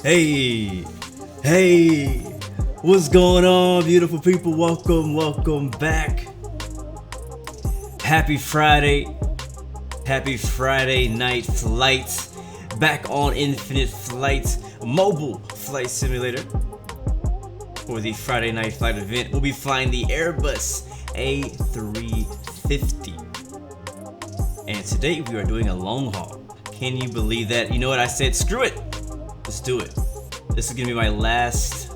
Hey, hey, what's going on, beautiful people? Welcome back. Happy Friday night flights. Back on Infinite Flight Mobile Flight Simulator for the Friday night flight event. We'll be flying the Airbus A350. And today we are doing a long haul. Can you believe that? You know what I said? Screw it. Let's do it. This is gonna be my last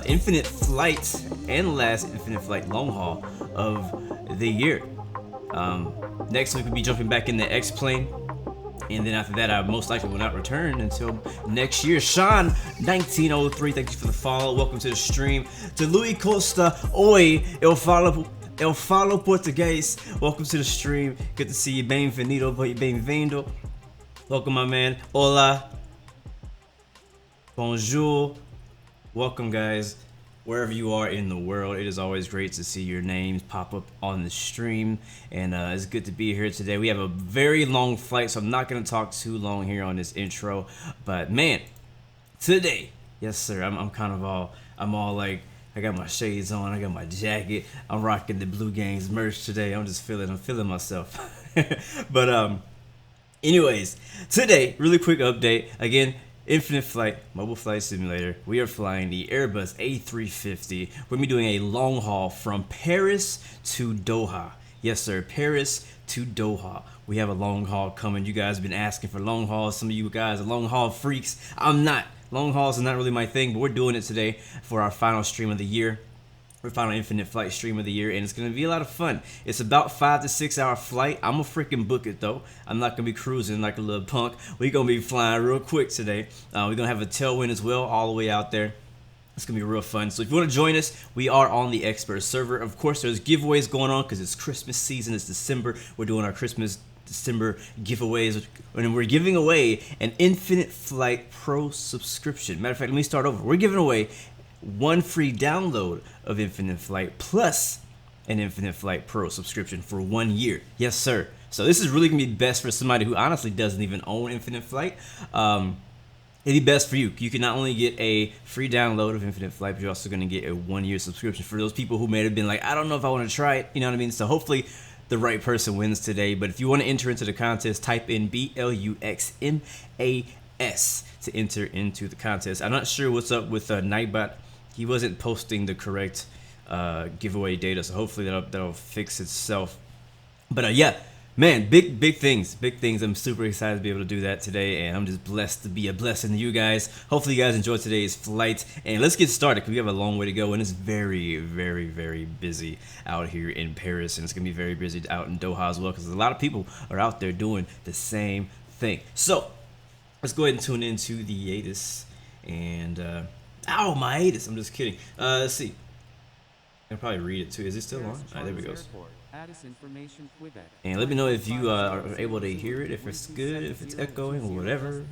Infinite Flight and last Infinite Flight long haul of the year. Next week we'll be jumping back in the X-plane, and then after that I most likely will not return until next year. Sean 1903, thank you for the follow. Welcome to the stream. To Louis Costa, oi, eu falo português. Welcome to the stream. Good to see you. Bem-vindo, bem-vindo. Welcome, my man. Hola. Bonjour. Welcome, guys. Wherever you are in the world, it is always great to see your names pop up on the stream, and it's good to be here today. We have a very long flight, so I'm not going to talk too long here on this intro, but man, today, yes sir, I'm all like, I got my shades on, I got my jacket, I'm rocking the Blue Gangs merch today. I'm feeling myself. But anyways, today, really quick update. Again, Infinite Flight Mobile Flight Simulator. We are flying the Airbus A350. We're gonna be doing a long haul from Paris to Doha. Yes sir, Paris to Doha. We have a long haul coming. You guys have been asking for long hauls. Some of you guys are long haul freaks. I'm not. Long hauls is not really my thing, but we're doing it today for our final stream of the year. Our final Infinite Flight stream of the year, and it's gonna be a lot of fun. It's about 5 to 6 hour flight. I'm gonna freaking book it though. I'm not gonna be cruising like a little punk. We're gonna be flying real quick today. We're gonna have a tailwind as well, all the way out there. It's gonna be real fun. So if you want to join us, we are on the expert server. Of course, there's giveaways going on because it's Christmas season. It's December. We're doing our December giveaways, and we're giving away an Infinite Flight Pro subscription. Matter of fact, let me start over. We're giving away one free download of Infinite Flight plus an Infinite Flight Pro subscription for 1 year. Yes, sir. So this is really gonna be best for somebody who honestly doesn't even own Infinite Flight. It'd be best for you. You can not only get a free download of Infinite Flight, but you're also gonna get a 1 year subscription for those people who may have been like, I don't know if I want to try it. You know what I mean? So hopefully the right person wins today. But if you want to enter into the contest, type in BLUXMAS to enter into the contest. I'm not sure what's up with Nightbot. He wasn't posting the correct giveaway data, so hopefully that'll fix itself. But yeah, man, big things. I'm super excited to be able to do that today, and I'm just blessed to be a blessing to you guys. Hopefully you guys enjoyed today's flight, and let's get started because we have a long way to go, and it's very, very, very busy out here in Paris, and it's gonna be very busy out in Doha as well because a lot of people are out there doing the same thing. So let's go ahead and tune into the ATIS and ow, my ATIS. I'm just kidding. Let's see. I can probably read it too. Is it still on? Alright, there we go. And let me know if you are able to hear it, if it's good, if it's echoing or whatever.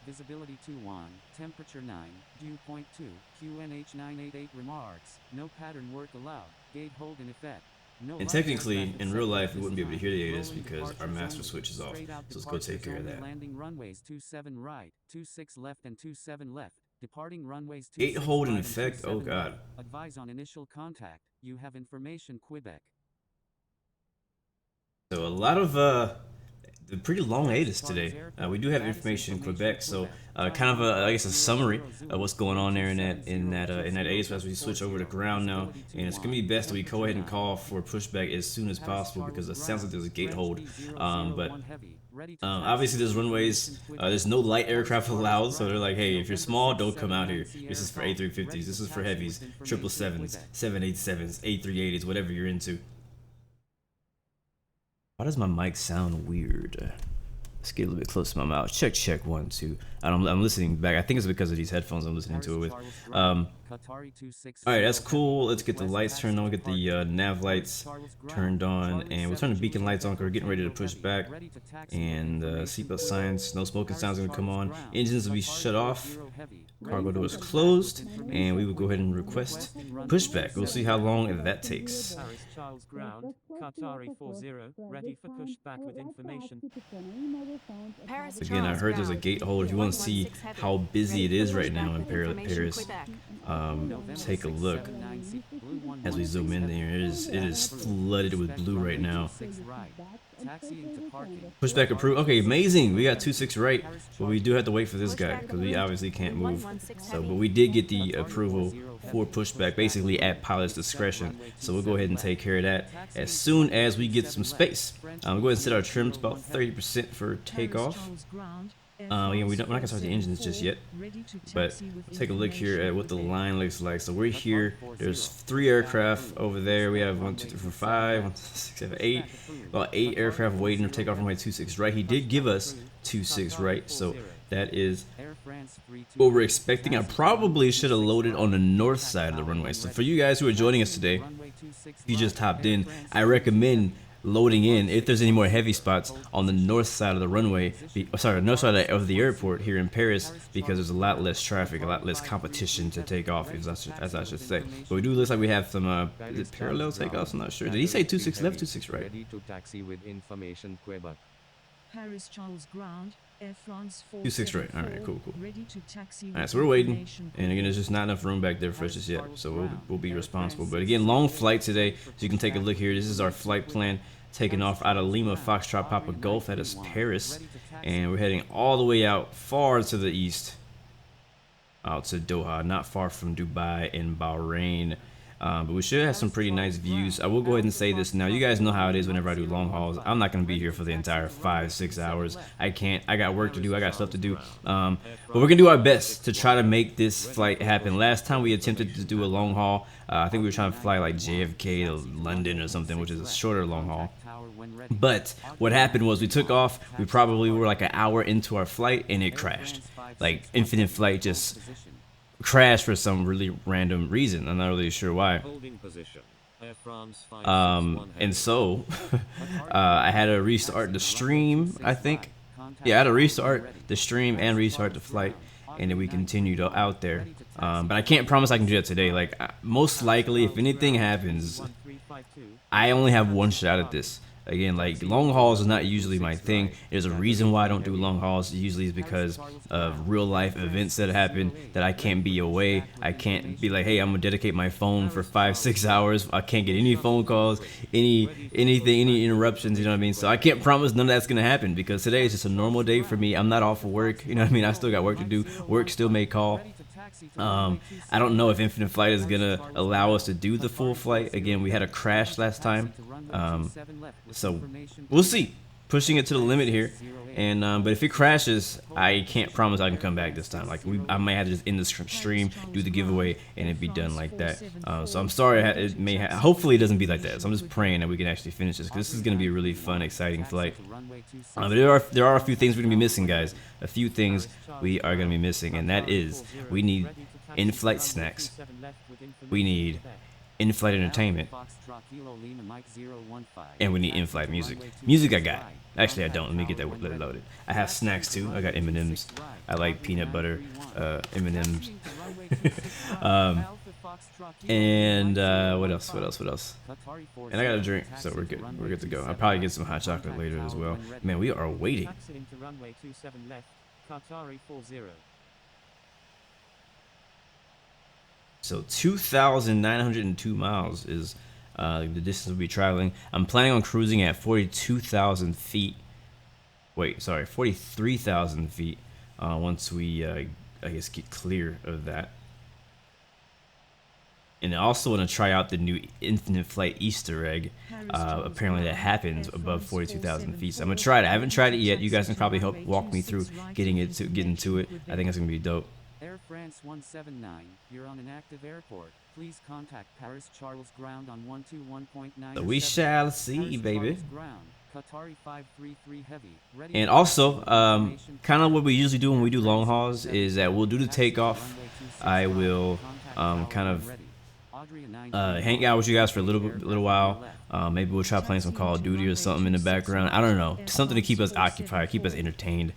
Visibility 21, temperature 9, dew point 2, QNH 988 remarks, no pattern work allowed, gate hold in effect. And technically, in real life, we wouldn't be able to hear the ATIS because our master switch is off. So let's go take care of that. Landing runways 27 right, 26 left and 27 left. Departing runways 8 hold in effect. Oh god. Advise on initial contact. You have information, Quebec. So a lot of the pretty long ATIS today. We do have information in Quebec, so kind of I guess a summary of what's going on there in that ATIS as we switch over to ground now. And it's gonna be best that we go ahead and call for pushback as soon as possible because it sounds like there's a gate hold. But obviously there's runways. There's no light aircraft allowed, so they're like, hey, if you're small, don't come out here. This is for A350s. This is for heavies, 777s, 787s, A380s, whatever you're into. Why does my mic sound weird? Let's get a little bit close to my mouth. Check 1 2. I'm listening back. I think it's because of these headphones I'm listening to it with. All right, that's cool. Let's get the lights turned on. Get the nav lights turned on, and we'll turn the beacon lights on because we're getting ready to push back. And seatbelt signs, no smoking sounds gonna come on. Engines will be shut off. Cargo door is closed, and we will go ahead and request pushback. We'll see how long that takes. Charles ground, Qatari 40, ready for pushback with information. Paris Again, I Charles heard there's a ground. gate hold. If you want to see 116 heavy. how busy it Ready for is right now pushback in with information Paris, Quebec. take a look. Blue As we zoom in there, it is flooded with blue right now. Taxiing to parking. Pushback approved. Okay, amazing. We got 26 right, but we do have to wait for this guy because we obviously can't move. So, but we did get the approval for pushback, basically at pilot's discretion. So we'll go ahead and take care of that as soon as we get some space. We'll go ahead and set our trim to about 30% for takeoff. Again, we're not gonna start the engines just yet, but take a look here at what the line looks like. So we're here. There's 3 aircraft over there. We have 1, 2, 3, 4, 5, 1, 6, 7, 8. About 8 aircraft waiting to take off runway 26 right. He did give us 26 right, so that is what we're expecting. I probably should have loaded on the north side of the runway. So for you guys who are joining us today, if you just hopped in, I recommend loading in, if there's any more heavy spots, on the north side of the runway, north side of the airport here in Paris, because there's a lot less traffic, a lot less competition to take off, as I should say. But we do look like we have some is it parallel takeoffs? I'm not sure. Did he say 26 left, 26 right? Ready to taxi with information Quebec. Paris Charles ground, Air France 26 right. All right, cool. Ready to taxi. All right, so we're waiting, and again, there's just not enough room back there for us just yet, so we'll be responsible. But again, long flight today, so you can take a look here. This is our flight plan, taking off out of Lima Foxtrot Papa Golf. That is Paris, and we're heading all the way out far to the east, out to Doha, not far from Dubai and Bahrain. But we should have some pretty nice views. I will go ahead and say this now. You guys know how it is whenever I do long hauls. I'm not going to be here for the entire 5-6 hours. I can't. I got work to do. I got stuff to do. But we're going to do our best to try to make this flight happen. Last time we attempted to do a long haul, I think we were trying to fly like JFK to London or something, which is a shorter long haul. But what happened was we took off. We probably were like an hour into our flight and it crashed. Like Infinite Flight just crashed for some really random reason. I'm not really sure why. And so I had to restart the stream, I think. Yeah, I had to restart the stream and restart the flight, and then we continued out there. But I can't promise I can do that today. Like, most likely, if anything happens, I only have one shot at this. Again, like, long hauls is not usually my thing. There's a reason why I don't do long hauls. Usually it's because of real life events that happen that I can't be away. I can't be like, hey, I'm gonna dedicate my phone for 5-6 hours. I can't get any phone calls, anything, any interruptions, you know what I mean? So I can't promise none of that's gonna happen, because today is just a normal day for me. I'm not off of work, you know what I mean? I still got work to do. Work still may call. I don't know if Infinite Flight is gonna allow us to do the full flight. Again, we had a crash last time, so we'll see. Pushing it to the limit here, and but if it crashes, I can't promise I can come back this time. Like, I might have to just end the stream, do the giveaway, and it'd be done like that. So I'm sorry. It may. Hopefully, it doesn't be like that. So I'm just praying that we can actually finish this, because this is gonna be a really fun, exciting flight. But there are a few things we're gonna be missing, guys. A few things we are gonna be missing, and that is we need in-flight snacks. We need in-flight entertainment, and we need in-flight music. Music I got. Actually, I don't. Let me get that loaded. I have snacks too. I got M&Ms. I like peanut butter M&Ms. And what else? And I got a drink, so we're good. We're good to go. I'll probably get some hot chocolate later as well. Man, we are waiting. So 2,902 miles is the distance we'll be traveling. I'm planning on cruising at 42,000 feet. Wait, sorry, 43,000 feet once we, I guess, get clear of that. And I also want to try out the new Infinite Flight Easter egg. Apparently that happens above 42,000 feet. So I'm going to try it. I haven't tried it yet. You guys can probably help walk me through getting to it. I think it's going to be dope. Air France 179, you're on an active airport. Please contact Paris Charles ground on 121.9. So we shall see, baby. Qatari 533 heavy. Ready. And also, kind of what we usually do when we do long hauls is that we'll do the takeoff. I will kind of hang out with you guys for a little while. Maybe we'll try playing some Call of Duty or something in the background. I don't know, something to keep us occupied, keep us entertained.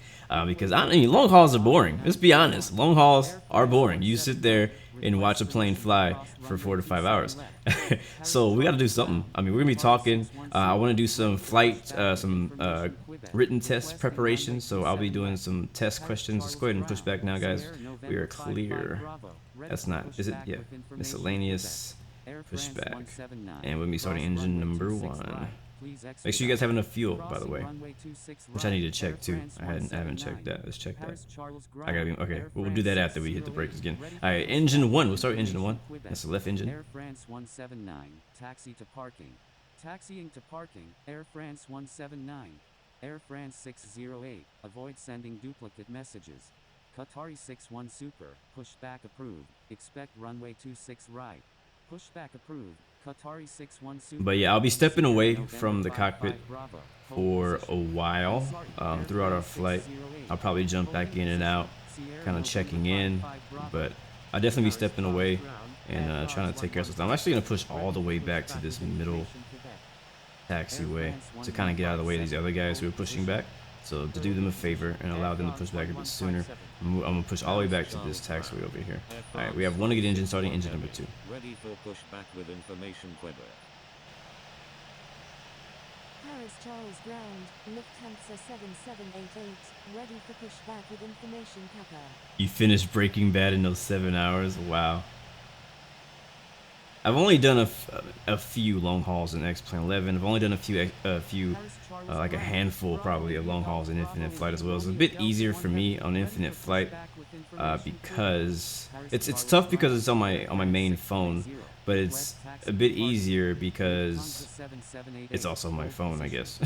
Because I mean, long hauls are boring. Let's be honest, long hauls are boring. You sit there and watch a plane fly for 4 to 5 hours. So we got to do something. I mean, we're gonna be talking. I want to do some flight, written test preparation. So I'll be doing some test questions. Let's go ahead and push back now, guys. We are clear. That's not, is it? Yeah, miscellaneous. Push back. And we'll be starting engine number 1. Make sure you guys have enough fuel, by the way, which I need to check too. I haven't checked that. Let's check that. I gotta be okay. We'll do that after we hit the brakes again. All right, engine 1. We'll start with engine 1. That's the left engine. Air France 179, taxi to parking. Taxiing to parking. Air France 179. Air France 608, avoid sending duplicate messages. Qatari 61 Super, pushback approved. Expect runway 26 right. Pushback approved. Qatari 61 Super. But yeah, I'll be stepping away from the cockpit for a while throughout our flight. I'll probably jump back in and out, kind of checking in, but I'll definitely be stepping away and trying to take care of stuff. I'm actually going to push all the way back to this middle taxiway to kind of get out of the way of these other guys who are pushing back. So to do them a favor and allow them to push back a bit sooner, I'm going to push all the way back to this taxiway over here. Alright, we have 1 to get engine starting, engine number 2. Ready for pushback with information Quebec. Paris Charles ground, Lufthansa 7788, ready for pushback with information Kappa. You finished Breaking Bad in those 7 hours? Wow. I've only done a few long hauls in X-Plane 11. I've only done a few like a handful probably of long hauls in Infinite Flight as well. It's a bit easier for me on Infinite Flight because it's tough because it's on my main phone, but it's a bit easier because it's also my phone, I guess.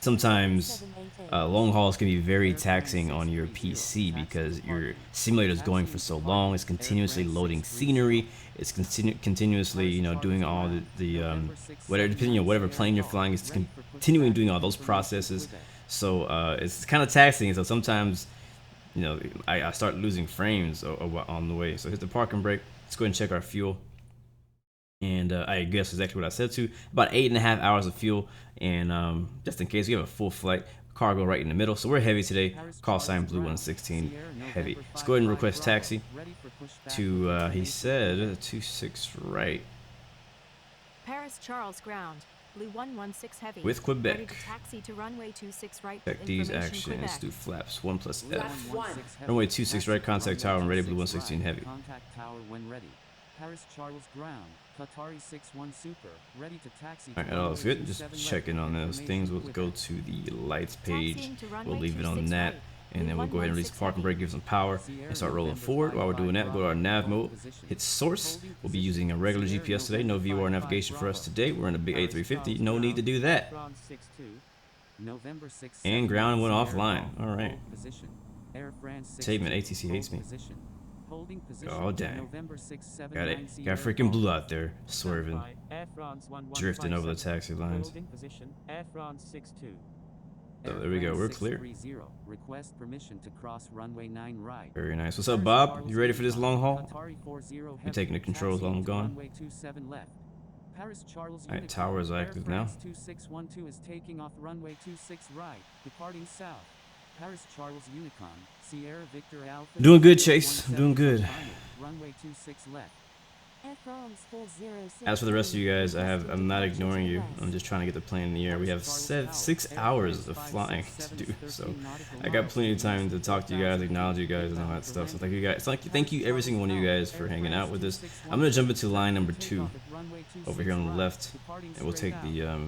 Sometimes long hauls can be very taxing on your PC because your simulator is going for so long. It's continuously loading scenery. It's continuously, doing all the whatever, depending on whatever plane you're flying, it's continuing doing all those processes. So it's kind of taxing. So sometimes, I start losing frames on the way. So hit the parking brake. Let's go ahead and check our fuel. And I guess exactly what I said to. About 8.5 hours of fuel. And just in case, we have a full flight. Cargo right in the middle. So we're heavy today. Call sign Blue 116. Heavy. Let's go ahead and request taxi to, he said, 26 right. Paris Charles ground, Blue 116 heavy. With Quebec. Ready to taxi to runway 26 right. Check these actions. Do flaps 1 plus F. Runway 26 right. Contact tower when ready. Blue 116 heavy. Contact tower when ready. Paris Charles ground, Qatari 61 Super, ready to taxi. Alright, that looks good. Just checking on those things. We'll go to the lights page. We'll leave it on that. And then we'll go ahead and release the parking brake, give some power, and start rolling forward. While we're doing that, go to our nav mode, hit source. We'll be using a regular GPS today. No VOR navigation for us today. We're in a big A350. No need to do that. And ground went offline. Alright. Statement, ATC hates me. Oh dang. Got it. Got freaking Blue out there, swerving, drifting over the taxi lines. So there we go, we're clear. Request permission to cross runway 9 right. Very nice. What's up, Bob? You ready for this long haul? You taking the controls while I'm gone? Alright, tower is active now. 2612 is taking off runway 26 right, departing south. Paris Charles Unicon, Sierra Victor Alpha. Doing good, Chase. Doing good. Runway 26 left. As for the rest of you guys, I'm not ignoring you. I'm just trying to get the plane in the air. We have 6 hours of flying to do, so I got plenty of time to talk to you guys, acknowledge you guys, and all that stuff. So thank you guys. Thank you every single one of you guys for hanging out with us. I'm gonna jump into line number 2 over here on the left, and we'll take the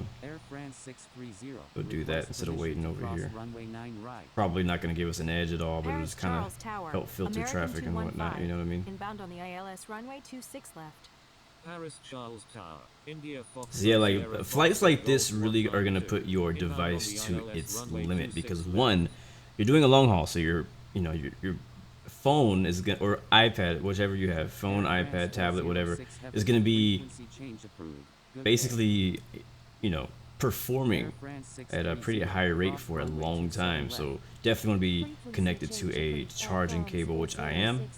we'll do that instead of waiting over here. Probably not gonna give us an edge at all, but it'll just kind of help filter traffic and whatnot. You know what I mean? Inbound on the ILS runway 26 left. Paris Charles Tower, India Fox. So yeah, like flights like this really are gonna put your device to its limit because one, you're doing a long haul, so your phone is gonna, or iPad, whichever you have, phone, iPad, tablet, whatever, is gonna be basically, performing at a pretty high rate for a long time, so definitely want to be connected to a charging cable, which I am,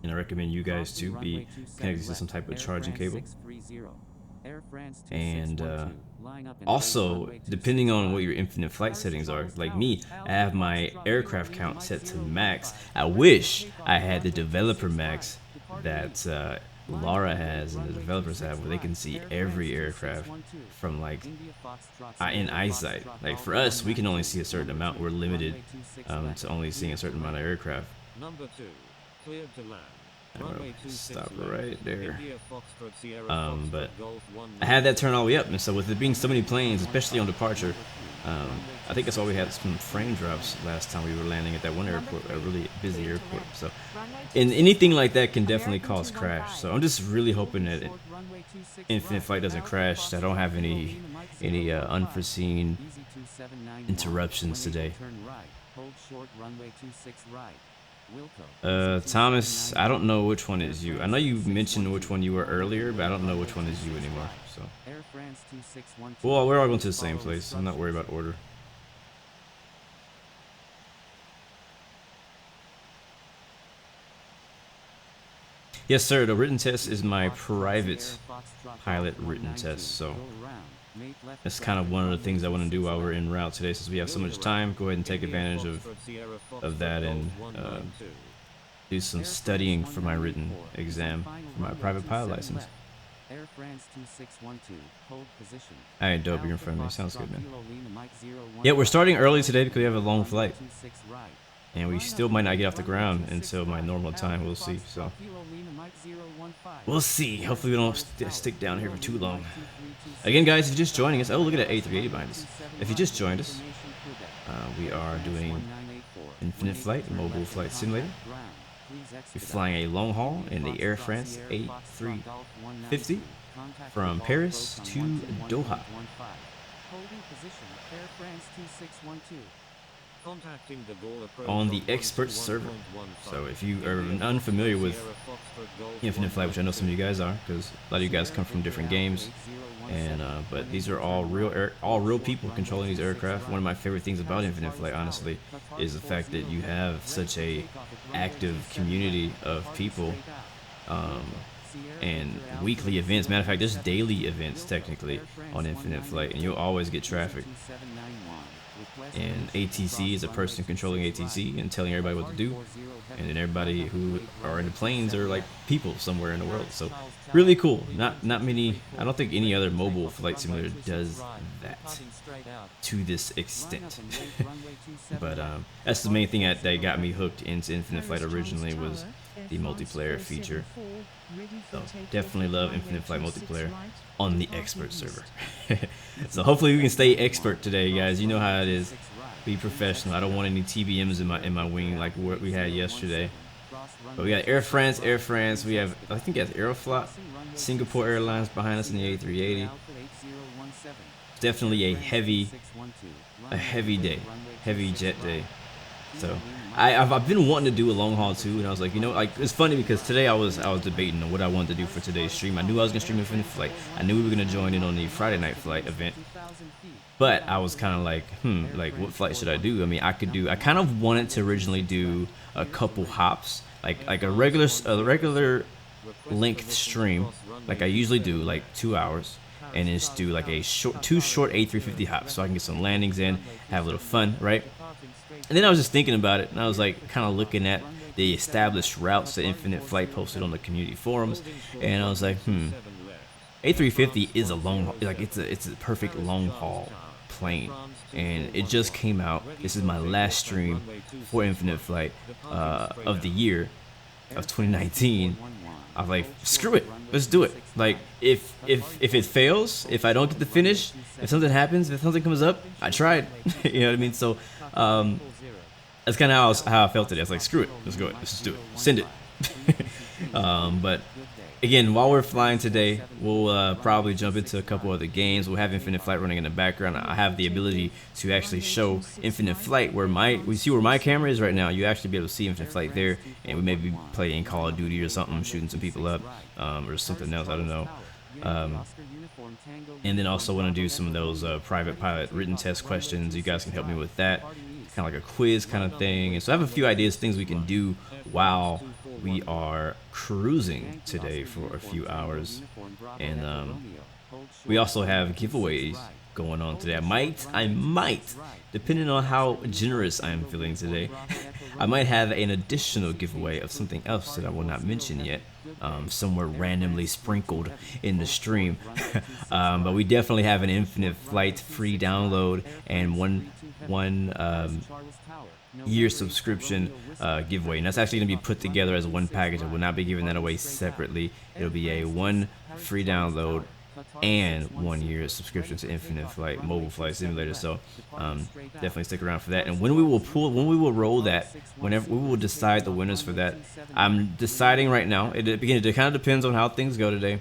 and I recommend you guys to be connected to some type of charging cable. And also, depending on what your infinite flight settings are, like me, I have my aircraft count set to max. I wish I had the developer max that LOHRE has and the developers have, where they can see every aircraft from like in eyesight. Like for us, we can only see a certain amount. We're limited to only seeing a certain amount of aircraft. Number 2, cleared to land. Stop right there. But I had that turn all the way up, and so with it being so many planes, especially on departure, I think that's why we had some frame drops last time we were landing at that one airport, a really busy airport. So, and anything like that can definitely cause crash. So I'm just really hoping that infinite flight doesn't crash. I don't have any unforeseen interruptions today. Thomas, I don't know which one is you. I know you mentioned which one you were earlier, but I don't know which one is you anymore. So, well, we're all going to the same place. I'm not worried about order. Yes, sir. The written test is my private pilot written test. So that's kind of one of the things I want to do while we're en route today, since we have so much time. Go ahead and take advantage of that and do some studying for my written exam for my private pilot license. Alright, dope, you're in front of me. Sounds good, man. Yeah, we're starting early today because we have a long flight. And we still might not get off the ground until my normal time. We'll see. So we'll see. Hopefully we don't stick down here for too long. Again, guys, if you're just joining us, oh, look at that A380 behind us. If you just joined us, we are doing Infinite Flight, Mobile Flight Simulator. We're flying a long haul in the Air France A350 from Paris to Doha. On the expert server. So if you are unfamiliar with Infinite Flight, which I know some of you guys are, because a lot of you guys come from different games, and but these are all real people controlling these aircraft. One of my favorite things about Infinite Flight, honestly, is the fact that you have such a active community of people, and weekly events. Matter of fact, there's daily events technically on Infinite Flight, and you'll always get traffic. And ATC is a person controlling ATC and telling everybody what to do, and then everybody who are in the planes are like people somewhere in the world. So really cool. Not many. I don't think any other mobile flight simulator does that to this extent. But that's the main thing that got me hooked into Infinite Flight originally, was the multiplayer feature. So definitely love Infinite Flight multiplayer on the expert server. So hopefully we can stay expert today, guys. You know how it is. Be professional. I don't want any TBMs in my wing like what we had yesterday. But we got Air France. We have, I think that's Aeroflot, Singapore Airlines behind us in the A380. Definitely a heavy day, heavy jet day. So I've been wanting to do a long haul too, and I was like, you know, like it's funny because today I was debating on what I wanted to do for today's stream. I knew I was gonna stream Infinite Flight. I knew we were gonna join in on the Friday night flight event, but I was kind of like, like what flight should I do? I mean, I kind of wanted to originally do a couple hops, like a regular length stream, like I usually do, like 2 hours, and just do like two short A350 hops, so I can get some landings in, have a little fun, right? And then I was just thinking about it, and I was like kind of looking at the established routes that Infinite Flight posted on the community forums, and I was like, A350 is a long, like it's a perfect long haul plane, and it just came out. This is my last stream for Infinite Flight of the year of 2019. I was like, screw it, let's do it. Like if it fails, if I don't get the finish, if something happens, if something comes up, I tried. You know what I mean? So that's kind of how I felt today. I was like, screw it, let's go. Let's just do it. Send it. But again, while we're flying today, we'll probably jump into a couple other games. We'll have Infinite Flight running in the background. I have the ability to actually show Infinite Flight where we see where my camera is right now. You actually be able to see Infinite Flight there, and we may be playing Call of Duty or something, shooting some people up, or something else. I don't know. And then also want to do some of those private pilot written test questions. You guys can help me with that. Kind of like a quiz kind of thing. And so I have a few ideas, things we can do while we are cruising today for a few hours. And we also have giveaways going on today. I might, depending on how generous I am feeling today, I might have an additional giveaway of something else that I will not mention yet, somewhere randomly sprinkled in the stream. But we definitely have an infinite flight free download and one year subscription giveaway, and that's actually going to be put together as one package. I will not be giving that away separately. It'll be a one free download and 1 year subscription to Infinite Flight Mobile Flight Simulator. So definitely stick around for that. And when we will roll that, whenever we will decide the winners for that, I'm deciding right now. It kind of depends on how things go today.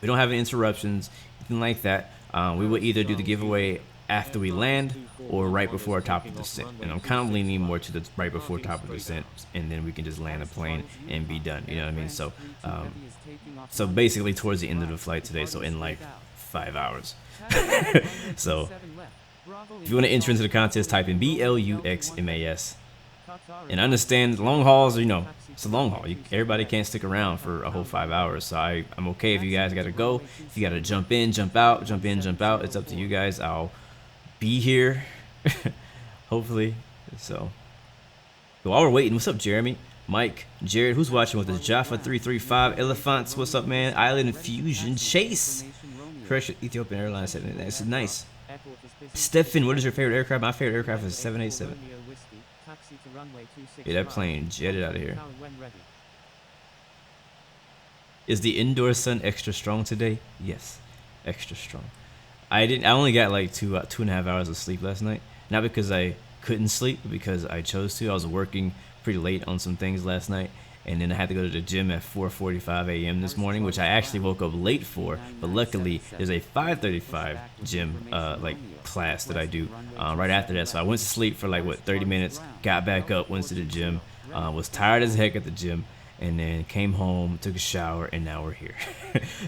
We don't have any interruptions, anything like that. We will either do the giveaway after we land or right before our top of descent, and I'm kind of leaning more to the right before top of descent, and then we can just land the plane and be done, you know what I mean? So so basically towards the end of the flight today, so in like 5 hours. So if you want to enter into the contest, type in BLUXMAS. And understand long hauls, you know, it's a long haul. Everybody can't stick around for a whole 5 hours. So I'm okay if you guys got to go. If you got to jump in, jump out, jump in, jump out. It's up to you guys. I'll be here, hopefully. So while we're waiting, what's up, Jeremy, Mike, Jared, who's watching with us? Jaffa 335, Elephants, what's up, man? Island Fusion, Chase, Crush Ethiopian Airlines, that's nice. Stefan, what is your favorite aircraft? My favorite aircraft is 787. Yeah, that plane jetted out of here. Is the indoor sun extra strong today? Yes, extra strong. I only got like 2.5 hours of sleep last night. Not because I couldn't sleep, but because I chose to. I was working pretty late on some things last night, and then I had to go to the gym at 4:45 a.m. this morning, which I actually woke up late for. But luckily, there's a 5:35 gym like class that I do right after that. So I went to sleep for like 30 minutes, got back up, went to the gym, was tired as heck at the gym, and then came home, took a shower, and now we're here.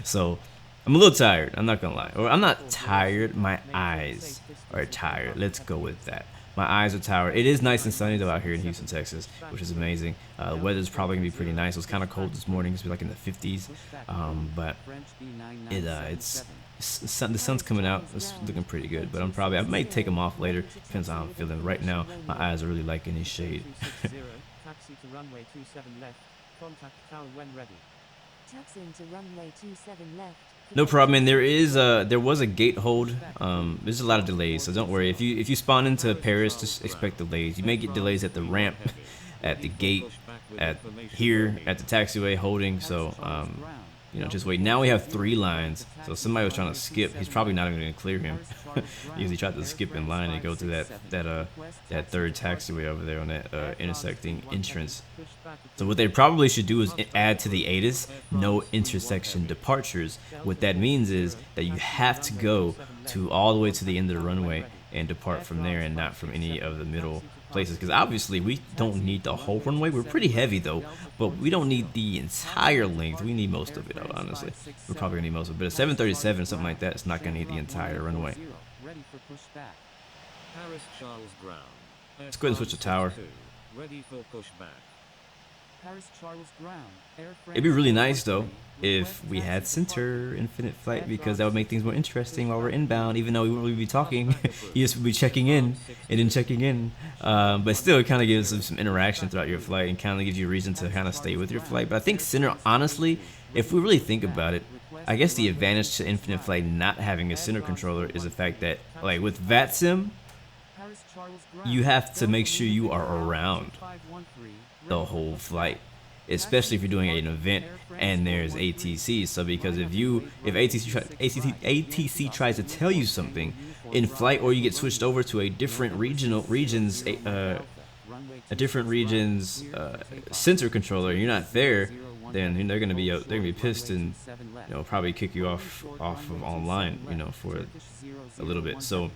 So I'm a little tired, I'm not gonna lie. Or I'm not tired, my eyes are tired. Let's go with that. My eyes are tired. It is nice and sunny though out here in Houston, Texas, which is amazing. The weather's probably gonna be pretty nice. It was kind of cold this morning. It's like in the 50s, but the sun's coming out. It's looking pretty good. But I may take them off later. Depends on how I'm feeling. Right now, my eyes are really liking this shade. Taxi to runway 27 left. Contact tower when ready. Taxiing to runway 27 left. No problem, and there was a gate hold. There's a lot of delays, so don't worry. If you spawn into Paris, just expect delays. You may get delays at the ramp, at the gate, at the taxiway holding. So you know, just wait. Now we have 3 lines. So somebody was trying to skip. He's probably not even going to clear him. Because he tried to skip in line and go to that third taxiway over there on that intersecting entrance. So what they probably should do is add to the ADES no intersection departures. What that means is that you have to go to all the way to the end of the runway and depart from there, and not from any of the middle places, because obviously we don't need the whole runway. We're pretty heavy though, but we don't need the entire length. We need most of it, honestly. We're probably gonna need most of it. But a 737 or something like that, it's not gonna need the entire runway. Paris Charles Ground. Let's go ahead and switch the tower. Ready for pushback. Paris Charles Ground. It'd be really nice though if we had center infinite flight, because that would make things more interesting while we're inbound. Even though we wouldn't really be talking, you just would be checking in and then checking in. But still, it kind of gives some interaction throughout your flight and kind of gives you a reason to kind of stay with your flight. But I think center, honestly, if we really think about it, I guess the advantage to infinite flight not having a center controller is the fact that, like with VATSIM, you have to make sure you are around the whole flight, especially if you're doing an event and there's ATC. So because if ATC tries to tell you something in flight, or you get switched over to a different region's sensor controller, and you're not there, then they're gonna be pissed and probably kick you off of online, for a little bit. So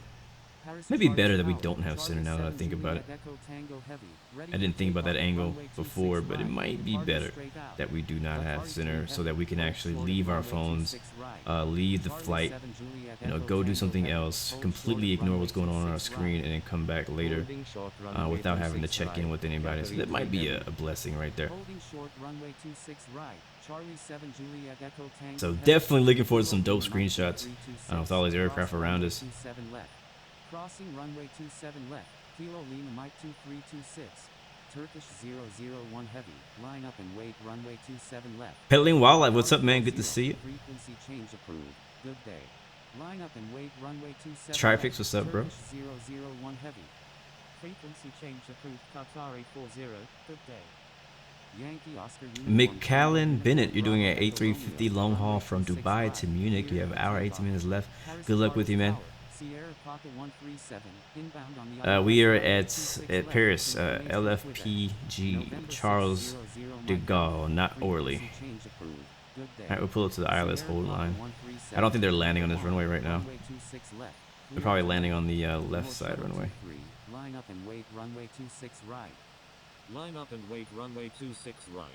Paris Maybe Charles better that we Tower, don't have center now that I Charlie think 7 about it. Juliet Echo Tango Heavy, ready I didn't for think about that takeoff, angle runway 26 before, but it right, might be target better straight out. that we do not have Atari center 2 so that heavy, we can hold actually short leave of our runway phones, 26 right. leave the Charlie flight, 7 Juliet you know, Echo go do Tango something Heavy, else, hold completely short of ignore runway what's going on our 26 screen, right. and then come back later Holding short runway without having to 26 check in right. with anybody. So that might be a blessing right there. Holding short runway 26 right. Charlie 7 Juliet Echo Tango So Heavy. definitely looking forward to some Kilo dope Lima screenshots 2326. with all these aircraft Cross around runway us. 27 left. Crossing runway 27 left. Kilo Lima Mike 2326. Turkish 001 heavy. Line up and wait runway 27 left. Peddling Wildlife, what's up, man? Article Good to 0. see you. Frequency change approved. Good day. Line up and wait runway 27 Trifix, left. what's up, bro? Turkish 001 heavy. Frequency change approved. Qatari 40. Good day. Yankee Oscar Uniform McCallan Tango Bennett, you're Uniform doing an Bravo Echo A350 Romeo, long haul runway from 26 Dubai right, to Munich. You clear have for an hour, 18 takeoff. minutes left. Paris Good luck Charles with you, man. Tower, Sierra Papa 137, inbound on the We are runway at 26 at left, Paris, information LFPG, November Charles 600 de Mike Gaulle, Golf, not Orly. frequency change approved. Good day. All right, we'll pull up to the ILS Sierra hold Papa line. 137, I don't think they're landing on this runway right now. runway 26 left, They're clear probably for landing on takeoff. the left North side Shuttle runway. 23, line up and wait runway 26 right. Line up and wait runway 26 right.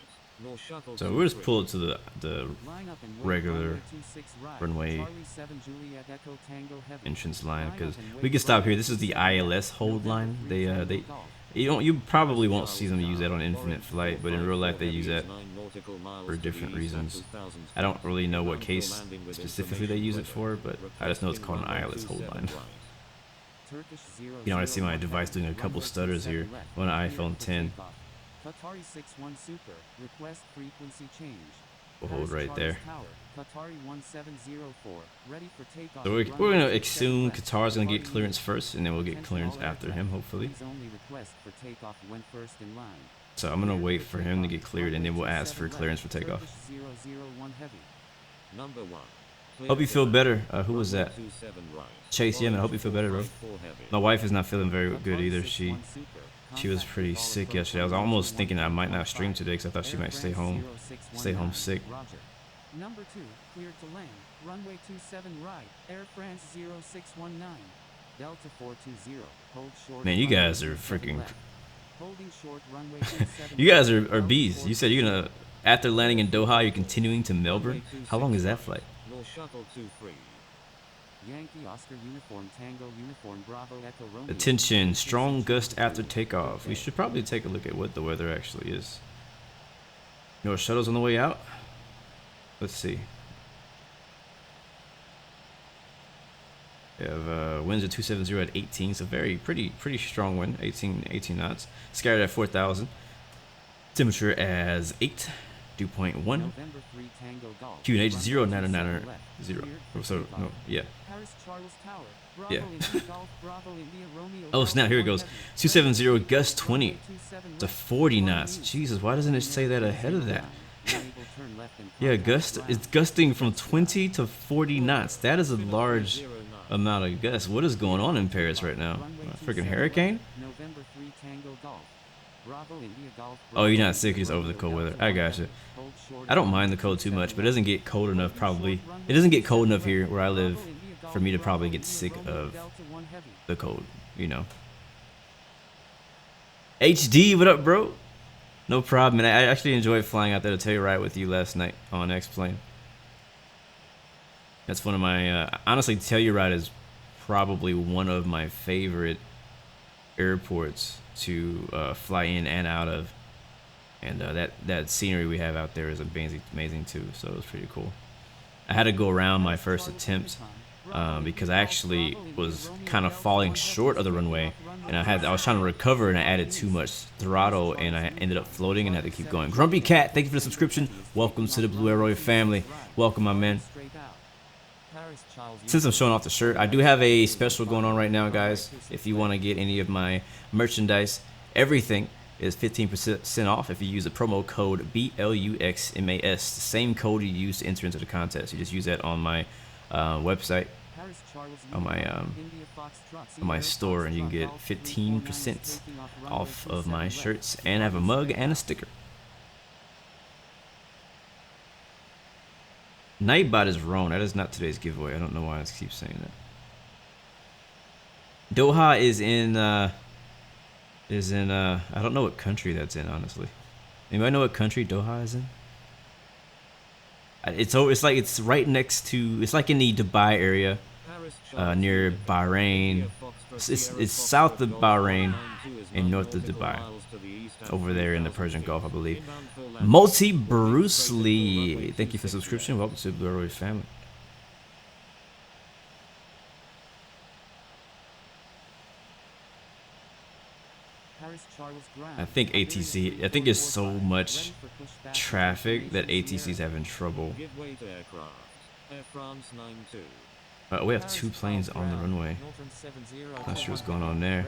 North Shuttle So we'll just 23. pull it to the Line up and wait regular runway 26 right. runway Charlie 7 Juliet Echo Tango Heavy. entrance line, Line because up and we wait can stop here. runway This is the 27 left. ILS hold line. November 3 They Tango Golf. you probably won't see them use that on Infinite Flight, but in real life they use that for different reasons. I don't really know what case specifically they use it for, but I just know it's called an ILS hold line. Turkish You know, I see my 001 device doing a heavy, couple runway stutters 27 here left, on an clear iPhone for 10. takeoff. Qatari 61 Super, request frequency change. We'll hold Paris right Charles there. Tower, Qatari 1704, ready for takeoff. So we're runway gonna 27 assume left, Qatar's gonna get Qatari clearance Union. first, and then we'll get Attention clearance all after aircraft. him, hopefully. Please only request for takeoff when first in line. So I'm gonna Clear wait for him to get takeoff. cleared, and then we'll Runway ask for 27 clearance for left, takeoff. Turkish 001 heavy. Number 1. Hope you feel better. Who was that? 27 right. Chase, yeah, man. I hope you feel better, bro. 4 heavy. My wife is not feeling very good Qatari either. 61 Super, She was contact pretty with all sick approach yesterday. I was runway almost 21 thinking I might not 15. stream today because I thought she Air might stay France home. 0619, Stay home sick. Roger. Number 2, cleared to land. Runway 27 right. Air France 0619. Delta 420. Hold short. Man, you runway guys are 27 freaking. left. Holding short runway 27 You guys left. are Hold bees. short You said you're gonna after landing in Doha, you're continuing to Melbourne. Runway How long is that 26 flight? right. North Shuttle 23. Yankee Oscar Uniform Tango Uniform Bravo Echo Romeo. Attention, strong gust after takeoff. We should probably take a look at what the weather actually is. Your shuttle's on the way out. Let's see. We have winds at 270 at 18, so pretty strong wind, 18 knots. Scattered at 4,000. Temperature as 8, dew point 1. November 3 Tango Golf. QNH Runway 099 27 left. 0. Cleared for So takeoff. no, yeah. Paris Charles Tower. Bravo Yeah. India Golf Bravo India Romeo. Oh snap! Here it goes. 270 gust 20 to 40 knots. Jesus, Jesus, why doesn't it say that ahead of that? Yeah, it's gusting from 20 to 40 knots. That is a large amount of gusts. What is going on in Paris right now? A freaking hurricane? November 3 Tango Golf. Bravo India Golf. Oh, you're not sick, you're just over the cold weather. I gotcha. I don't mind the cold too much, but it doesn't get cold enough probably. It doesn't get cold enough here where I live for me to probably get sick of the cold, you know. HD, what up, bro? No problem, man. I actually enjoyed flying out there to Telluride with you last night on X-Plane. That's one of my, honestly, Telluride is probably one of my favorite airports to fly in and out of. And that scenery we have out there is amazing too, so it was pretty cool. I had to go around my first attempt because I actually was kind of falling short of the runway, and I was trying to recover, and I added too much throttle, and I ended up floating and had to keep going. Grumpy Cat, thank you for the subscription. Welcome to the Blue Arrow family. Welcome, my man. Since I'm showing off the shirt, I do have a special going on right now, guys. If you want to get any of my merchandise, everything is 15% off if you use the promo code BLUXMAS, the same code you use to enter into the contest. You just use that on my website, on my store, and you can get 15% off of my shirts, and I have a mug and a sticker. Nightbot is wrong. That is not today's giveaway. I don't know why I keep saying that. Doha is in I don't know what country that's in, honestly. Anybody know what country Doha is in? It's like it's right next to, it's like in the Dubai area, near Bahrain. It's south of Bahrain and north of Dubai, over there in the Persian Gulf, I believe. Multi Bruce Lee, thank you for subscription. Welcome to the Blue Arrow family. I think ATC, I think there's so much traffic that ATC's having trouble. We have 2 planes on the runway. Not sure what's going on there.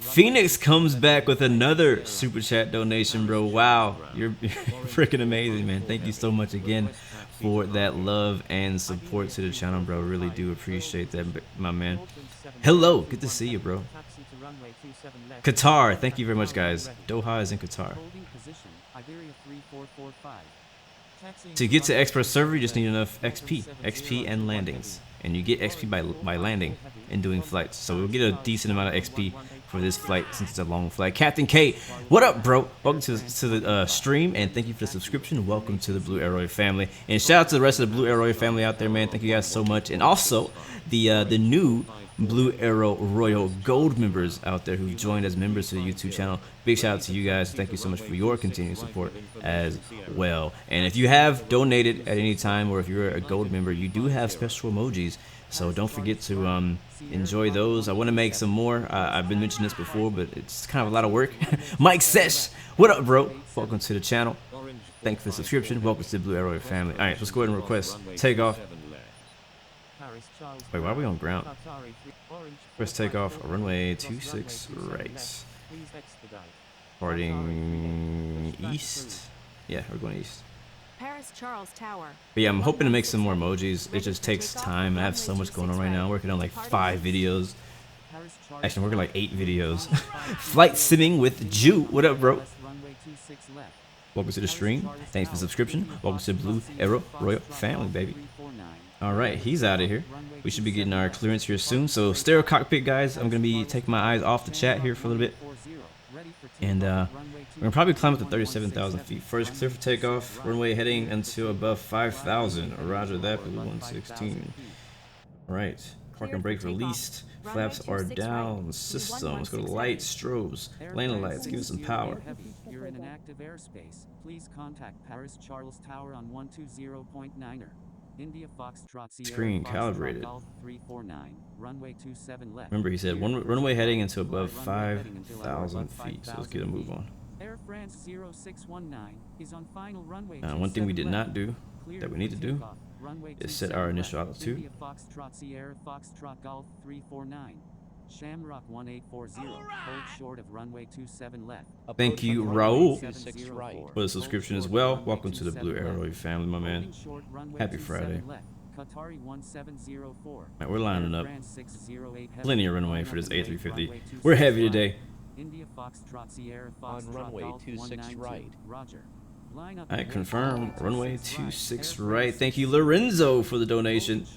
Phoenix comes back with another super chat donation, bro. Wow, you're freaking amazing, man. Thank you so much again for that love and support to the channel, bro. Really do appreciate that, my man. Hello, good to see you, bro. Qatar, thank you very much, guys. Doha is in Qatar. To get to expert server, you just need enough XP and landings, and you get XP by landing and doing flights. So we'll get a decent amount of XP for this flight since it's a long flight. Captain K, what up, bro? Welcome to the stream, and thank you for the subscription. Welcome to the Blue Arrow family, and shout out to the rest of the Blue Arrow family out there, man. Thank you guys so much, and also the new Blue Arrow Royal Gold members out there who joined as members to the YouTube channel. Big shout out to you guys. Thank you so much for your continued support as well. And if you have donated at any time, or if you're a gold member, you do have special emojis. So don't forget to enjoy those. I want to make some more. I've been mentioning this before, but it's kind of a lot of work. Mike Sesh, what up, bro? Welcome to the channel. Thanks for the subscription. Welcome to the Blue Arrow family. All right, let's go ahead and request takeoff. Wait, why are we on ground? First takeoff, runway 26 right. Departing east. Yeah, we're going east. Paris Charles Tower. But yeah, I'm hoping to make some more emojis. It just takes time. I have so much going on right now. I'm working on like 5 videos. Actually, I'm working like 8 videos. Flight simming with Jew. What up, bro? Welcome to the stream. Thanks for the subscription. Welcome to the Blue Arrow Royal family, baby. Alright, he's out of here. We should be getting our clearance here soon. So, stereo cockpit, guys. I'm going to be taking my eyes off the chat here for a little bit. And we're going to probably climb up to 37,000 feet. First, clear for takeoff. Runway heading until above 5,000. Roger that, Blue 116. Alright, park and brake released. Flaps are down. System. Let's go to lights, strobes, landing lights. Give us some power. You're in an active airspace. Please contact Paris Charles Tower on 120.9er. India Foxtrot Sierra Screen calibrated. Golf 349, runway 27 left. Remember, he said runway heading into above 5,000 feet. So let's get a move on. Air France 0619 is on final runway. One thing we did not do that we need to do is set our initial altitude. India Foxtrot Sierra Foxtrot Golf 349. Shamrock 1840, hold short of runway 27 left. Thank you, Raul, for the subscription as well. Welcome to the Blue Arrow family, my man. Happy Friday. Qatari 1704. Right, we're lining up. Plenty of runway for this A350. We're heavy today. India Foxtrot Sierra On runway 26 right. Roger. I confirm runway 26 right. Thank you, Lorenzo, for the donation.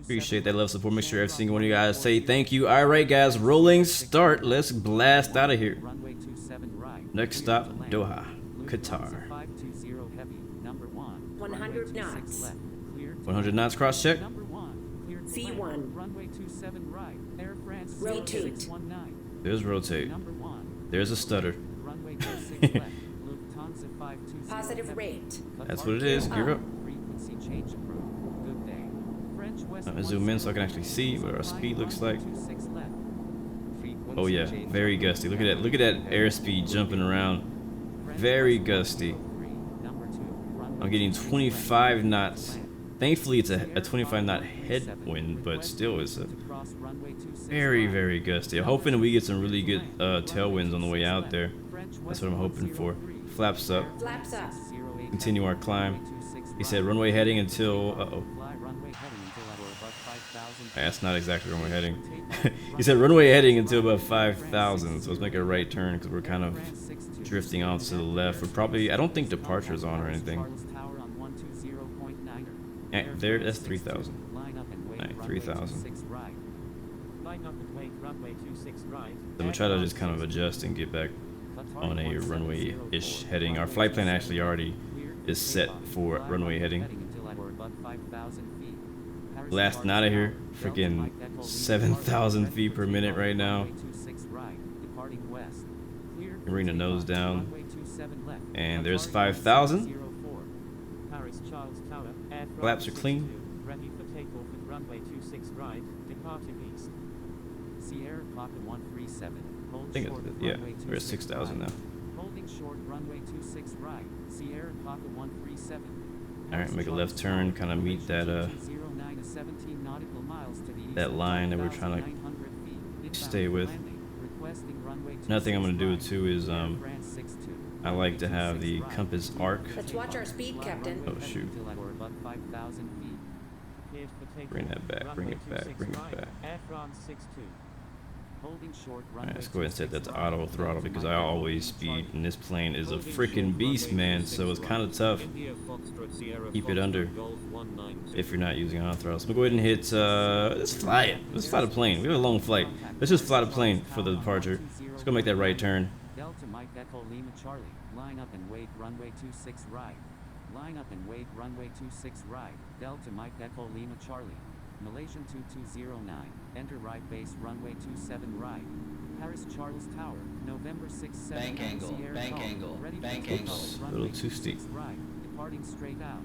Appreciate that love support. Make sure every single one of you guys say thank you. All right, guys, rolling start. Let's blast out of here. Next stop, Doha, Qatar. 100 knots. 100 knots. Cross check. V1. Rotate. There's rotate. There's a stutter. Positive rate. That's what it is. Gear up. I'm gonna zoom in so I can actually see what our speed looks like. Oh yeah, very gusty. Look at that. Look at that airspeed jumping around. Very gusty. I'm getting 25 knots. Thankfully, it's a 25 knot headwind, but still, it's a very, very gusty. I'm hoping we get some really good tailwinds on the way out there. That's what I'm hoping for. Flaps up. Flaps up. Continue our climb. He said runway heading until. That's not exactly runway heading. He said runway heading until about 5,000. So let's make a right turn because we're kind of drifting off to the left. We're probably. I don't think departure is on or anything. There, that's 3,000. Right, 3,000. Line up and wait runway 26 right. I'm gonna try to just kind of adjust and get back on a runway-ish heading. Our flight plan actually already is set for runway heading. Last night of here, freaking 7,000 feet per minute right now. Bring the nose down, and there's 5,000. Flaps are clean. Ready for takeoff at runway 26 right, departing east. Sierra Papa 137. I think it's, yeah, we're at 6,000 now. Holding short runway 26 right. Sierra Papa 137. All right, make a left turn, kind of meet that that line that we're trying to stay with. Another thing I'm gonna do too is I like to have the compass arc. Let's watch our speed, Captain. Oh shoot! Bring that back. Bring it back. Bring it back. Alright, let's go ahead and set that to auto throttle because I always speed, and this plane is a freaking beast, man. So it's kind of tough. Keep it under if you're not using auto throttle. So we'll go ahead and hit. Let's fly it. Let's fly the plane. We have a long flight. Let's just fly the plane for the departure. Let's go make that right turn. Delta Mike Echo Lima Charlie. Line up and wait runway 26 right. Line up and wait runway 26 right. Delta Mike Echo Lima Charlie. Malaysian 2209. Enter right base runway 27 right. Paris Charles Tower. November 6 7 Bank angle. Sierra Bank Golf. angle. Ready for Bank takeoff angle. at A runway little too 26 steep. Right. Departing straight out.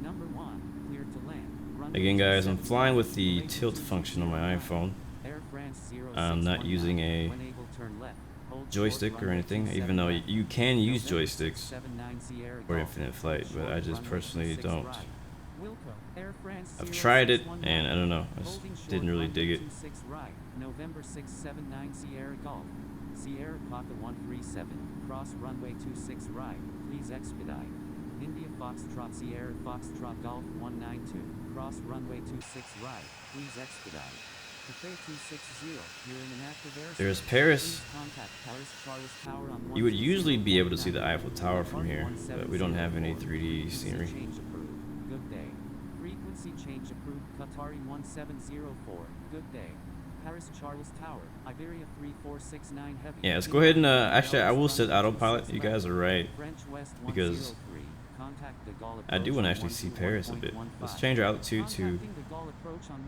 Number 1. Cleared to land. Runway Again, guys, I'm 27 flying with the right. tilt function on my iPhone. Air France I'm not using a 0619. When able, turn left. Hold joystick short or runway anything, 27 even though right. you can use November joysticks 679 Sierra for Golf. infinite flight, but I just Runway personally 26 don't. right. Wilco, Air France I've tried it, 0619. and I don't know, I just Holding short didn't really runway dig it. 26 right. November 679 Sierra Golf. Sierra Papa 137. Cross runway 26 right. Please expedite. India Foxtrot Sierra Foxtrot Golf 192. Cross runway 26 right. Please expedite. Cathay 260. You're in an active airspace. There's Paris. Please contact Paris Charles Tower on You would 120. usually be able to see the Eiffel Tower from here, but we don't have any 3D scenery. Change approved. Good day. Frequency change approved. Qatari 1704. Good day. Paris Charles Tower. Iberia 3469 heavy. Yeah, let's go ahead and actually I will set autopilot. You guys are right, French West because 103. Contact de Gaulle I do approach want to on actually see 121.15. Paris a bit. Let's change our altitude to Contacting de Gaulle approach on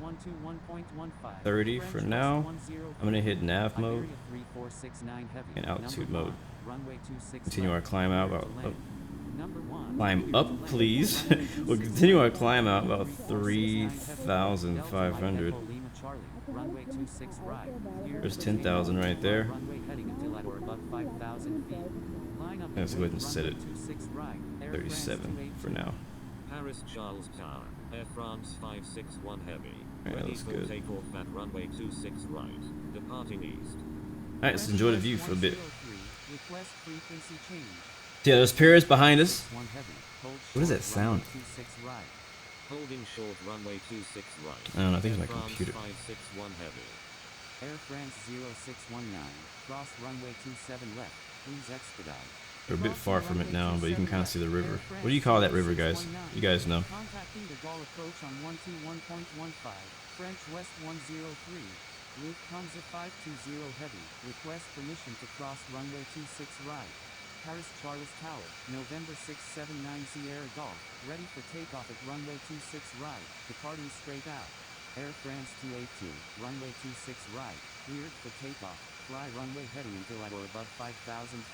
121.15. 30 French for West now. 103. I'm gonna hit nav mode Iberia 3469 heavy. and altitude Number mode. one, runway 26 Continue our left. climb out Clear to about land. Number one, climb clear to up, land. please. Runway We'll 26 continue our left. climb out about 3469 heavy. 3,500. Delta Mike Echo Lima Charlie. Runway 26 right. Clear There's to 10,000 right takeoff. there. Runway heading until at or above 5,000 feet. Line up Let's and go ahead and wait. set it Runway 26 right. Air 37 France for now. Paris Charles Tower, Air France 561 Heavy. Alright, Ready that's for good. takeoff at runway 26 right. Departing east. Alright, let's enjoy the view for a bit. 103. Request frequency change. Yeah, there's Paris behind us. One heavy. Hold What is short, that sound? runway 26 right. Holding short runway 26 right. I don't know, I think it's Air my France computer. 561 Heavy. Air France 0619. Cross runway 27 left. Please expedite. We're a bit far from it now, but you can kind of see the river. What do you call that river, guys? You guys know. Contacting de Gaulle approach on 121.15. French West 103. Lufthansa 520 heavy. Request permission to cross runway 26 right. Paris Charles Tower. November 679 Sierra Golf. Ready for takeoff at runway 26 right. Departing straight out. Air France 282. Runway 26 right. Cleared for takeoff. Fly runway heading until at or above 5,000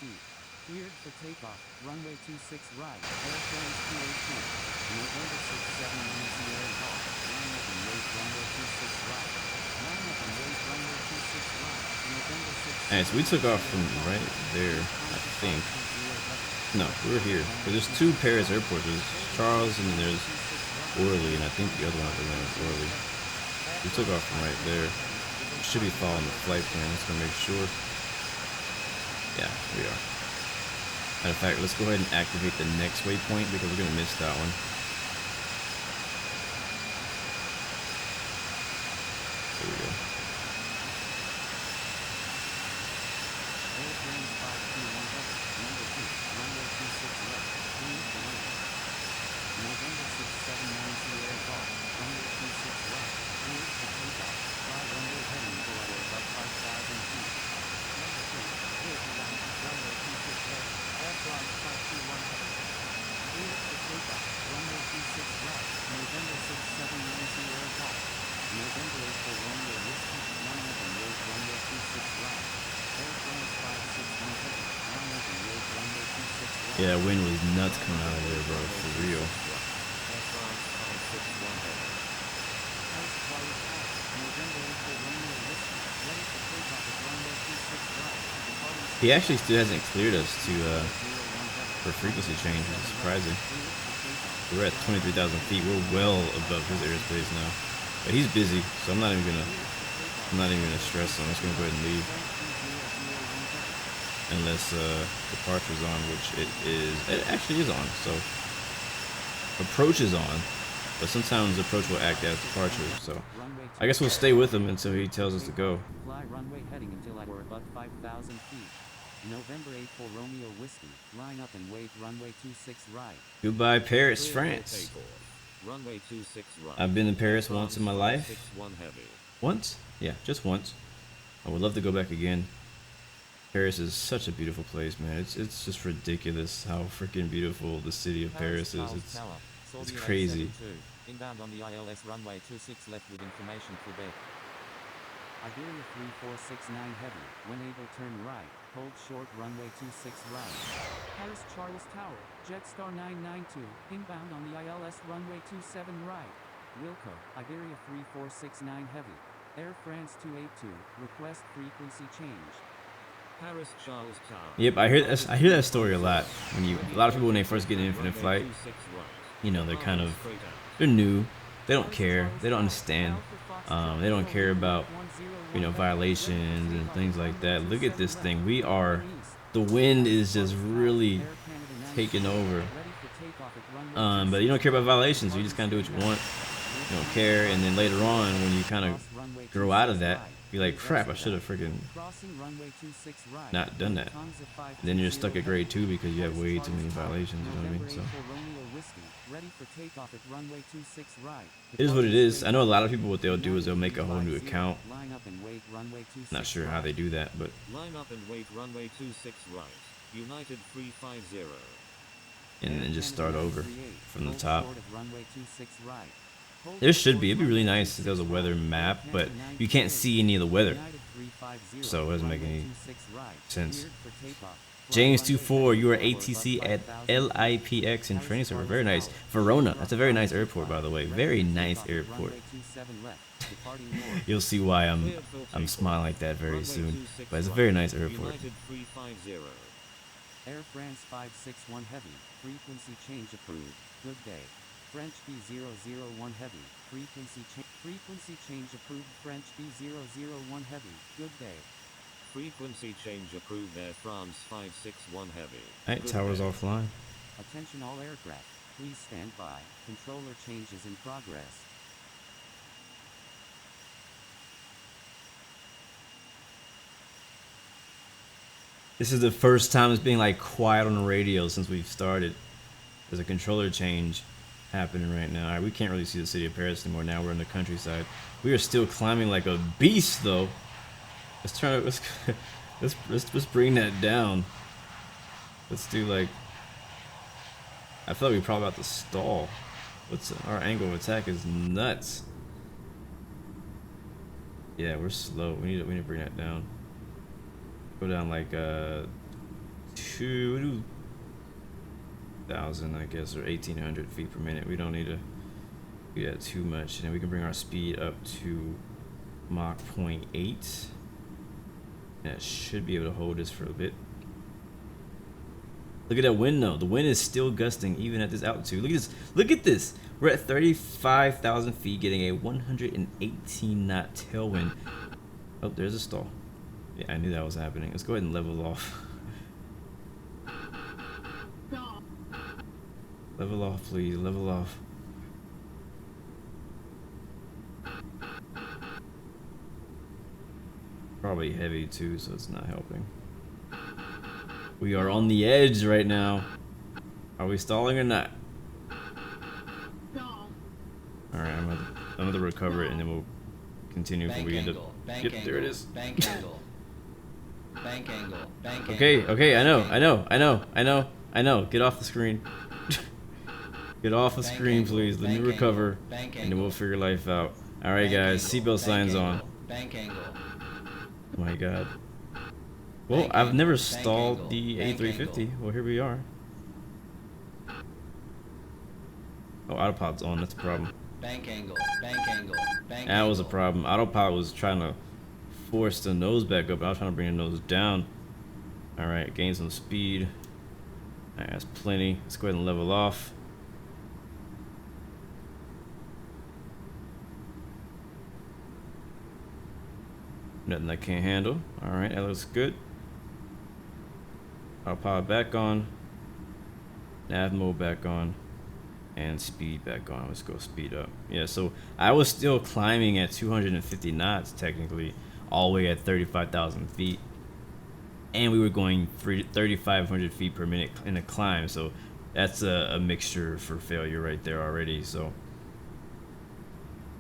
feet. Cleared for takeoff. Runway 26 right. Air France 282. November 679 Sierra Golf. Line up and wait runway 26 right. Line up and wait runway 26 right. November 6. Alright, so we took off from right there, I think. No, we're here. But there's two Paris airports. There's Charles and then there's Orly, and I think the other one is Orly. We took off from right there. We should be following the flight plan. Let's go make sure. Yeah, we are. Matter of fact, let's go ahead and activate the next waypoint because we're gonna miss that one. There we go. Air France 521 heavy. Number 2. Runway 26 left. Cleared to land. November 679 Sierra Golf. Runway 26 right. Cleared for takeoff. Fly runway heading until at Yeah, wind was nuts coming out of there, bro. For real. Air France 561 heavy. Paris Charles Tower, November 8 Romeo Whiskey, ready for takeoff at runway 26 right, departing He actually still hasn't cleared us to 01 heavy. for frequency change, which is surprising. We're at 23,000 feet. We're well above his airspace now, but he's busy, so I'm not even gonna stress him. I'm just gonna go ahead and leave, unless departure's on, which it is. It actually is on. So approach is on, but sometimes approach will act as departure. So I guess we'll stay with him until he tells us to go. Fly runway heading until we're above 5,000 feet. November 8 for Romeo Whiskey, line up and wait runway 26 right. Goodbye, Paris, Clear for France. takeoff. Runway 26 right. I've been to Paris Air once in my France life. 561 heavy. Once? Yeah, just once. I would love to go back again. Paris is such a beautiful place, man. It's just ridiculous how freaking beautiful the city of Paris is. It's crazy. Inbound on the ILS runway 26 left with information Quebec. Iberia 3469 heavy, when able turn right, hold short runway 26 right. Paris Charles Tower, Jetstar 992, inbound on the ILS runway 27 right. Wilco, Iberia 3469 heavy. Air France 282, request frequency change. Paris Charles Tower. Yep, I hear that story a lot. A lot of people when they first get an infinite flight, you know, they're new, they don't care, they don't understand, they don't care about, you know, violations and things like that. Look at this thing. The wind is just really taking over. But you don't care about violations. You just kind of do what you want. You don't care, and then later on, when you kind of grow out of that, you're like, crap, I should have freaking not done that. And then you're stuck at grade 2 because you have way too many violations, you know what I mean? So it is what it is. I know a lot of people, what they'll do is they'll make a whole new account. Not sure how they do that, but Line up and wait runway 26 right. United 350. and then just start over from the top. There should be. It'd be really nice if there was a weather map, but you can't see any of the weather, so it doesn't make any sense. James 24, you are ATC at LIPX in training server. Very nice. Verona. That's a very nice airport, by the way. Very nice airport. You'll see why I'm smiling like that very soon. But it's a very nice airport. United 350. Air France 561 heavy, frequency change approved. Good day. French B001 heavy, frequency change approved. French B001 heavy, good day. Frequency change approved. Air France 561 heavy. Alright, tower's offline. Attention all aircraft, please stand by. Controller changes in progress. This is the first time it's being like quiet on the radio since we've started. There's a controller change happening right now. Alright, we can't really see the city of Paris anymore. Now we're in the countryside. We are still climbing like a beast though. Let's bring that down. Let's do like, I feel like we're probably about to stall. Our angle of attack is nuts. Yeah, we're slow. We need to bring that down. Go down like 2,000, I guess, or 1,800 feet per minute. We don't need to do that too much, and then we can bring our speed up to Mach 0.8. That should be able to hold us for a bit. Look at that wind though. The wind is still gusting even at this altitude. Look at this. Look at this. We're at 35,000 feet getting a 118 knot tailwind. Oh, there's a stall. Yeah, I knew that was happening. Let's go ahead and level off. Level off, please. Level off. Probably heavy too, so it's not helping. We are on the edge right now. Are we stalling or not? Alright, I'm gonna recover it and then we'll continue if we end up. Yep, there it is. Bank angle. Bank angle. Bank okay, okay, I know. Get off the screen. Get off the screen, please. Let me recover, and then we'll figure life out. Alright, guys, seatbelt signs on. Bank angle. Oh my god. Well, I've never stalled the A350. Well, here we are. Oh, autopilot's on. That's a problem. Bank angle, bank angle, bank That was a angle. problem. Autopilot was trying to force the nose back up. I was trying to bring the nose down. All right, gain some speed. All right, that's plenty. Let's go ahead and level off. Nothing I can't handle. All right, that looks good. Autopilot back on. Nav mode back on. And speed back on. Let's go speed up. Yeah, so I was still climbing at 250 knots technically, all the way at 35,000 feet. And we were going 3,500 feet per minute in a climb. So that's a mixture for failure right there already. So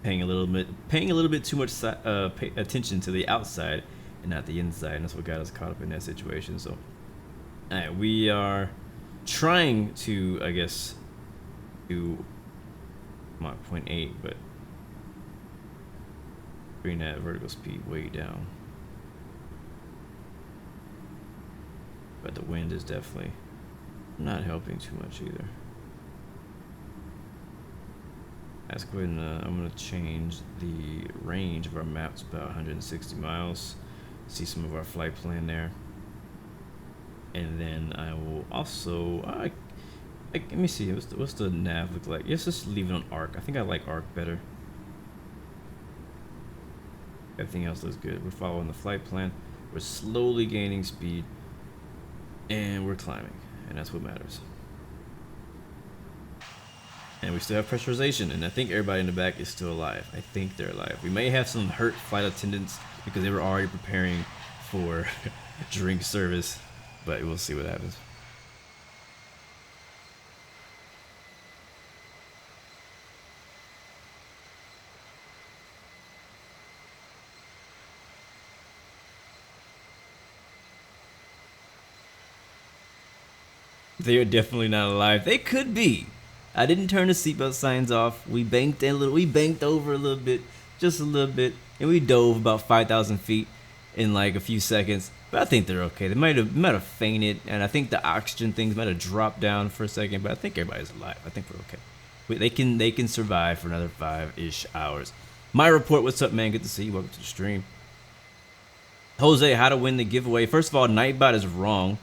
paying a little bit too much attention to the outside and not the inside, and that's what got us caught up in that situation. So all right, we are trying to, I guess, do Mach 0.8, but bring that vertical speed way down. But the wind is definitely not helping too much either. Let's go ahead and I'm going to change the range of our map to about 160 miles. See some of our flight plan there. And then I will also, let me see, what's the nav look like? Let's just leave it on arc. I think I like arc better. Everything else looks good. We're following the flight plan. We're slowly gaining speed. And we're climbing. And that's what matters. And we still have pressurization, and I think everybody in the back is still alive. I think they're alive. We may have some hurt flight attendants because they were already preparing for drink service, but we'll see what happens. They are definitely not alive. They could be. I didn't turn the seatbelt signs off. We banked over a little bit, just a little bit, and we dove about 5,000 feet in like a few seconds. But I think they're okay. They might have fainted, and I think the oxygen things might have dropped down for a second. But I think everybody's alive. I think we're okay. They can survive for another 5-ish hours. My report. What's up, man? Good to see you. Welcome to the stream. Jose, how to win the giveaway? First of all, Nightbot is wrong.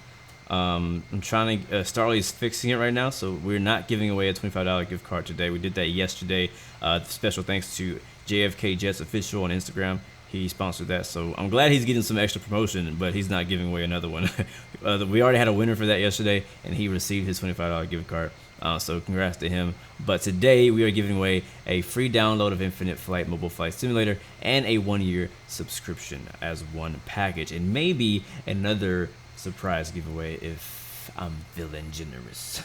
I'm trying to, Starly's fixing it right now, so we're not giving away a $25 gift card today. We did that yesterday. Special thanks to JFK Jets Official on Instagram. He sponsored that, so I'm glad he's getting some extra promotion, but he's not giving away another one. We already had a winner for that yesterday, and he received his $25 gift card, so congrats to him. But today, we are giving away a free download of Infinite Flight Mobile Flight Simulator and a 1-year subscription as one package, and maybe another surprise giveaway if I'm feeling generous.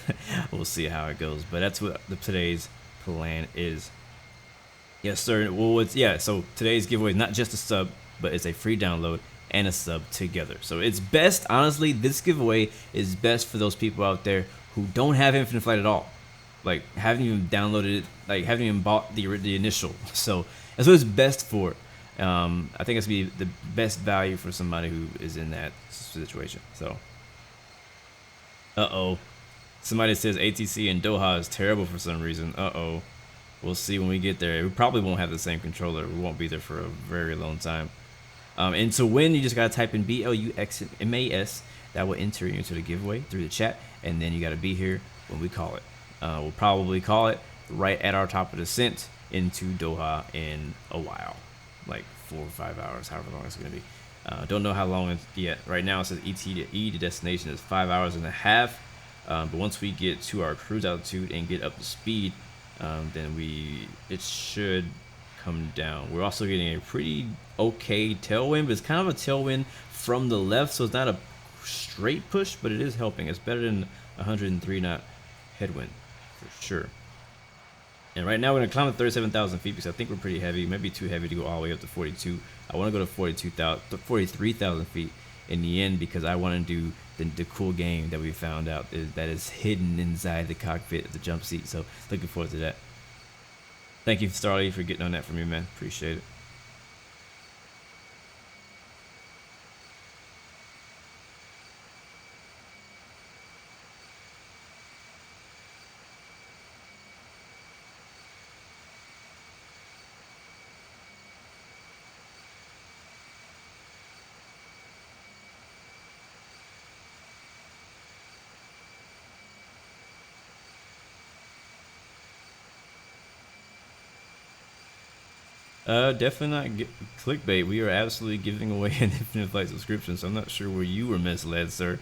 We'll see how it goes, but that's what today's plan is. Yes, sir. Well, so today's giveaway is not just a sub, but it's a free download and a sub together. So it's best, honestly, this giveaway is best for those people out there who don't have Infinite Flight at all, like haven't even downloaded it, like haven't even bought the initial. So that's what it's best for. I think it's be the best value for somebody who is in that situation. So, somebody says ATC in Doha is terrible for some reason. We'll see when we get there. We probably won't have the same controller. We won't be there for a very long time. And to win, you just gotta type in BLUXMAS. That will enter you into the giveaway through the chat, and then you gotta be here when we call it. We'll probably call it right at our top of descent into Doha in a while. Like 4 or 5 hours, however long it's going to be. Don't know how long it's yet. Right now it says ET to E, the destination is 5.5 hours. But once we get to our cruise altitude and get up to speed, then it should come down. We're also getting a pretty okay tailwind, but it's kind of a tailwind from the left, so it's not a straight push, but it is helping. It's better than 103 knot headwind for sure. And right now we're gonna climb to 37,000 feet because I think we're pretty heavy. Maybe too heavy to go all the way up to 42. I want to go to 43,000 feet in the end because I want to do the cool game that we found out that is hidden inside the cockpit of the jump seat. So looking forward to that. Thank you, Starly, for getting on that for me, man. Appreciate it. Definitely not clickbait. We are absolutely giving away an infinite flight subscription, so I'm not sure where you were misled, sir.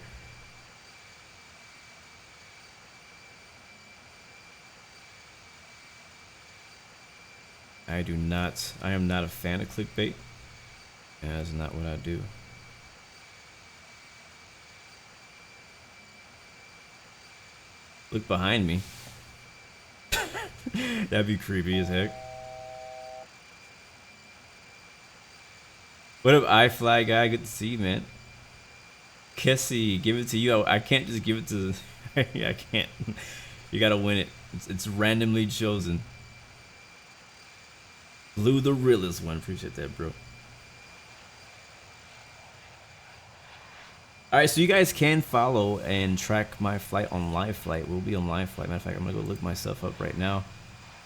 I am not a fan of clickbait. And that's not what I do. Look behind me. That'd be creepy as heck. What up, iFly guy? Good to see you, man. Kessie, give it to you. I can't just give it to. Yeah, I can't. You gotta win it. It's randomly chosen. Blue the realest one. Appreciate that, bro. Alright, so you guys can follow and track my flight on live flight. We'll be on live flight. Matter of fact, I'm gonna go look myself up right now.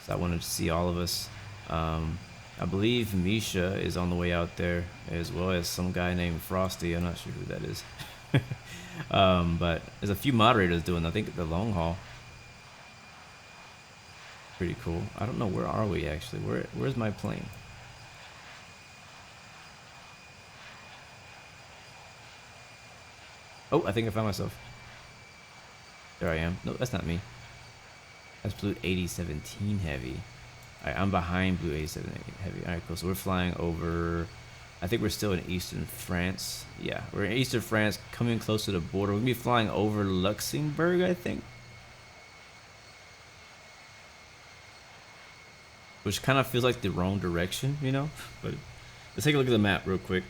So I wanted to see all of us. I believe Misha is on the way out there, as well as some guy named Frosty. I'm not sure who that is. But there's a few moderators doing, I think, the long haul. Pretty cool. I don't know, where are we actually? Where's my plane? Oh, I think I found myself. There I am. No, that's not me. That's Blue 8017 Heavy. Alright, I'm behind Blue 8017 Heavy. Alright, cool. So we're flying over... I think we're still in Eastern France. Yeah, we're in Eastern France, coming close to the border. We're going to be flying over Luxembourg, I think. Which kind of feels like the wrong direction, you know? But let's take a look at the map real quick.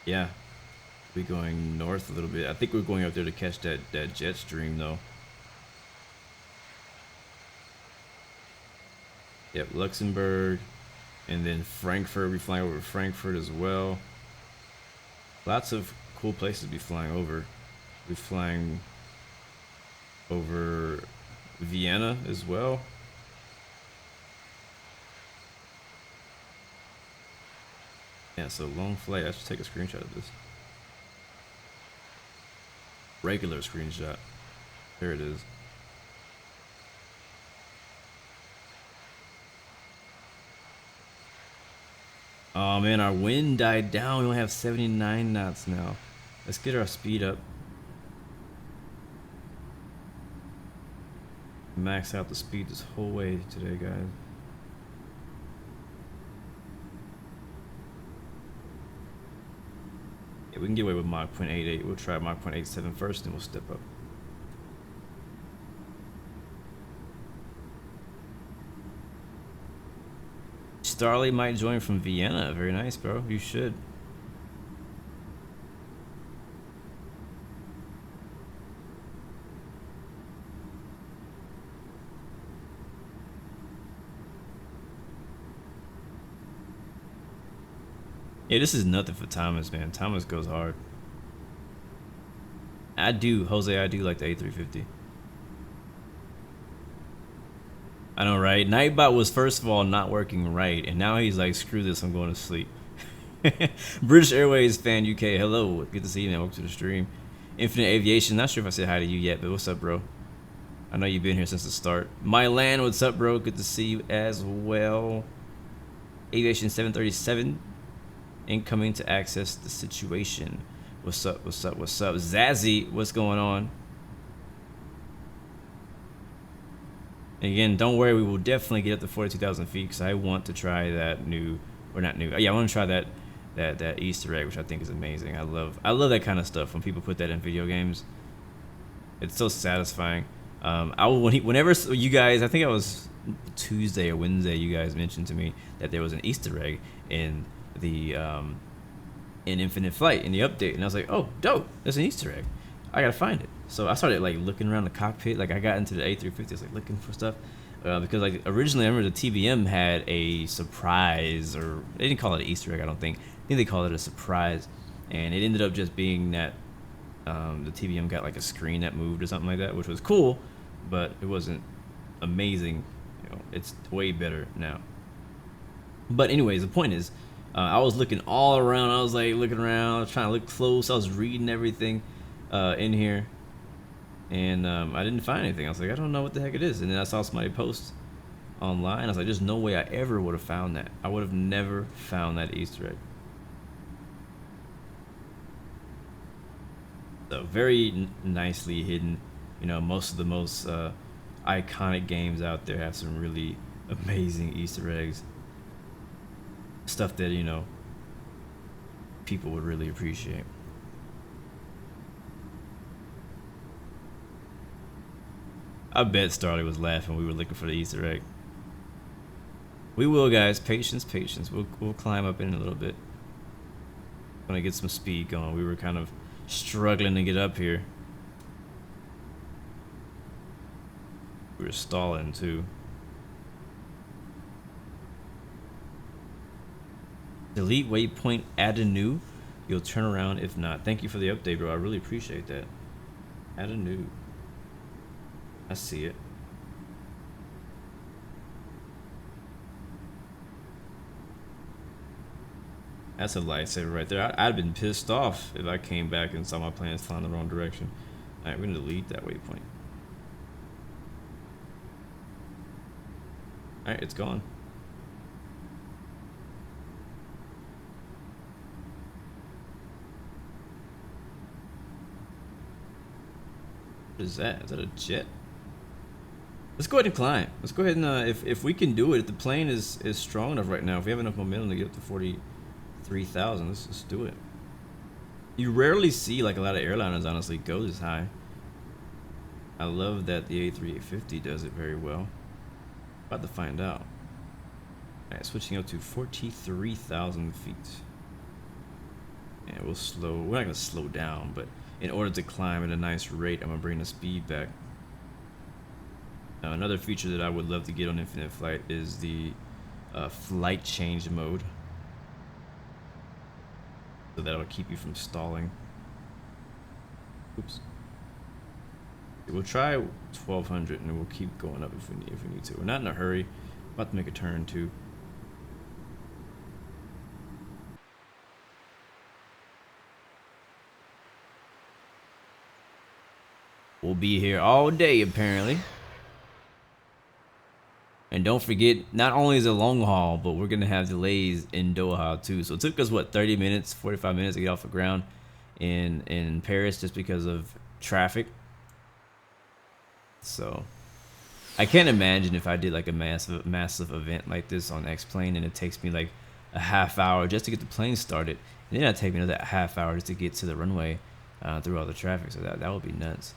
Yeah, we're going north a little bit. I think we're going up there to catch that jet stream though. Yep, Luxembourg, and then Frankfurt. We're flying over Frankfurt as well. Lots of cool places to be flying over. We're flying over Vienna as well. Yeah, so long flight. I should take a screenshot of this. Regular screenshot. There it is. Oh man, our wind died down. We only have 79 knots now. Let's get our speed up. Max out the speed this whole way today, guys. Yeah, we can get away with Mach 0.88. We'll try Mach 0.87 first, and we'll step up. Starly might join from Vienna. Very nice, bro. You should. Yeah, this is nothing for Thomas, man. Thomas goes hard. I do, Jose, I do like the A350. I know, right? Nightbot was first of all not working right, and now he's like, screw this, I'm going to sleep. British Airways fan UK, hello. Good to see you, man. Welcome to the stream. Infinite Aviation, not sure if I said hi to you yet, but what's up, bro? I know you've been here since the start. Mylan, what's up, bro? Good to see you as well. Aviation 737. Incoming to access the situation. What's up, what's up, what's up? Zazzy, what's going on? Again, don't worry, we will definitely get up to 42,000 feet because I want to try that new, or not new, yeah, I want to try that Easter egg, which I think is amazing. I love that kind of stuff when people put that in video games. It's so satisfying. Whenever you guys, I think it was Tuesday or Wednesday, you guys mentioned to me that there was an Easter egg in the in Infinite Flight in the update, and I was like, oh, dope, there's an Easter egg, I gotta find it. So I started like looking around the cockpit, like I got into the A350, I was like looking for stuff, because like originally I remember the TBM had a surprise, or they didn't call it an Easter egg, I think they called it a surprise, and it ended up just being that the TBM got like a screen that moved or something like that, which was cool, but it wasn't amazing. You know, it's way better now. But anyways, the point is, I was looking all around. I was like looking around, I was trying to look close. I was reading everything in here. and I didn't find anything. I was like, I don't know what the heck it is. And then I saw somebody post online. I was like, there's no way I ever would have found that. I would have never found that Easter egg. So very nicely hidden. You know, most of the most iconic games out there have some really amazing Easter eggs. Stuff that, you know, people would really appreciate. I bet Starley was laughing when we were looking for the Easter egg. We will, guys. Patience, patience. We'll climb up in a little bit. Gonna get some speed going. We were kind of struggling to get up here. We were stalling too. Delete waypoint ADENU. You'll turn around if not. Thank you for the update, bro. I really appreciate that. ADENU. I see it. That's a lifesaver right there. I'd been pissed off if I came back and saw my plans flying the wrong direction. Alright, we're gonna delete that waypoint. Alright, it's gone. What is that? Is that a jet? Let's go ahead and climb. Let's go ahead and if we can do it, if the plane is strong enough right now, if we have enough momentum to get up to 43,000, let's do it. You rarely see like a lot of airliners honestly go this high. I love that the A350 does it very well. About to find out. Alright, switching up to 43,000 feet. And we'll slow. We're not gonna slow down, but in order to climb at a nice rate, I'm gonna bring the speed back. Now, another feature that I would love to get on Infinite Flight is the flight change mode. So that'll keep you from stalling. Oops. We'll try 1200 and then we'll keep going up if we need to. We're not in a hurry. About to make a turn too. We'll be here all day apparently. And don't forget, not only is it a long haul, but we're gonna have delays in Doha too. So it took us what, 30 minutes, 45 minutes to get off the ground in Paris just because of traffic. So I can't imagine if I did like a massive event like this on X-Plane and it takes me like a half hour just to get the plane started, and then it'd take me another half hour just to get to the runway through all the traffic. So that would be nuts.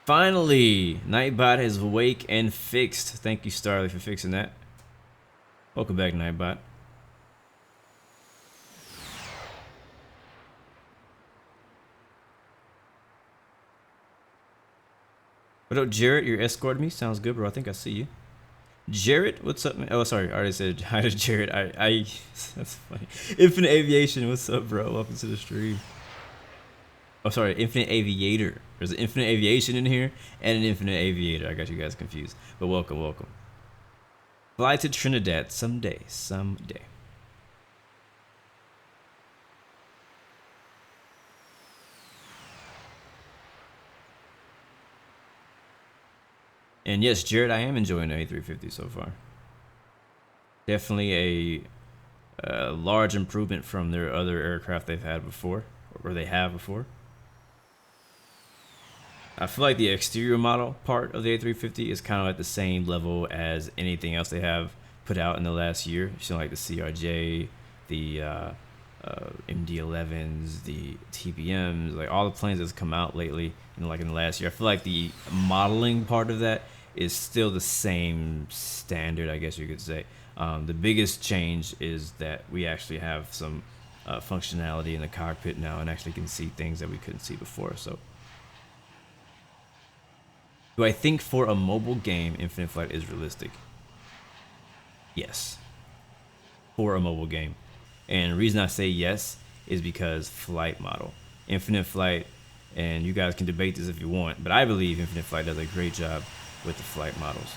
Finally, Nightbot is awake and fixed. Thank you, Starley, for fixing that. Welcome back, Nightbot. What up, Jarrett? You're escorting me? Sounds good, bro. I think I see you. Jarrett, what's up, man? Oh, sorry. I already said hi to Jarrett. That's funny. Infinite Aviation, what's up, bro? Welcome to the stream. Oh, sorry, Infinite Aviator. There's an Infinite Aviation in here and an Infinite Aviator. I got you guys confused. But welcome, welcome. Fly to Trinidad someday, someday. And yes, Jared, I am enjoying the A350 so far. Definitely a large improvement from their other aircraft they've had before, or they have before. I feel like the exterior model part of the A350 is kind of at the same level as anything else they have put out in the last year. You know, like the CRJ, the MD-11s, the TBMs, like all the planes that's come out lately, in the last year. I feel like the modeling part of that is still the same standard, I guess you could say. The biggest change is that we actually have some functionality in the cockpit now and actually can see things that we couldn't see before. So, do I think for a mobile game, Infinite Flight is realistic? Yes. For a mobile game. And the reason I say yes is because flight model. Infinite Flight, and you guys can debate this if you want, but I believe Infinite Flight does a great job with the flight models.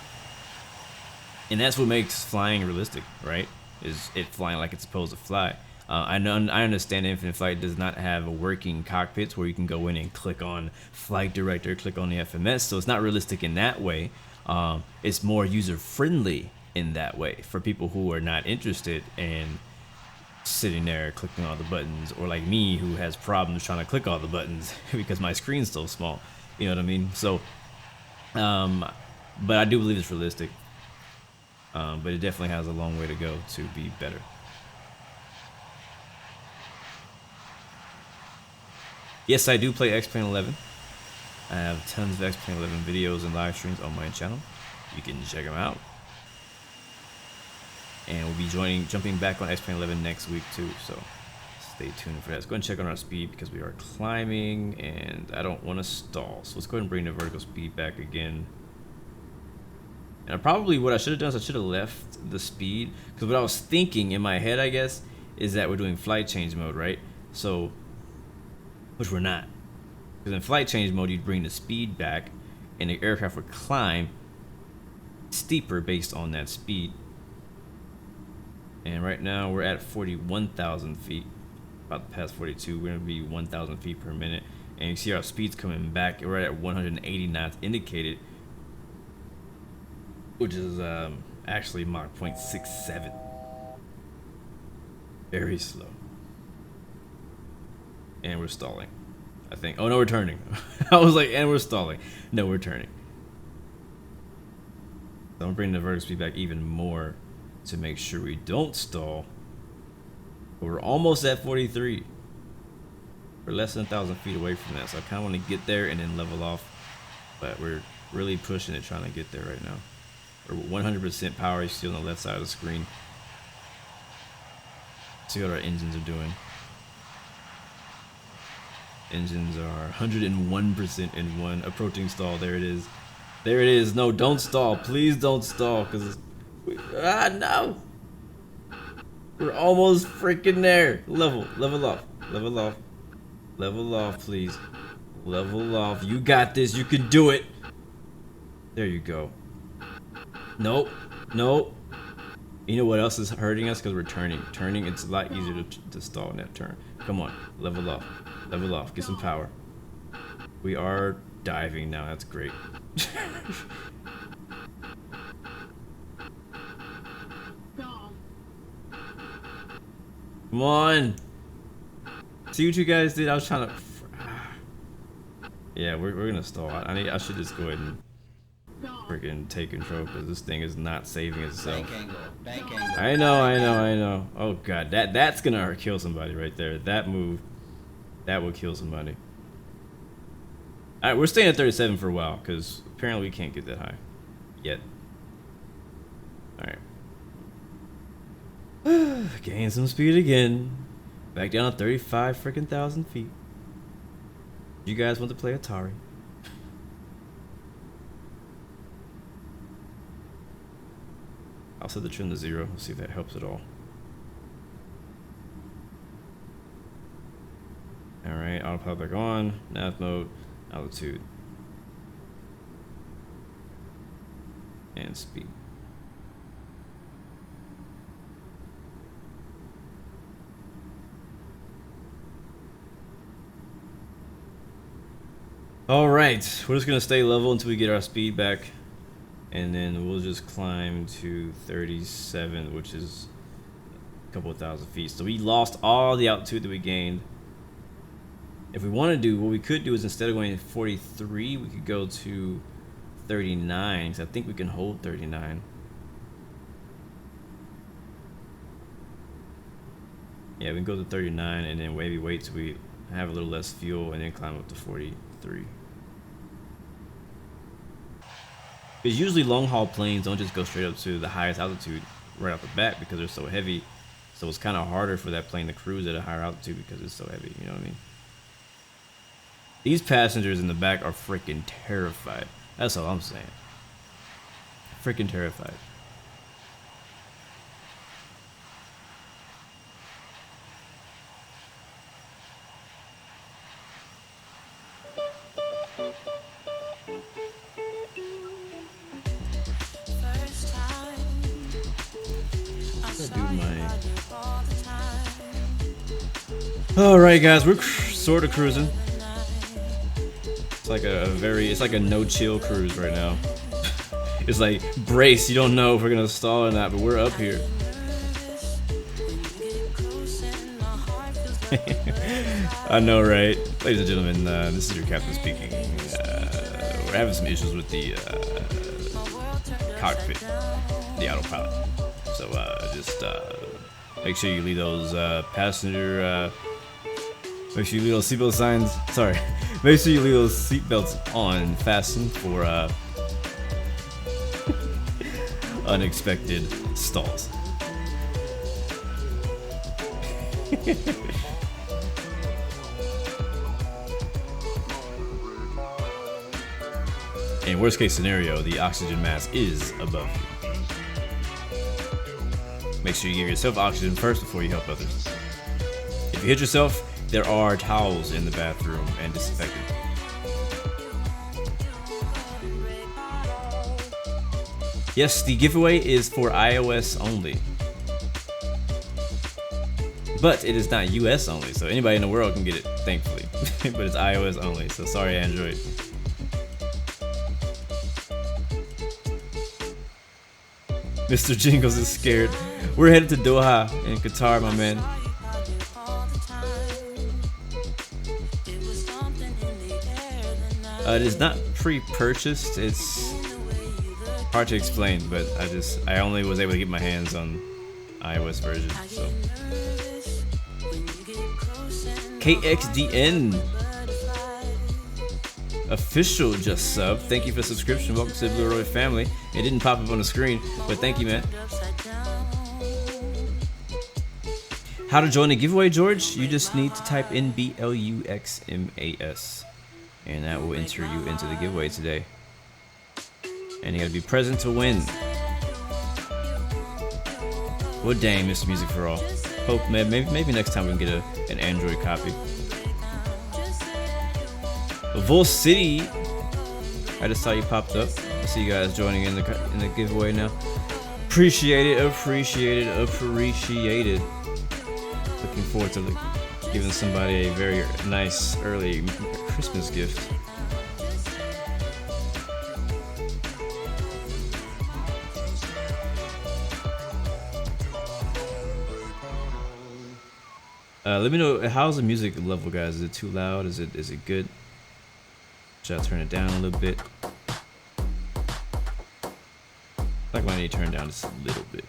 And that's what makes flying realistic, right? Is it flying like it's supposed to fly. I understand Infinite Flight does not have a working cockpits where you can go in and click on Flight Director, click on the FMS, so it's not realistic in that way. It's more user-friendly in that way for people who are not interested in sitting there clicking all the buttons, or like me who has problems trying to click all the buttons because my screen's so small. You know what I mean? So, but I do believe it's realistic. But it definitely has a long way to go to be better. Yes, I do play X-Plane 11. I have tons of X-Plane 11 videos and live streams on my channel. You can check them out. And we'll be jumping back on X-Plane 11 next week too, so stay tuned for that. Let's go and check on our speed because we are climbing and I don't want to stall. So let's go ahead and bring the vertical speed back again. And probably what I should have done is I should have left the speed, because what I was thinking in my head, I guess, is that we're doing flight change mode, right? So, which we're not. Because in flight change mode, you'd bring the speed back and the aircraft would climb steeper based on that speed. And right now we're at 41,000 feet, about to pass 42. We're gonna be 1,000 feet per minute. And you see our speed's coming back. We're at 180 knots indicated, which is actually Mach 0.67. Very slow. And we're stalling, I think. Oh no, we're turning. I was like, and we're stalling. No, we're turning. So I'm bringing the vertical speed back even more to make sure we don't stall. But we're almost at 43. We're less than 1,000 feet away from that, so I kind of want to get there and then level off. But we're really pushing it, trying to get there right now. We're 100% power. You see on the left side of the screen. See what our engines are doing. Engines are 101% in one. Approaching stall. There it is. There it is. No, don't stall. Please don't stall, because no. We're almost freaking there. Level off. Level off. Level off, please. Level off. You got this. You can do it. There you go. Nope. Nope. You know what else is hurting us? Because we're turning. Turning, it's a lot easier to stall in that turn. Come on. Level off. Level off. Get some power. We are diving now. That's great. Come on. See what you guys did? I was trying to... Yeah, we're gonna stall. I should just go ahead and freaking take control, because this thing is not saving itself. Bank angle. I know. Oh god, that's gonna kill somebody right there. That move, that will kill somebody. Alright, we're staying at 37 for a while, because apparently we can't get that high yet. Alright. Gain some speed again. Back down to 35 freaking thousand feet. You guys want to play Atari? I'll set the trim to 0. Let's see if that helps at all. Alright, autopilot back on. Nav mode, altitude, and speed. Alright, we're just gonna stay level until we get our speed back. And then we'll just climb to 37, which is a couple of thousand feet. So we lost all the altitude that we gained. If we want to do, what we could do is, instead of going to 43, we could go to 39. So I think we can hold 39. Yeah, we can go to 39 and then maybe wait till we have a little less fuel and then climb up to 43. Because usually long haul planes don't just go straight up to the highest altitude right off the bat because they're so heavy. So it's kind of harder for that plane to cruise at a higher altitude because it's so heavy, you know what I mean? These passengers in the back are freaking terrified. That's all I'm saying. Freaking terrified. Alright guys, we're sort of cruising. It's like it's like a no-chill cruise right now. It's like, brace, you don't know if we're gonna stall or not, but we're up here. I know, right? Ladies and gentlemen, this is your captain speaking. We're having some issues with the cockpit, the autopilot. So just make sure you leave those passenger, make sure you leave those seatbelt signs. Sorry, make sure you leave those seatbelts on and fastened for unexpected stalls. In worst case scenario, the oxygen mask is above you. Make sure you give yourself oxygen first before you help others. If you hit yourself, there are towels in the bathroom and disinfectant. Yes, the giveaway is for iOS only. But it is not US only, so anybody in the world can get it, thankfully. But it's iOS only, so sorry Android. Mr. Jingles is scared. We're headed to Doha in Qatar, my man. It is not pre-purchased. It's hard to explain, but I only was able to get my hands on iOS version. So KXDN official just sub. Thank you for the subscription. Welcome to the Blue Roy family. It didn't pop up on the screen, but thank you, man. How to join the giveaway, George? You just need to type in BLUXMAS, and that will enter you into the giveaway today. And you gotta be present to win. Well, dang, Mr. Music for All. Hope maybe next time we can get an Android copy. Vol City, I just saw you popped up. I see you guys joining in the giveaway now. Appreciate it, appreciate it, appreciate it. Looking forward to giving somebody a very nice early Christmas gift. Let me know, how's the music level, guys? Is it too loud? Is it good? Should I turn it down a little bit? I like when I need to turn it down just a little bit.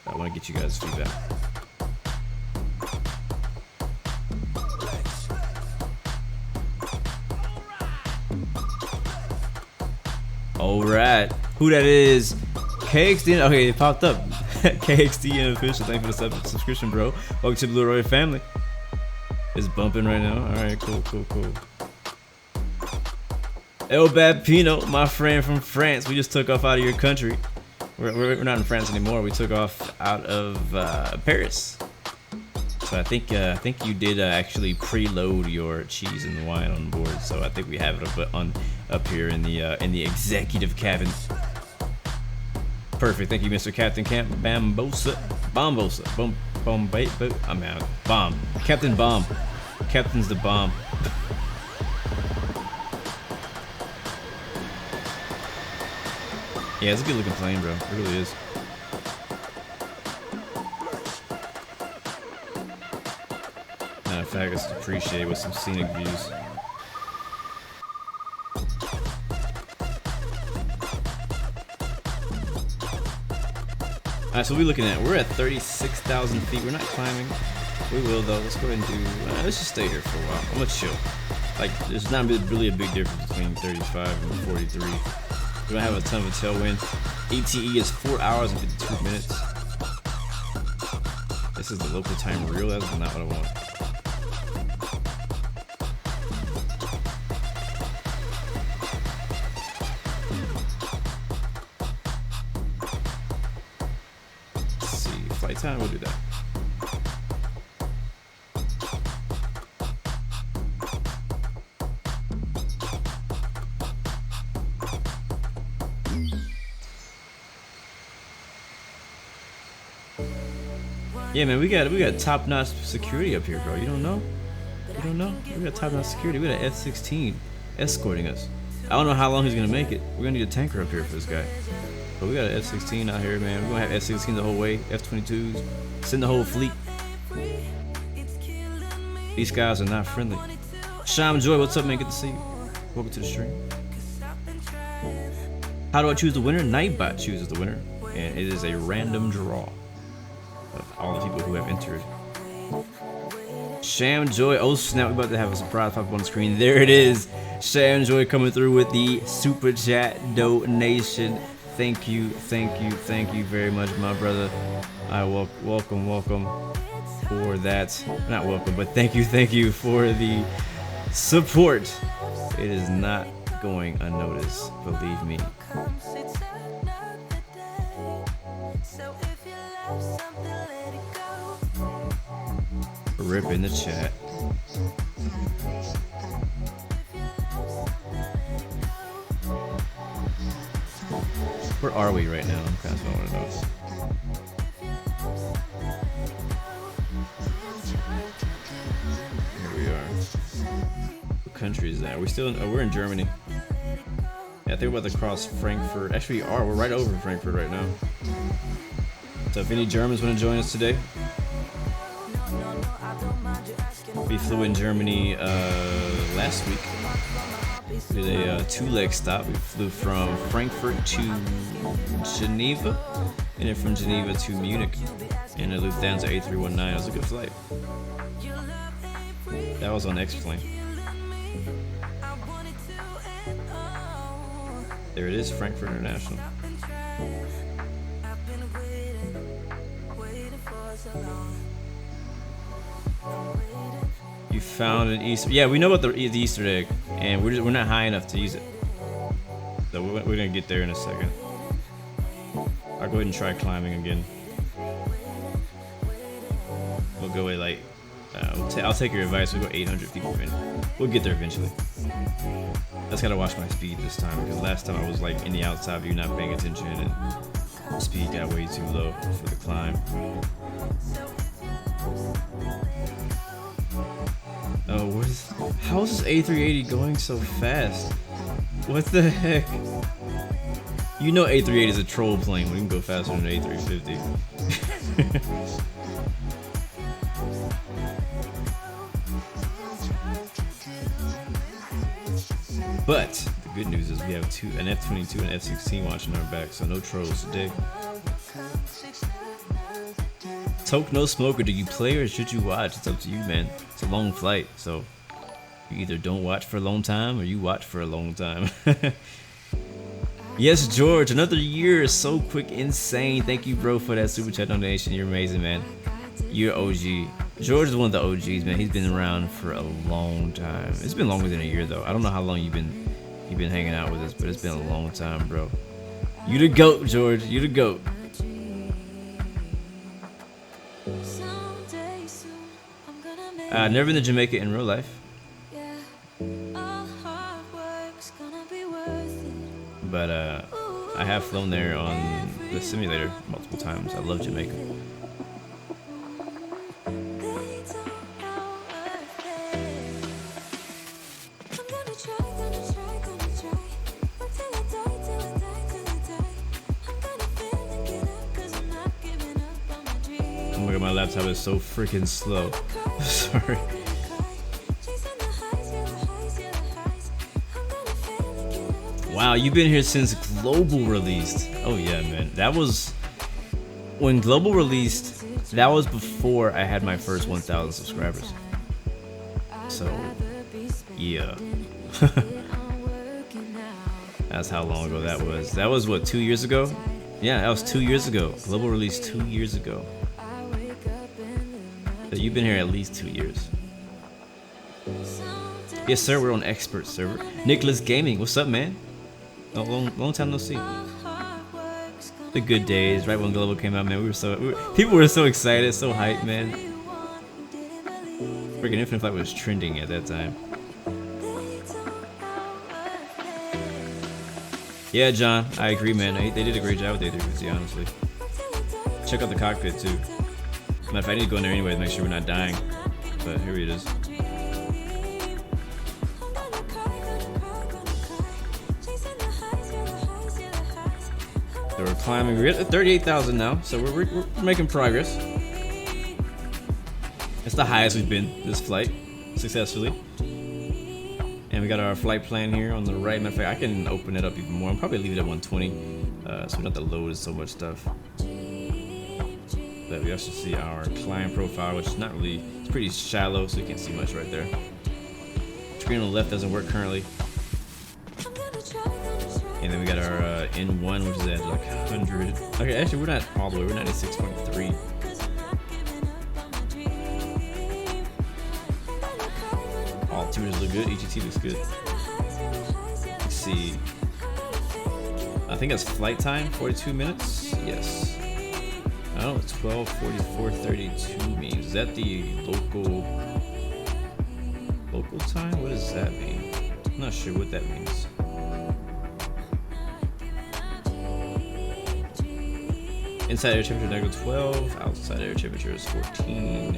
I want to get you guys feedback. Alright, who that is? KXDN, okay, it popped up. KXDN official, thank you for the subscription, bro. Welcome to the Blue Roy family. It's bumping right now. Alright, cool. El Bad Pino, my friend from France. We just took off out of your country. We're not in France anymore. We took off out of Paris. So I think you did actually preload your cheese and wine on board. So I think we have it up here in the executive cabin. Perfect. Thank you, Mr. Captain Camp Bombosa. I'm out. Bomb. Captain Bomb. Captain's the bomb. Yeah, it's a good looking plane, bro. It really is. Matter of fact, let's appreciate with some scenic views. Alright, so we're looking at, we're at 36,000 feet. We're not climbing. We will though. Let's go ahead and do, let's just stay here for a while. I'm gonna chill. Like, there's not really a big difference between 35 and 43. We don't have a ton of a tailwind. ATE is 4 hours and 52 minutes. This is the local time real. That's not what I want. Let's see, flight time, we'll do that. Yeah, man, we got top-notch security up here, bro. You don't know? You don't know? We got top-notch security. We got an F-16 escorting us. I don't know how long he's gonna make it. We're gonna need a tanker up here for this guy. But we got an F-16 out here, man. We're gonna have F-16 the whole way. F-22s. Send the whole fleet. These guys are not friendly. Sham Joy, what's up, man? Good to see you. Welcome to the stream. How do I choose the winner? Nightbot chooses the winner, and it is a random draw of all the people who have entered. Sham Joy, oh snap, we're about to have a surprise pop up on the screen. There it is. Sham Joy coming through with the super chat donation. Thank you very much, my brother. I welcome for that. Not welcome, but thank you for the support. It is not going unnoticed, believe me. Rip in the chat. Where are we right now? I'm kind of want to know. Here we are. What country is that? Are we still in? Oh, we're in Germany. Yeah, I think we're about to cross Frankfurt. Actually, we are. We're right over Frankfurt right now. So if any Germans want to join us today, we flew in Germany last week. We did a two-leg stop. We flew from Frankfurt to Geneva, and then from Geneva to Munich, and it looped down to A319. It was a good flight. That was on X-Plane. There it is, Frankfurt International. You found an Easter. Yeah, we know about the Easter egg, and we're not high enough to use it. So we're gonna get there in a second. I'll go ahead and try climbing again. We'll go at like. I'll take your advice. We'll go 800 feet per minute. We'll get there eventually. I just gotta watch my speed this time, because last time I was like in the outside view, not paying attention, and speed got way too low for the climb. Oh, how is this A380 going so fast? What the heck? You know A380 is a troll plane. We can go faster than A350. But the good news is we have an F-22 and F-16 watching our back, so no trolls today. Toke no smoker, do you play or should you watch? It's up to you, man. It's a long flight, so you either don't watch for a long time or you watch for a long time. Yes, George, another year is so quick, insane. Thank you, bro, for that super chat donation. You're amazing, man. You're OG. George is one of the OGs, man. He's been around for a long time. It's been longer than a year, though. I don't know how long you've been hanging out with us, but it's been a long time, bro. You the GOAT, George. You the GOAT. Never been to Jamaica in real life. But I have flown there on the simulator multiple times. I love Jamaica. Oh my god, my laptop is so freaking slow. Sorry. Wow, you've been here since Global released. Oh yeah, man. That was when Global released. That was before I had my first 1,000 subscribers. So, yeah. That's how long ago that was. That was what, 2 years ago? Yeah, that was 2 years ago. Global released 2 years ago. So you've been here at least 2 years. Yes, sir. We're on expert server. Nicholas Gaming, what's up, man? Long time no see. The good days, right when Global came out, man. People were so excited, so hyped, man. Freaking Infinite Flight was trending at that time. Yeah, John, I agree, man. They did a great job with the A350, honestly. Check out the cockpit too. Matter of fact, I need to go in there anyway to make sure we're not dying. But here it is. So we're climbing. We're at 38,000 now, so we're making progress. It's the highest we've been this flight, successfully. And we got our flight plan here on the right. Matter of fact, I can open it up even more. I'll probably leave it at 120, so we don't have to load so much stuff. But we also see our climb profile, which is not really, it's pretty shallow, so you can't see much right there. Screen on the left doesn't work currently. And then we got our N1, which is at like 100. Okay, actually, we're not all the way. We're 96.3. All altimeters look good. EGT looks good. Let's see. I think that's flight time, 42 minutes. Yes. Oh, 12:44:32 means. Is that the local time? What does that mean? I'm not sure what that means. Inside air temperature -12, outside air temperature is 14.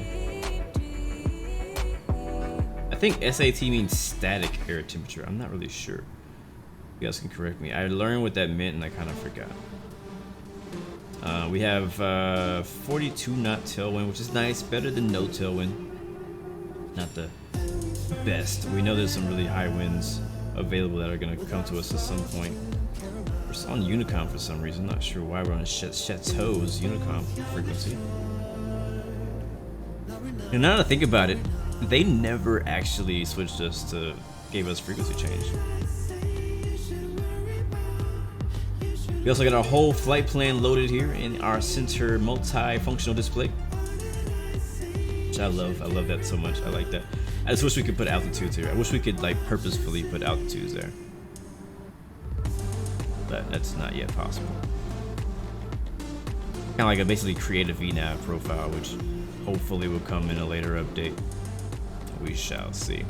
I think SAT means static air temperature. I'm not really sure. You guys can correct me. I learned what that meant and I kind of forgot. We have 42 knot tailwind, which is nice, better than no tailwind. Not the best. We know there's some really high winds available that are going to come to us at some point. We're on Unicom for some reason. Not sure why we're on Chateau's Unicom frequency. And now that I think about it, they never actually switched us to gave us frequency change. We also got our whole flight plan loaded here in our center multi-functional display, which I love. I love that so much. I like that. I just wish we could put altitudes here. I wish we could like purposefully put altitudes there, but that's not yet possible. Kind of like a basically create a VNAV profile, which hopefully will come in a later update. We shall see.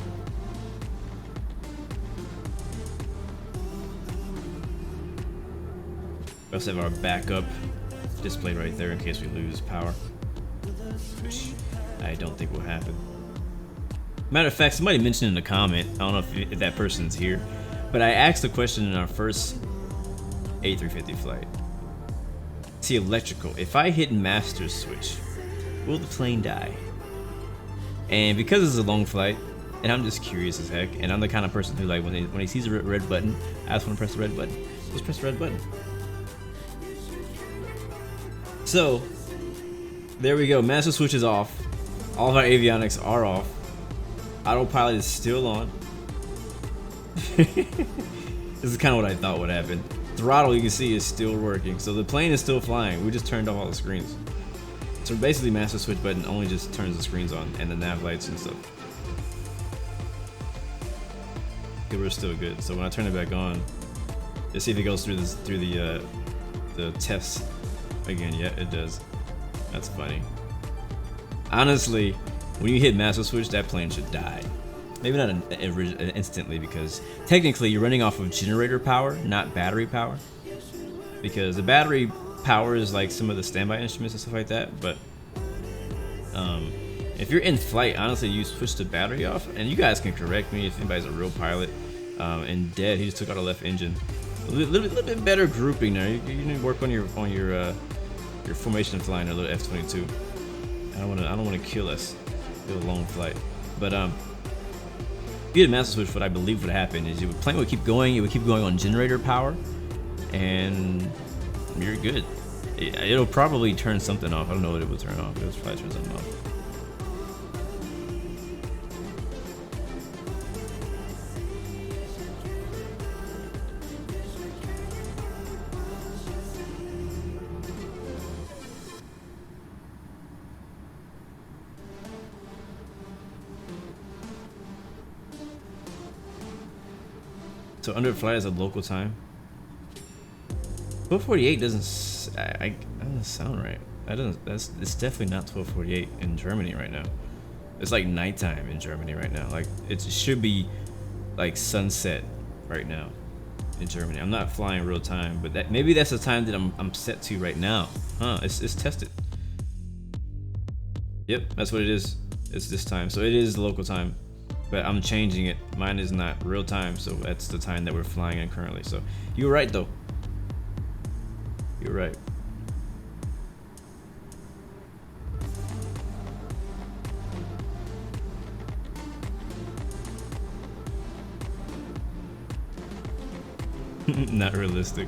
We also have our backup displayed right there in case we lose power, which I don't think will happen. Matter of fact, somebody mentioned in the comment, I don't know if that person's here, but I asked a question in our first A350 flight. See, electrical. If I hit master switch, will the plane die? And because it's a long flight, and I'm just curious as heck, and I'm the kind of person who, like, when he sees a red button, I just want to press the red button. Just press the red button. So, there we go. Master switch is off. All of our avionics are off. Autopilot is still on. This is kind of what I thought would happen. Throttle, you can see, is still working. So the plane is still flying. We just turned off all the screens. So basically, master switch button only just turns the screens on and the nav lights and stuff. Okay, we're still good. So when I turn it back on, let's see if it goes through this the test again. Yeah, it does. That's funny. Honestly, when you hit master switch, that plane should die. Maybe not instantly, because technically you're running off of generator power, not battery power. Because the battery power is like some of the standby instruments and stuff like that. But if you're in flight, honestly, you switch the battery off, and you guys can correct me if anybody's a real pilot. And Dead, he just took out a left engine. A little bit better grouping there. You need to work on your formation flying a little F-22. I don't want to kill us. Do a long flight, but if you hit master switch, what I believe would happen is the plane would keep going. It would keep going on generator power, and you're good. It'll probably turn something off. I don't know what it would turn off. It would probably turn something off. So under flight is a local time. 12:48 doesn't sound right. It's definitely not 12:48 in Germany right now. It's like nighttime in Germany right now. Like it should be like sunset right now in Germany. I'm not flying real time, but maybe that's the time that I'm set to right now. Huh? It's tested. Yep, that's what it is. It's this time. So it is local time, but I'm changing it. Mine is not real time, so that's the time that we're flying in currently. So you were right though. You're right. Not realistic.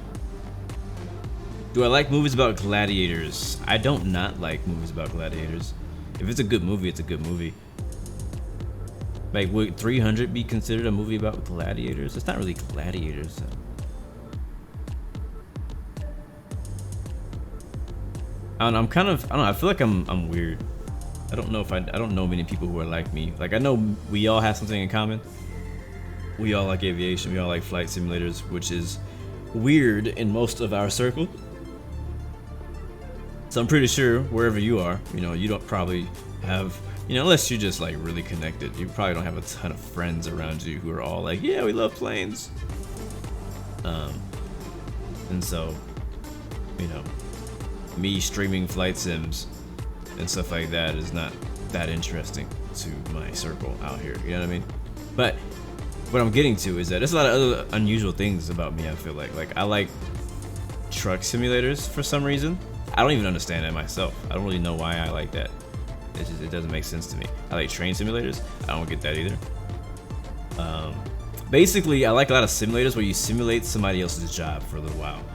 Do I like movies about gladiators? I don't not like movies about gladiators. If it's a good movie, it's a good movie. Like, would 300 be considered a movie about gladiators? It's not really gladiators. I don't know, I don't know, I feel like I'm weird. I don't know many people who are like me. Like, I know we all have something in common. We all like aviation, we all like flight simulators, which is weird in most of our circle. So I'm pretty sure wherever you are, you know, you don't probably have, you know, unless you're just like really connected, you probably don't have a ton of friends around you who are all like, yeah, we love planes. And so, you know, me streaming flight sims and stuff like that is not that interesting to my circle out here, you know what I mean? But what I'm getting to is that there's a lot of other unusual things about me. I feel like I like truck simulators for some reason. I don't even understand that myself. I don't really know why I like that. It doesn't make sense to me. I like train simulators. I don't get that either. Basically, I like a lot of simulators where you simulate somebody else's job for a little while.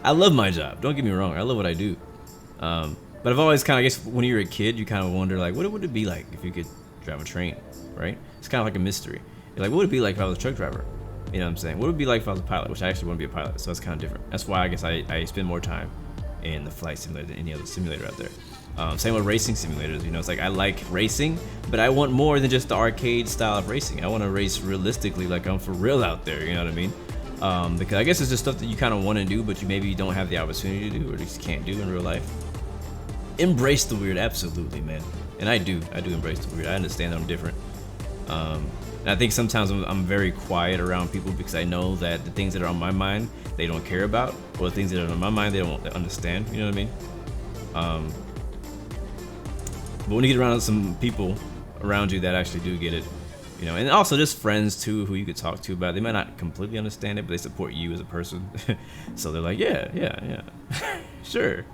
I love my job. Don't get me wrong. I love what I do. But I've always kind of, I guess, when you're a kid, you kind of wonder like, what would it be like if you could drive a train, right? It's kind of like a mystery. You're like, what would it be like if I was a truck driver? You know what I'm saying? What would it be like if I was a pilot? Which I actually want to be a pilot, so that's kind of different. That's why I guess I spend more time in the flight simulator than any other simulator out there. Same with racing simulators. You know, it's like I like racing, but I want more than just the arcade style of racing. I want to race realistically, like I'm for real out there. You know what I mean? Because I guess it's just stuff that you kind of want to do, but you maybe don't have the opportunity to do, or just can't do in real life. Embrace the weird, absolutely, man. And I do embrace the weird. I understand that I'm different. And I think sometimes I'm very quiet around people because I know that the things that are on my mind they don't care about, or the things that are on my mind they don't understand. You know what I mean? But when you get around some people around you that actually do get it, you know, and also just friends too who you could talk to about it. They might not completely understand it, but they support you as a person. So they're like, yeah, sure.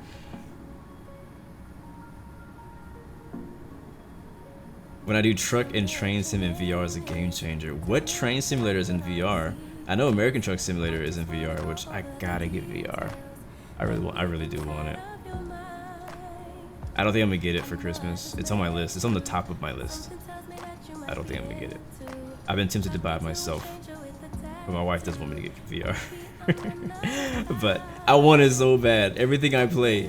When I do truck and train sim in VR is a game changer. What train simulator is in VR? I know American Truck Simulator is in VR, which I gotta get VR. I really do want it. I don't think I'm gonna get it for Christmas. It's on my list. It's on the top of my list. I don't think I'm gonna get it. I've been tempted to buy it myself, but my wife doesn't want me to get VR. But I want it so bad. Everything I play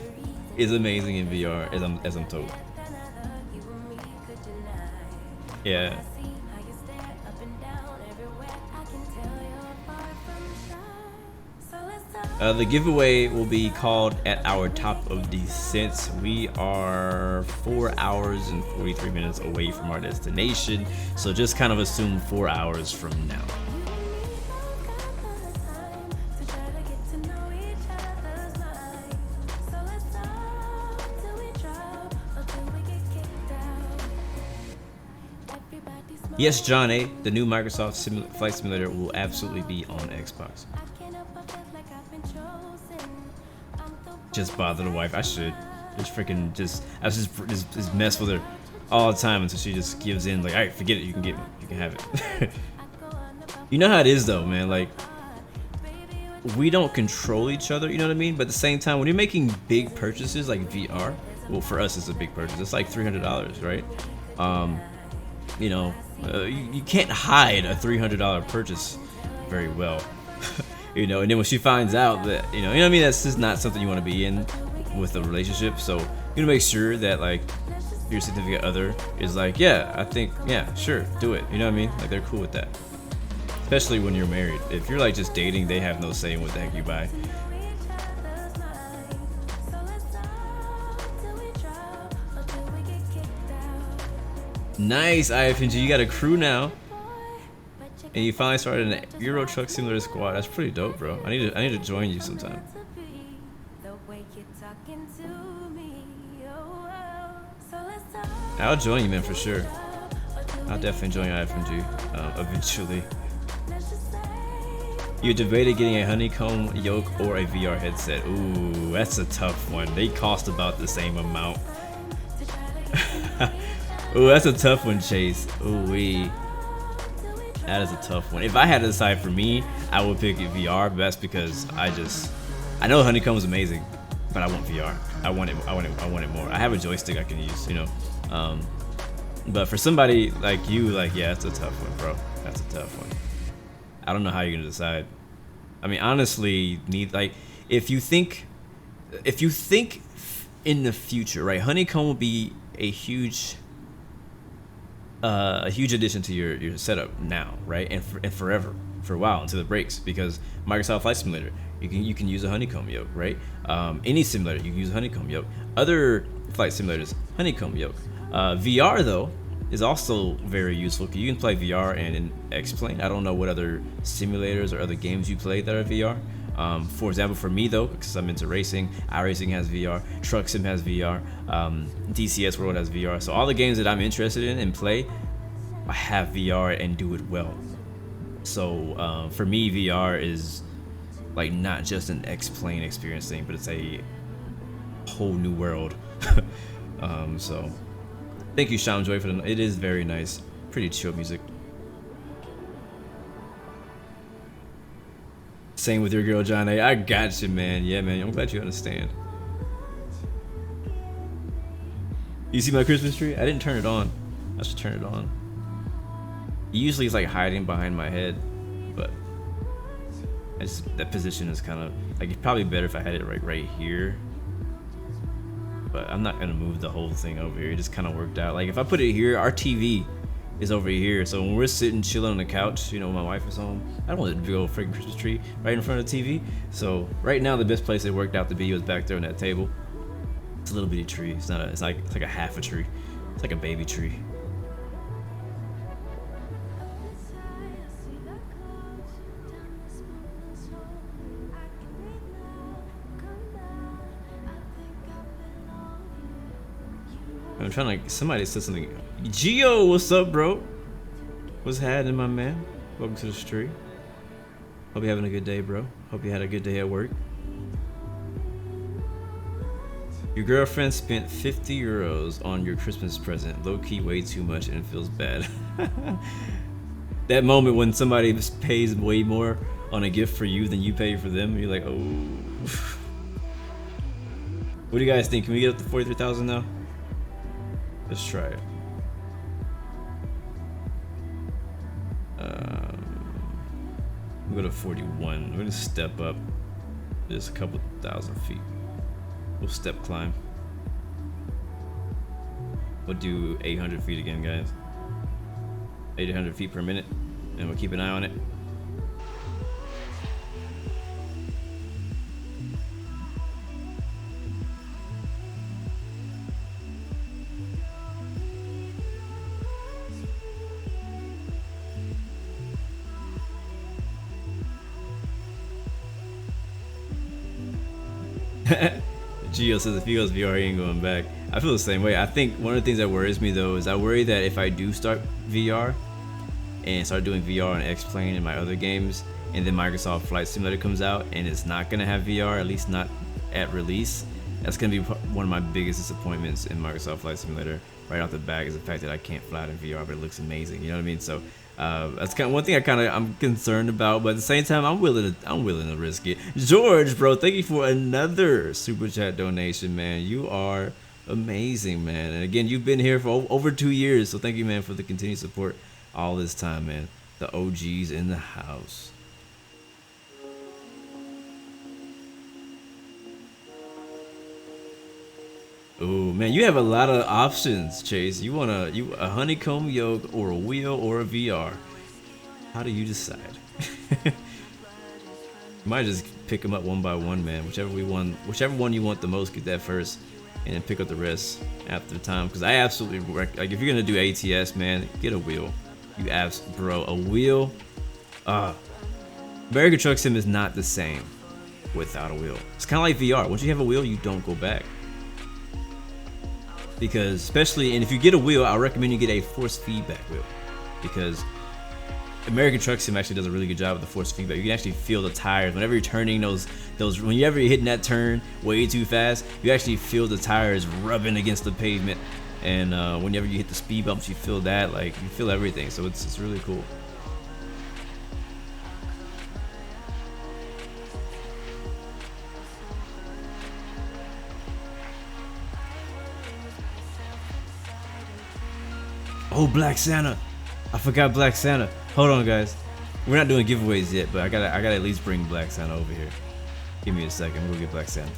is amazing in VR, as I'm told. Yeah. The giveaway will be called at our top of descent. We are 4 hours and 43 minutes away from our destination, so just kind of assume 4 hours from now. Yes, John A. The new Microsoft Flight Simulator will absolutely be on Xbox. Just bother the wife. I should. I just mess with her all the time until she just gives in. Like, all right, forget it. You can get one. You can have it. You know how it is, though, man. Like, we don't control each other. You know what I mean? But at the same time, when you're making big purchases like VR, well, for us, it's a big purchase. It's like $300, right? You know, you can't hide a $300 purchase very well. You know, and then when she finds out that, you know what I mean, that's just not something you want to be in with a relationship. So you gotta make sure that like your significant other is like, yeah, I think, yeah, sure, do it. You know what I mean? Like they're cool with that. Especially when you're married. If you're like just dating, they have no say in what the heck you buy. Nice, IFNG, you got a crew now. And you finally started an Euro Truck Simulator squad. That's pretty dope, bro. I need to join you sometime. I'll join you, man, for sure. I'll definitely join IFMG eventually. You debated getting a honeycomb yoke or a VR headset. Ooh, that's a tough one. They cost about the same amount. Ooh, that's a tough one, Chase. Ooh wee. That is a tough one. If I had to decide for me, I would pick VR, but that's because I know honeycomb is amazing, but I want VR. I want it more. I have a joystick I can use, you know. But for somebody like you, like, yeah, that's a tough one, bro. That's a tough one. I don't know how you're gonna decide. I mean, honestly, if you think in the future, right? Honeycomb will be a huge addition to your setup now, right? And forever, for a while, until it breaks, because Microsoft Flight Simulator, you can use a honeycomb yoke, right? Any simulator, you can use a honeycomb yoke. Other flight simulators, honeycomb yoke. VR though is also very useful. You can play VR and X-Plane. I don't know what other simulators or other games you play that are VR. For example, for me though, because I'm into racing, iRacing has VR, Truck Sim has VR, DCS World has VR. So all the games that I'm interested in and play, I have VR and do it well. So for me, VR is like not just an X-Plane experience thing, but it's a whole new world. So thank you, Sham Joy, for the. It is very nice, pretty chill music. Same with your girl, John A. I got you, man. Yeah, man. I'm glad you understand. You see my Christmas tree? I didn't turn it on. I should turn it on. Usually it's like hiding behind my head, but that position is kind of like, it's probably better if I had it right here. But I'm not gonna move the whole thing over here. It just kind of worked out. Like if I put it here, our TV is over here. So when we're sitting chilling on the couch, you know, when my wife is home, I don't want a big old freaking Christmas tree right in front of the TV. So right now, the best place it worked out to be was back there on that table. It's a little bitty tree. It's like a half a tree. It's like a baby tree. I'm trying to. Somebody said something. Gio, what's up, bro? What's happening, my man? Welcome to the stream. Hope you're having a good day, bro. Hope you had a good day at work. Your girlfriend spent 50 euros on your Christmas present. Low key, way too much, and it feels bad. That moment when somebody pays way more on a gift for you than you pay for them, you're like, oh. What do you guys think? Can we get up to 43,000 now? Let's try it. We'll go to 41. We're gonna step up just a couple thousand feet. We'll step climb. We'll do 800 feet again, guys. 800 feet per minute, and we'll keep an eye on it. Gio says if he goes VR, he ain't going back. I feel the same way. I think one of the things that worries me though is I worry that if I do start VR and start doing VR on X-Plane and my other games, and then Microsoft Flight Simulator comes out and it's not gonna have VR, at least not at release, that's gonna be one of my biggest disappointments in Microsoft Flight Simulator right off the bat, is the fact that I can't fly it in VR, but it looks amazing. You know what I mean? So that's kind of one thing I'm concerned about, but at the same time, I'm willing to risk it. George, bro, thank you for another super chat donation, man. You are amazing, man. And again, you've been here for over 2 years, so thank you, man, for the continued support all this time, man. The OGs in the house. Oh man, you have a lot of options, Chase. You want a honeycomb yoke or a wheel or a VR? How do you decide? You might just pick them up one by one, man. Whichever one you want the most, get that first, and then pick up the rest after the time. Because I absolutely like if you're gonna do ATS, man, get a wheel. Bro, a wheel. American Truck Sim is not the same without a wheel. It's kind of like VR. Once you have a wheel, you don't go back. because especially, and if you get a wheel, I recommend you get a force feedback wheel, because American Truck Sim actually does a really good job with the force feedback. You can actually feel the tires whenever you're turning those whenever you're hitting that turn way too fast. You actually feel the tires rubbing against the pavement, and whenever you hit the speed bumps, you feel that, like, you feel everything. So it's really cool. Oh, Black Santa! I forgot Black Santa. Hold on, guys. We're not doing giveaways yet, but I gotta at least bring Black Santa over here. Give me a second. We'll get Black Santa.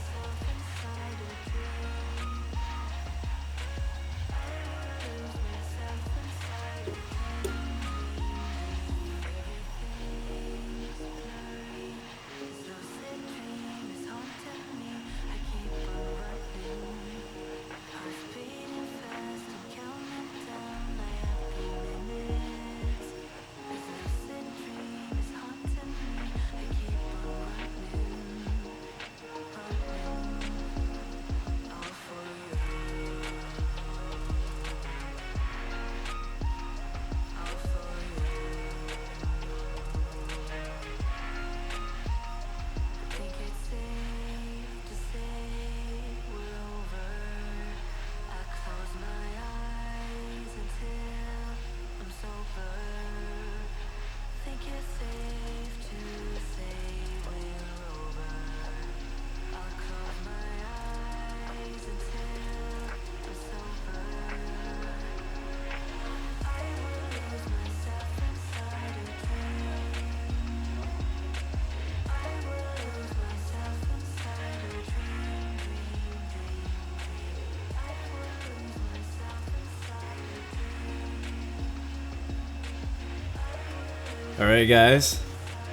Alright, guys,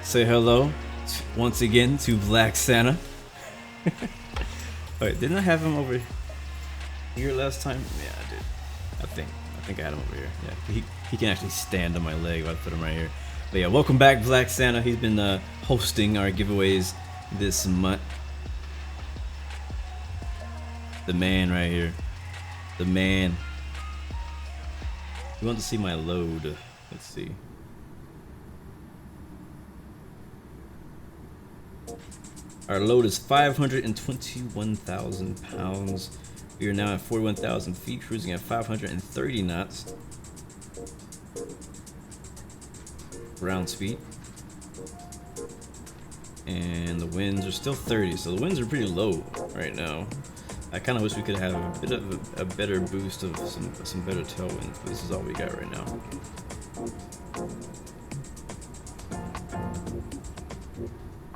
say hello once again to Black Santa. Wait, didn't I have him over here last time? Yeah, I did. I think I had him over here. Yeah, he can actually stand on my leg if I put him right here. But yeah, welcome back, Black Santa. He's been hosting our giveaways this month. The man right here. The man. You want to see my load? Let's see. Our load is 521,000 pounds. We are now at 41,000 feet, cruising at 530 knots. Ground speed. And the winds are still 30, so the winds are pretty low right now. I kind of wish we could have a bit of a better boost of some better tailwinds, but this is all we got right now.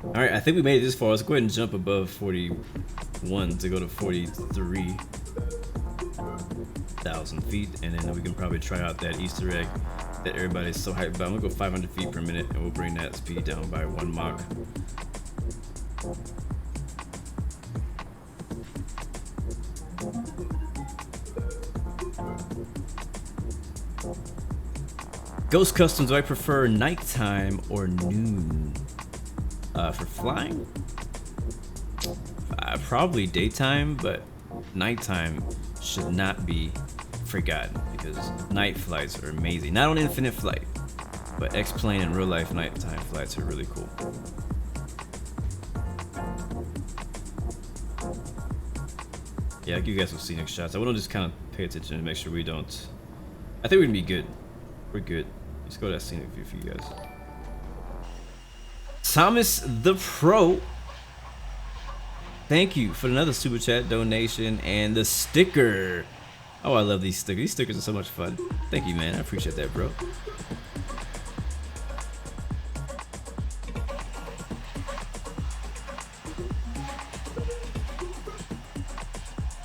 Alright, I think we made it this far. Let's go ahead and jump above 41 to go to 43,000 feet, and then we can probably try out that Easter egg that everybody's so hyped about. I'm gonna go 500 feet per minute, and we'll bring that speed down by 1 Mach. Ghost Customs, do I prefer nighttime or noon? For flying? Probably daytime, but nighttime should not be forgotten because night flights are amazing. Not on Infinite Flight, but X-Plane and real life nighttime flights are really cool. Yeah, I'll give you guys some scenic shots. I want to just kind of pay attention and make sure we don't. I think we're gonna be good. We're good. Let's go to that scenic view for you guys. Thomas the Pro, thank you for another super chat donation and the sticker. Oh, I love these stickers. These stickers are so much fun. Thank you, man. I appreciate that, bro.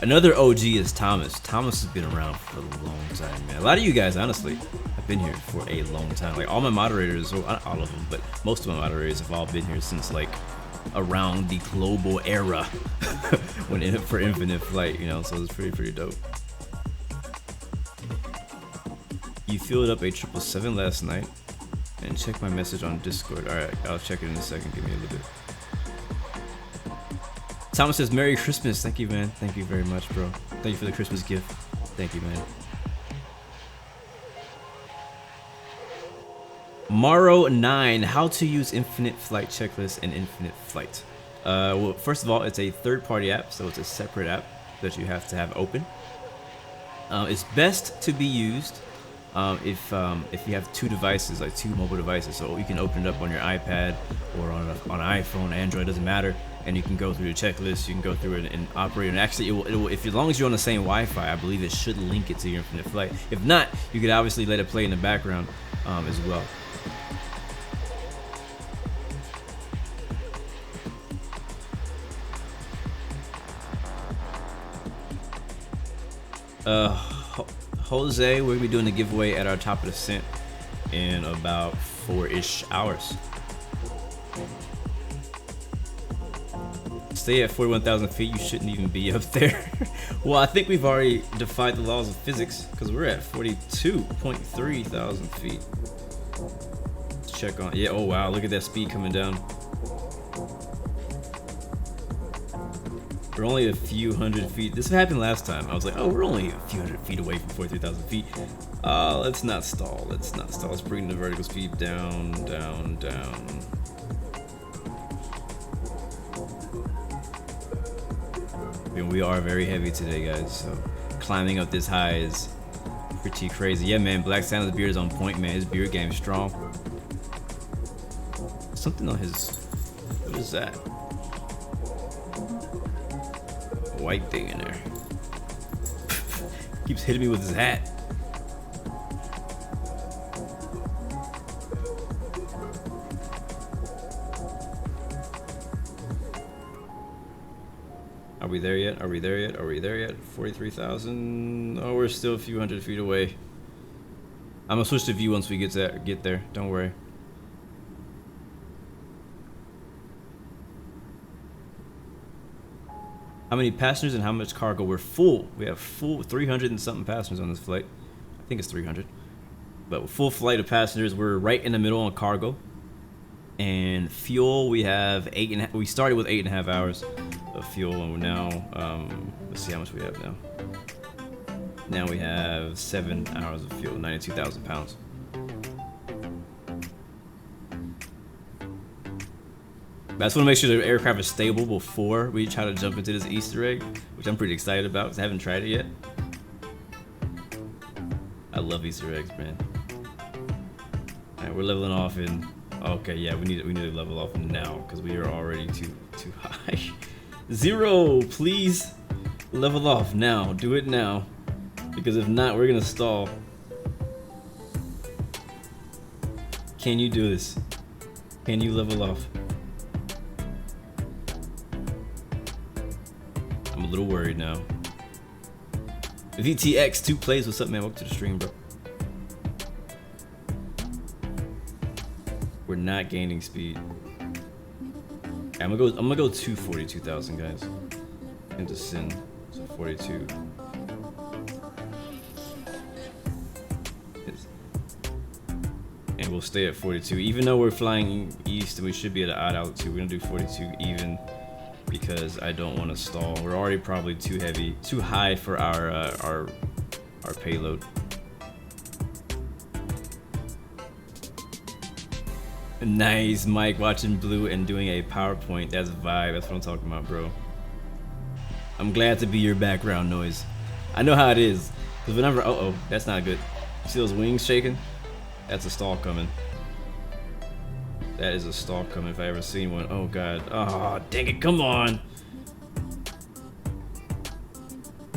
Another OG is Thomas. Thomas has been around for a long time, man. A lot of you guys, honestly, have been here for a long time. Like all my moderators, well, not all of them, but most of my moderators have all been here since like around the global era when for Infinite Flight, you know. So it's pretty dope. You filled up a 777 last night, and check my message on Discord. All right, I'll check it in a second. Give me a little bit. Thomas says, Merry Christmas. Thank you, man. Thank you very much, bro. Thank you for the Christmas gift. Thank you, man. Maro 9, how to use infinite flight checklist and infinite flight. Well, first of all, it's a third-party app, so it's a separate app that you have to have open. It's best to be used if you have two devices, like two mobile devices, so you can open it up on your iPad or on an iPhone, Android, doesn't matter, and you can go through the checklist, you can go through it and operate, and actually it will if as long as you're on the same Wi-Fi, I believe it should link it to your infinite flight. If not, you could obviously let it play in the background as well. Jose, we're gonna be doing the giveaway at our top of the descent in about 4-ish hours. Stay at 41,000 feet, you shouldn't even be up there. Well, I think we've already defied the laws of physics because we're at 42.3 thousand feet. Let's check on, yeah, oh wow, look at that speed coming down. We're only a few hundred feet. This happened last time. I was like, oh, we're only a few hundred feet away from 43,000 feet. Let's not stall. Let's not stall. Let's bring the vertical speed down, down, down. I mean, we are very heavy today, guys. So climbing up this high is pretty crazy. Yeah, man. Black Santa's beard is on point, man. His beard game is strong. Something on his. What is that? White thing in there. Keeps hitting me with his hat. Are we there yet? Are we there yet? Are we there yet? 43,000. Oh, we're still a few hundred feet away. I'm gonna switch to view once we get there. Don't worry. How many passengers and how much cargo? We're full. We have full 300 and something passengers on this flight. I think it's 300. But with full flight of passengers, we're right in the middle on cargo. And fuel, we have we started with 8.5 hours of fuel, and we're now, let's see how much we have now. Now we have 7 hours of fuel, 92,000 pounds. But I just want to make sure the aircraft is stable before we try to jump into this Easter egg, which I'm pretty excited about because I haven't tried it yet. I love Easter eggs, man. All right, we're leveling off in. Okay, yeah, we need to level off now because we are already too high. 0, please level off now. Do it now, because if not, we're gonna stall. Can you do this? Can you level off? I'm a little worried now. VTX 2 plays, what's up, man? Welcome to the stream, bro. We're not gaining speed. Okay, I'm gonna go to 42,000, guys. Into sin. So 42. And we'll stay at 42. Even though we're flying east and we should be at an odd altitude, we're gonna do 42 even because I don't want to stall. We're already probably too high for our payload. Nice, Mike, watching Blue and doing a PowerPoint. That's a vibe. That's what I'm talking about, bro. I'm glad to be your background noise. I know how it is. Because whenever, uh-oh, that's not good. See those wings shaking? That's a stall coming. That is a stall coming if I ever seen one. Oh, God. Oh, dang it. Come on.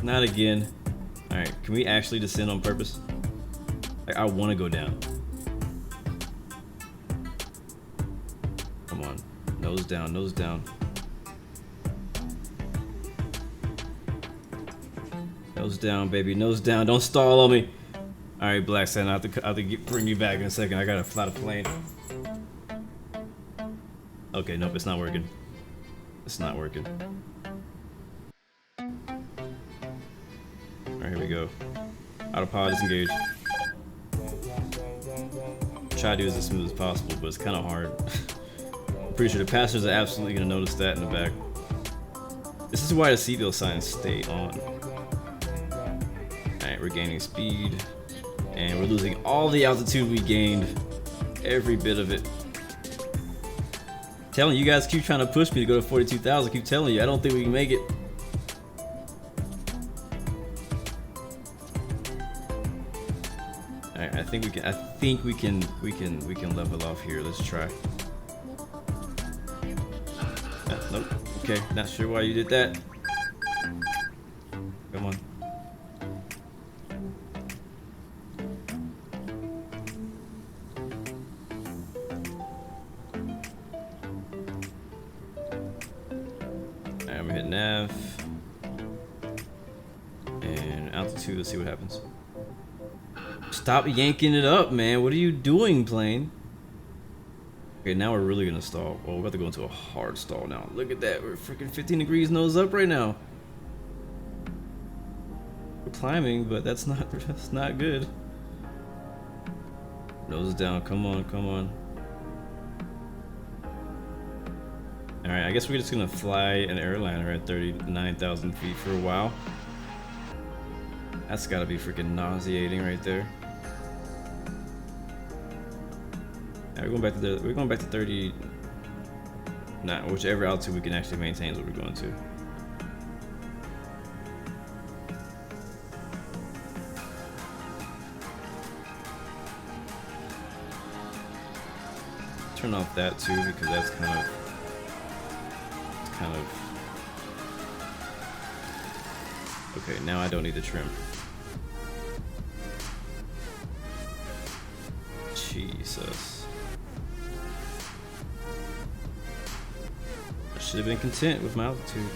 Not again. All right, can we actually descend on purpose? Like, I want to go down. Come on. Nose down, nose down. Nose down, baby. Nose down. Don't stall on me. All right, Black Santa. I have to bring you back in a second. I gotta fly the plane. Okay, nope, it's not working. It's not working. Alright, here we go. Autopilot disengage. Try to do this as smooth as possible, but it's kind of hard. I'm pretty sure the passengers are absolutely going to notice that in the back. This is why the seatbelt signs stay on. Alright, Alright, we're gaining speed. And we're losing all the altitude we gained. Every bit of it. Telling you guys keep trying to push me to go to 42,000. Keep telling you, I don't think we can make it. Alright, I think we can level off here. Let's try. Nope. Okay, not sure why you did that. Come on. Alright, I'm gonna hit nav. And altitude, let's see what happens. Stop yanking it up, man. What are you doing, plane? Okay, now we're really gonna stall. Oh, we're about to go into a hard stall now. Look at that. We're freaking 15 degrees nose up right now. We're climbing, but that's not good. Nose down. Come on, come on. Alright, I guess we're just gonna fly an airliner at 39,000 feet for a while. That's gotta be freaking nauseating right there. Right, we're going back to 30. Nah, whichever altitude we can actually maintain is what we're going to. Turn off that too, because that's kind of okay. Now I don't need the trim. Jesus. I should have been content with my altitude.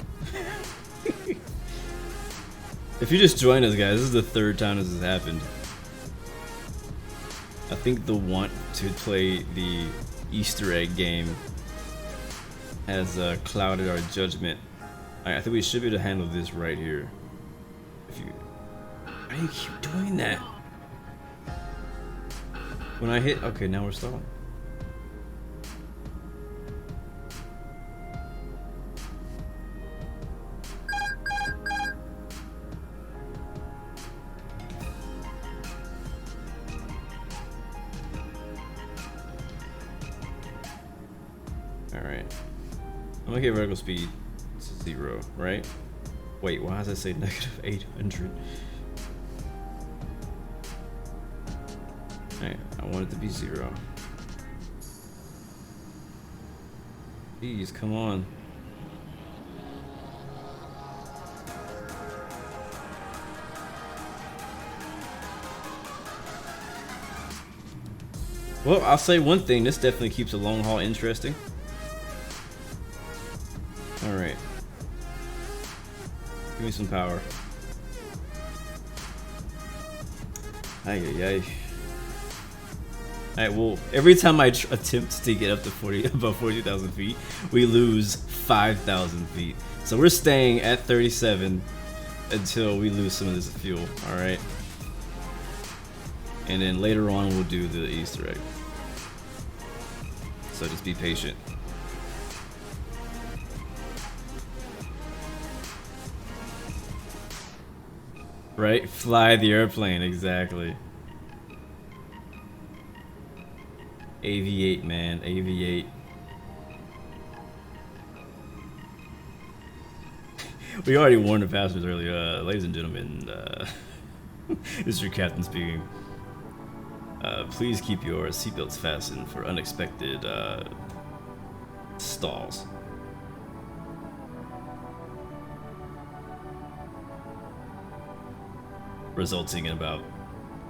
If you just joined us, guys, this is the third time this has happened. I think the want to play the Easter egg game has clouded our judgment. I think we should be able to handle this right here. Why do you keep doing that? When I hit, okay, now we're stalling. Alright. I'm gonna get vertical speed to 0, right? Wait, why does it say negative 800? Alright, I want it to be 0. Please, come on. Well, I'll say one thing, this definitely keeps a long haul interesting. Alright. Give me some power. Ay, ay, ay. Alright, well, every time I attempt to get up to above 40,000 feet, we lose 5,000 feet. So we're staying at 37 until we lose some of this fuel, alright? And then later on, we'll do the Easter egg. So just be patient. Right? Fly the airplane, exactly. Aviate, man, aviate. We already warned the passengers earlier, ladies and gentlemen, this is your captain speaking. Please keep your seatbelts fastened for unexpected stalls. Resulting in about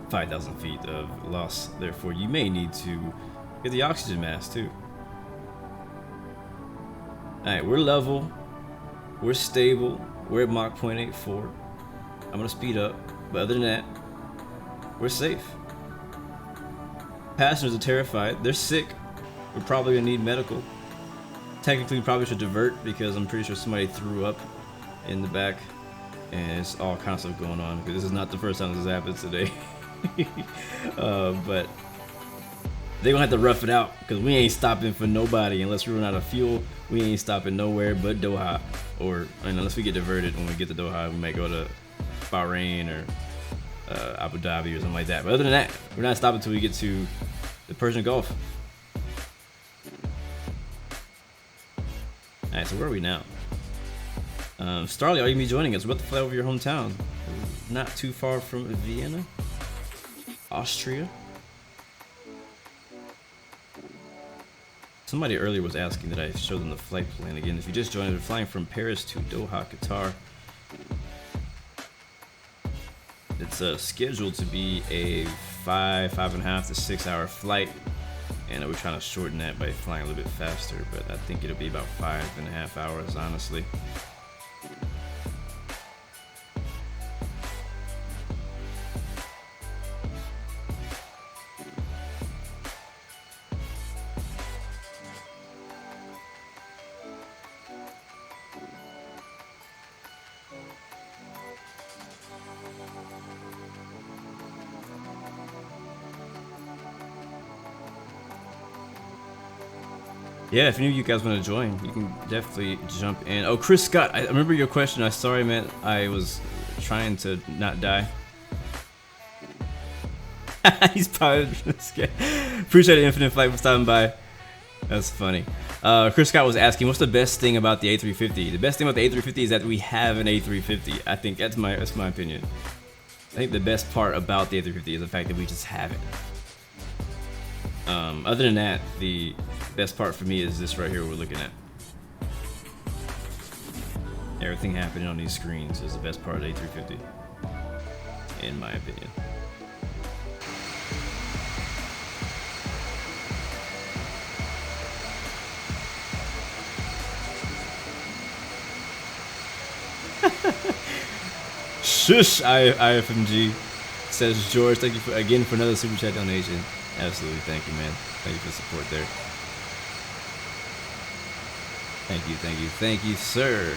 5,000 feet of loss. Therefore, you may need to get the oxygen mask too. Alright, we're level. We're stable. We're at Mach 0.84. I'm gonna speed up. But other than that, we're safe. Passengers are terrified. They're sick. We're probably gonna need medical. Technically, we probably should divert because I'm pretty sure somebody threw up in the back. And it's all kinds of stuff going on because this is not the first time this happens today. But they're gonna have to rough it out because we ain't stopping for nobody unless we run out of fuel. We ain't stopping nowhere but Doha, or unless we get diverted when we get to Doha, we might go to Bahrain or Abu Dhabi or something like that. But other than that, we're not stopping until we get to the Persian Gulf. Alright, so where are we now? Starley, are you gonna be joining us? We're about to fly over your hometown. Not too far from Vienna, Austria. Somebody earlier was asking that I show them the flight plan again. If you just joined, we're flying from Paris to Doha, Qatar. It's scheduled to be a 5.5 to 6 hour flight, and we're trying to shorten that by flying a little bit faster, but I think it'll be about 5.5 hours, honestly. Yeah, if any of you guys want to join, you can definitely jump in. Oh, Chris Scott, I remember your question. I'm sorry, man. I was trying to not die. He's probably scared. Appreciate it, Infinite Flight, for stopping by. That's funny. Chris Scott was asking, what's the best thing about the A350? The best thing about the A350 is that we have an A350. I think that's my opinion. I think the best part about the A350 is the fact that we just have it. Other than that, the best part for me is this right here we're looking at. Everything happening on these screens is the best part of the A350, in my opinion. Shush, IFMG, says George. Thank you again for another super chat donation. Absolutely, thank you, man. Thank you for the support there. Thank you, sir.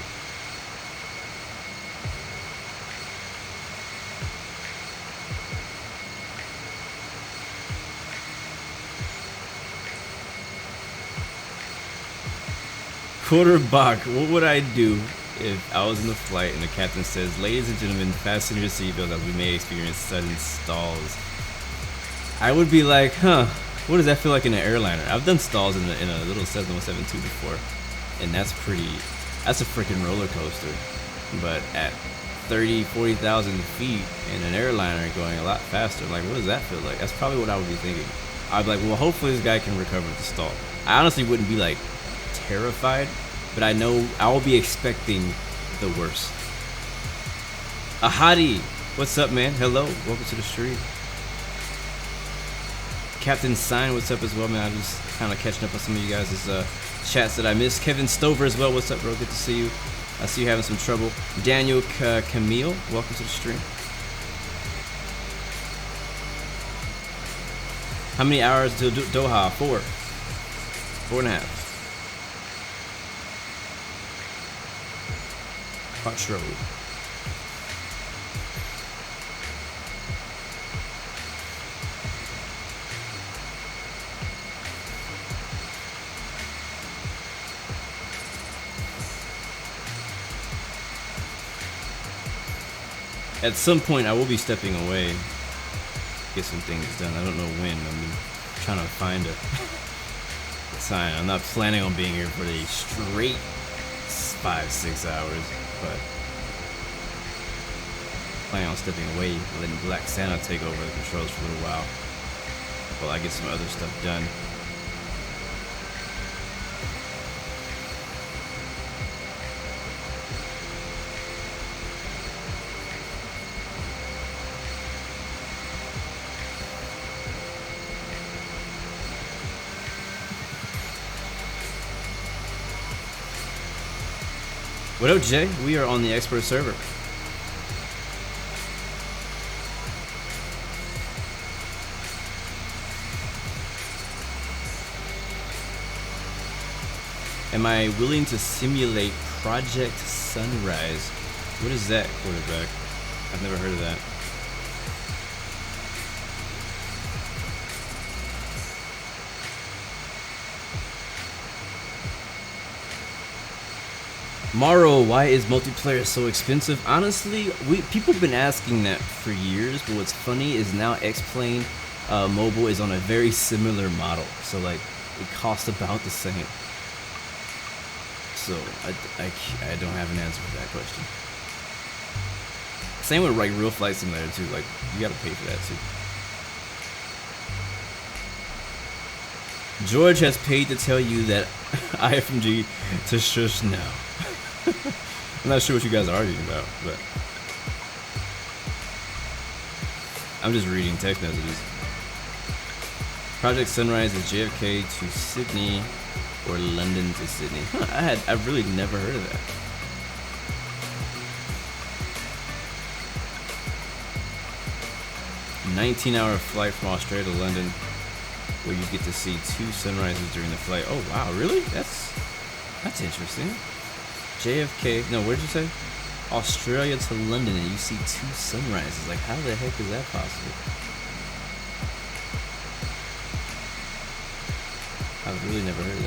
Quarterback, what would I do if I was in the flight and the captain says, "Ladies and gentlemen, fasten your seatbelt as we may experience sudden stalls"? I would be like, huh, what does that feel like in an airliner? I've done stalls in a little 7172 before, and that's a freaking roller coaster. But at 40,000 feet in an airliner going a lot faster, like, what does that feel like? That's probably what I would be thinking. I'd be like, well, hopefully this guy can recover the stall. I honestly wouldn't be like terrified, but I know I will be expecting the worst. Ahadi, what's up, man? Hello, welcome to the stream. Captain Sign, what's up as well, man? I'm just kind of catching up on some of you guys' chats that I missed. Kevin Stover as well, what's up, bro? Good to see you. I see you having some trouble. Daniel Camille, welcome to the stream. How many hours to Doha? 4. 4.5. Quattro. At some point, I will be stepping away, get some things done. I don't know when. I'm trying to find a sign. I'm not planning on being here for the straight 5-6 hours, but planning on stepping away, letting Black Santa take over the controls for a little while while I get some other stuff done. What up, Jay? We are on the expert server. Am I willing to simulate Project Sunrise? What is that, quarterback? I've never heard of that. Maro, why is multiplayer so expensive? Honestly, people have been asking that for years, but what's funny is now X-Plane Mobile is on a very similar model, so like it costs about the same. So I don't have an answer for that question. Same with like Real Flight Simulator too. Like you gotta pay for that too. George has paid to tell you that IFMG to shush now. I'm not sure what you guys are arguing about, but I'm just reading text messages. Project Sunrise is JFK to Sydney or London to Sydney. Huh, I've really never heard of that. A 19-hour flight from Australia to London, where you get to see 2 sunrises during the flight. Oh wow, really? That's interesting. JFK, no, where'd you say? Australia to London, and you see 2 sunrises. Like, how the heck is that possible? I've really never heard of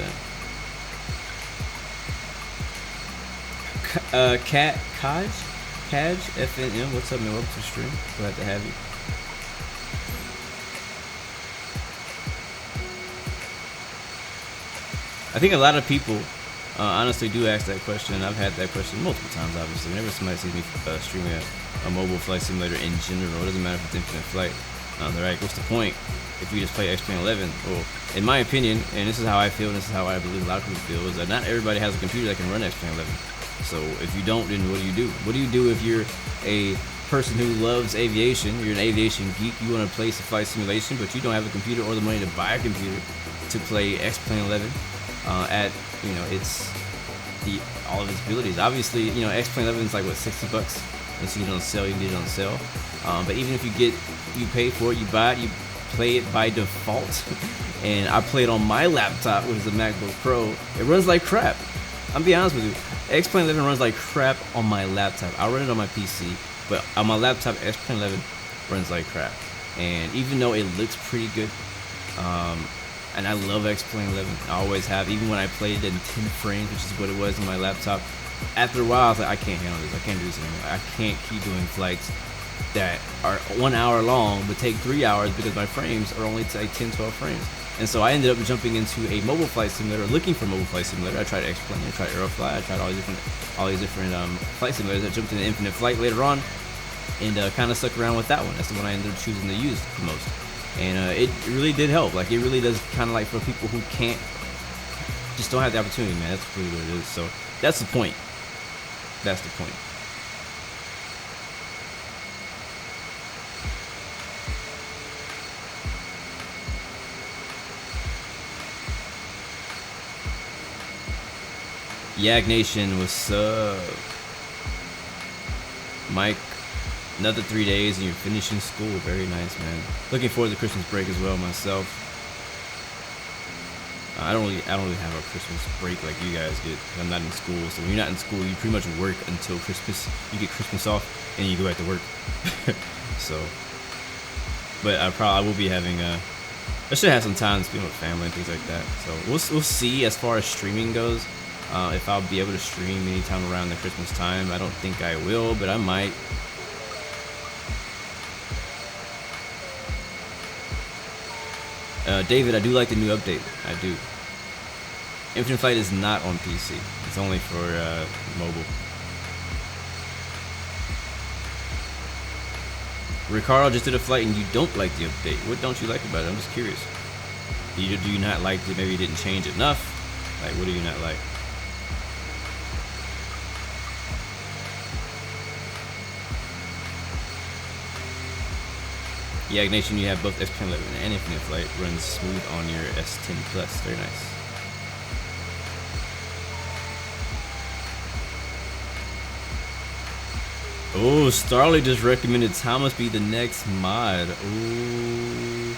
that. Kaj, FNM, what's up, man? Welcome to the stream. Glad to have you. I think a lot of people honestly do ask that question, and I've had that question multiple times, obviously. Whenever somebody sees me streaming a mobile flight simulator in general, it doesn't matter if it's infinite flight, they're like, what's the point if you just play X-Plane 11? Well, in my opinion, and this is how I feel, and this is how I believe a lot of people feel, is that not everybody has a computer that can run X-Plane 11. So if you don't, then what do you do? What do you do if you're a person who loves aviation, you're an aviation geek, you want to play some flight simulation, but you don't have a computer or the money to buy a computer to play X-Plane 11 at, you know, it's all of its abilities. Obviously, you know, X-Plane 11 is like, what, $60? Unless you get it on sale, you can get it on sale. But even if you pay for it, you buy it, you play it by default. And I play it on my laptop, which is a MacBook Pro. It runs like crap. I'm be honest with you. X-Plane 11 runs like crap on my laptop. I run it on my PC, but on my laptop, X-Plane 11 runs like crap. And even though it looks pretty good, and I love X-Plane 11, I always have, even when I played it in 10 frames, which is what it was on my laptop, after a while I was like, I can't handle this, I can't do this anymore. I can't keep doing flights that are 1 hour long but take 3 hours because my frames are only like 10, 12 frames. And so I ended up jumping into a mobile flight simulator, looking for mobile flight simulator. I tried X-Plane, I tried Aerofly, I tried all these different flight simulators. I jumped into Infinite Flight later on, and kind of stuck around with that one. That's the one I ended up choosing to use the most. And it really did help. Like, it really does kind of like for people who just don't have the opportunity, man. That's really what it is. So that's the point. That's the point. Yak Nation, what's up? Mike, another 3 days and you're finishing school. Very nice, man. Looking forward to Christmas break as well myself. I don't really have a Christmas break like you guys get. I'm not in school, so when you're not in school, you pretty much work until Christmas. You get Christmas off and you go back to work. So, but I will be having I should have some time to spend with family and things like that. So we'll see as far as streaming goes. If I'll be able to stream anytime around the Christmas time. I don't think I will, but I might. David, I do like the new update. I do. Infinite Flight is not on PC. It's only for mobile. Ricardo just did a flight and you don't like the update. What don't you like about it? I'm just curious. Do you not like that maybe it didn't change enough? Like, what do you not like? Yeah, Ignatian, you have both X-Plane 11 and Infinite Flight runs smooth on your S10 Plus. Very nice. Oh, Starley just recommended Thomas be the next mod. Ooh.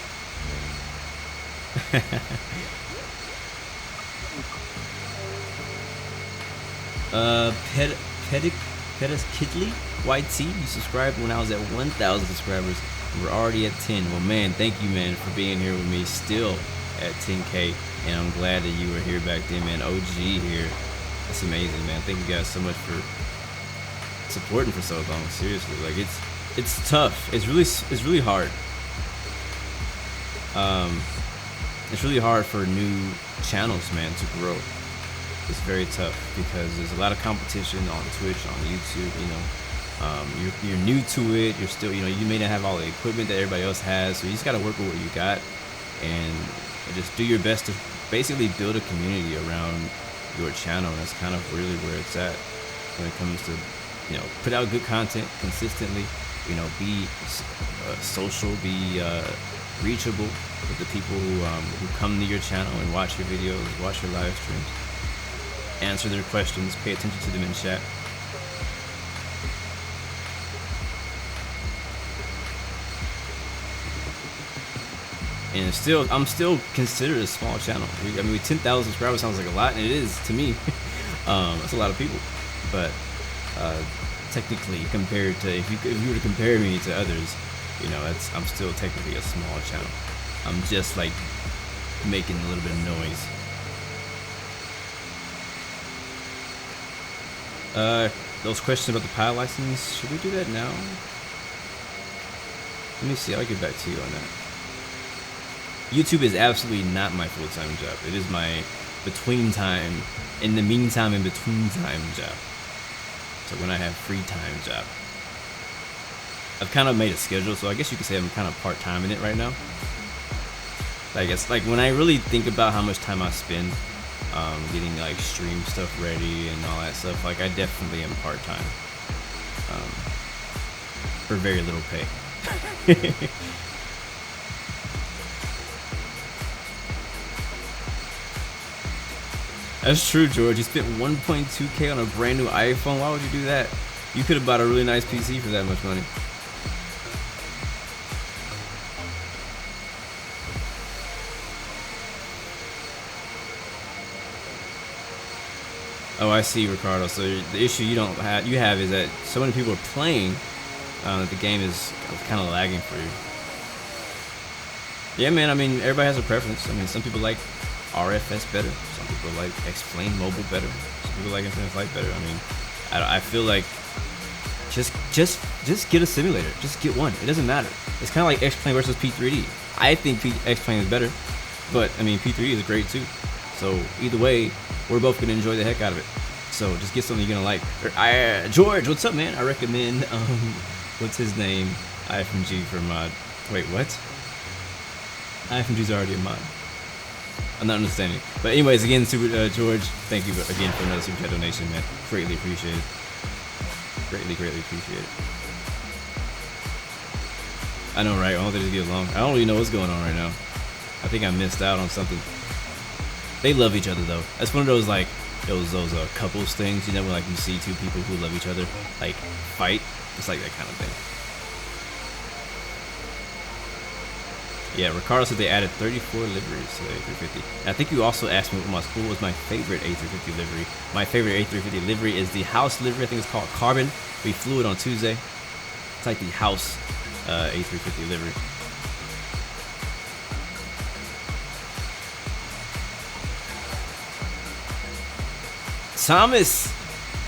Pettis Kidley YT, you subscribed when I was at 1,000 subscribers. We're already at 10. Well, man, thank you, man, for being here with me, still at 10K. And I'm glad that you were here back then, man. OG here. That's amazing, man. Thank you guys so much for supporting for so long. Seriously, like it's tough. It's really hard. It's really hard for new channels, man, to grow. It's very tough because there's a lot of competition on Twitch, on YouTube. You know, you're new to it. You're still, you know, you may not have all the equipment that everybody else has, so you just got to work with what you got and just do your best to basically build a community around your channel. And that's kind of really where it's at when it comes to, you know, put out good content consistently. You know, be social, be reachable with the people who come to your channel and watch your videos, watch your live streams, answer their questions, pay attention to them in chat. And I'm still considered a small channel. I mean, 10,000 subscribers sounds like a lot, and it is to me. That's a lot of people, but technically, compared to if you were to compare me to others, you know, I'm still technically a small channel. I'm just like making a little bit of noise. Those questions about the pilot license, should we do that now? Let me see, I'll get back to you on that. YouTube is absolutely not my full-time job. It is my between time, in the meantime, in between time job. So when I have free time job. I've kind of made a schedule, so I guess you could say I'm kind of part-time in it right now. I guess, like, when I really think about how much time I spend getting like stream stuff ready and all that stuff, like I definitely am part-time for very little pay. That's true, George. You spent 1.2K on a brand new iPhone. Why would you do that? You could have bought a really nice PC for that much money. Oh, I see, Ricardo. So the issue you have is that so many people are playing that the game is kind of lagging for you. Yeah, man. I mean, everybody has a preference. I mean, some people like RFS better. Some people like X-Plane Mobile better. Some people like Infinite Flight better. I mean, I feel like just get a simulator. Just get one. It doesn't matter. It's kind of like X-Plane versus P3D. I think X-Plane is better, but I mean P3D is great too. So either way, we're both gonna enjoy the heck out of it. So just get something you're gonna like. George, what's up, man? I recommend what's his name? IFMG for mod. Wait, what? IFMG's already a mod. I'm not understanding. But anyways, again, George, thank you again for another super chat donation, man. Greatly appreciate it. Greatly appreciate it. I know, right? I don't think they get along. I don't really know what's going on right now. I think I missed out on something. They love each other though. That's one of those like those couples things, you know, when like you see two people who love each other like fight. It's like that kind of thing. Yeah, Ricardo said they added 34 liveries to the A350. And I think you also asked me what was my favorite A350 livery. My favorite A350 livery is the house livery. I think it's called Carbon. We flew it on Tuesday. It's like the house A350 livery. Thomas,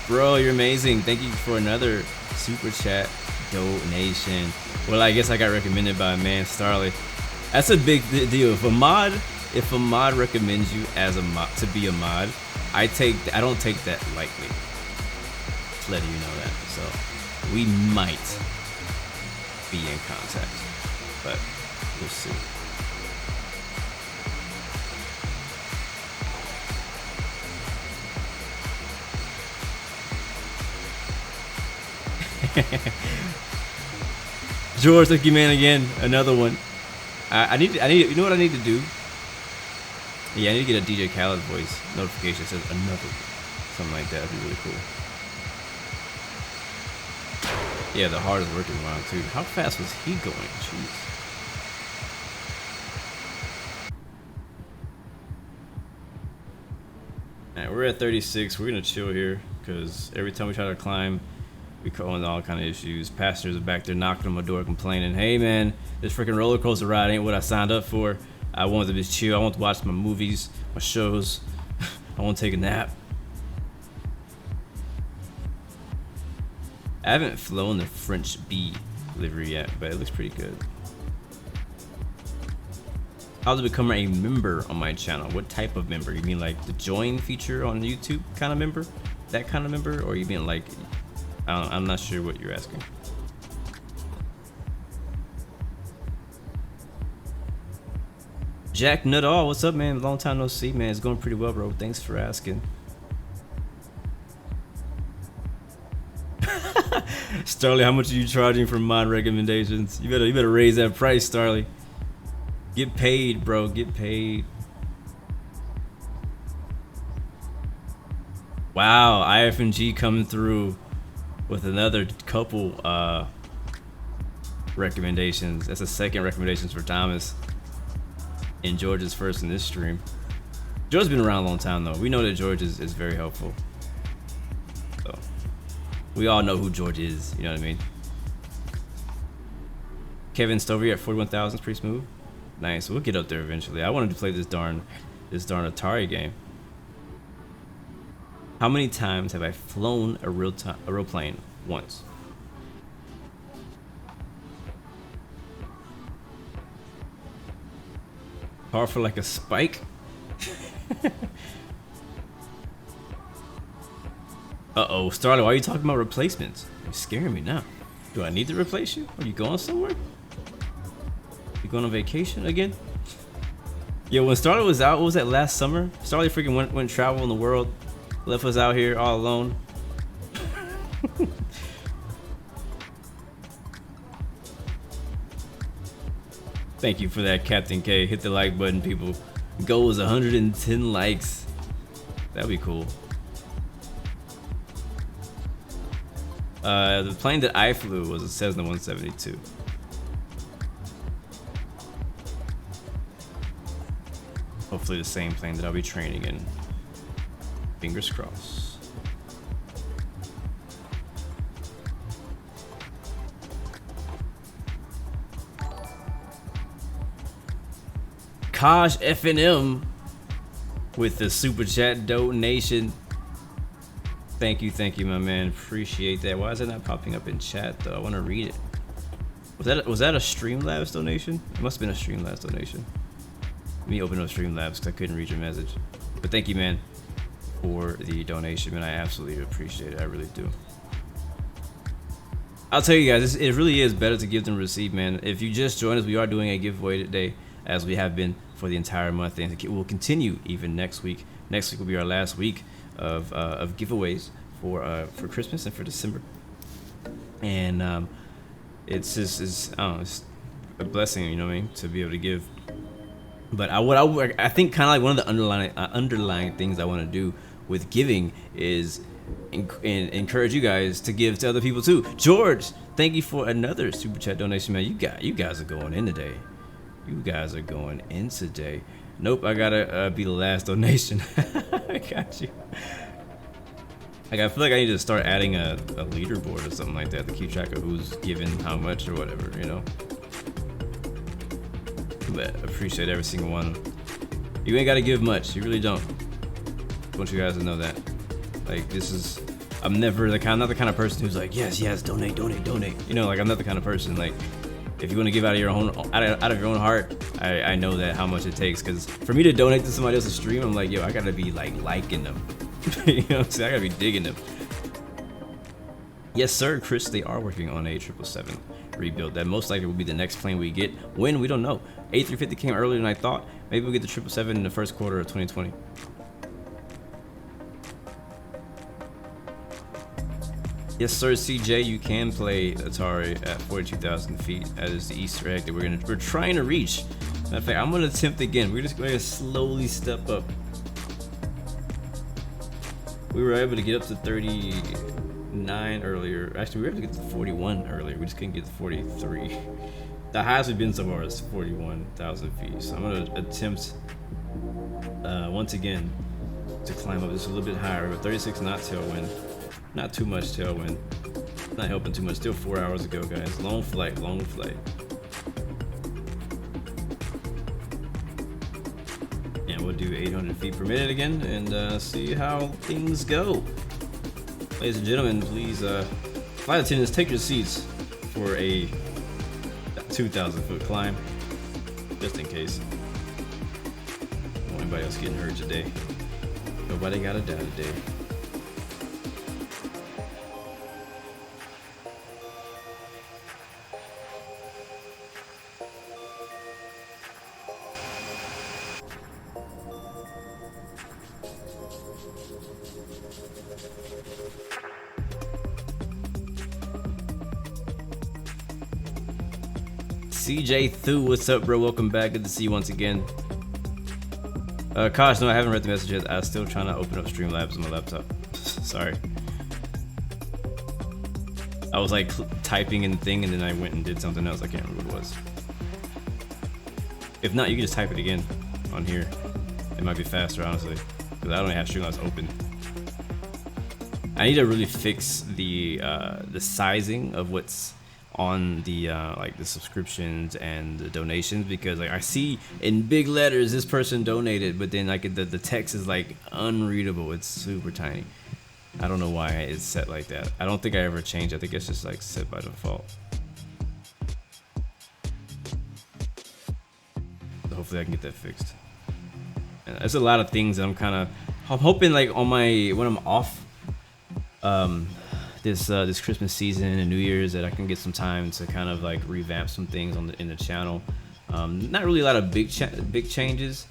bro, you're amazing. Thank you for another super chat donation. Well, I guess I got recommended by man Starley. That's a big deal. If a mod recommends you as a mod to be a mod, I don't take that lightly. Just letting you know that. So we might be in contact, but we'll see. George, thank you, man, again. Another one. I need, you know what I need to do? Yeah, I need to get a DJ Khaled voice notification that says another one. Something like that. That'd be really cool. Yeah, the heart is working well, too. How fast was he going? Jeez. Alright, we're at 36. We're gonna chill here because every time we try to climb, we call in all kind of issues. Passengers are back there knocking on my door complaining, hey man, this freaking roller coaster ride ain't what I signed up for. I wanted to just chill. I want to watch my movies, my shows. I want to take a nap. I haven't flown the French B livery yet, but it looks pretty good. How to become a member on my channel? What type of member? You mean like the join feature on YouTube kind of member? That kind of member? Or you mean like, I'm not sure what you're asking. Jack Nuttall, what's up, man? Long time no see, man. It's going pretty well, bro. Thanks for asking. Starley, how much are you charging for mod recommendations? You better raise that price, Starley. Get paid, bro. Get paid. Wow, IF&G coming through with another couple recommendations. That's a second recommendations for Thomas. And George is first in this stream. George's been around a long time though. We know that George is very helpful. So we all know who George is, you know what I mean? Kevin Stover at 41,000 is pretty smooth. Nice, we'll get up there eventually. I wanted to play this darn Atari game. How many times have I flown a real plane? Once. Powerful like a spike? Uh-oh, Starlight, why are you talking about replacements? You're scaring me now. Do I need to replace you? Are you going somewhere? You going on vacation again? Yeah, when Starlight was out, what was that, last summer? Starlight freaking went travel in the world. Left us out here all alone. Thank you for that, Captain K. Hit the like button, people. Goal is 110 likes. That'd be cool. The plane that I flew was a Cessna 172. Hopefully the same plane that I'll be training in. Fingers crossed. Kaj FNM with the super chat donation. Thank you, my man. Appreciate that. Why is it not popping up in chat though? I want to read it. Was that a Streamlabs donation? It must have been a Streamlabs donation. Let me open up Streamlabs because I couldn't read your message. But thank you, man, for the donation, man. I absolutely appreciate it. I really do. I'll tell you guys, it really is better to give than receive, man. If you just joined us, we are doing a giveaway today, as we have been for the entire month, and we'll continue even next week. Next week will be our last week of giveaways for Christmas and for December. And it's just it's a blessing, you know what I mean, to be able to give. But I think kind of like one of the underlying things I want to do with giving is encourage you guys to give to other people too. George, thank you for another super chat donation, man. You guys are going in today. You guys are going in today. Nope, I gotta be the last donation. I got you. Like, I feel like I need to start adding a leaderboard or something like that to keep track of who's giving how much or whatever, you know. But appreciate every single one. You ain't gotta give much. You really don't. I want you guys to know that. Like, I'm never I'm not the kind of person who's like, yes, donate. You know, like, I'm not the kind of person like, if you want to give out of your own heart, I know that how much it takes. Because for me to donate to somebody else's stream, I'm like, yo, I gotta be like liking them. You know what I'm saying? I gotta be digging them. Yes, sir, Chris. They are working on a 777 rebuild. That most likely will be the next plane we get. When, we don't know. A350 came earlier than I thought. Maybe we'll get the 777 in the first quarter of 2020. Yes, sir, CJ, you can play Atari at 42,000 feet. That is the Easter egg that we're trying to reach. Matter of fact, I'm gonna attempt again. We're just going to slowly step up. We were able to get up to 39 earlier. Actually, we were able to get to 41 earlier. We just couldn't get to 43. The highest we've been so far is 41,000 feet. So I'm gonna attempt once again to climb up just a little bit higher. But 36 knot tailwind. Not too much tailwind. Not helping too much. Still 4 hours ago, guys. Long flight. And we'll do 800 feet per minute again and see how things go. Ladies and gentlemen, please Flight attendants, take your seats for a 2,000-foot climb, just in case. Don't want anybody else getting hurt today. Nobody gotta die today. CJ Thu, what's up, bro? Welcome back. Good to see you once again. Kosh, no, I haven't read the message yet. I was still trying to open up Streamlabs on my laptop. Sorry. I was like typing in the thing and then I went and did something else. I can't remember what it was. If not, you can just type it again on here. It might be faster, honestly, because I don't have Streamlabs open. I need to really fix the sizing of what's on the like the subscriptions and the donations, because like I see in big letters this person donated, but then like the text is like unreadable. It's super tiny. I don't know why it's set like that. I don't think I ever changed. I think it's just like set by default. So hopefully I can get that fixed. And there's a lot of things that I'm hoping like on my when I'm off this Christmas season and New Year's that I can get some time to kind of like revamp some things in the channel. Not really a lot of big changes.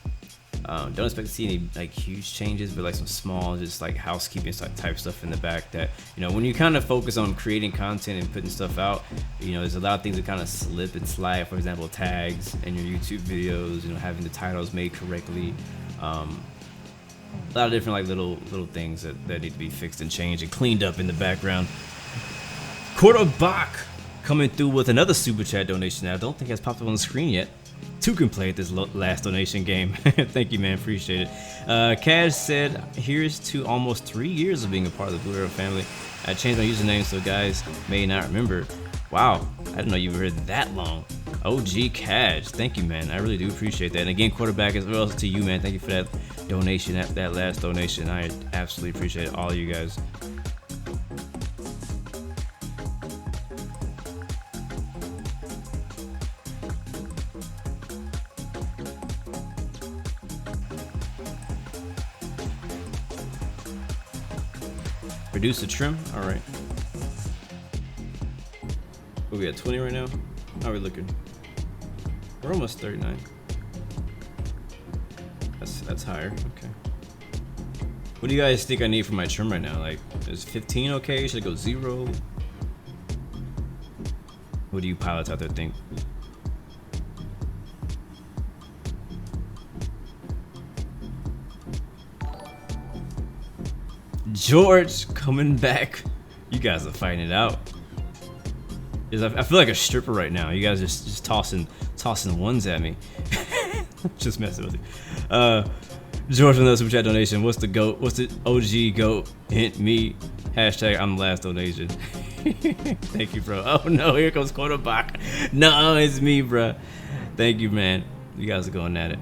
Don't expect to see any like huge changes, but like some small, just like housekeeping type stuff in the back that, you know, when you kind of focus on creating content and putting stuff out, you know, there's a lot of things that kind of slip and slide. For example, tags in your YouTube videos, you know, having the titles made correctly. A lot of different like little things that need to be fixed and changed and cleaned up in the background. Quarterback coming through with another super chat donation that I don't think has popped up on the screen yet. Two can play at this last donation game. Thank you, man. Appreciate it. Cash said, here's to almost 3 years of being a part of the Blue Arrow family. I changed my username so guys may not remember. Wow, I didn't know you were that long. OG Cash, thank you, man. I really do appreciate that. And again, Quarterback, as well as to you, man. Thank you for that donation, that last donation. I absolutely appreciate all of you guys. Reduce the trim. All right. What we at 20 right now? How are we looking? We're almost 39. That's higher. Okay. What do you guys think I need for my trim right now? Like, is 15 okay? Should I go 0? What do you pilots out there think? George coming back. You guys are fighting it out. I feel like a stripper right now. You guys just tossing ones at me. Just messing with you. George from the super chat donation. What's the GOAT? What's the OG GOAT? Hint me. Hashtag I'm the last donation. Thank you, bro. Oh no, here comes Quarterback. No, it's me, bro. Thank you, man. You guys are going at it.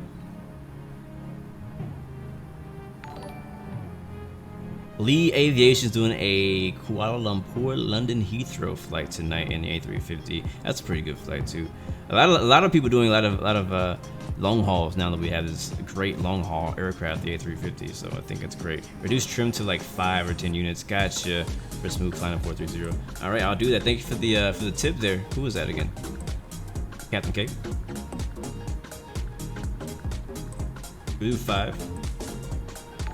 Lee Aviation's doing a Kuala Lumpur London Heathrow flight tonight in the A350. That's a pretty good flight too. A lot of people doing a lot of long hauls now that we have this great long haul aircraft, the A350. So I think it's great. Reduce trim to like 5 or 10 units. Gotcha. For smooth climb 430. All right, I'll do that. Thank you for the tip there. Who was that again? Captain K. We do 5,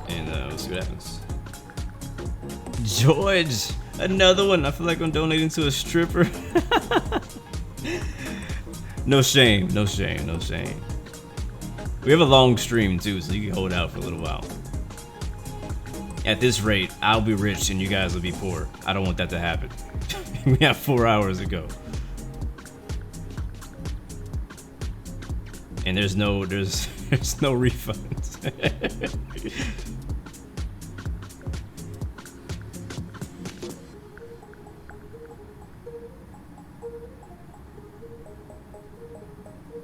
and we'll see what happens. George, another one. I feel like I'm donating to a stripper. No shame, no shame, no shame. We have a long stream too, so you can hold out for a little while. At this rate, I'll be rich and you guys will be poor. I don't want that to happen. We have 4 hours to go. And there's no refunds.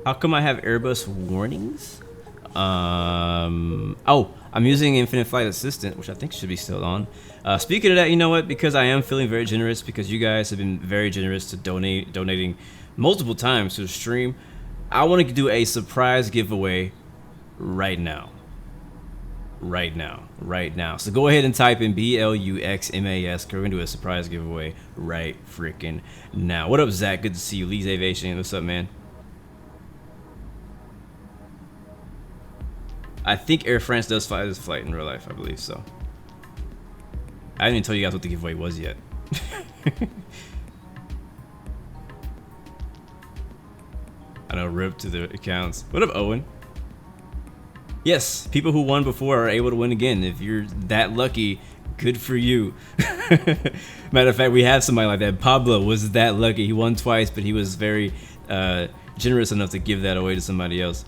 How come I have Airbus warnings? Oh, I'm using Infinite Flight Assistant, which I think should be still on. Speaking of that, you know what? Because I am feeling very generous, because you guys have been very generous to donating multiple times to the stream, I want to do a surprise giveaway right now. Right now. So go ahead and type in BLUXMAS, because we're going to do a surprise giveaway right freaking now. What up, Zach? Good to see you. Lee's Aviation. What's up, man? I think Air France does fly this flight in real life. I believe so. I didn't even tell you guys what the giveaway was yet. I know, rip to the accounts. What up, Owen? Yes, people who won before are able to win again. If you're that lucky, good for you. Matter of fact, we have somebody like that. Pablo was that lucky. He won twice, but he was very generous enough to give that away to somebody else.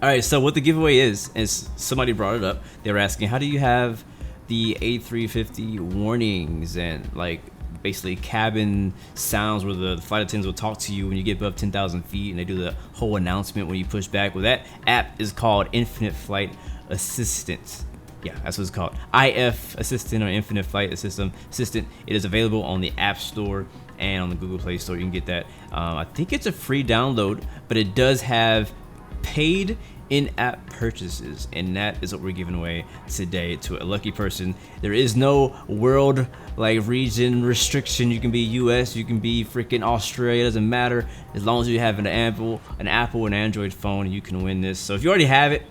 All right, so what the giveaway is somebody brought it up. They were asking, how do you have the A350 warnings and like basically cabin sounds where the flight attendants will talk to you when you get above 10,000 feet, and they do the whole announcement when you push back? Well, that app is called Infinite Flight Assistant. Yeah, that's what it's called. IF Assistant, or Infinite Flight Assistant. It is available on the App Store and on the Google Play Store. You can get that. I think it's a free download, but it does have paid in-app purchases, and that is what we're giving away today to a lucky person. There is no world like region restriction. You can be US, you can be freaking Australia, it doesn't matter. As long as you have an Apple, an Android phone, you can win this. So if you already have it,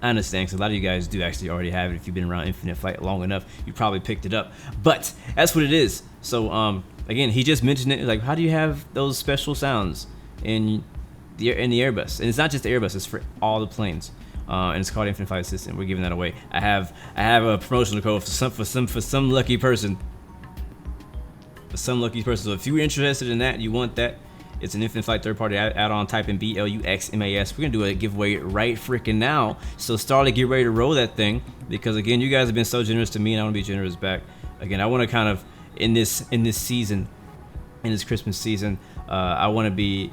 I understand, because a lot of you guys do actually already have it. If you've been around Infinite Flight long enough, you probably picked it up, but that's what it is. So again, he just mentioned it, like, how do you have those special sounds in the Airbus? And it's not just the Airbus, it's for all the planes, and it's called Infinite Flight Assistant. We're giving that away. I have a promotional code for some lucky person. So if you're interested in that, you want that, it's an Infinite Flight third-party add-on. Type in BLUXMAS. We're gonna do a giveaway right freaking now. So Starley, get ready to roll that thing, because again, you guys have been so generous to me, and I want to be generous back. Again, I want to kind of in this season, in this Christmas season, I want to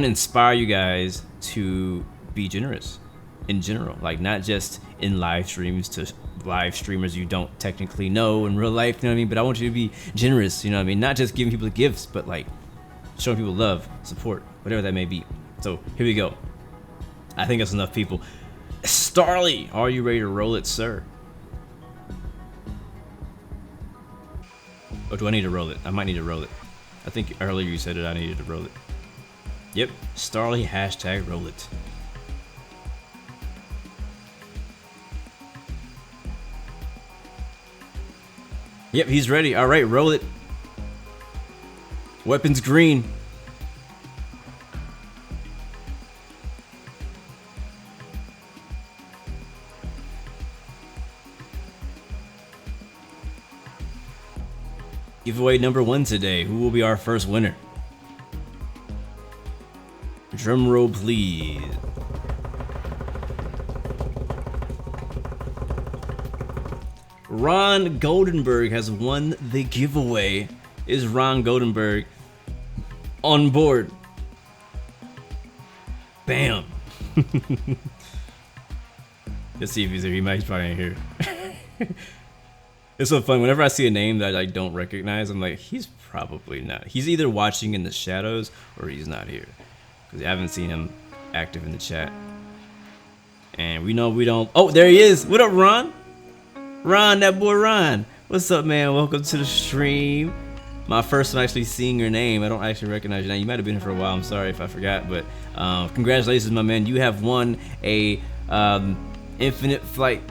inspire you guys to be generous in general, like not just in live streams to live streamers you don't technically know in real life, you know what I mean? But I want you to be generous, you know what I mean? Not just giving people gifts, but like showing people love, support, whatever that may be. So here we go. I think that's enough people. Starley, are you ready to roll it, sir? Or do I need to roll it? I might need to roll it. I think earlier you said it, I needed to roll it. Yep, Starley, hashtag roll it. Yep, he's ready. All right, roll it. Weapons green. Giveaway number 1 today. Who will be our first winner? Drum roll, please. Ron Goldenberg has won the giveaway. Is Ron Goldenberg on board? Bam. Let's see if he's here. He's probably here. It's so fun. Whenever I see a name that I don't recognize, I'm like, he's probably not. He's either watching in the shadows or he's not here, because I haven't seen him active in the chat. And we know we don't. Oh, there he is. What up, Ron? Ron, that boy Ron. What's up, man? Welcome to the stream. My first time actually seeing your name. I don't actually recognize your name. You might have been here for a while. I'm sorry if I forgot, but congratulations, my man. You have won a Infinite Flight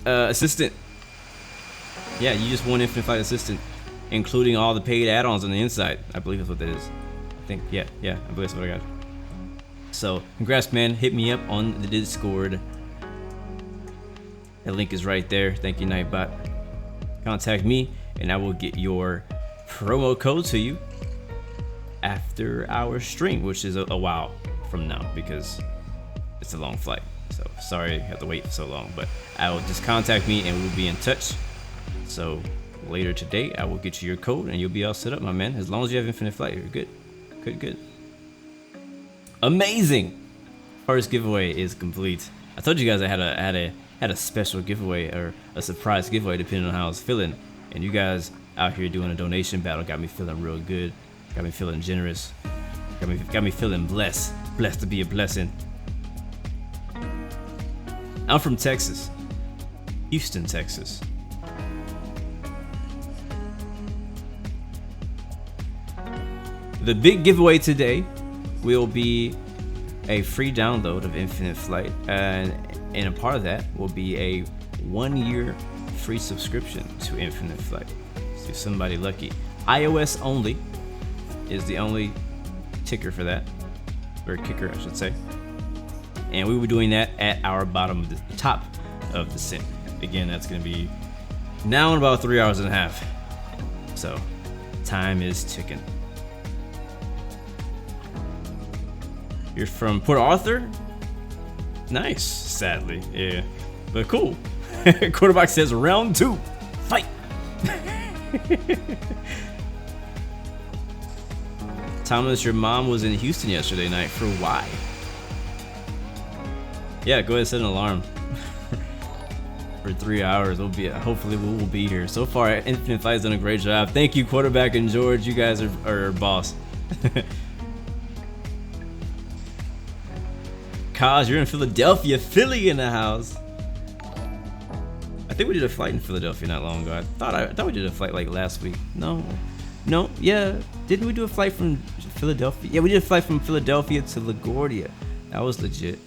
Assistant. Yeah, you just won Infinite Flight Assistant, including all the paid add-ons on the inside. I believe that's what that is. I think, yeah, I believe that's what I got. So, congrats, man. Hit me up on the Discord. That link is right there. Thank you, Nightbot. Contact me, and I will get your promo code to you after our stream, which is a while from now, because it's a long flight. So, sorry you have to wait for so long, but I will just contact me, and we'll be in touch. So, later today, I will get you your code, and you'll be all set up, my man. As long as you have Infinite Flight, you're good. Good. Amazing! First giveaway is complete. I told you guys I had a special giveaway or a surprise giveaway depending on how I was feeling, and you guys out here doing a donation battle got me feeling real good, got me feeling generous, got me feeling blessed to be a blessing. I'm from Texas, Houston, Texas. The big giveaway today will be a free download of Infinite Flight, and a part of that will be a 1-year free subscription to Infinite Flight. So somebody lucky. iOS only is the only ticker for that, or kicker I should say. And we will be doing that at our bottom of the top of the sim. Again, that's gonna be now in about 3 hours and a half. So time is ticking. You're from Port Arthur? Nice, sadly, yeah. But cool. Quarterback says round 2, fight! Thomas, your mom was in Houston yesterday night for why? Yeah, go ahead and set an alarm. For 3 hours, hopefully we'll be here. So far, Infinite Flight's done a great job. Thank you, Quarterback and George. You guys are boss. Kaz, you're in Philadelphia. Philly in the house. I think we did a flight in Philadelphia not long ago. I thought we did a flight like last week. No, yeah. Didn't we do a flight from Philadelphia? Yeah, we did a flight from Philadelphia to LaGuardia. That was legit.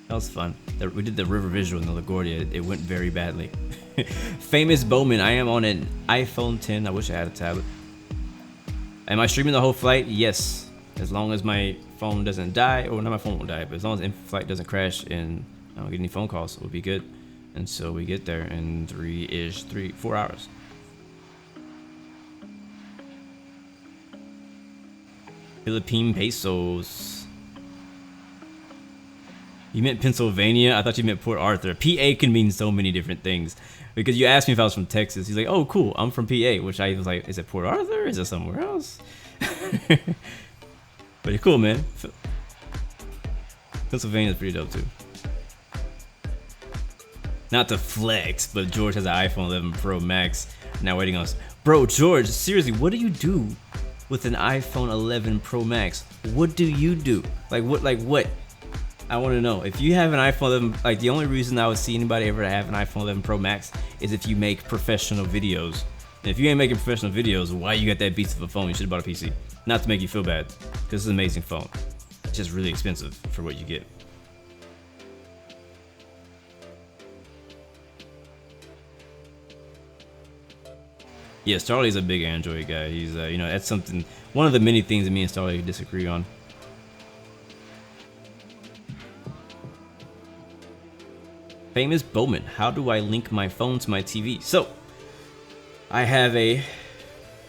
That was fun. We did the river visual in the LaGuardia. It went very badly. Famous Bowman, I am on an iPhone 10. I wish I had a tablet. Am I streaming the whole flight? Yes. As long as my phone doesn't die, or not, my phone won't die, but as long as in-flight doesn't crash and I don't get any phone calls, we'll be good. And so we get there in 4 hours. Philippine pesos. You meant Pennsylvania? I thought you meant Port Arthur. PA can mean so many different things. Because you asked me if I was from Texas. He's like, oh, cool, I'm from PA. Which I was like, is it Port Arthur? Is it somewhere else? Pretty cool, man. Pennsylvania's pretty dope too. Not to flex, but George has an iPhone 11 Pro Max now waiting on us. Bro, George, seriously, what do you do with an iPhone 11 Pro Max? What do you do? Like what? I want to know. If you have an iPhone 11, like the only reason I would see anybody ever have an iPhone 11 Pro Max is if you make professional videos. And if you ain't making professional videos, why you got that beast of a phone? You should have bought a PC. Not to make you feel bad, because it's an amazing phone. It's just really expensive for what you get. Yeah, Starly's a big Android guy. He's, you know, that's something, one of the many things that me and Starly disagree on. Famous Bowman, how do I link my phone to my TV? So, I have a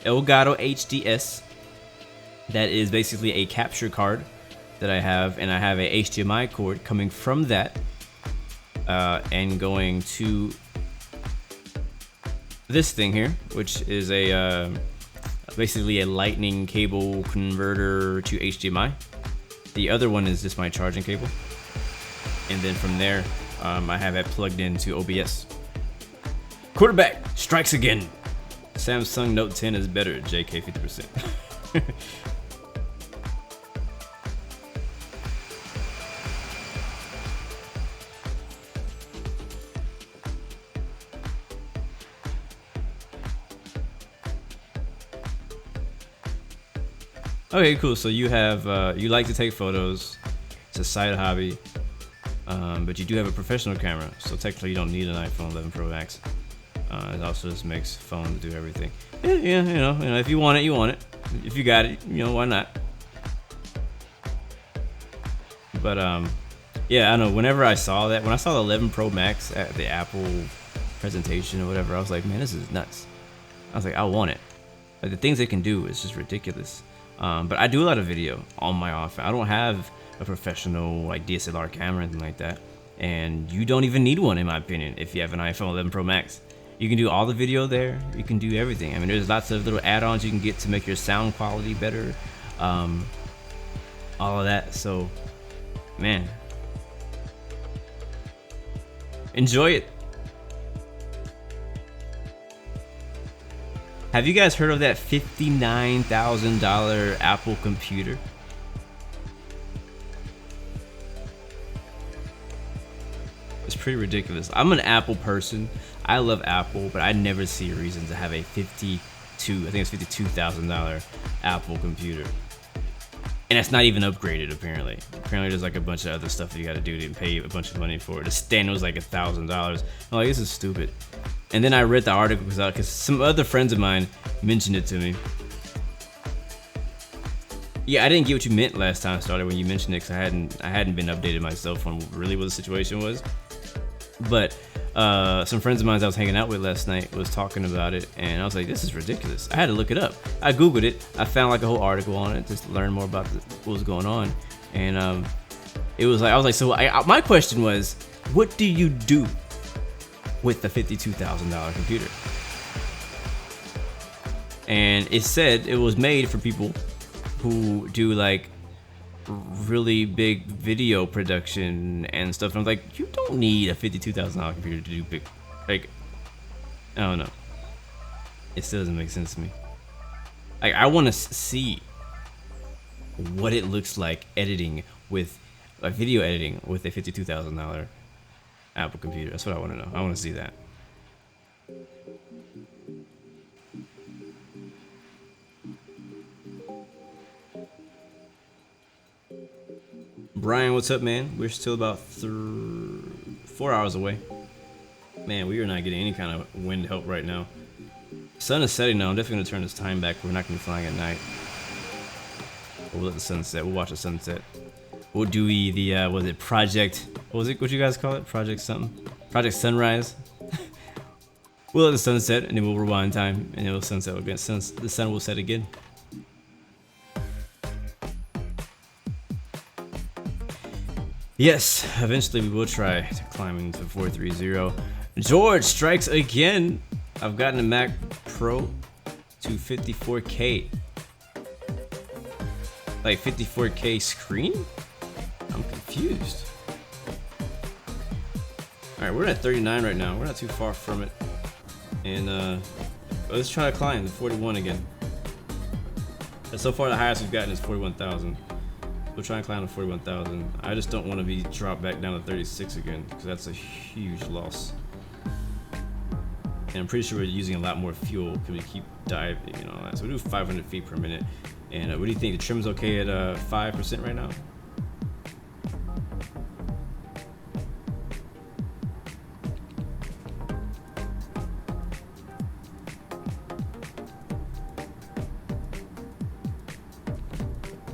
Elgato HDS that is basically a capture card that I have, and I have a HDMI cord coming from that and going to this thing here, which is a basically a lightning cable converter to HDMI. The other one is just my charging cable, and then from there I have it plugged into OBS. Quarterback strikes again. Samsung Note 10 is better, JK 50%. Okay, cool. So you have you like to take photos. It's a side hobby, but you do have a professional camera, so technically you don't need an iPhone 11 Pro Max. It also just makes phone do everything. Yeah, you know, if you want it, you want it. If you got it, you know, why not? But yeah, I know. Whenever I saw that, when I saw the 11 Pro Max at the Apple presentation or whatever, I was like, man, this is nuts. I was like, I want it. Like the things they can do is just ridiculous. But I do a lot of video on my iPhone. I don't have a professional like DSLR camera or anything like that, and you don't even need one in my opinion if you have an iPhone 11 Pro Max. You can do all the video there. You can do everything. I mean, there's lots of little add-ons you can get to make your sound quality better. All of that. So, man, Enjoy it. Have you guys heard of that $59,000 Apple computer? It's pretty ridiculous. I'm an Apple person. I love Apple, but I never see a reason to have a $52,000 Apple computer. And it's not even upgraded, apparently. Apparently there's like a bunch of other stuff that you gotta do to pay a bunch of money for it. The stand was like $1,000. I'm like, this is stupid. And then I read the article because some other friends of mine mentioned it to me. Yeah, I didn't get what you meant last time I started when you mentioned it, because I hadn't been updated myself on really what the situation was. But some friends of mine I was hanging out with last night was talking about it, and I was like, this is ridiculous. I had to look it up. I googled it. I found like a whole article on it just to learn more about what was going on. And it was like, I was like, so my question was, what do you do with the $52,000 computer? And it said it was made for people who do like really big video production and stuff. And I'm like, you don't need a $52,000 computer to do big, like, I don't know. It still doesn't make sense to me. Like, I want to see what it looks like editing with, like, video editing with a $52,000 Apple computer. That's what I want to know. I want to see that. Brian, what's up, man? We're still about 4 hours away. Man, we are not getting any kind of wind help right now. Sun is setting now. I'm definitely gonna turn this time back. We're not gonna be flying at night. We'll let the sun set. We'll watch the sunset. We'll do the was it Project? What was it? What you guys call it? Project something? Project Sunrise. We'll let the sun set, and then we'll rewind time, and it will sunset again. The sun will set again. Yes, eventually we will try to climb into 430. George strikes again. I've gotten a Mac Pro to 54K. Like 54K screen? I'm confused. Alright, we're at 39 right now. We're not too far from it. And let's try to climb to 41 again. And so far the highest we've gotten is 41,000. We'll try and climb to 41,000. I just don't want to be dropped back down to 36 again, because that's a huge loss. And I'm pretty sure we're using a lot more fuel because we keep diving and all that. So we do 500 feet per minute. And what do you think? The trim's okay at 5% right now?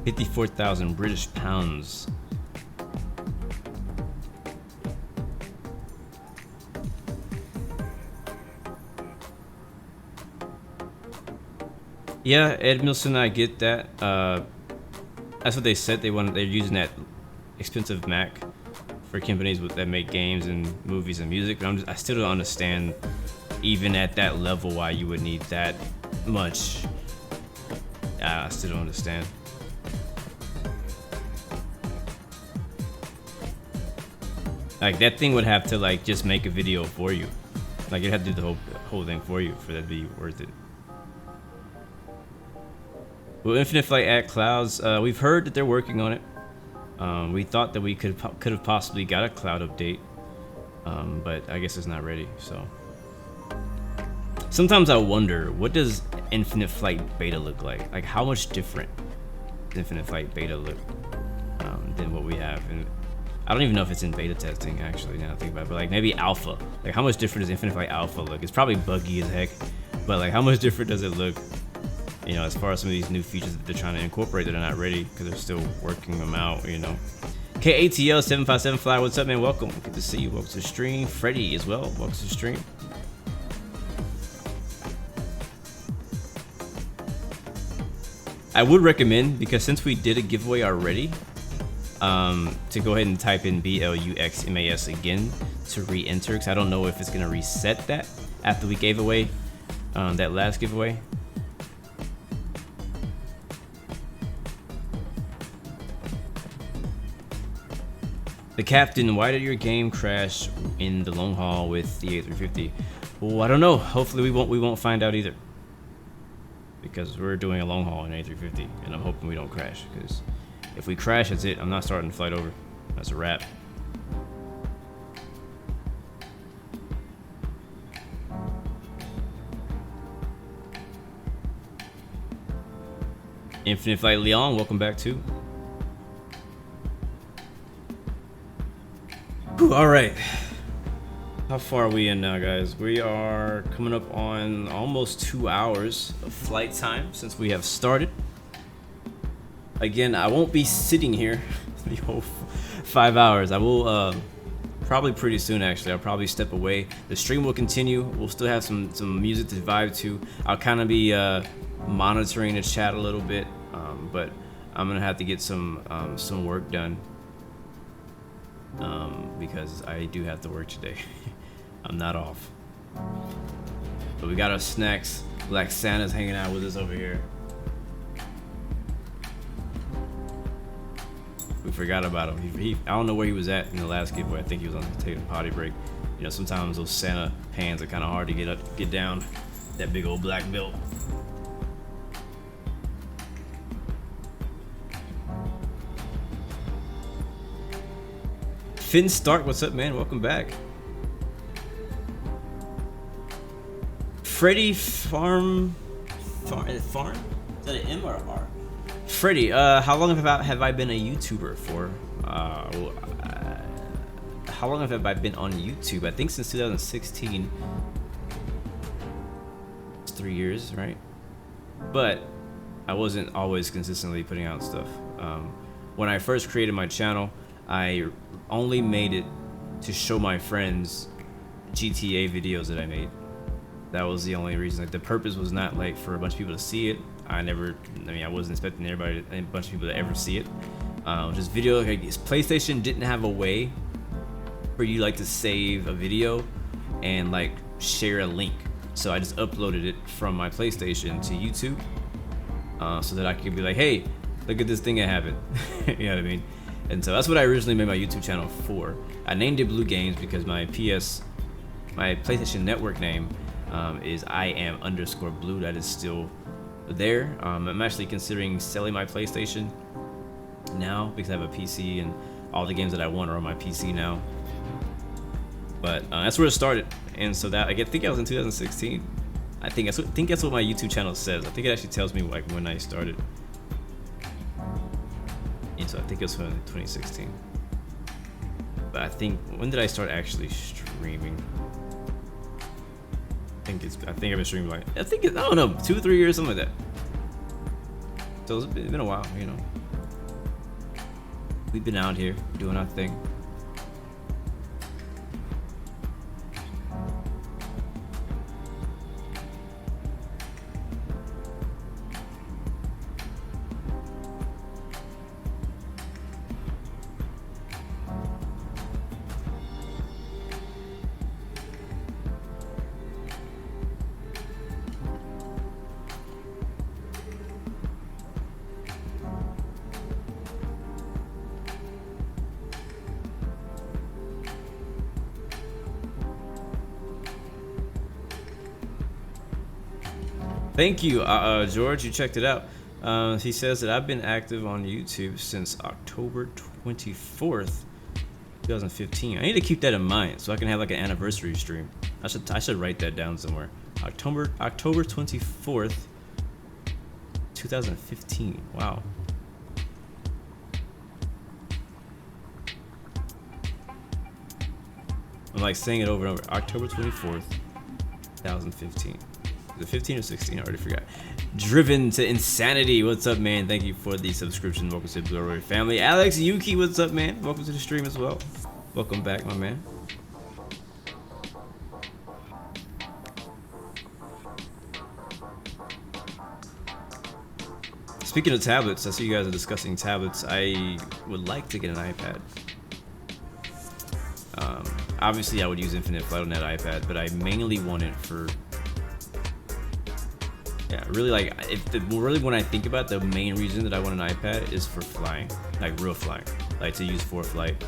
$54,000 British pounds. Yeah, Ed Milson, I get that. That's what they said they wanted. They're using that expensive Mac for companies that make games and movies and music. But I still don't understand, even at that level, why you would need that much. I still don't understand. Like, that thing would have to like just make a video for you. Like, it'd have to do the whole thing for you for that to be worth it. Will Infinite Flight add clouds? We've heard that they're working on it. We thought that we could have possibly got a cloud update, but I guess it's not ready. So sometimes I wonder, what does Infinite Flight beta look like? Like, how much different does Infinite Flight beta look than what we have? And I don't even know if it's in beta testing, actually, now I think about it. But like, maybe alpha. Like, how much different does Infinite Flight alpha look? It's probably buggy as heck, but like, how much different does it look? You know, as far as some of these new features that they're trying to incorporate that are not ready because they're still working them out, you know. KATL 757 Fly, what's up, man? Welcome. Good to see you. Welcome to the stream. Freddie as well. Welcome to the stream. I would recommend, because since we did a giveaway already, to go ahead and type in BLUXMAS again to re-enter, because I don't know if it's going to reset that after we gave away that last giveaway. The captain, why did your game crash in the long haul with the A350? Well, I don't know. Hopefully we won't find out either. Because we're doing a long haul in A350, and I'm hoping we don't crash. Because if we crash, that's it. I'm not starting the flight over. That's a wrap. Infinite Flight Leon, welcome back too. All right, how far are we in now, guys? We are coming up on almost 2 hours of flight time since we have started. Again, I won't be sitting here the whole 5 hours. I will probably pretty soon, actually. I'll probably step away. The stream will continue. We'll still have some music to vibe to. I'll kind of be monitoring the chat a little bit, but I'm gonna have to get some work done. Because I do have to work today. I'm not off. But we got our snacks. Black Santa's hanging out with us over here. We forgot about him. I don't know where he was at in the last giveaway. I think he was on taking a potty break. You know, sometimes those Santa pans are kind of hard to get down. That big old black belt. Finn Stark, what's up, man? Welcome back. Freddy Farm? Is that an M or an R? Freddy, how long have I been a YouTuber for? How long have I been on YouTube? I think since 2016. It's 3 years, right? But I wasn't always consistently putting out stuff. When I first created my channel, I only made it to show my friends GTA videos that I made. That was the only reason. Like, the purpose was not like for a bunch of people to see it. I wasn't expecting a bunch of people to ever see it. Just video. Like, PlayStation didn't have a way for you like to save a video and like share a link. So I just uploaded it from my PlayStation to YouTube, so that I could be like, hey, look at this thing that happened. You know what I mean? And so that's what I originally made my YouTube channel for. I named it Blue Games because my PlayStation Network name is IAM_Blue. That is still there. I'm actually considering selling my PlayStation now because I have a PC and all the games that I want are on my PC now. But that's where it started. And so that I think I was in 2016. I think that's what my YouTube channel says. I think it actually tells me like when I started. And so I think it was from 2016. But I think, when did I start actually streaming? I think I've been streaming like, I don't know, 2 or 3 years, something like that. So it's been a while, you know. We've been out here doing our thing. Thank you, George. You checked it out. He says that I've been active on YouTube since October 24th, 2015. I need to keep that in mind so I can have like an anniversary stream. I should write that down somewhere. October 24th, 2015. Wow. I'm like saying it over and over. October 24th, 2015. Is it 15 or 16? I already forgot. Driven to Insanity. What's up, man? Thank you for the subscription. Welcome to the BOREP family. Alex Yuki, what's up, man? Welcome to the stream as well. Welcome back, my man. Speaking of tablets, I see you guys are discussing tablets. I would like to get an iPad. Obviously, I would use Infinite Flight on that iPad, but I mainly want it for... Yeah, really, like, really when I think about it, the main reason that I want an iPad is for flying, like real flying, like to use for flight.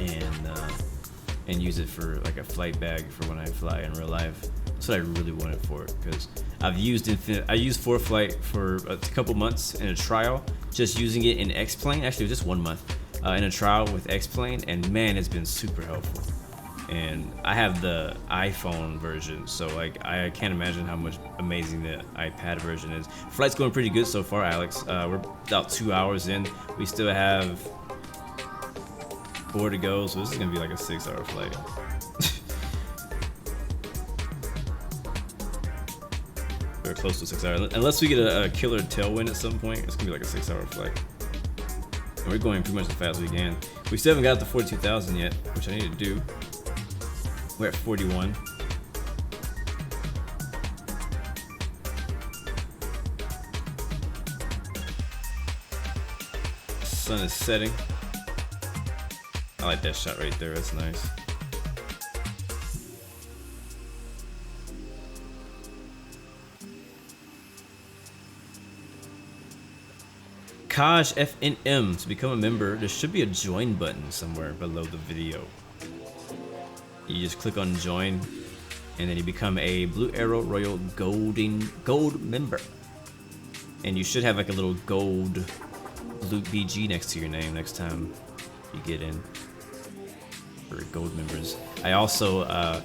and use it for like a flight bag for when I fly in real life. That's what I really want it for, because I've used I used ForeFlight for a couple months in a trial, just using it in X-Plane. Actually, it was just 1 month in a trial with X-Plane, and man, it's been super helpful. And I have the iPhone version, so like I can't imagine how much amazing the iPad version is. Flight's going pretty good so far, Alex. We're about 2 hours in. We still have 4 to go, so this is gonna be like a 6-hour flight. We're close to 6 hours. Unless we get a killer tailwind at some point, it's gonna be like a 6-hour flight. And we're going pretty much as fast as we can. We still haven't got to 42,000 yet, which I need to do. We're at 41. Sun is setting. I like that shot right there, that's nice. Kaj FNM, to become a member, there should be a join button somewhere below the video. You just click on join, and then you become a Blue Arrow Royal Gold member. And you should have like a little gold blue BG next to your name next time you get in for gold members. I also I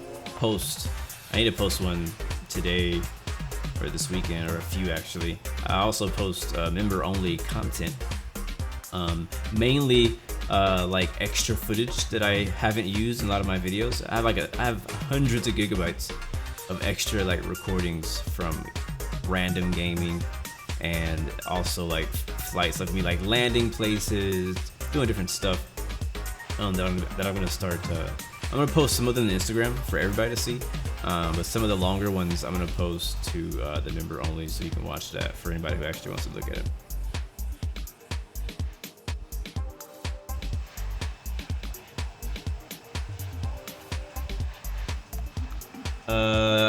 need to post one today or this weekend, or a few actually. I also post member only content, mainly like extra footage that I haven't used in a lot of my videos. I have hundreds of gigabytes of extra like recordings from random gaming, and also like flights of me like landing places, doing different stuff that I'm gonna start. I'm gonna post some of them on Instagram for everybody to see, but some of the longer ones I'm gonna post to the member only, so you can watch that for anybody who actually wants to look at it.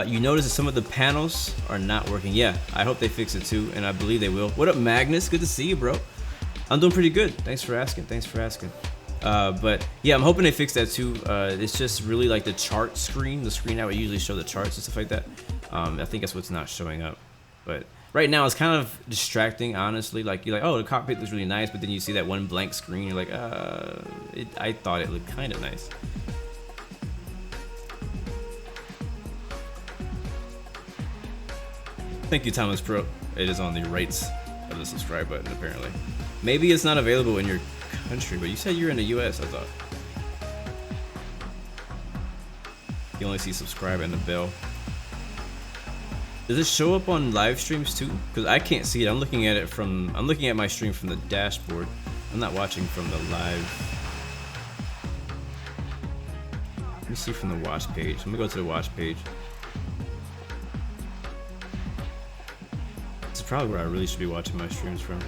You notice that some of the panels are not working. Yeah, I hope they fix it too, and I believe they will. What up, Magnus? Good to see you, bro. I'm doing pretty good. Thanks for asking. But yeah, I'm hoping they fix that too. It's just really like the chart screen, the screen that would usually show the charts and stuff like that. I think that's what's not showing up. But right now it's kind of distracting, honestly. Like you're like, oh, the cockpit looks really nice, but then you see that one blank screen. You're like, I thought it looked kind of nice. Thank you, Thomas Pro. It is on the right of the subscribe button, apparently. Maybe it's not available in your country, but you said you're in the US, I thought. You only see subscribe and the bell. Does it show up on live streams too? Because I can't see it. I'm looking at my stream from the dashboard. I'm not watching from the live. Let me see from the watch page. I'm gonna go to the watch page. This is probably where I really should be watching my streams from.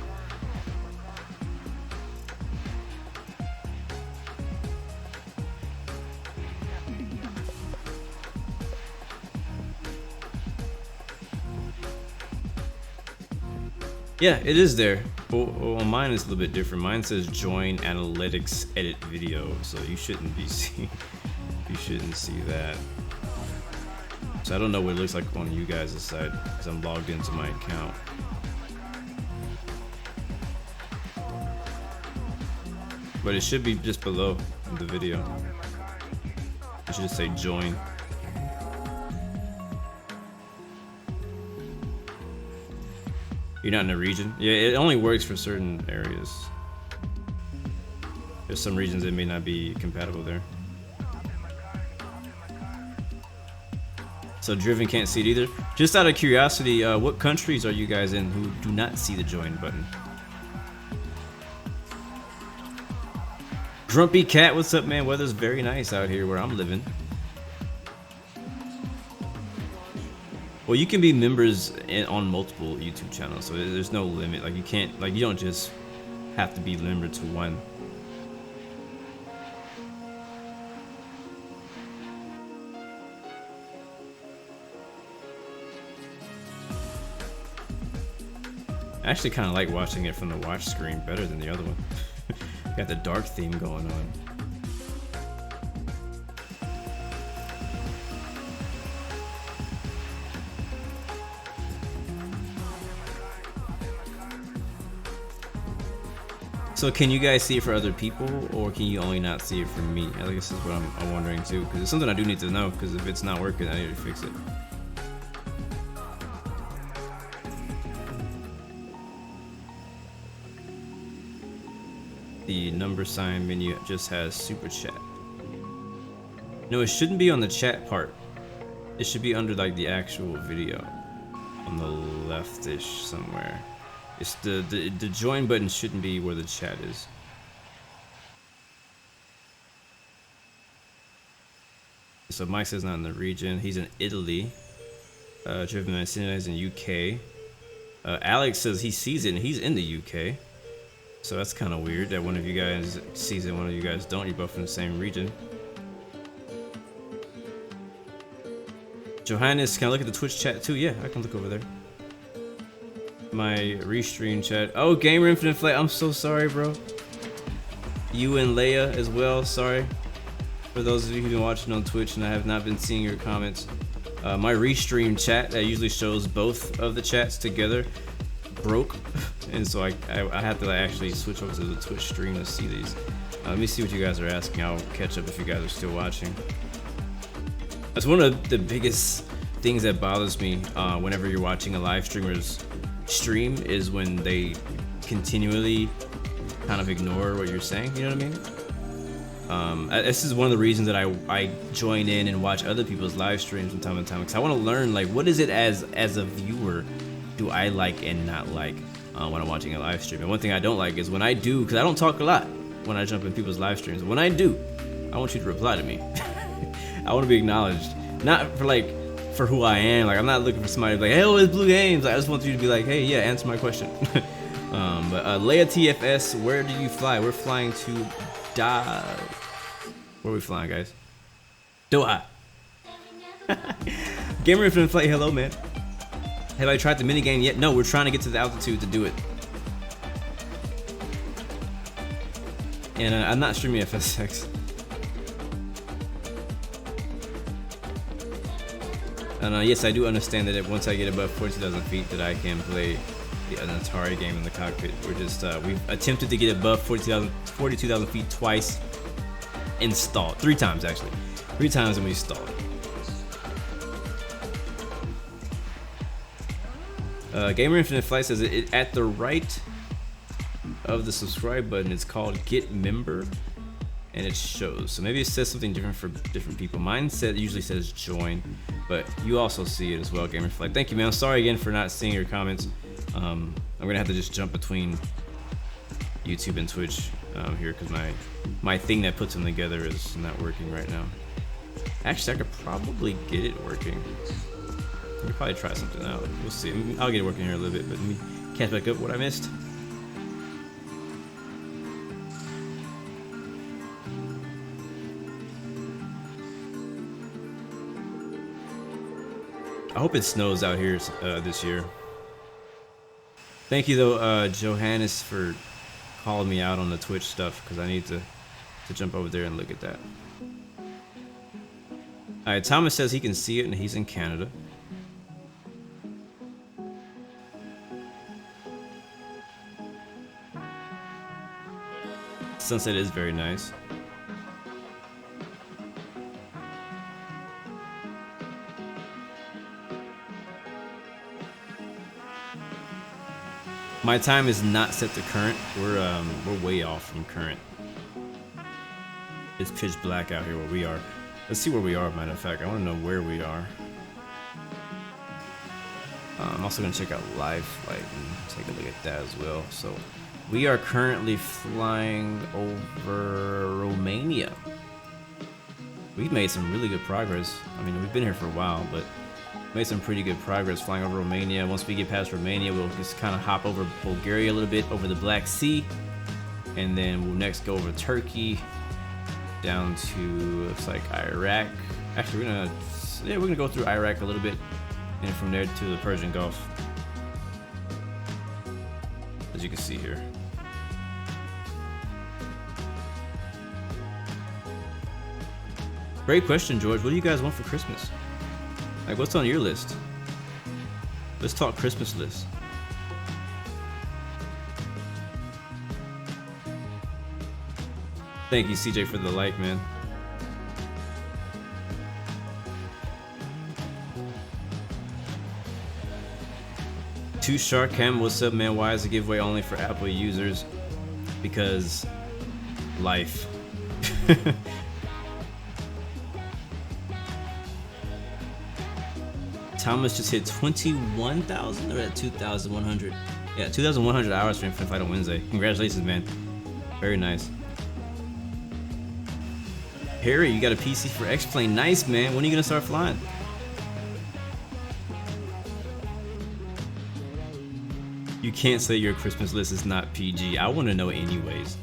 Yeah, it is there. Well, mine is a little bit different. Mine says join analytics edit video, so you shouldn't be seeing. You shouldn't see that. So I don't know what it looks like on you guys' side because I'm logged into my account. But it should be just below the video. It should just say join. You're not in a region? Yeah, it only works for certain areas. There's some regions that may not be compatible there. So Driven can't see it either. Just out of curiosity, what countries are you guys in who do not see the join button? Grumpy Cat, what's up, man? Weather's very nice out here where I'm living. Well, you can be members on multiple YouTube channels, so there's no limit. Like you can't, like you don't just have to be limited to one. I actually kind of like watching it from the watch screen better than the other one. Got the dark theme going on. So can you guys see it for other people, or can you only not see it for me? I think this is what I'm wondering too, because it's something I do need to know, because if it's not working, I need to fix it. The number sign menu just has super chat. No, it shouldn't be on the chat part. It should be under like the actual video, on the leftish somewhere. It's the join button shouldn't be where the chat is. So Mike says not in the region. He's in Italy. Driven by Cinema is in UK. Alex says he sees it and he's in the UK. So that's kind of weird that one of you guys sees it, one of you guys don't. You're both in the same region. Johannes, can I look at the Twitch chat too? Yeah, I can look over there. My restream chat. Oh, Gamer Infinite Flight, I'm so sorry, bro. You and Leia as well, sorry. For those of you who've been watching on Twitch and I have not been seeing your comments. My restream chat that usually shows both of the chats together broke. And so I had to actually switch over to the Twitch stream to see these. Let me see what you guys are asking. I'll catch up if you guys are still watching. That's one of the biggest things that bothers me whenever you're watching a live streamer's stream, is when they continually kind of ignore what you're saying, you know what I mean? This is one of the reasons that I join in and watch other people's live streams from time to time, because I want to learn, like, what is it as a viewer do I like and not like when I'm watching a live stream. And one thing I don't like is when I do, because I don't talk a lot when I jump in people's live streams. When I do, I want you to reply to me. I want to be acknowledged, not for who I am. Like, I'm not looking for somebody to be like, hey, oh, it's Blue Games. I just want you to be like, hey, yeah, answer my question. But Leia TFS, where do you fly? We're flying to Doha. Where are we flying, guys? Doha. Gamer Infinite Flight, hello, man. Have I tried the minigame yet? No, we're trying to get to the altitude to do it. And I'm not streaming FSX. And yes, I do understand that once I get above 42,000 feet that I can play an Atari game in the cockpit. We're just, we've attempted to get above 42,000 feet twice, installed. 3 times actually. 3 times and we stalled. Gamer Infinite Flight says it at the right of the subscribe button, it's called Get Member, and it shows. So maybe it says something different for different people. Mine usually says join, but you also see it as well, Gamer Flight. Thank you, man. I'm sorry again for not seeing your comments. I'm gonna have to just jump between YouTube and Twitch here, because my thing that puts them together is not working right now. Actually, I could probably get it working. I could probably try something out. We'll see. I'll get it working here a little bit, but let me catch back up what I missed. I hope it snows out here this year. Thank you though, Johannes, for calling me out on the Twitch stuff, because I need to jump over there and look at that. Alright, Thomas says he can see it and he's in Canada. Sunset is very nice. My time is not set to current. We're way off from current. It's pitch black out here where we are. Let's see where we are, matter of fact. I want to know where we are. I'm also going to check out live flight and take a look at that as well. So we are currently flying over Romania. We've made some really good progress. I mean, we've been here for a while, but made some pretty good progress flying over Romania. Once we get past Romania, we'll just kind of hop over Bulgaria a little bit, over the Black Sea, and then we'll next go over Turkey, down to, looks like Iraq. Actually, we're gonna go through Iraq a little bit, and from there to the Persian Gulf, as you can see here. Great question, George. What do you guys want for Christmas? Like, what's on your list? Let's talk Christmas list. Thank you, CJ, for the like, man. Two Shark Cam, what's up, man? Why is the giveaway only for Apple users? Because life. Thomas just hit 21,000 or at 2,100? Yeah, 2,100 hours for Infinite Flight on Wednesday. Congratulations, man. Very nice. Harry, you got a PC for X-Plane. Nice, man. When are you gonna start flying? You can't say your Christmas list is not PG. I want to know anyways.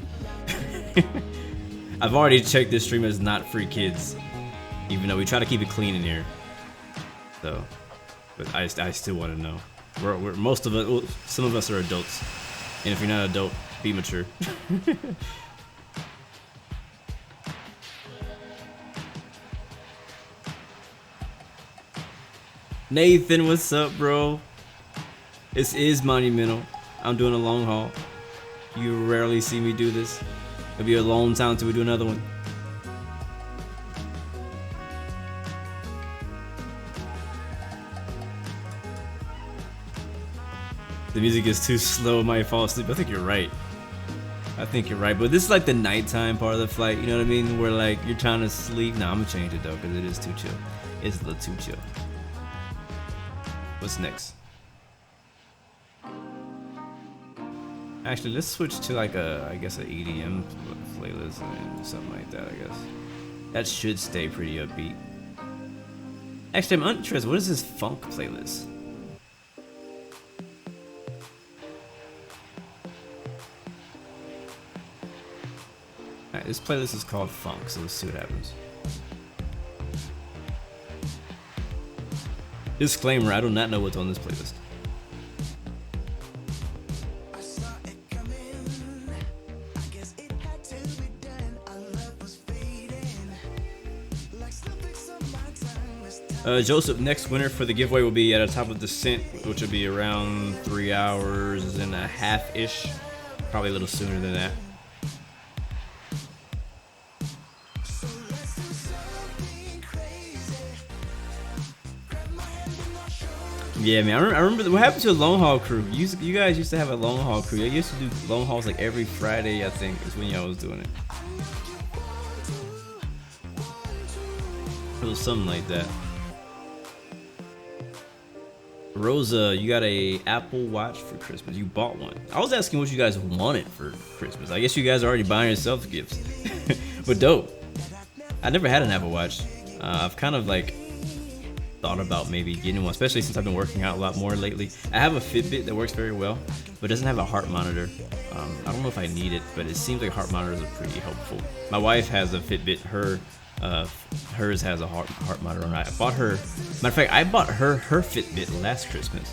I've already checked this stream as not for kids, even though we try to keep it clean in here. So, but I still want to know. We're most of us, well, some of us are adults, and if you're not an adult, be mature. Nathan, what's up, bro? This is monumental. I'm doing a long haul. You rarely see me do this. It'll be a long time until we do another one. The music is too slow, I might fall asleep. I think you're right. I think you're right. But this is like the nighttime part of the flight, you know what I mean? Where like you're trying to sleep. Nah, I'm gonna change it though, because it is too chill. It's a little too chill. What's next? Actually, let's switch to like I guess an EDM playlist and something like that, I guess. That should stay pretty upbeat. Actually, I'm interested. What is this funk playlist? Alright, this playlist is called Funk, so let's see what happens. Disclaimer, I do not know what's on this playlist. Joseph, next winner for the giveaway will be at a top of descent, which will be around 3 hours and a half-ish. Probably a little sooner than that. Yeah, man, I remember what happened to a long haul crew. You guys used to have a long haul crew. I used to do long hauls like every Friday, I think, is when y'all was doing it. It was something like that. Rosa, you got a Apple Watch for Christmas. You bought one. I was asking what you guys wanted for Christmas. I guess you guys are already buying yourself gifts. But dope. I never had an Apple Watch. I've kind of like thought about maybe getting one, especially since I've been working out a lot more lately. I have a Fitbit that works very well, but doesn't have a heart monitor. I don't know if I need it, but it seems like heart monitors are pretty helpful. My wife has a Fitbit. Hers has a heart monitor on it. I bought her, matter of fact, I bought her Fitbit last Christmas.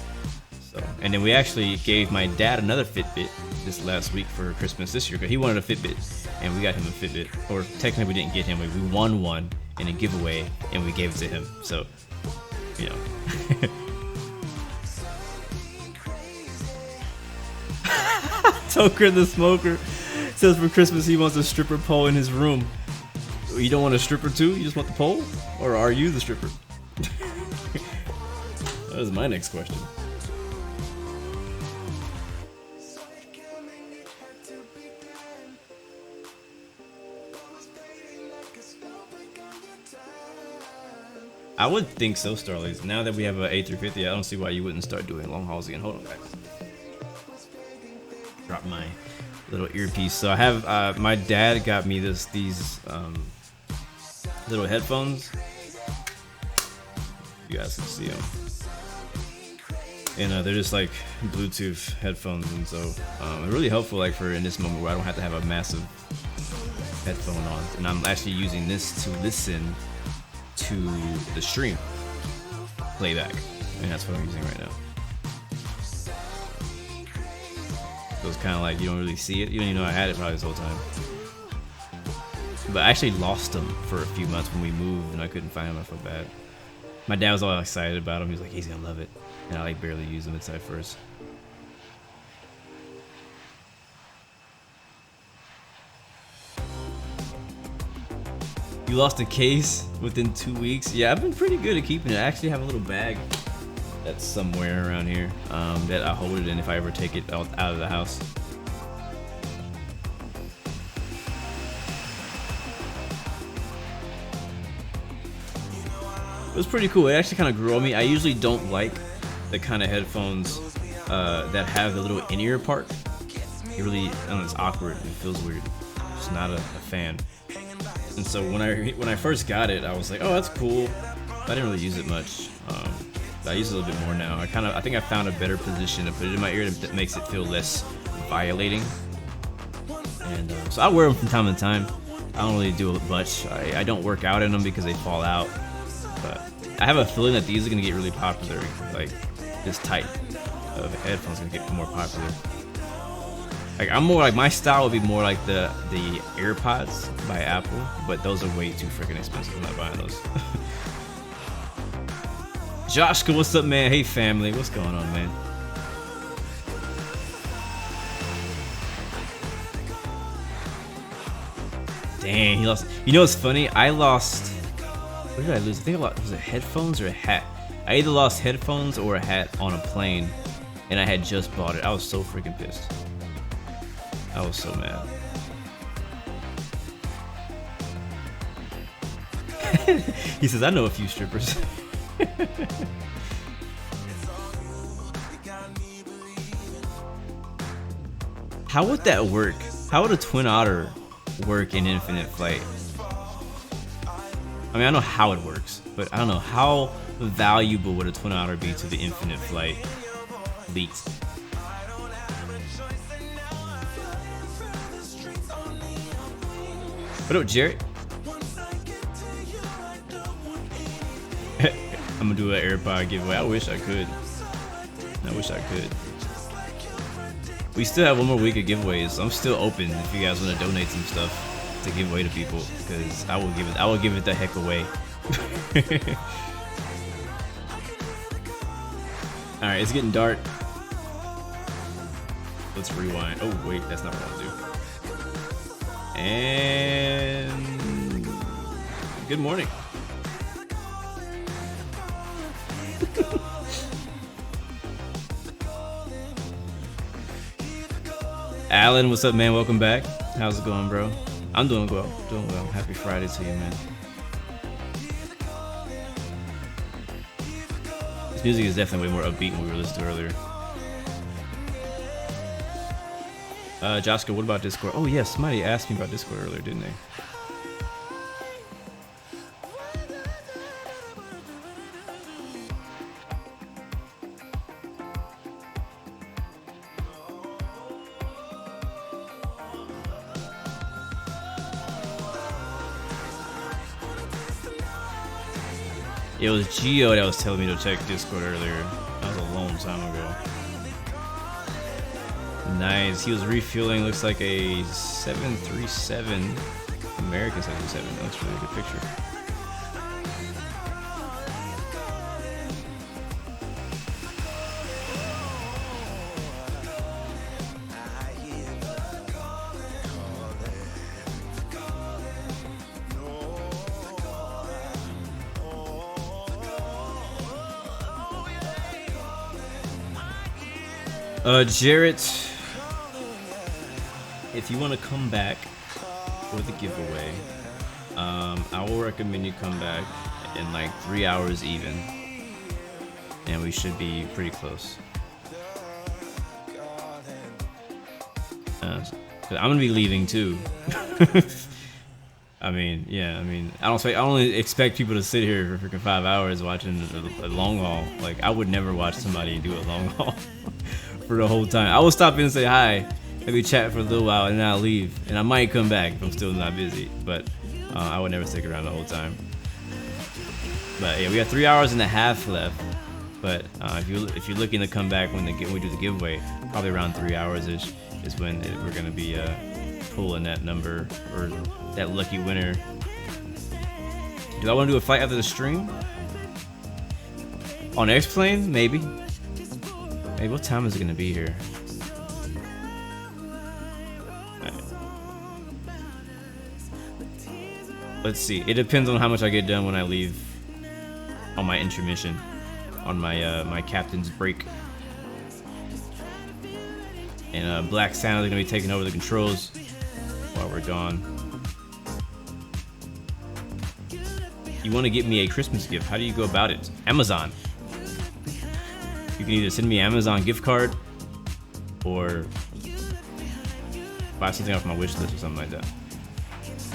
So, and then we actually gave my dad another Fitbit this last week for Christmas this year, because he wanted a Fitbit, and we got him a Fitbit. Or technically we didn't get him, we won one in a giveaway, and we gave it to him. So, you know. Toker the Smoker says for Christmas he wants a stripper pole in his room. You don't want a stripper too? You just want the pole? Or are you the stripper? That was my next question. I would think so, Starlays. Now that we have an A350, I don't see why you wouldn't start doing long hauls again. Hold on, guys. Drop my little earpiece. So I have, my dad got me these little headphones. You guys can see them. And they're just like Bluetooth headphones, and so they're really helpful, like for in this moment where I don't have to have a massive headphone on. And I'm actually using this to listen to the stream playback, and that's what I'm using right now. So it's kind of like you don't really see it. You don't even know I had it probably this whole time. But I actually lost them for a few months when we moved, and I couldn't find them. I felt bad. My dad was all excited about them. He was like, he's gonna love it. And I like barely used them at first. You lost a case within 2 weeks? Yeah, I've been pretty good at keeping it. I actually have a little bag that's somewhere around here that I hold it in if I ever take it out of the house. It was pretty cool. It actually kind of grew on me. I usually don't like the kind of headphones that have the little in-ear part. It really, I don't know, it's awkward. It feels weird. Just not a fan. And so when I first got it, I was like, oh, that's cool. But I didn't really use it much. I use it a little bit more now. I think I found a better position to put it in my ear that makes it feel less violating. And so I wear them from time to time. I don't really do it much. I don't work out in them because they fall out. But I have a feeling that these are gonna get really popular. Like this type of headphones gonna get more popular. Like I'm more like, my style would be more like the AirPods by Apple, but those are way too freaking expensive. I'm not buying those. Joshka, what's up, man? Hey, family, what's going on, man? Dang, he lost. You know what's funny? I lost. What did I lose? I think I lost. Was it headphones or a hat? I either lost headphones or a hat on a plane, and I had just bought it. I was so freaking pissed. I was so mad. He says, I know a few strippers. How would that work? How would a twin otter work in infinite flight? I mean, I know how it works, but I don't know how valuable would a twin otter be to the infinite flight fleet? What up, Jarrett? I'm gonna do an AirPod giveaway. I wish I could. I wish I could. We still have one more week of giveaways. I'm still open if you guys want to donate some stuff to give away to people, because I will give it the heck away. All right, it's getting dark. Let's rewind. Oh wait, that's not what I want to do. And good morning. Alan, what's up, man? Welcome back. How's it going, bro? I'm doing well. Doing well. Happy Friday to you, man. This music is definitely way more upbeat than we were listening to earlier. Joshka, what about Discord? Oh yeah, somebody asked me about Discord earlier, didn't they? It was Gio that was telling me to check Discord earlier. That was a long time ago. Nice. He was refueling, looks like a 737, American 737. That looks a really good picture. Jarrett, if you want to come back for the giveaway, I will recommend you come back in like 3 hours even, and we should be pretty close. Cause I'm gonna be leaving too. I mean, yeah. I mean, I don't expect people to sit here for freaking 5 hours watching a long haul. Like, I would never watch somebody do a long haul for the whole time. I will stop in and say hi, maybe chat for a little while, and then I'll leave. And I might come back if I'm still not busy, but I would never stick around the whole time. But yeah, we got 3 hours and a half left. But if you're looking to come back when we do the giveaway, probably around 3 hours ish is when we're gonna be pulling that number or that lucky winner. Do I want to do a fight after the stream? On X-Plane? Maybe. Hey, what time is it gonna be here? Right. let's see. It depends on how much I get done when I leave on my intermission, on my my captain's break. And Black Santa's gonna be taking over the controls while we're gone. You want to get me a Christmas gift? How do you go about it? Amazon. You can either send me an Amazon gift card or buy something off my wish list or something like that.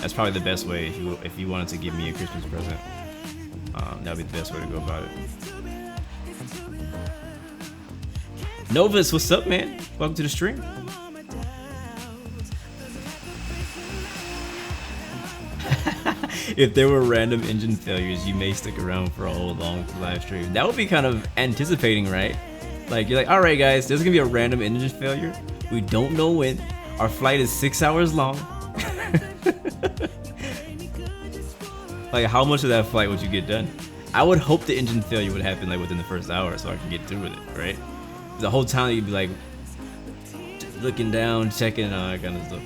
That's probably the best way if you wanted to give me a Christmas present. That would be the best way to go about it. Novus, what's up, man? Welcome to the stream. If there were random engine failures, you may stick around for a whole long live stream. That would be kind of anticipating, right? Like, you're like, all right, guys, there's gonna be a random engine failure. We don't know when. Our flight is 6 hours long. Like, how much of that flight would you get done? I would hope the engine failure would happen like within the first hour so I can get through with it, right? The whole time you'd be like looking down, checking and all that kind of stuff.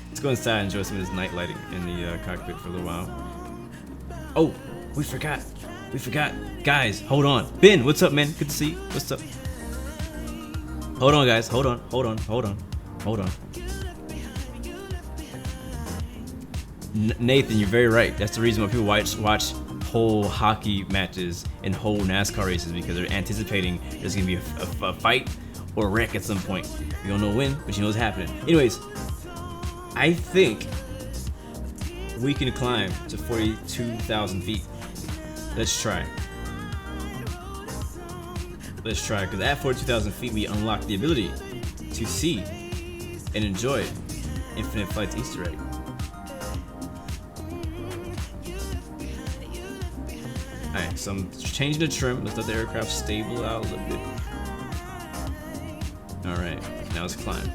Let's go inside and enjoy some of this night lighting in the cockpit for a little while. Oh, we forgot. Guys, hold on. Ben, what's up, man? Good to see you. What's up? Hold on, guys. Hold on. Nathan, you're very right. That's the reason why people watch whole hockey matches and whole NASCAR races, because they're anticipating there's gonna be a fight or a wreck at some point. You don't know when, but you know what's happening. Anyways, I think we can climb to 42,000 feet. Let's try, because at 42,000 feet we unlock the ability to see and enjoy Infinite Flight's Easter egg. Alright, so I'm changing the trim. Let's let the aircraft stable out a little bit. Alright, now let's climb.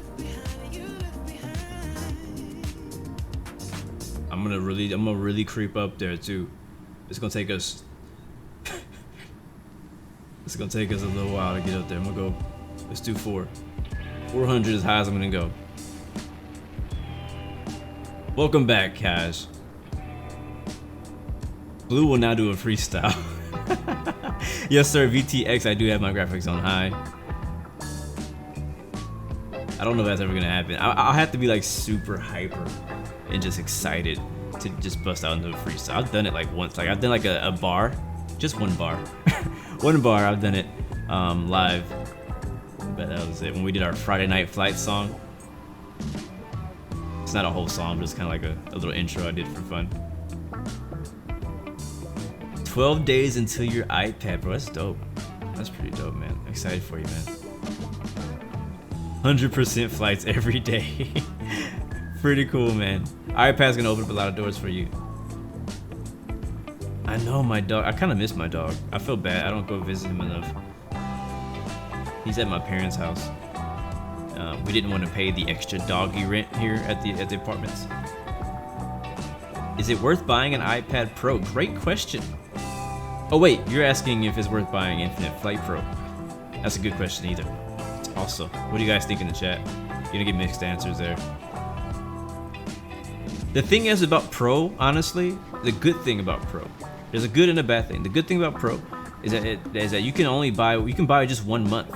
I'm gonna really creep up there too. It's gonna take us it's gonna take us a little while to get up there. I'm gonna go, let's do 400 as high as I'm gonna go. Welcome back, Cash. Blue will now do a freestyle. Yes, sir, VTX, I do have my graphics on high. I don't know if that's ever gonna happen. I'll have to be like super hyper and just excited to just bust out into a freestyle. I've done it like once. Like I've done like a bar, just one bar. One bar, I've done it live. But that was it. When we did our Friday Night Flight song. It's not a whole song, but it's kind of like a little intro I did for fun. 12 days until your iPad, bro. That's dope. That's pretty dope, man. Excited for you, man. 100% flights every day. Pretty cool, man. iPad's gonna open up a lot of doors for you. I know my dog. I kind of miss my dog. I feel bad. I don't go visit him enough. He's at my parents' house. We didn't want to pay the extra doggy rent here at the apartments. Is it worth buying an iPad Pro? Great question. Oh wait, you're asking if it's worth buying Infinite Flight Pro. That's a good question either. Also, what do you guys think in the chat? You're gonna get mixed answers there. The thing is about Pro, honestly, the good thing about Pro, there's a good and a bad thing. The good thing about Pro is that you can buy just 1 month,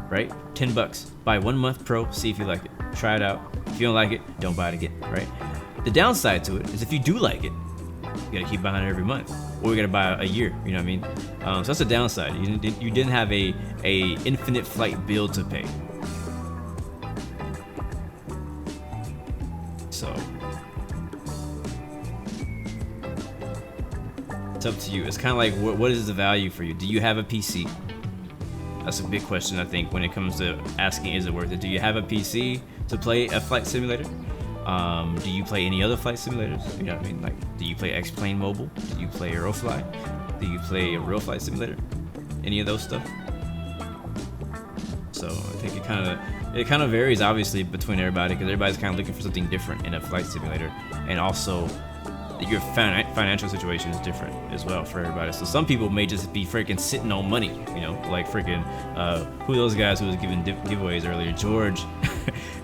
right? $10. Buy 1 month Pro, see if you like it. Try it out. If you don't like it, don't buy it again, right? The downside to it is if you do like it, you gotta keep buying it every month, or you gotta buy a year. You know what I mean? So that's the downside. You didn't have a Infinite Flight bill to pay. So it's up to you. It's kind of like what is the value for you? Do you have a PC? That's a big question, I think, when it comes to asking, is it worth it? Do you have a PC to play a flight simulator? Do you play any other flight simulators? You know what I mean? Like, do you play X-Plane Mobile? Do you play Aerofly? Do you play a real flight simulator? Any of those stuff? So I think it kind of varies, obviously, between everybody, because everybody's kind of looking for something different in a flight simulator, and also your financial situation is different as well for everybody. So some people may just be freaking sitting on money, you know, like freaking who are those guys who was giving giveaways earlier? George,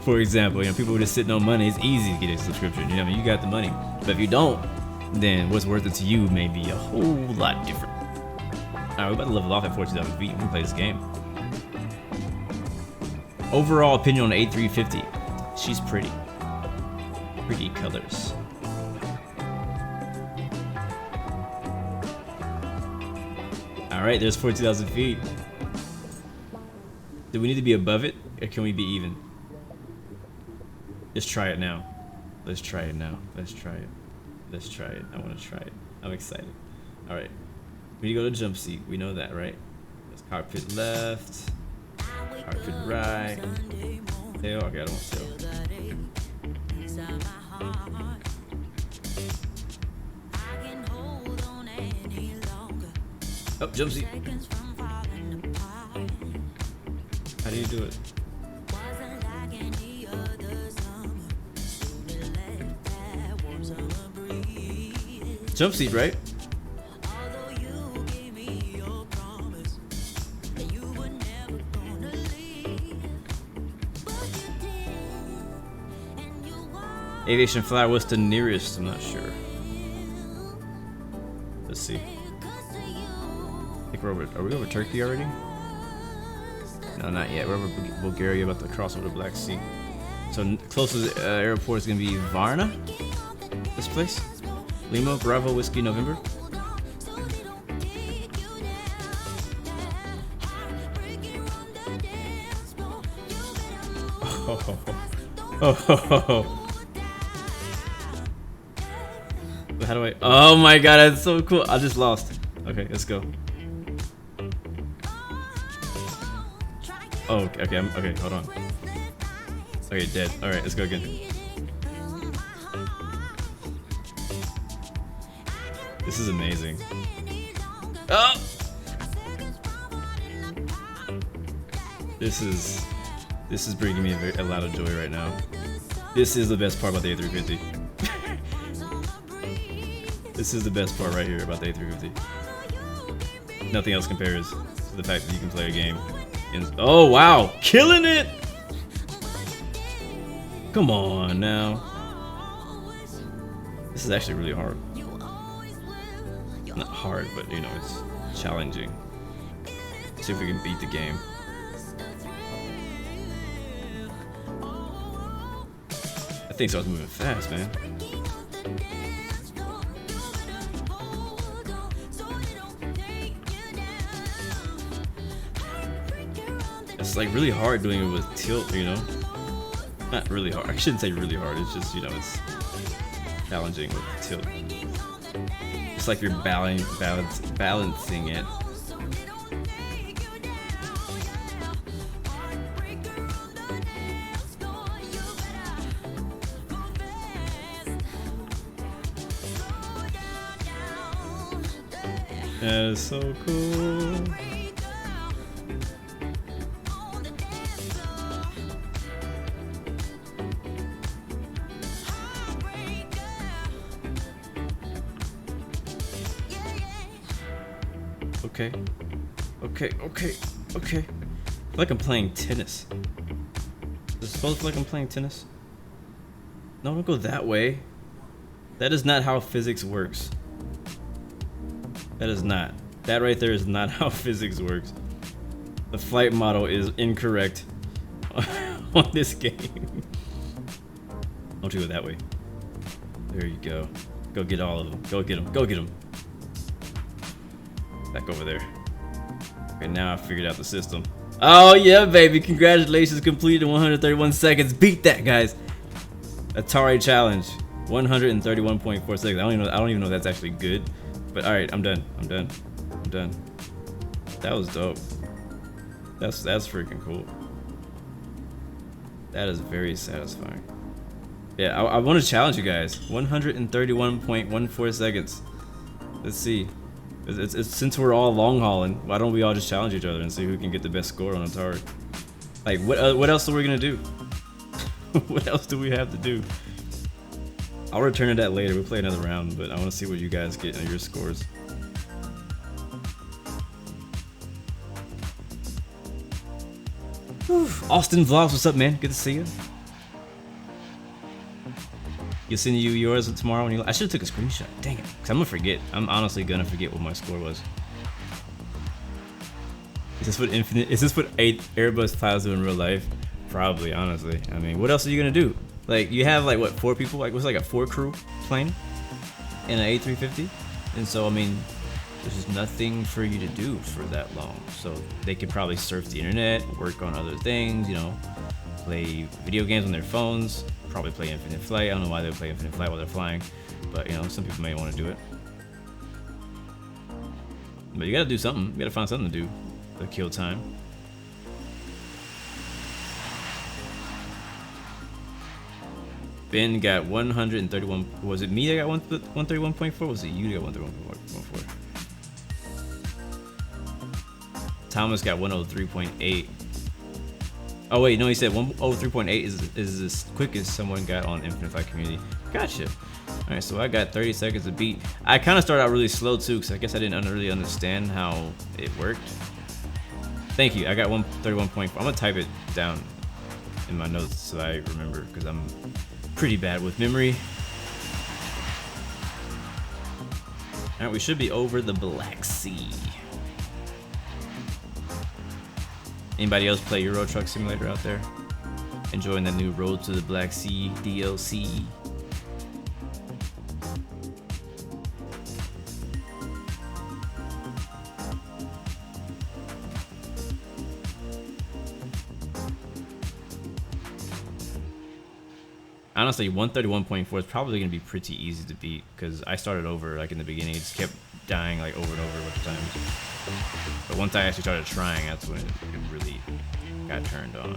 for example. You know, people who are just sitting on money. It's easy to get a subscription. You know, I mean, you got the money, but if you don't, then what's worth it to you may be a whole lot different. Alright, we're about to level off at 14,000 feet. We can play this game. Overall opinion on the A350. She's pretty. Pretty colors. Alright, there's 14,000 feet. Do we need to be above it, or can we be even? Let's try it now. Let's try it now. Let's try it. Let's try it. I want to try it. I'm excited. Alright. We need to go to jump seat. We know that, right? There's cockpit left. Cockpit right. Tail. Okay, I don't want tail. Oh, jump seat. How do you do it? Jump seat, right? Aviation flyer, what's the nearest? I'm not sure. Let's see. I think we're over. Are we over Turkey already? No, not yet. We're over Bulgaria, about to cross over the Black Sea. So closest airport is gonna be Varna. This place. Lima, Bravo, Whiskey, November. Oh. How do I? Oh my god, that's so cool. I just lost. Okay, let's go. Oh, okay, okay, hold on. Okay, dead. Alright, let's go again. This is amazing. Oh! This is bringing me a lot of joy right now. This is the best part about the A350. This is the best part right here about the A350. Nothing else compares to the fact that you can play a game. Oh wow, killing it! Come on now. This is actually really hard. Not hard, but you know, it's challenging. See if we can beat the game. That thing starts moving fast, man. It's like really hard doing it with tilt, you know? Not really hard. I shouldn't say really hard. It's just, you know, it's challenging with tilt. It's like you're balancing it. That is so cool. Okay. I feel like I'm playing tennis. Does it supposed to feel like I'm playing tennis? No, don't go that way. That is not how physics works. That is not. That right there is not how physics works. The flight model is incorrect on this game. Don't you go that way. There you go. Go get all of them. Go get them. Go get them. Back over there. Okay, now I figured out the system. Oh yeah, baby! Congratulations, completed in 131 seconds. Beat that, guys. Atari challenge, 131.4 seconds. I don't even know if that's actually good. But all right, I'm done. That was dope. That's freaking cool. That is very satisfying. Yeah, I want to challenge you guys. 131.14 seconds. Let's see. It's since we're all long hauling, why don't we all just challenge each other and see who can get the best score on Atari? Like, what else are we gonna do? What else do we have to do? I'll return to that later. We'll play another round, but I want to see what you guys get on your scores. Whew. Austin Vlogs, what's up, man? Good to see you. You'll send you yours tomorrow when you. I should have took a screenshot. Dang it, cause I'm gonna forget. I'm honestly gonna forget what my score was. Is this what Infinite? Is this what Airbus pilots do in real life? Probably, honestly. I mean, what else are you gonna do? Like, you have like what, 4 people? Like, what's like a 4-crew plane in an A350? And so, I mean, there's just nothing for you to do for that long. So they could probably surf the internet, work on other things, you know, play video games on their phones, probably play Infinite Flight. I don't know why they would play Infinite Flight while they're flying, but you know, some people may want to do it. But you gotta do something. You gotta find something to do to kill time. Ben got 131. Was it me that got 131.4? Was it you that got 131.4? Thomas got 103.8. Oh wait, no, he said 103.8 is as quick as someone got on Infinite Flight Community. Gotcha. All right, so I got 30 seconds to beat. I kind of started out really slow too, because I guess I didn't really understand how it worked. Thank you. I got 131.4. I'm gonna type it down in my notes so I remember, because I'm pretty bad with memory. All right, we should be over the Black Sea. Anybody else play Euro Truck Simulator out there? Enjoying the new Road to the Black Sea DLC? Honestly, 131.4 is probably going to be pretty easy to beat, because I started over like in the beginning. It just kept dying like over and over a bunch of times. But once I actually started trying, that's when it really got turned on.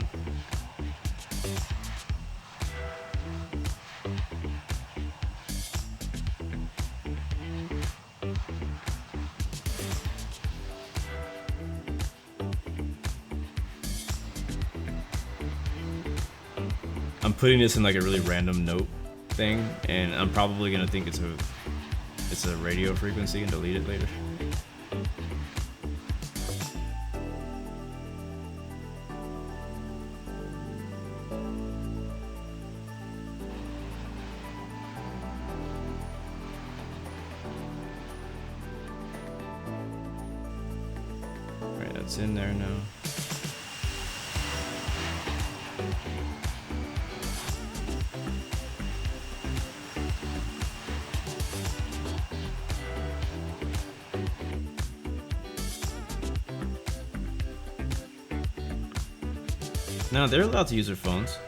I'm putting this in like a really random note thing, and I'm probably gonna think it's a radio frequency and delete it later. Alright, that's in there now. No, they're allowed to use their phones.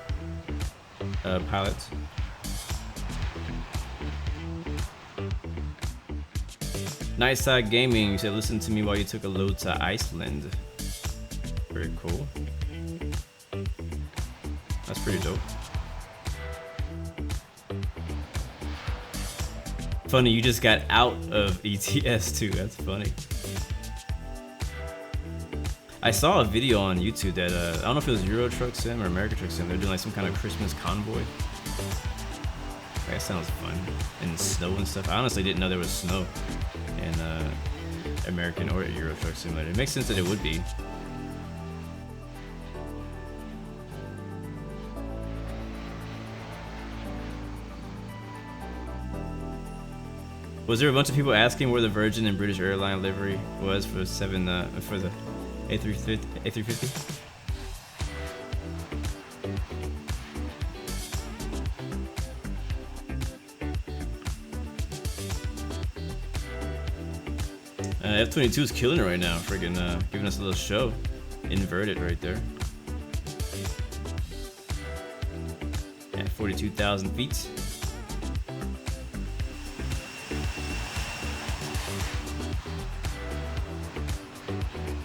Pilots. Nightside Gaming, you said listen to me while you took a load to Iceland. Very cool. That's pretty dope. Funny, you just got out of ETS too. That's funny. I saw a video on YouTube that I don't know if it was Euro Truck Sim or American Truck Sim. They're doing like some kind of Christmas convoy. That sounds fun. And snow and stuff. I honestly didn't know there was snow in American or Euro Truck Simulator. It makes sense that it would be. Was there a bunch of people asking where the Virgin and British Airline livery was for the A350? F-22 is killing it right now, friggin' giving us a little show. Inverted right there. At 42,000 feet.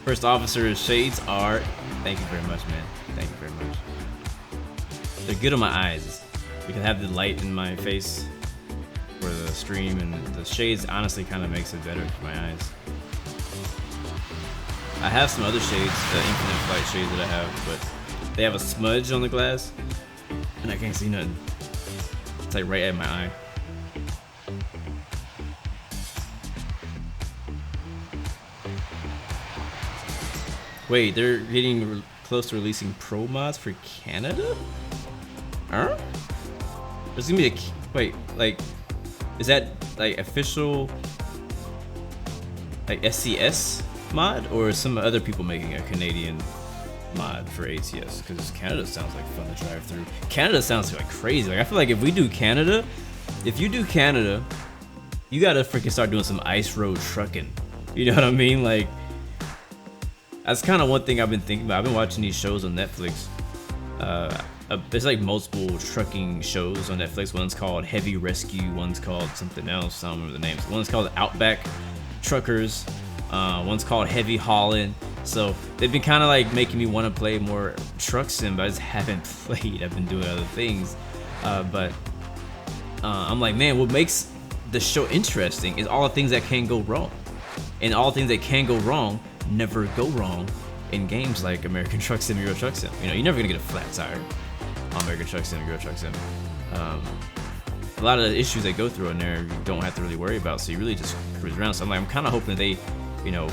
First officer's shades are, thank you very much, man. Thank you very much. They're good on my eyes. We can have the light in my face for the stream, and the shades honestly kind of makes it better for my eyes. I have some other shades, the Infinite Flight shades that I have, but they have a smudge on the glass, and I can't see nothing. It's like right at my eye. Wait, they're getting close to releasing pro mods for Canada? Huh? There's gonna be Wait, like, is that like official like SCS mod, or is some other people making a Canadian mod for ATS? Because Canada sounds like fun to drive through. Canada sounds like crazy. Like, I feel like if we do Canada, if you do Canada, you gotta freaking start doing some ice road trucking. You know what I mean? Like, that's kind of one thing I've been thinking about. I've been watching these shows on Netflix. There's like multiple trucking shows on Netflix. One's called Heavy Rescue, one's called something else, I don't remember the names. One's called Outback Truckers, one's called Heavy Hauling. So they've been kind of like making me want to play more truck sim, but I just haven't played. I've been doing other things. But I'm like, man, what makes the show interesting is all the things that can go wrong. And all the things that can go wrong never go wrong in games like American Truck Sim, Euro Truck Sim. You know, you're never gonna get a flat tire on American Truck Sim, Euro Truck Sim. A lot of the issues they go through in there, you don't have to really worry about, so you really just cruise around. So I'm kind of hoping they, you know,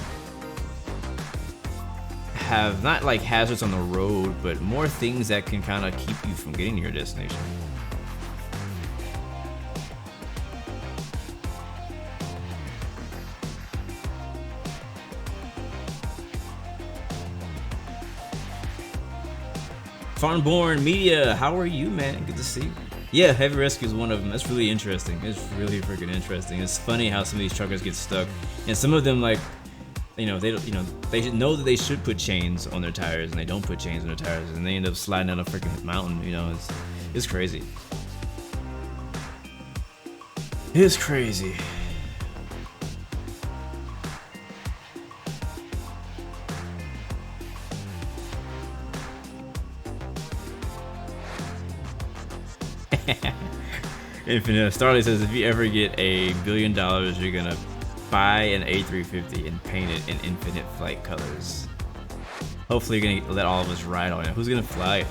have not like hazards on the road, but more things that can kind of keep you from getting to your destination. Farnborn Media, how are you, man? Good to see you. Yeah, Heavy Rescue is one of them. That's really interesting. It's really freaking interesting. It's funny how some of these truckers get stuck, and some of them, like, you know, they should know that they should put chains on their tires, and they don't put chains on their tires, and they end up sliding down a freaking mountain. You know, it's crazy. It's crazy. Infinite Starley says, if you ever get $1 billion, you're gonna buy an A350 and paint it in infinite flight colors. Hopefully you're gonna let all of us ride on it. Who's gonna fly it?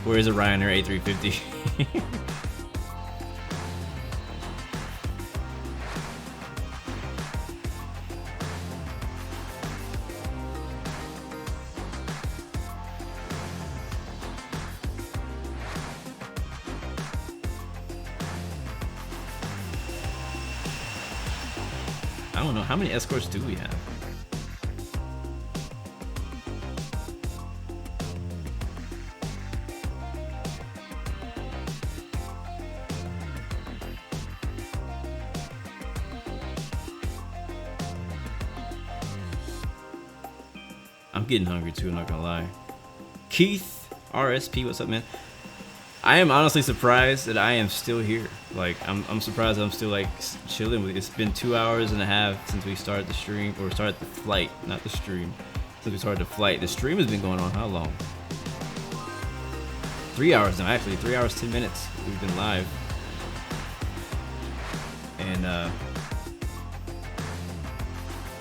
Where is a Ryanair A350? I don't know, how many escorts do we have? I'm getting hungry too, I'm not gonna lie. Keith RSP, what's up, man? I am honestly surprised that I am still here. Like, I'm surprised I'm still like chilling with it. It's been 2 hours and a half since we started the stream, or started the flight, not the stream. Since we started the flight. The stream has been going on how long? 3 hours now, actually. 3 hours, 10 minutes. We've been live. And I'm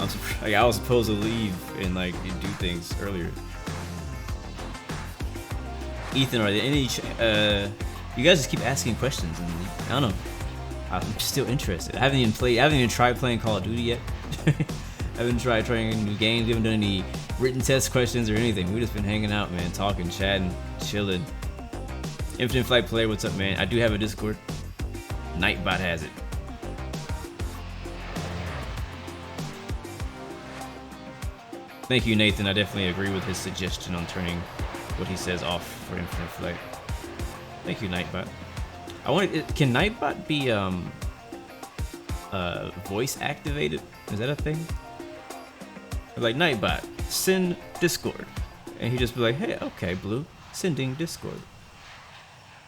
surprised, like, I was supposed to leave and like do things earlier. Ethan, are there any you guys just keep asking questions, and I don't know, I'm still interested. I haven't even tried playing Call of Duty yet. I haven't tried trying new games. We haven't done any written test questions or anything. We've just been hanging out, man, talking, chatting, chilling. Infinite Flight Player, what's up, man? I do have a Discord. Nightbot has it. Thank you, Nathan. I definitely agree with his suggestion on turning what he says off for Infinite Flight. Thank you, Nightbot. Can Nightbot be voice activated? Is that a thing? Like, Nightbot, send Discord, and he just be like, hey, okay, Blue, sending Discord.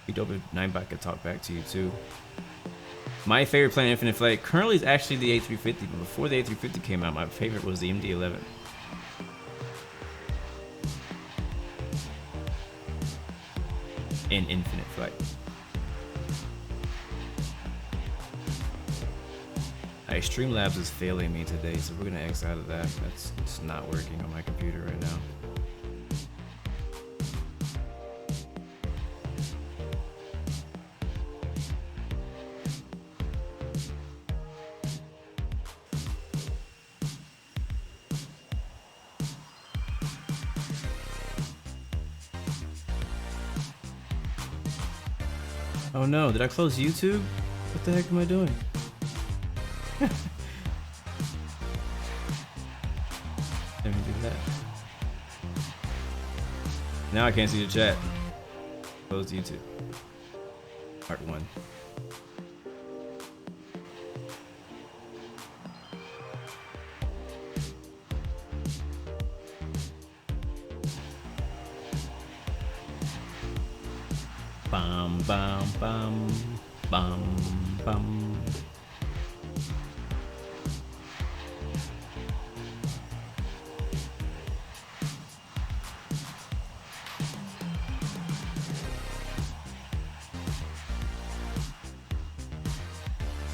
Be dope if Nightbot could talk back to you too. My favorite plane in Infinite Flight currently is actually the A350, but before the A350 came out, my favorite was the MD-11. In Infinite Flight. Streamlabs is failing me today, so we're gonna X out of that. It's not working on my computer right now. Oh no, did I close YouTube? What the heck am I doing? Let me do that. Now I can't see the chat. Close YouTube. Part 1. Bum bum bum bum bum.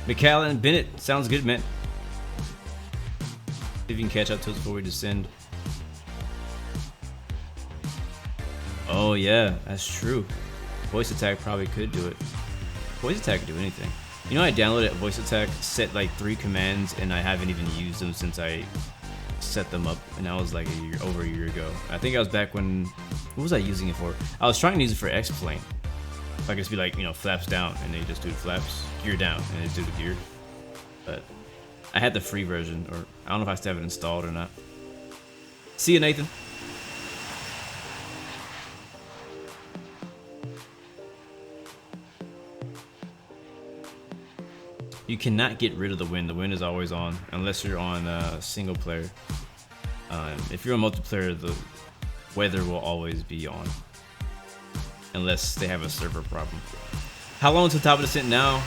McAllen Bennett, sounds good, man. See if you can catch up to us before we descend. Oh yeah, that's true. Voice Attack probably could do it. Voice Attack could do anything. You know, I downloaded Voice Attack, set like 3 commands, and I haven't even used them since I set them up, and that was like over a year ago. I think I was back when, what was I using it for? I was trying to use it for X-Plane. So I could just be like, you know, flaps down, and they just do the flaps, gear down, and they do the gear. But I had the free version, or I don't know if I still have it installed or not. See you, Nathan. You cannot get rid of the wind. The wind is always on, unless you're on single player. If you're on multiplayer, the weather will always be on, unless they have a server problem. How long to the top of the descent now?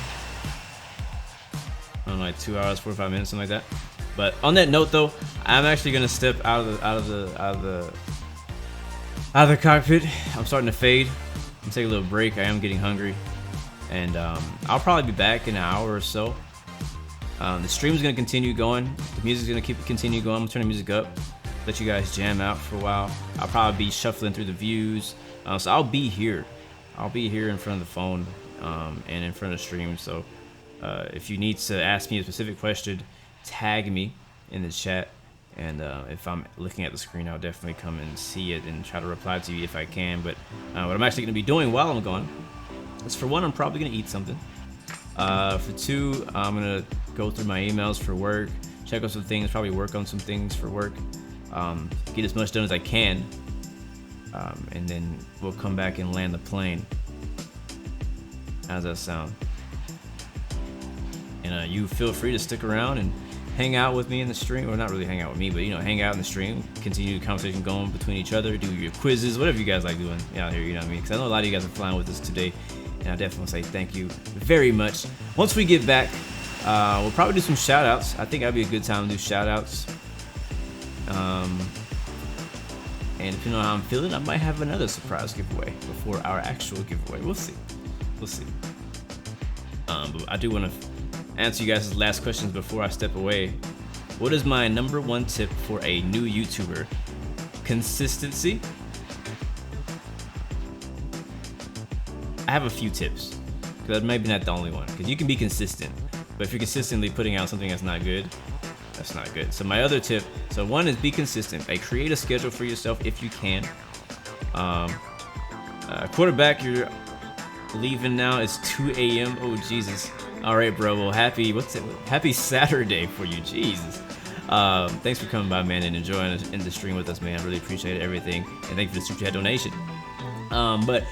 I don't know, like 2 hours, 45 minutes, something like that. But on that note, though, I'm actually gonna step out of the cockpit. I'm starting to fade. I'm gonna take a little break. I am getting hungry. And I'll probably be back in an hour or so. The stream's gonna continue going. The music's gonna continue going. I'm gonna turn the music up, let you guys jam out for a while. I'll probably be shuffling through the views. So I'll be here. I'll be here in front of the phone and in front of the stream. So if you need to ask me a specific question, tag me in the chat. And if I'm looking at the screen, I'll definitely come and see it and try to reply to you if I can. But what I'm actually gonna be doing while I'm gone, is for one, I'm probably gonna eat something. For two, I'm gonna go through my emails for work, check out some things, probably work on some things for work, get as much done as I can, and then we'll come back and land the plane. How does that sound? And you feel free to stick around and hang out with me in the stream, or not really hang out with me, but you know, hang out in the stream, continue the conversation going between each other, do your quizzes, whatever you guys like doing out here, you know what I mean? Because I know a lot of you guys are flying with us today, and I definitely want to say thank you very much. Once we get back, we'll probably do some shout outs. I think that'd be a good time to do shout outs. And depending on how I'm feeling, I might have another surprise giveaway before our actual giveaway. We'll see. We'll see. But I do want to answer you guys' last questions before I step away. What is my #1 tip for a new YouTuber? Consistency. I have a few tips, because maybe not the only one, because you can be consistent, but if you're consistently putting out something that's not good, that's not good. So my other tip, so one is be consistent. Create a schedule for yourself if you can. Quarterback, you're leaving now. It's 2 a.m. Oh Jesus. All right, bro. Well, happy Saturday for you. Jesus. Thanks for coming by, man, and enjoying in the stream with us, man. I really appreciate everything, and thank you for the super chat donation. But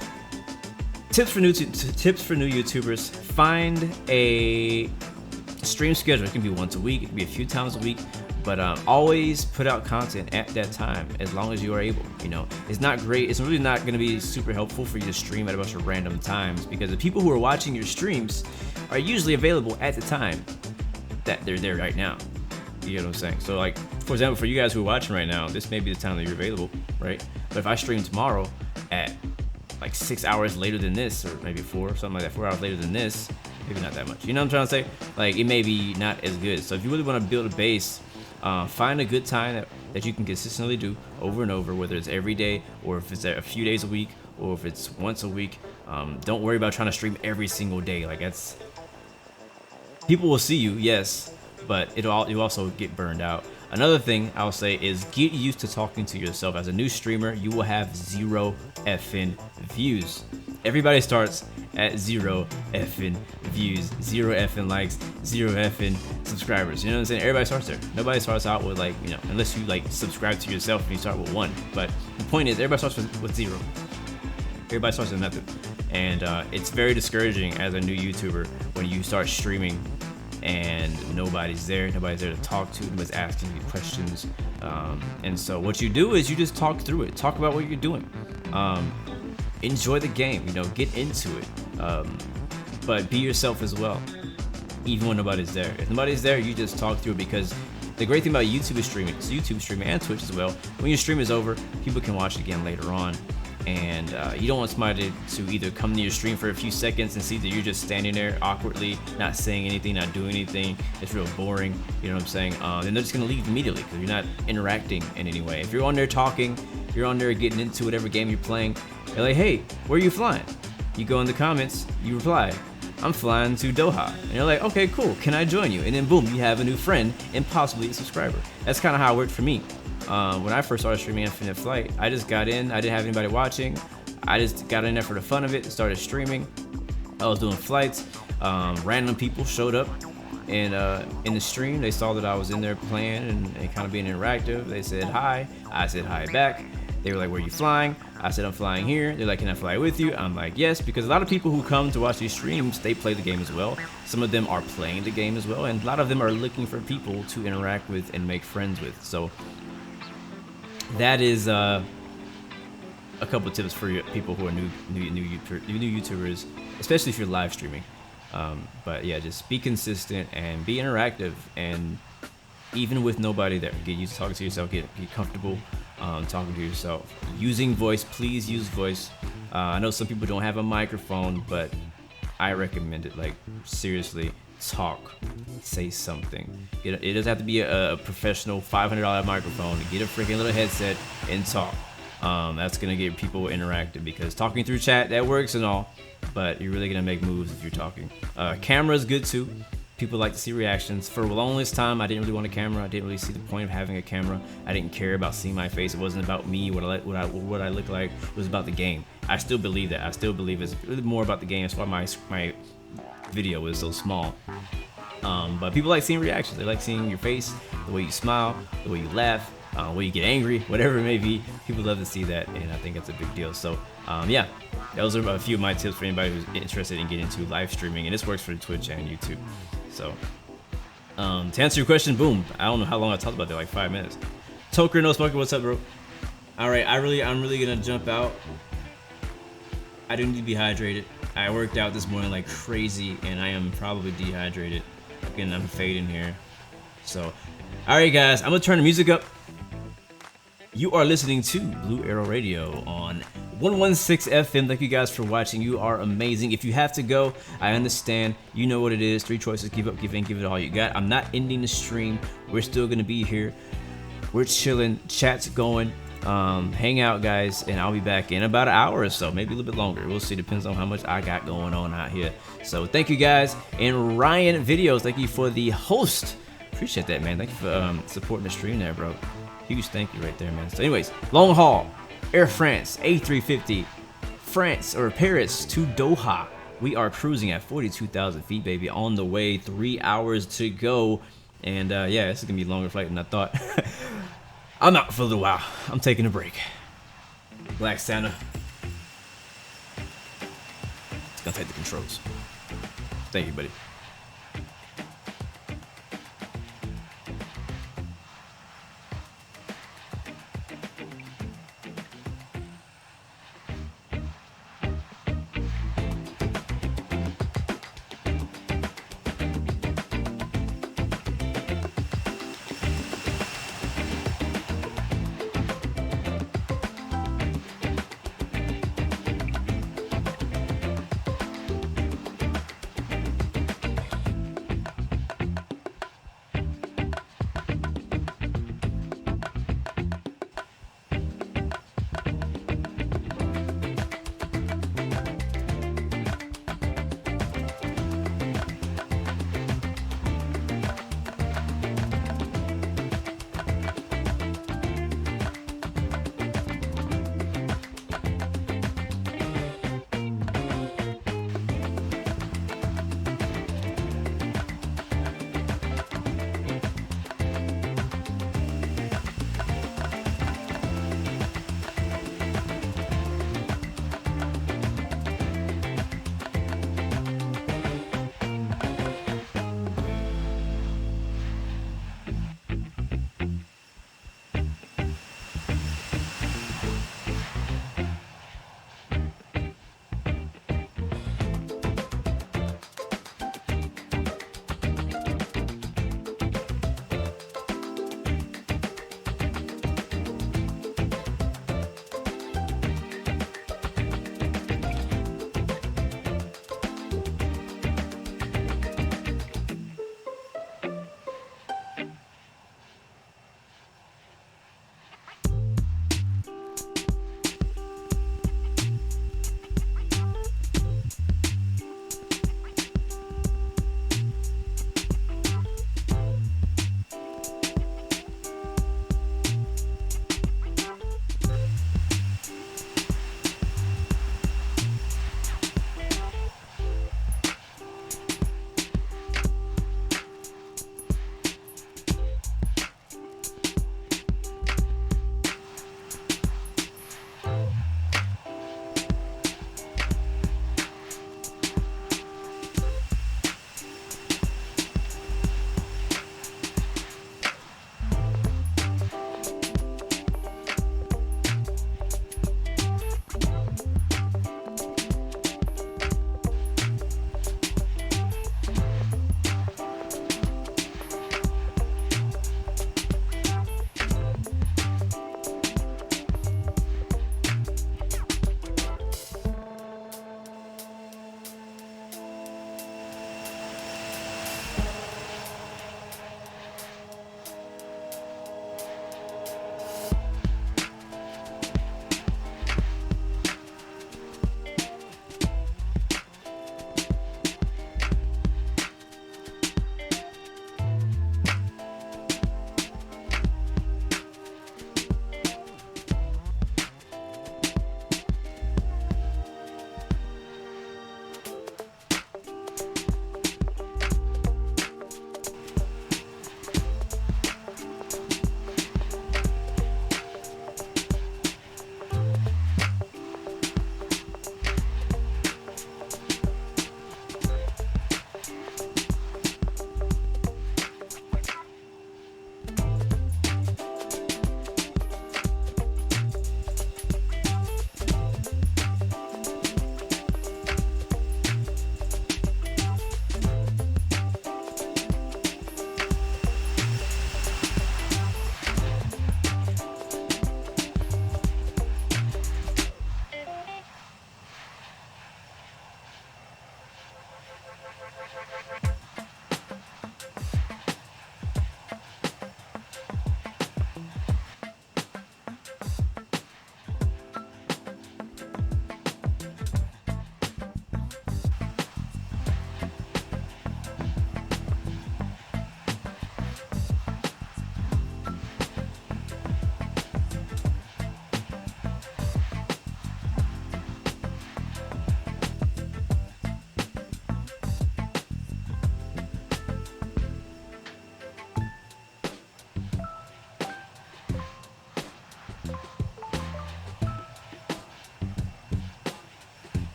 tips for new YouTubers: find a stream schedule. It can be once a week, it can be a few times a week, but always put out content at that time as long as you are able. You know, it's not great. It's really not going to be super helpful for you to stream at a bunch of random times, because the people who are watching your streams are usually available at the time that they're there right now. You know what I'm saying? So, like, for example, for you guys who are watching right now, this may be the time that you're available, right? But if I stream tomorrow at like 6 hours later than this, or maybe 4, something like that, 4 hours later than this, maybe not that much. You know what I'm trying to say? Like, it may be not as good. So if you really want to build a base, find a good time that you can consistently do over and over, whether it's every day, or if it's a few days a week, or if it's once a week. Don't worry about trying to stream every single day. Like, people will see you, yes, but you'll also get burned out. Another thing I'll say is get used to talking to yourself. As a new streamer, you will have 0 effing views. Everybody starts at 0 effing views, 0 effing likes, 0 effing subscribers. You know what I'm saying? Everybody starts there. Nobody starts out with like, you know, unless you like subscribe to yourself and you start with 1. But the point is, everybody starts with 0. Everybody starts with nothing. And it's very discouraging as a new YouTuber when you start streaming and nobody's there to talk to, nobody's asking you questions. And so what you do is you just talk through it, talk about what you're doing. Enjoy the game, you know, get into it, but be yourself as well, even when nobody's there. If nobody's there, you just talk through it, because the great thing about YouTube streaming and Twitch as well, when your stream is over, people can watch it again later on. And you don't want somebody to either come to your stream for a few seconds and see that you're just standing there awkwardly, not saying anything, not doing anything. It's real boring, you know what I'm saying? Then they're just gonna leave immediately because you're not interacting in any way. If you're on there talking, you're on there getting into whatever game you're playing, they're like, hey, where are you flying? You go in the comments, you reply, I'm flying to Doha. And you're like, okay, cool, can I join you? And then boom, you have a new friend and possibly a subscriber. That's kind of how it worked for me. When I first started streaming Infinite Flight, I just got in, I didn't have anybody watching. I just got in there for the fun of it, started streaming. I was doing flights, random people showed up and in the stream. They saw that I was in there playing and kind of being interactive. They said hi, I said hi back. They were like, where are you flying? I said, I'm flying here. They're like, can I fly with you? I'm like, yes, because a lot of people who come to watch these streams, they play the game as well. Some of them are playing the game as well, and a lot of them are looking for people to interact with and make friends with. So that is a couple tips for people who are new YouTubers, especially if you're live streaming. But yeah, just be consistent and be interactive, and even with nobody there, get used to talking to yourself, get comfortable talking to yourself. Using voice, please use voice. I know some people don't have a microphone, but I recommend it. Like, seriously, talk, say something. It doesn't have to be a professional $500 microphone. Get a freaking little headset and talk. That's gonna get people interactive, because talking through chat, that works and all, but you're really gonna make moves if you're talking. Camera is good too. People like to see reactions. For the longest time, I didn't really want a camera. I didn't really see the point of having a camera. I didn't care about seeing my face. It wasn't about me, what I look like. It was about the game. I still believe that. I still believe it's really more about the game. That's why my video is so small. But people like seeing reactions. They like seeing your face, the way you smile, the way you laugh, the way you get angry, whatever it may be. People love to see that, and I think it's a big deal. So yeah, those are a few of my tips for anybody who's interested in getting into live streaming, and this works for Twitch and YouTube. So to answer your question, boom, I don't know how long I talked about that, like 5 minutes. Toker, no smoker, what's up, bro? All right, I'm really gonna jump out. I do need to be hydrated. I worked out this morning like crazy, and I am probably dehydrated. Again, I'm fading here. So, all right, guys, I'm gonna turn the music up. You are listening to Blue Arrow Radio on 116 FM. Thank you guys for watching. You are amazing. If you have to go, I understand. You know what it is. 3 choices. Give up, give in, give it all you got. I'm not ending the stream. We're still gonna be here. We're chilling. Chat's going. Hang out, guys, and I'll be back in about an hour or so, maybe a little bit longer. We'll see. Depends on how much I got going on out here. So thank you, guys. And Ryan Videos, thank you for the host. Appreciate that, man. Thank you for supporting the stream there, bro. Huge thank you right there, man. So anyways, long haul, Air France, A350, France or Paris to Doha. We are cruising at 42,000 feet, baby, on the way. 3 hours to go. And yeah, this is gonna be a longer flight than I thought. I'm out for a little while. I'm taking a break. Black Santa. It's gonna take the controls. Thank you, buddy.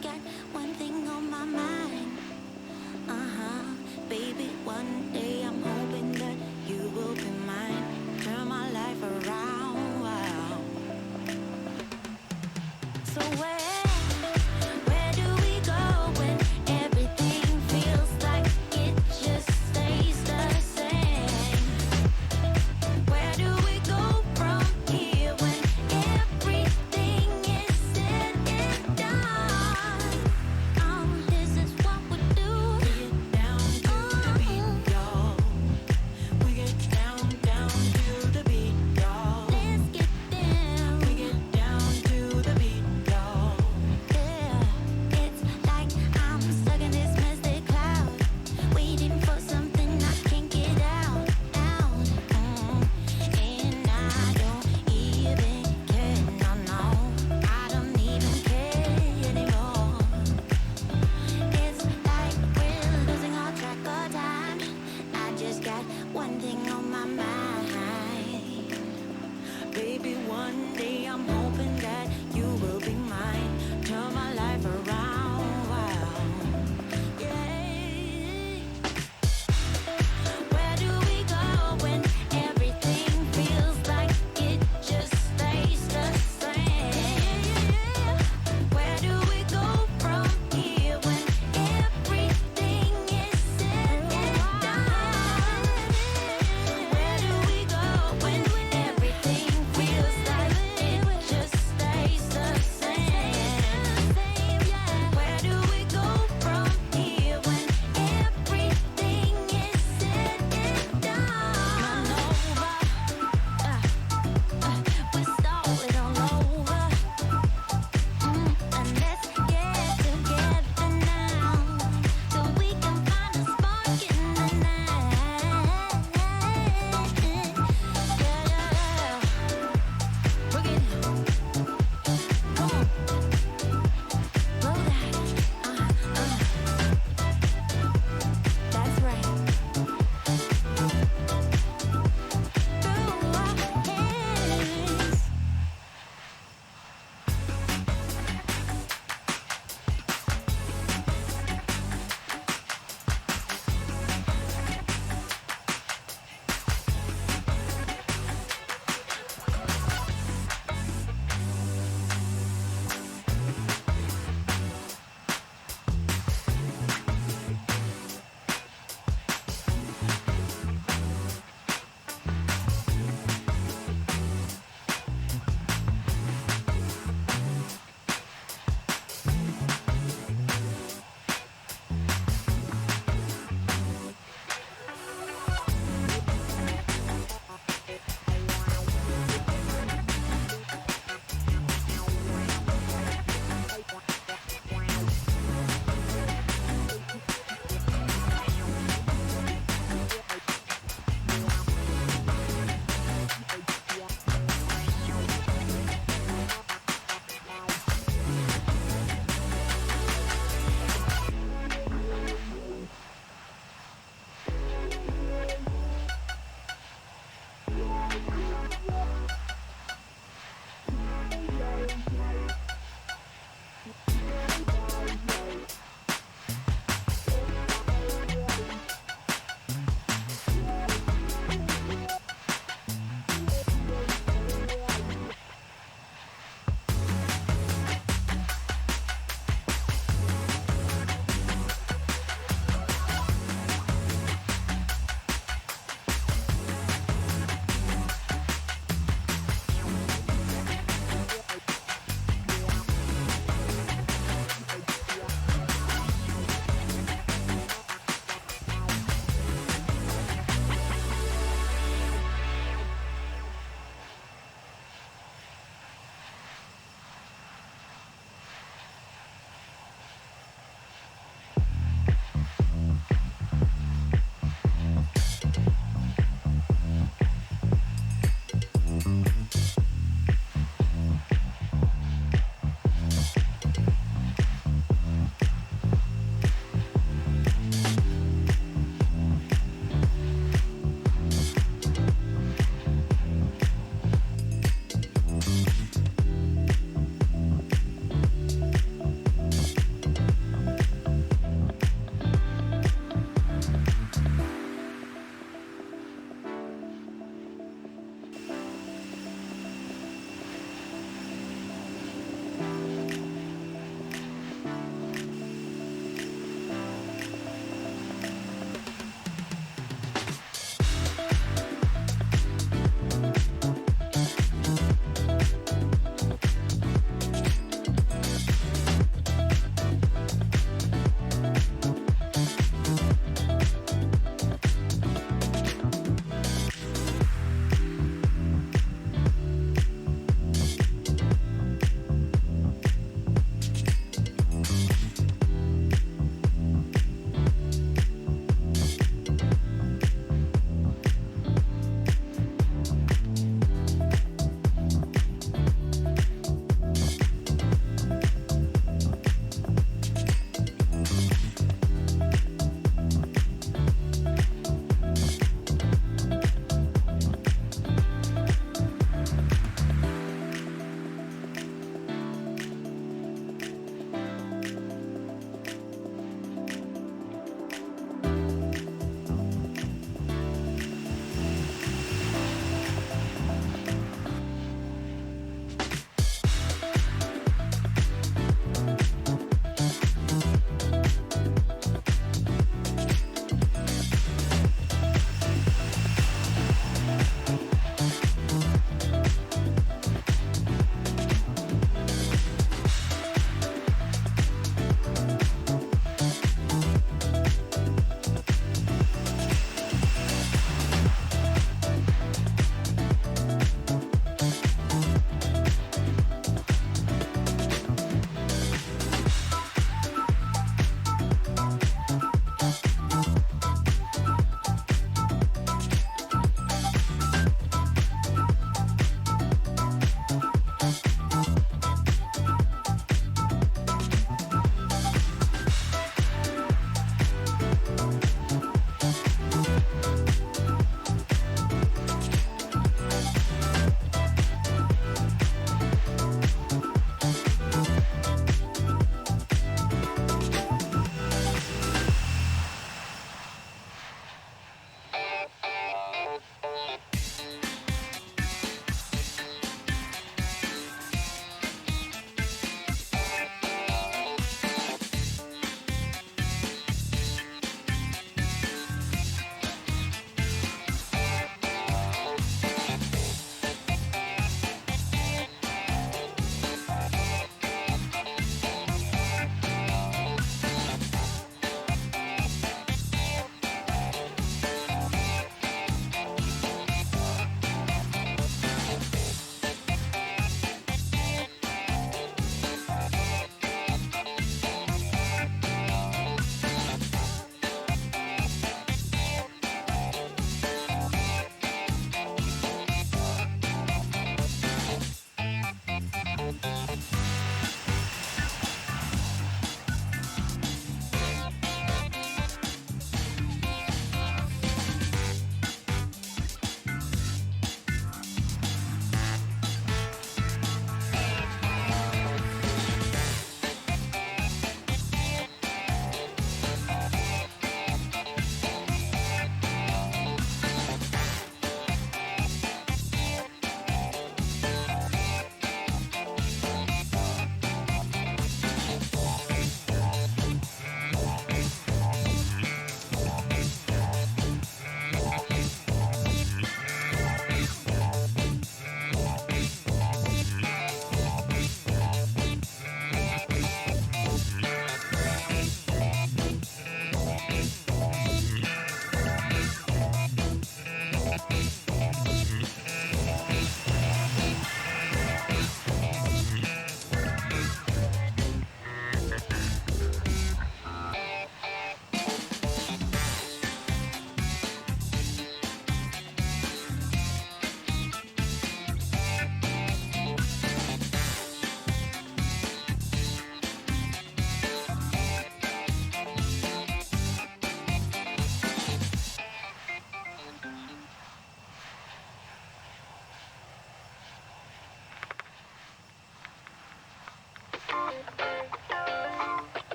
just got one thing on my mind. Baby, one day I'm hoping that you will be mine. Turn my life around. Wow. So where do we go when everything feels like it just stays the same? Where do we go from here when everything is said and done? This is what we do. We get down to the beat, y'all. We get down to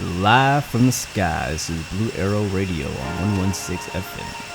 live from the sky. This is Blue Arrow Radio on 116 FM.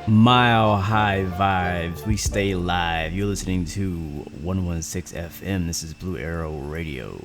Mile High Vibes. We stay live. You're listening to 116 FM. This is Blue Arrow Radio.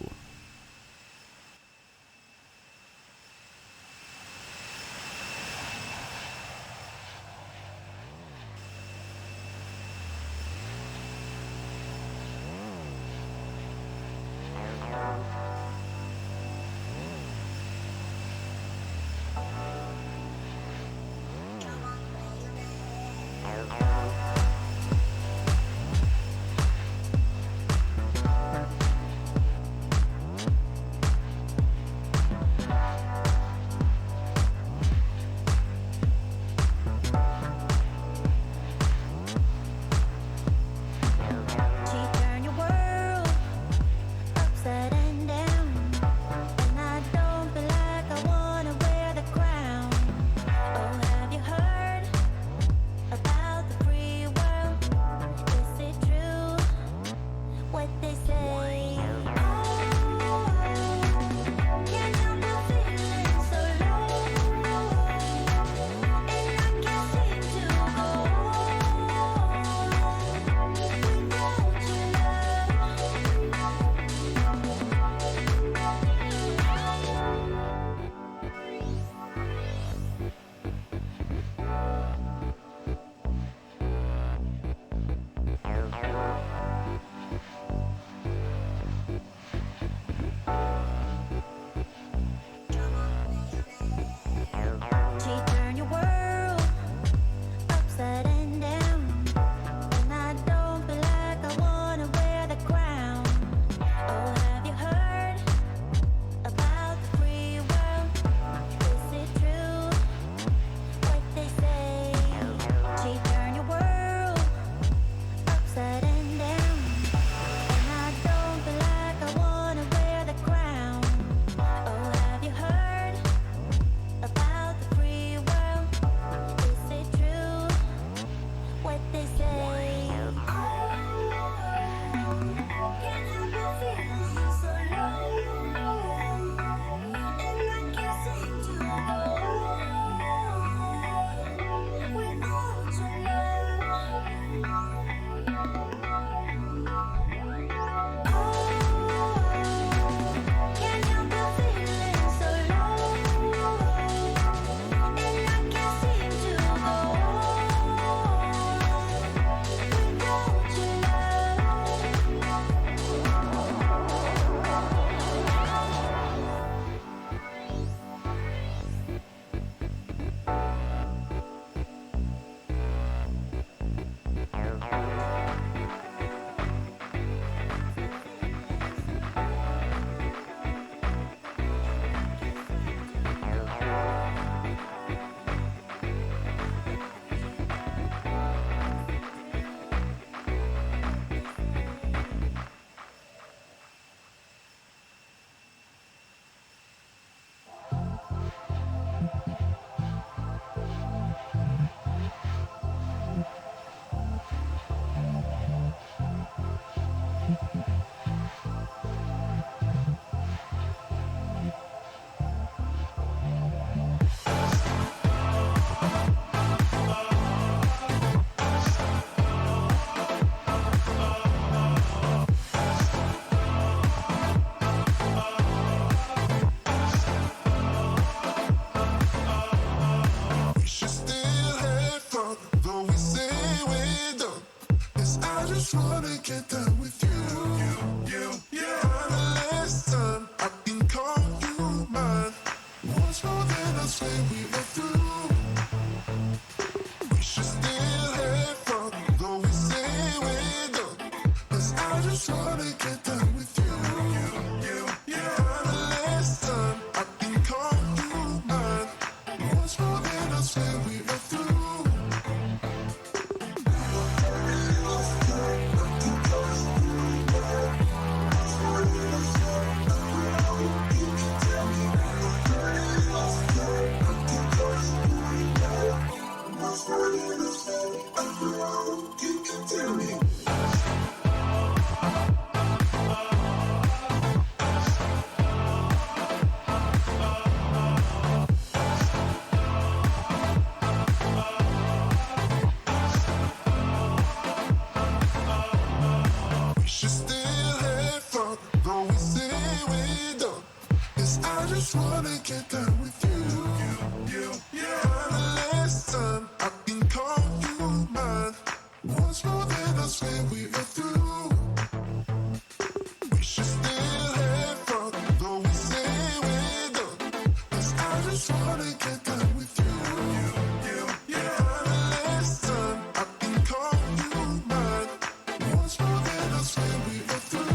wanna get down with you. Last time I can call you mine. Once more, then I swear we are through. We should still have fun, though we say we're done. 'Cause I just wanna get down with you. Last time I can call you mine. Once more, then I swear we are through.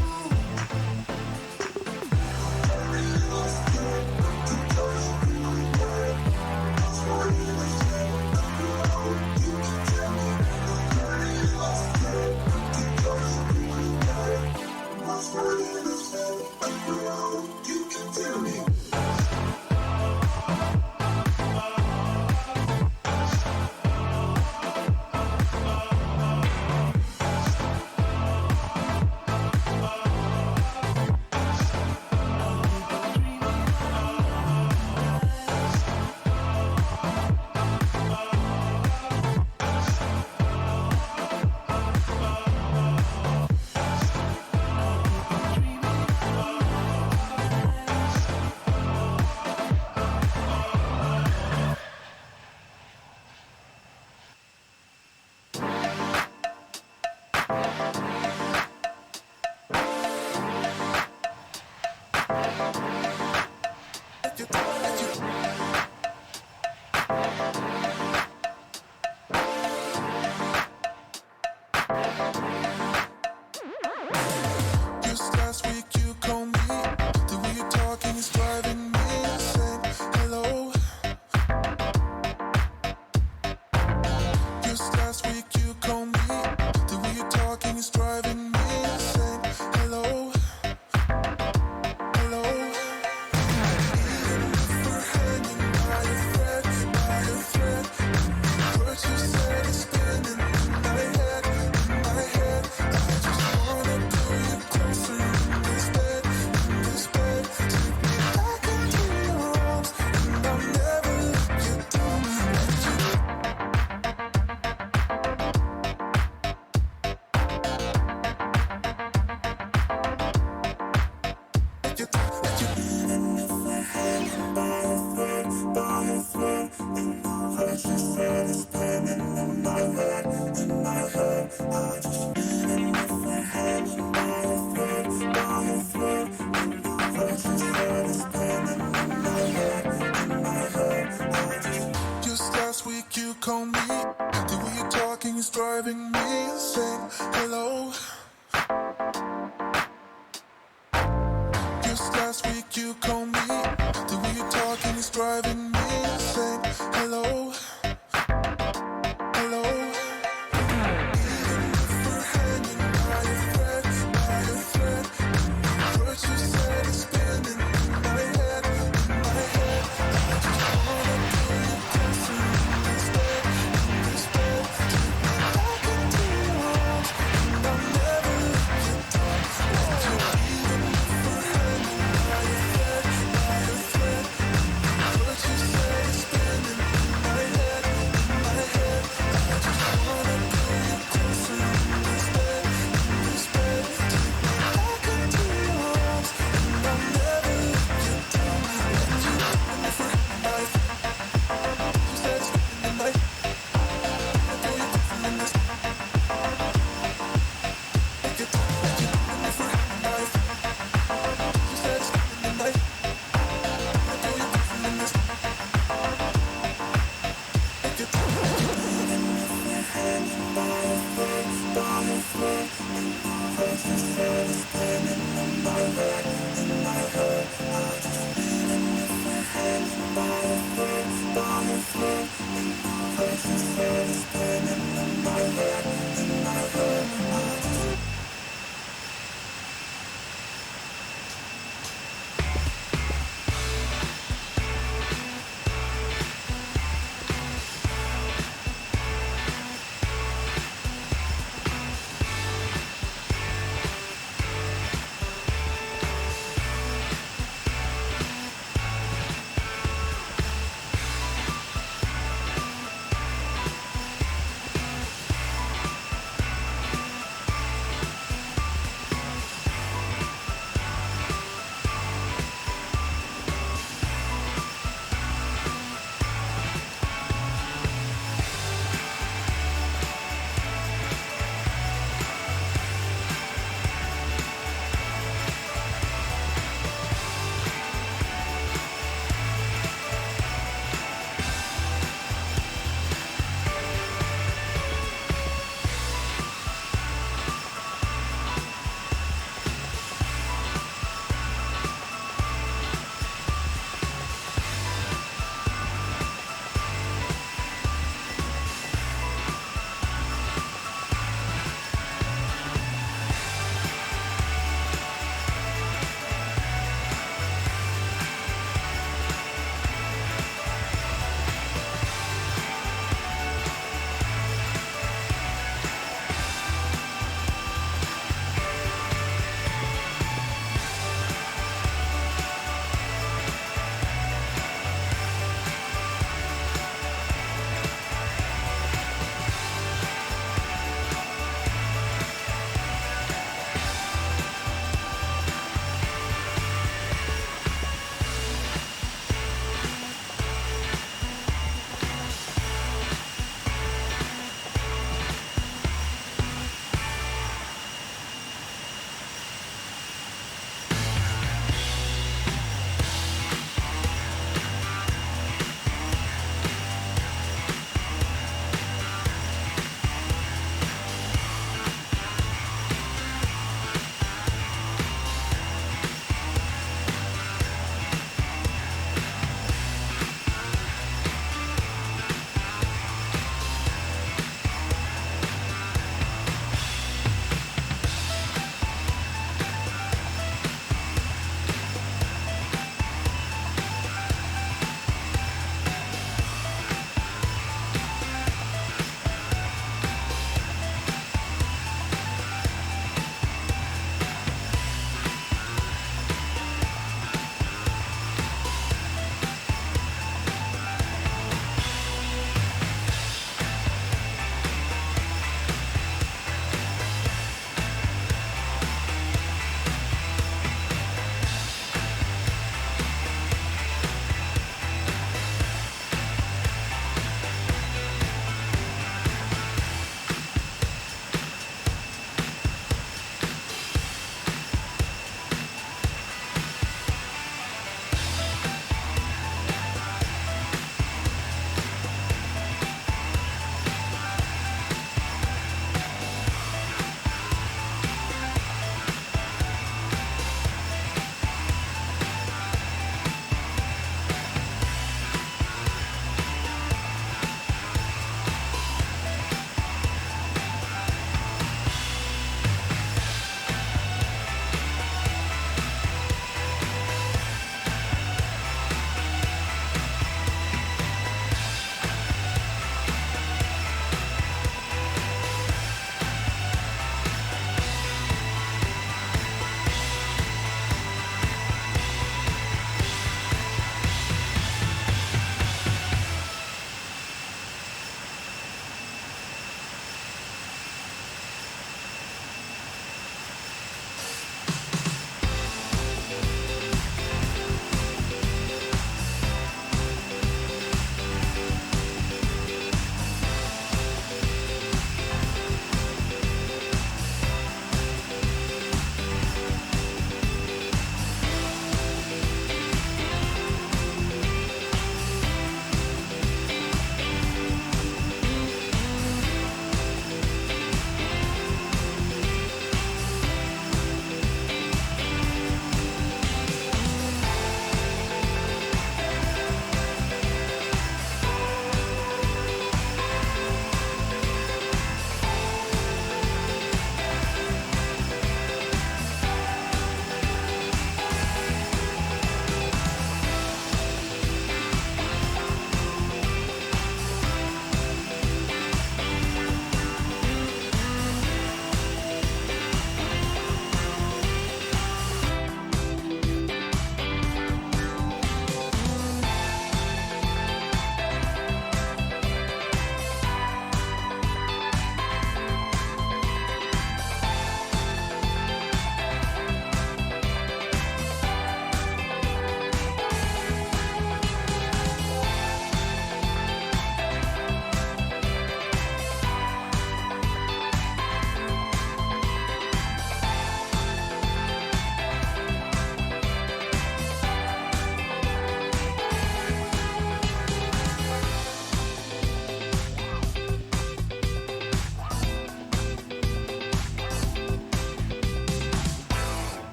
You can tell me. Just last week you called me. The way you're talking is driving me insane. Hello. Just last week you called me. The way you're talking is driving me insane. Hello. Hello. Even if we're hanging by a thread, what you said is spinning in my head, I just wanna pull you closer in this bed, Take me back into your arms, and I'll never let you down. Even if we're hanging by a thread, what you said is spinning in my head, I just even if we're hanging by a thread, what you said is spinning in my head, I just last week you called me. The way you're talking is driving me insane. Hello. Just last week you called me. The way you're talking is driving me insane. Hello. Hello. Even if we're hanging by a thread, what you said is spinning in my head, I just wanna pull you closer in this bed, Take me back into your arms, and I'll never let you down. Even if we're hanging by a thread, what you said is spinning in my head.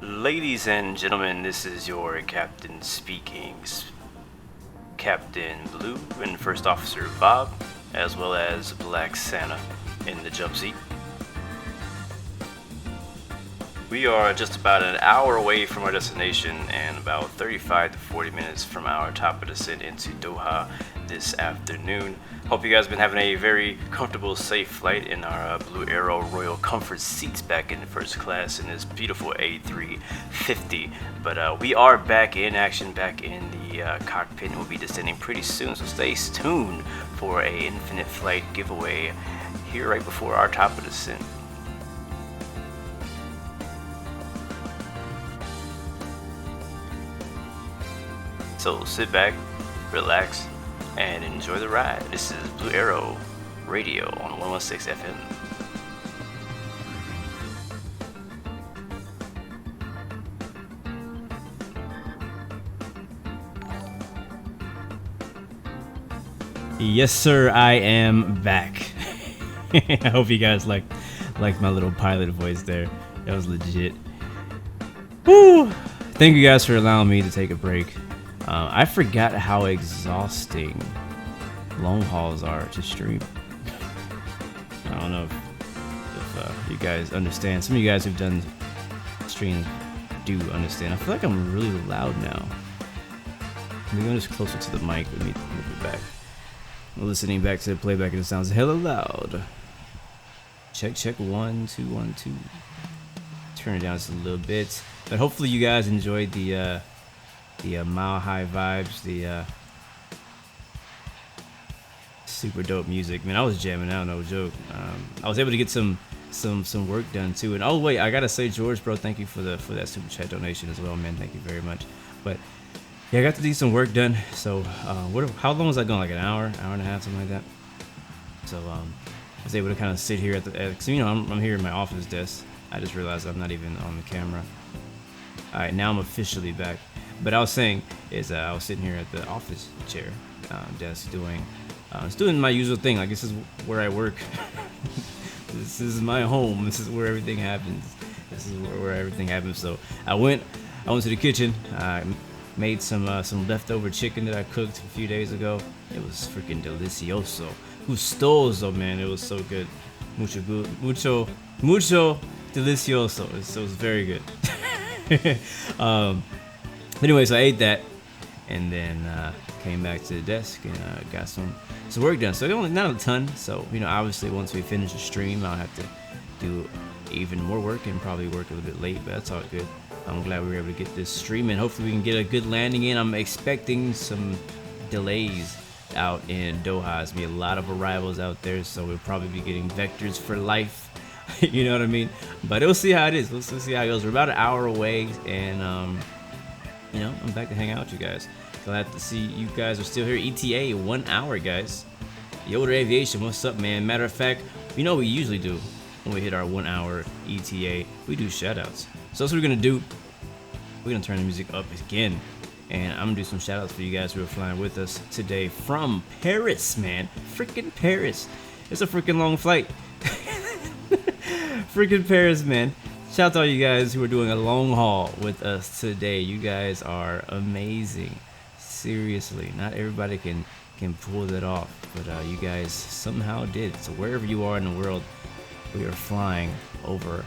Ladies and gentlemen, this is your captain speaking. Captain Blue and First Officer Bob, as well as Black Santa in the jump seat. We are just about an hour away from our destination and about 35 to 40 minutes from our top of descent into Doha this afternoon. Hope you guys have been having a very comfortable, safe flight in our Blue Arrow Royal Comfort seats back in first class in this beautiful A350. But we are back in action, back in the cockpit, and we'll be descending pretty soon. So stay tuned for a Infinite Flight giveaway here right before our top of descent. So sit back, relax, and enjoy the ride. This is Blue Arrow Radio on 116 FM. Yes, sir, I am back. I hope you guys like my little pilot voice there. That was legit. Woo! Thank you guys for allowing me to take a break. I forgot how exhausting long hauls are to stream. I don't know if you guys understand. Some of you guys who've done streams do understand. I feel like I'm really loud now. Maybe I'm just closer to the mic. Let me move it back. Listening back to the playback, and it sounds hella loud. Check 1 2 1 2. Turn it down just a little bit. But hopefully you guys enjoyed the Mile High vibes, the super dope music. Man, I was jamming out, no joke. I was able to get some work done too. And oh wait, I gotta say, George, bro, thank you for that super chat donation as well, man. Thank you very much. But yeah, I got to do some work done. So how long was I going? Like an hour and a half, something like that. So I was able to kind of sit here cause you know I'm here in my office desk. I just realized I'm not even on the camera. All right, now I'm officially back. But I was saying is I was sitting here at the office chair desk doing my usual thing. Like, this is where I work. This is my home. This is where everything happens. This is where everything happens. So I went to the kitchen. I made some leftover chicken that I cooked a few days ago. It was freaking delicioso. Gustoso, man. It was so good. Mucho delicioso. It was very good. Anyway, so I ate that, and then came back to the desk and got some work done. So only not a ton. So obviously once we finish the stream, I'll have to do even more work and probably work a little bit late, but that's all good. I'm glad we were able to get this stream, and hopefully we can get a good landing in. I'm expecting some delays out in Doha. There's gonna be a lot of arrivals out there, so we'll probably be getting vectors for life. You know what I mean? But we'll see how it is. We'll see how it goes. We're about an hour away, and I'm back to hang out with you guys. Glad to see you guys are still here. ETA 1 hour, guys. Yoder Aviation, what's up, man? Matter of fact, you know what we usually do when we hit our 1 hour ETA? We do shoutouts. So that's what we're gonna do. We're gonna turn the music up again, and I'm gonna do some shoutouts for you guys who are flying with us today from Paris, man. Freaking Paris. It's a freaking long flight. Freaking Paris, man. Shout out to all you guys who are doing a long haul with us today. You guys are amazing. Seriously, not everybody can pull that off, but you guys somehow did. So wherever you are in the world, we are flying over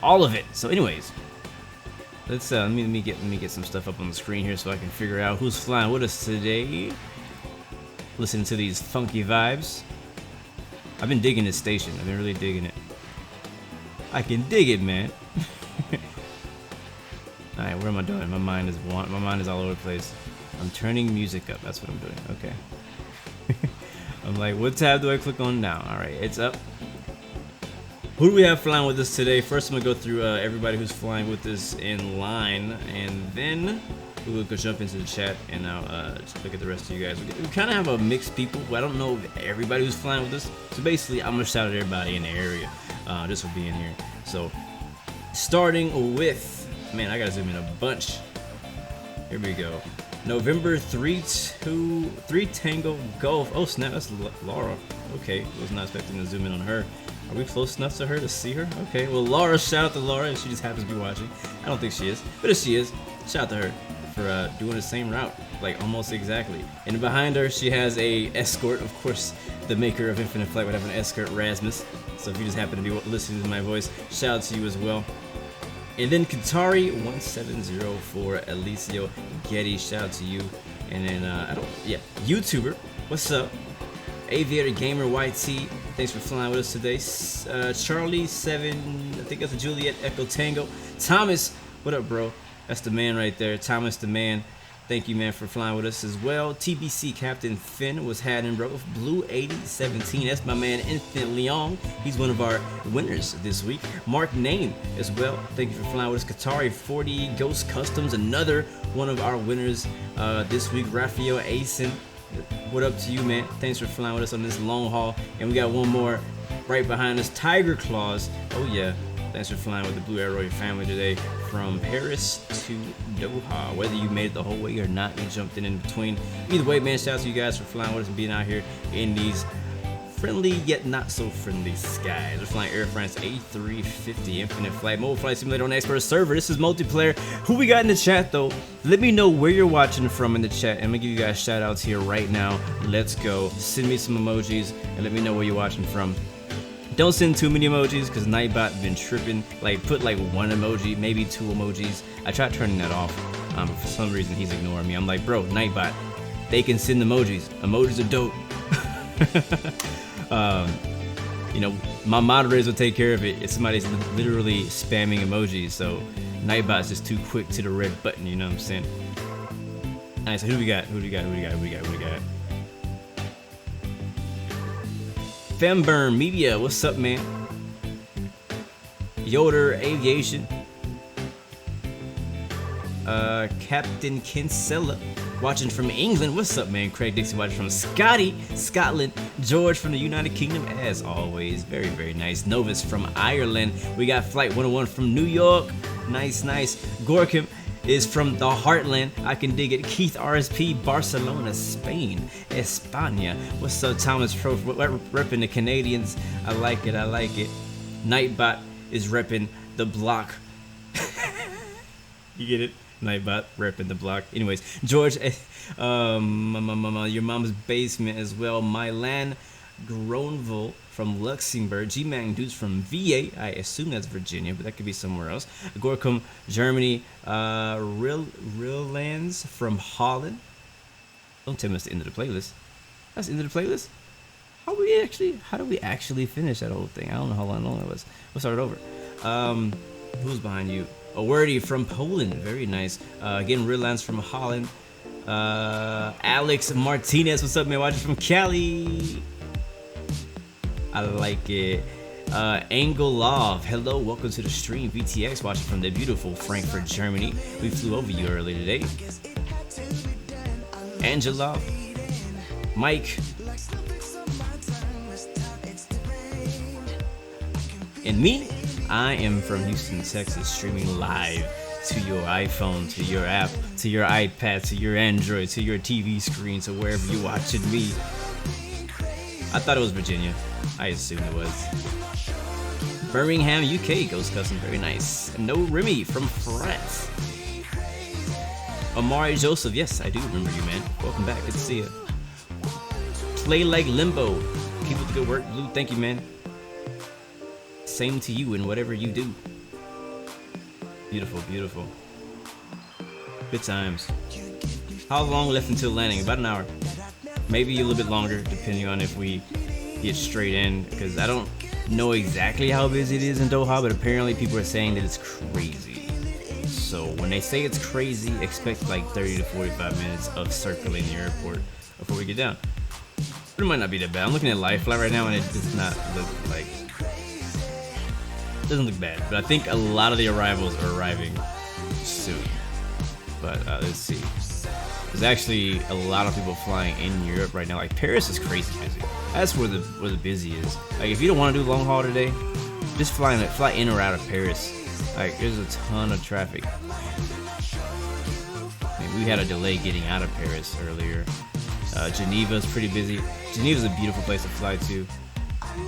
all of it. So anyways, let's let me get some stuff up on the screen here so I can figure out who's flying with us today. Listen to these funky vibes. I've been digging this station. I've been really digging it. I can dig it, man. All right, what am I doing? My mind is all over the place. I'm turning music up. That's what I'm doing. Okay. I'm like, what tab do I click on now? All right, it's up. Who do we have flying with us today? First, I'm gonna go through everybody who's flying with us in line, and then we will go jump into the chat, and I'll just look at the rest of you guys. We kind of have a mixed people. I don't know everybody who's flying with us. So basically, I'm gonna shout at everybody in the area just for being here. So starting with, man, I gotta zoom in a bunch. Here we go. November 3 Tango Golf. Oh snap, that's Laura. Okay, was not expecting to zoom in on her. Are we close enough to her to see her? Okay, well, Laura, shout out to Laura if she just happens to be watching. I don't think she is, but if she is, shout out to her for doing the same route, like almost exactly. And behind her, she has a escort. Of course, the maker of Infinite Flight would have an escort, Rasmus. So if you just happen to be listening to my voice, shout out to you as well. And then Katari 1704 for Alicio Getty, shout out to you. And then YouTuber, what's up? Aviator Gamer YT, thanks for flying with us today. Charlie 7, I think that's a Juliet Echo Tango. Thomas, what up, bro? That's the man right there, Thomas the man. Thank you, man, for flying with us as well. TBC Captain Finn was had in, bro. Blue 8017, that's my man Infinite Leon. He's one of our winners this week. Mark Name as well. Thank you for flying with us. Katari 40 Ghost Customs, another one of our winners this week. Raphael Asen, what up to you, man? Thanks for flying with us on this long haul. And we got one more right behind us, Tiger Claws. Oh yeah, Thanks for flying with the Blue Arrow family today from Paris to Doha. Whether you made it the whole way or not, you jumped in between. Either way, man, shout out to you guys for flying with us and being out here in these friendly yet not so friendly skies. We're flying Air France A350 Infinite Flight Mobile Flight Simulator on Expert Server. This is multiplayer. Who we got in the chat though? Let me know where you're watching from in the chat. I'm gonna give you guys shout outs here right now. Let's go. Send me some emojis and let me know where you're watching from. Don't send too many emojis because Nightbot been tripping. Like put like one emoji, maybe two emojis. I tried turning that off. For some reason he's ignoring me. I'm like, bro, Nightbot, they can send emojis. Emojis are dope. You know, my moderators will take care of it if somebody's literally spamming emojis. So Nightbot's just too quick to the red button, you know what I'm saying? Alright, so who do we got? Femburn Media, what's up, man? Yoder Aviation. Captain Kinsella. Watching from England, what's up, man? Craig Dixon watching from Scotland. George from the United Kingdom, as always, very, very nice. Novus from Ireland. We got Flight 101 from New York, nice. Gorkum is from the Heartland, I can dig it. Keith RSP, Barcelona, Spain, España. What's up, Thomas Pro, repping the Canadians? I like it. Nightbot is repping the block. You get it? Nightbot repping the block. Anyways, George, your mom's basement as well. Mylan Gronville from Luxembourg. G-Mang dudes from VA. I assume that's Virginia, but that could be somewhere else. Gorkum, Germany. Real Lands from Holland. Don't tell me that's the end of the playlist. That's the end of the playlist? How do we actually finish that whole thing? I don't know how long it was. We'll start it over. Who's behind you? A wordy from Poland, very nice. Again, Real Lands from Holland. Alex Martinez, what's up, man? Watching from Cali. I like it. Angle Love, hello, welcome to the stream. VTX watching from the beautiful Frankfurt, Germany. We flew over you earlier today. Angela, Mike, and me. I am from Houston, Texas, streaming live to your iPhone, to your app, to your iPad, to your Android, to your TV screen, to wherever you're watching me. I thought it was Virginia. I assumed it was. Birmingham, UK, Ghost Custom, very nice. No Remy from France. Amari Joseph, yes, I do remember you, man. Welcome back, good to see you. Play like Limbo. Keep up the good work, Blue, thank you, man. Same to you in whatever you do. Beautiful, beautiful. Good times. How long left until landing? About an hour. Maybe a little bit longer, depending on if we get straight in. Because I don't know exactly how busy it is in Doha, but apparently people are saying that it's crazy. So when they say it's crazy, expect like 30 to 45 minutes of circling the airport before we get down. But it might not be that bad. I'm looking at Live Flight right now, and it does not look like... Doesn't look bad, but I think a lot of the arrivals are arriving soon. But let's see. There's actually a lot of people flying in Europe right now. Like Paris is crazy busy. That's where the busy is. Like if you don't want to do long haul today, just fly in or out of Paris. Like there's a ton of traffic. I mean, we had a delay getting out of Paris earlier. Geneva's pretty busy. Geneva's a beautiful place to fly to.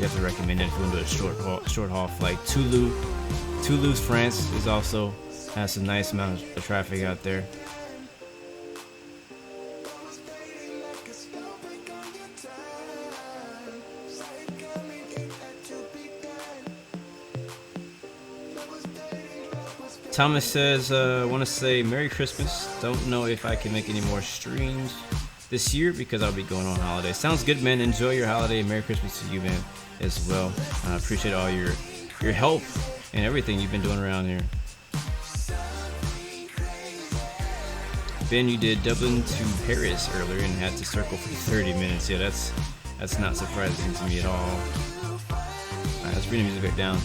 Definitely recommend it if you want to do a short haul flight. Toulouse, France is also has some nice amount of traffic out there. Thomas says, want to say Merry Christmas. Don't know if I can make any more streams this year because I'll be going on holiday. Sounds good, man. Enjoy your holiday and Merry Christmas to you, man, as well. I appreciate all your help and everything you've been doing around here. Ben, you did Dublin to Paris earlier and had to circle for 30 minutes. Yeah, that's not surprising to me at all. Alright, let's bring the music back down.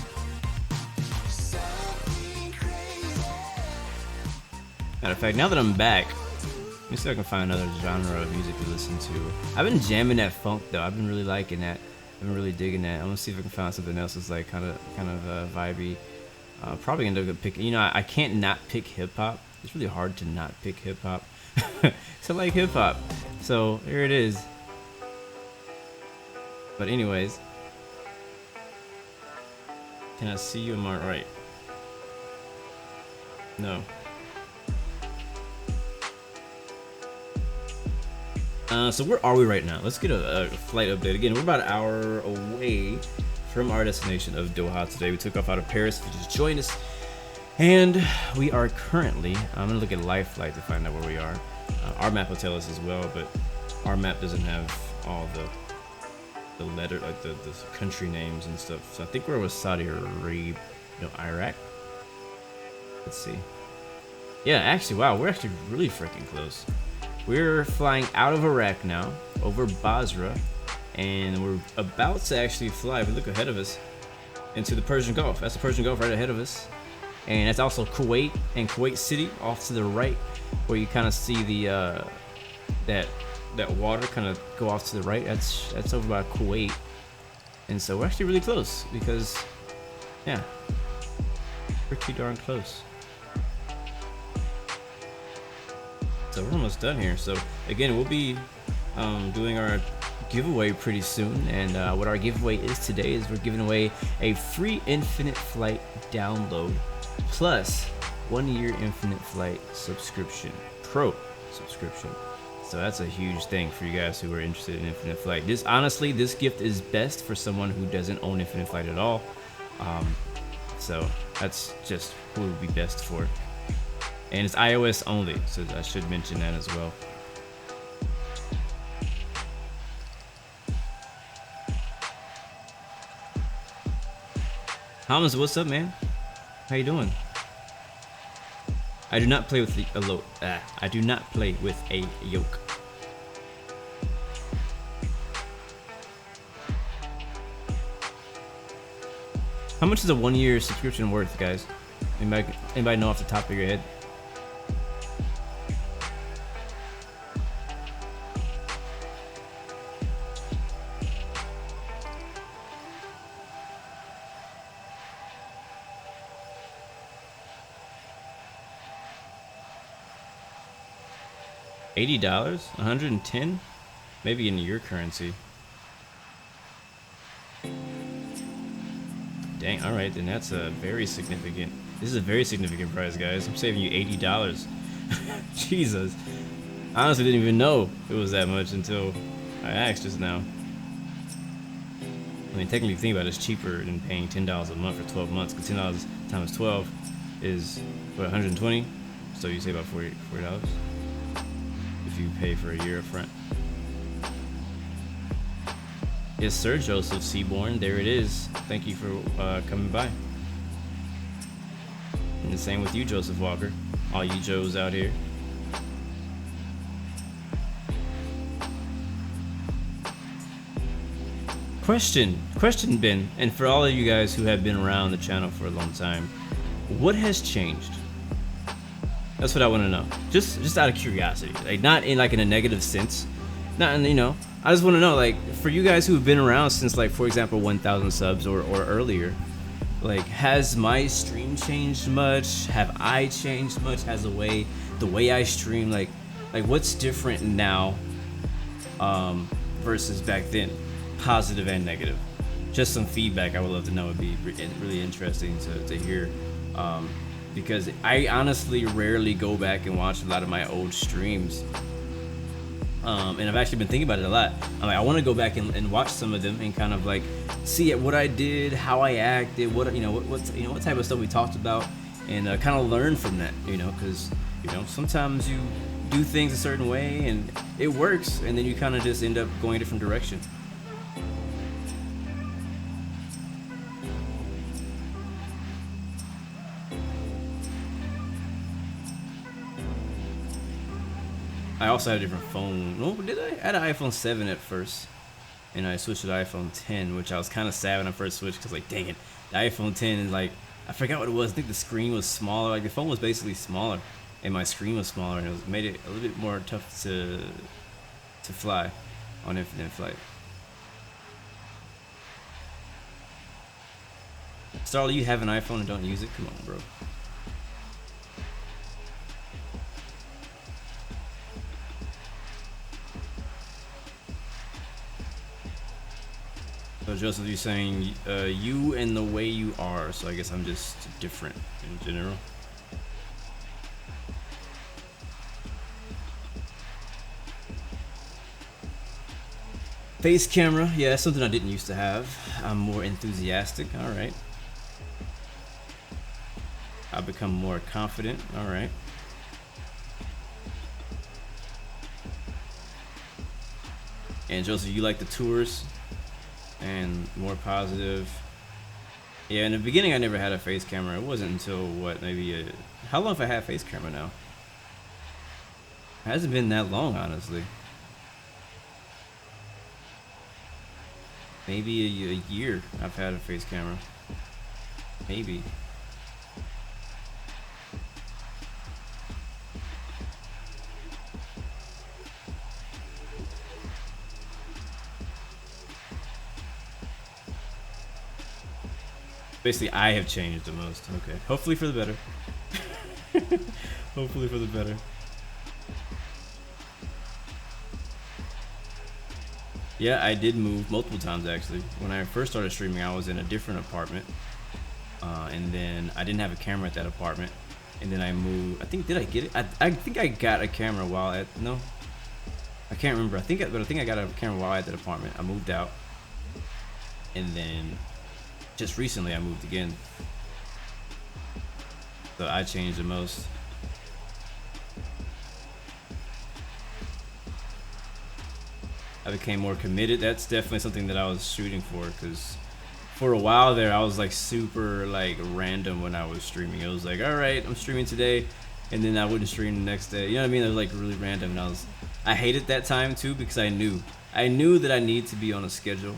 Matter of fact, now that I'm back, let me see if I can find another genre of music to listen to. I've been jamming that funk though. I've been really liking that. I've been really digging that. I'm gonna see if I can find something else that's like kind of vibey. Probably end up picking, you know, I can't not pick hip hop. It's really hard to not pick hip hop. So I like hip hop. So here it is. But anyways, can I see you? Am I right? No. So where are we right now? Let's get a flight update. Again, we're about an hour away from our destination of Doha today. We took off out of Paris. If you just joined us. And we are currently, I'm gonna look at live flight to find out where we are. Our map will tell us as well, but our map doesn't have all the letter, like the country names and stuff. So I think we're with Saudi Arabia, no, Iraq. Let's see. Yeah, actually, wow, we're actually really freaking close. We're flying out of Iraq now, over Basra, and we're about to actually fly, if we look ahead of us, into the Persian Gulf. That's the Persian Gulf right ahead of us. And that's also Kuwait and Kuwait City off to the right, where you kind of see the that water kind of go off to the right. That's over by Kuwait, and so we're actually really close because, yeah, pretty darn close. So we're almost done here. So again, we'll be doing our giveaway pretty soon, and what our giveaway is today is we're giving away a free Infinite Flight download plus 1 year Infinite Flight subscription, pro subscription. So that's a huge thing for you guys who are interested in Infinite Flight. This, honestly, this gift is best for someone who doesn't own Infinite Flight at all. So that's just who it would be best for. And it's iOS only, so I should mention that as well. Hamza, what's up, man? How you doing? I do not play with I do not play with a yoke. How much is a 1 year subscription worth, guys? Anybody know off the top of your head? $80? $110? Maybe in your currency. Dang, alright, then that's a very significant. This is a very significant price, guys. I'm saving you $80. Jesus. I honestly didn't even know it was that much until I asked just now. I mean, technically, think about it, it's cheaper than paying $10 a month for 12 months, because $10 times 12 is, what, 120? So you save about $40 if you pay for a year up front. Yes, sir, Joseph Seaborn. There it is. Thank you for coming by. And the same with you, Joseph Walker. All you Joes out here. Question, Ben, and for all of you guys who have been around the channel for a long time, what has changed? That's what I want to know. Just out of curiosity, like not in like in a negative sense, not in, you know. I just want to know, like, for you guys who have been around since, like, for example, 1,000 subs or earlier, like, has my stream changed much? Have I changed much? Has the way I stream, like what's different now versus back then, positive and negative? Just some feedback I would love to know. Would be really interesting to hear, because I honestly rarely go back and watch a lot of my old streams. And I've actually been thinking about it a lot. I'm like, I want to go back and watch some of them and kind of like see what I did, how I acted, what type of stuff we talked about, and kind of learn from that, because sometimes you do things a certain way and it works, and then you kind of just end up going a different direction. I also had a different phone. No, did I? I had an iPhone 7 at first, and I switched to the iPhone 10, which I was kind of sad when I first switched, because like, dang it, the iPhone 10 is like, I forgot what it was. I think the screen was smaller. Like the phone was basically smaller, and my screen was smaller, and it made it a little bit more tough to fly on Infinite Flight. Starla, you have an iPhone and don't use it? Come on, bro. So Joseph, you're saying you and the way you are, so I guess I'm just different in general. Face camera, yeah, something I didn't used to have. I'm more enthusiastic, all right. I've become more confident, all right. And Joseph, you like the tours and more positive. Yeah, in the beginning I never had a face camera. It wasn't until what, maybe how long have I had a face camera now? It hasn't been that long, honestly. Maybe a year I've had a face camera. Maybe. Basically, I have changed the most. Okay. Hopefully for the better. Hopefully for the better. Yeah, I did move multiple times actually. When I first started streaming, I was in a different apartment. And then I didn't have a camera at that apartment. And then I moved. I think, did I get it? I think I got a camera while at, no. I can't remember. But I think I got a camera while at that apartment. I moved out. And then just recently I moved again. So I changed the most. I became more committed. That's definitely something that I was shooting for, because for a while there I was like super like random when I was streaming. It was like, all right, I'm streaming today, and then I wouldn't stream the next day. You know what I mean? It was like really random, and I hated that time too, because I knew that I need to be on a schedule.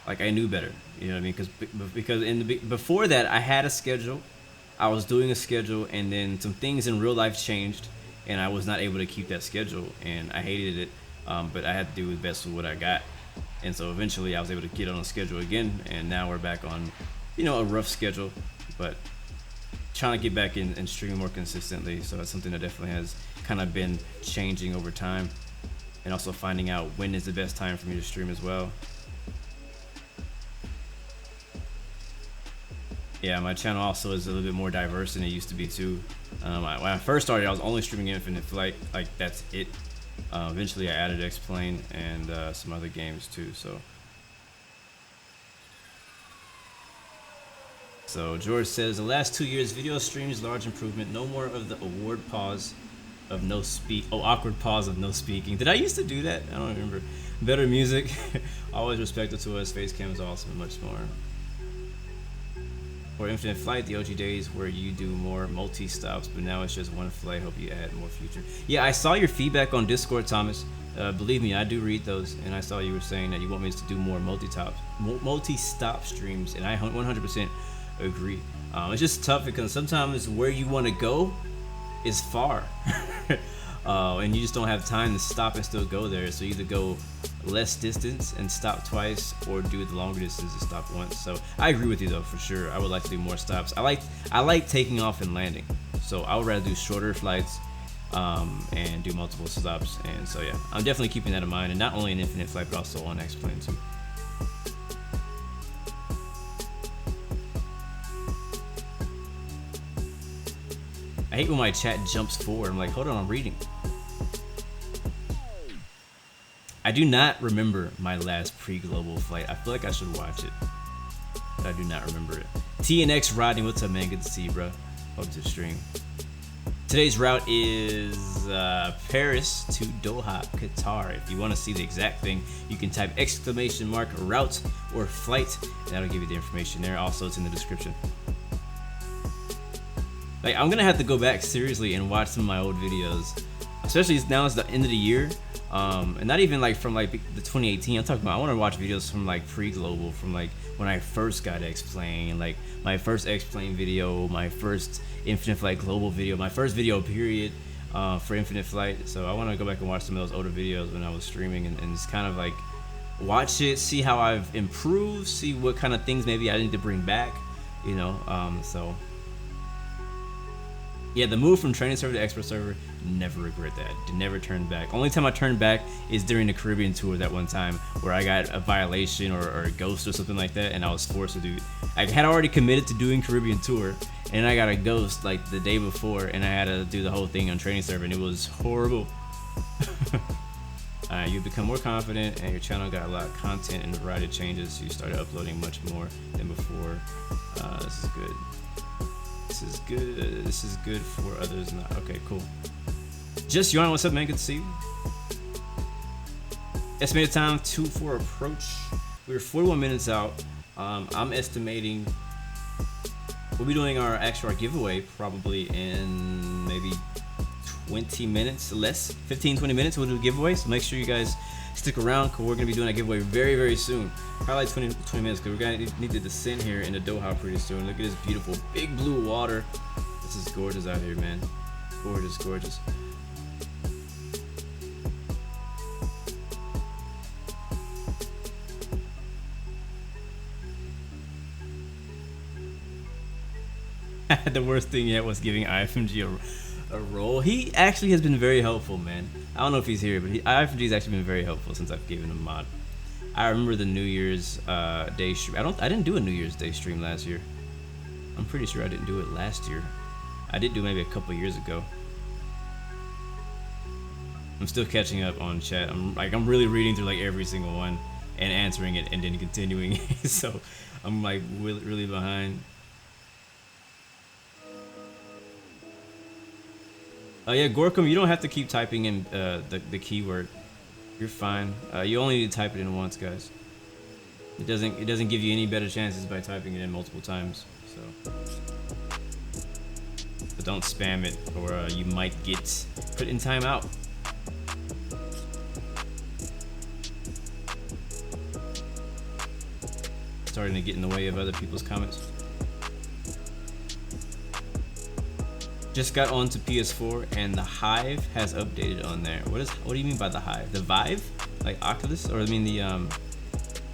Like I knew better, you know what I mean? Because before that I had a schedule, I was doing a schedule, and then some things in real life changed, and I was not able to keep that schedule, and I hated it. But I had to do the best with what I got, and so eventually I was able to get on a schedule again, and now we're back on, you know, a rough schedule, but trying to get back in and stream more consistently. So that's something that definitely has kind of been changing over time, and also finding out when is the best time for me to stream as well. Yeah, my channel also is a little bit more diverse than it used to be too. When I first started, I was only streaming Infinite Flight, like that's it. Eventually I added X-Plane and some other games too. So George says, the last 2 years video streams, large improvement, no more of the awkward pause of no speaking. Did I used to do that? I don't remember. Better music, always respected to us, face cam is awesome, and much more. For Infinite Flight, the OG days where you do more multi-stops, but now it's just one flight. Hope you add more future. Yeah, I saw your feedback on Discord, Thomas. Believe me, I do read those, and I saw you were saying that you want me to do more multi-stop streams, and I 100% agree. It's just tough because sometimes where you want to go is far, and you just don't have time to stop and still go there. So you either go less distance and stop twice, or do the longer distance and stop once. So I agree with you though, for sure. I would like to do more stops. I like taking off and landing, so I would rather do shorter flights and do multiple stops. And so yeah, I'm definitely keeping that in mind, and not only in Infinite Flight but also on X-Plane too. I hate when my chat jumps forward. I'm like, hold on, I'm reading. I do not remember my last pre-global flight. I feel like I should watch it, but I do not remember it. TNX Rodney, what's up, man? Good to see you, bro. Welcome to the stream. Today's route is Paris to Doha, Qatar. If you want to see the exact thing, you can type !route or flight, and that'll give you the information there. Also, it's in the description. Like, I'm gonna have to go back seriously and watch some of my old videos, especially now it's the end of the year. And not even like from like the 2018. I'm talking about, I want to watch videos from like pre-global, from like when I first got X-Plane, like my first X-Plane video, my first Infinite Flight global video, my first video period for Infinite Flight. So I want to go back and watch some of those older videos when I was streaming, and just kind of like watch it, see how I've improved, see what kind of things maybe I need to bring back. you know. So yeah, the move from training server to expert server, never regret that. Never turn back. Only time I turned back is during the Caribbean tour that one time where I got a violation or a ghost or something like that, and I was forced to do. I had already committed to doing Caribbean tour, and I got a ghost like the day before, and I had to do the whole thing on training server, and it was horrible. You become more confident, and your channel got a lot of content and variety of changes. You started uploading much more than before. This is good. This is good. This is good for others. Not okay. Cool. Just Yarn, what's up, man? Good to see you. Estimated time 2-4 approach. We're 41 minutes out. I'm estimating we'll be doing our giveaway probably in maybe 20 minutes less, 15-20 minutes. We'll do a giveaway, so make sure you guys stick around because we're gonna be doing a giveaway very, very soon. Probably like 20 minutes because we're gonna need to descend here into Doha pretty soon. Look at this beautiful big blue water. This is gorgeous out here, man. Gorgeous, gorgeous. The worst thing yet was giving IFMG a role. He actually has been very helpful, man. I don't know if he's here, but IFMG has actually been very helpful since I've given him a mod. I remember the New Year's Day stream. I didn't do a New Year's Day stream last year. I'm pretty sure I didn't do it last year. I did do maybe a couple years ago. I'm still catching up on chat. I'm really reading through like every single one and answering it and then continuing. So I'm like really behind. Oh yeah, Gorkum, you don't have to keep typing in the keyword. You're fine. You only need to type it in once, guys. It doesn't give you any better chances by typing it in multiple times. So don't spam it, or you might get put in timeout. Starting to get in the way of other people's comments. Just got onto PS4 and the Hive has updated on there. What do you mean by the Hive? The Vive? Like Oculus? Or I mean the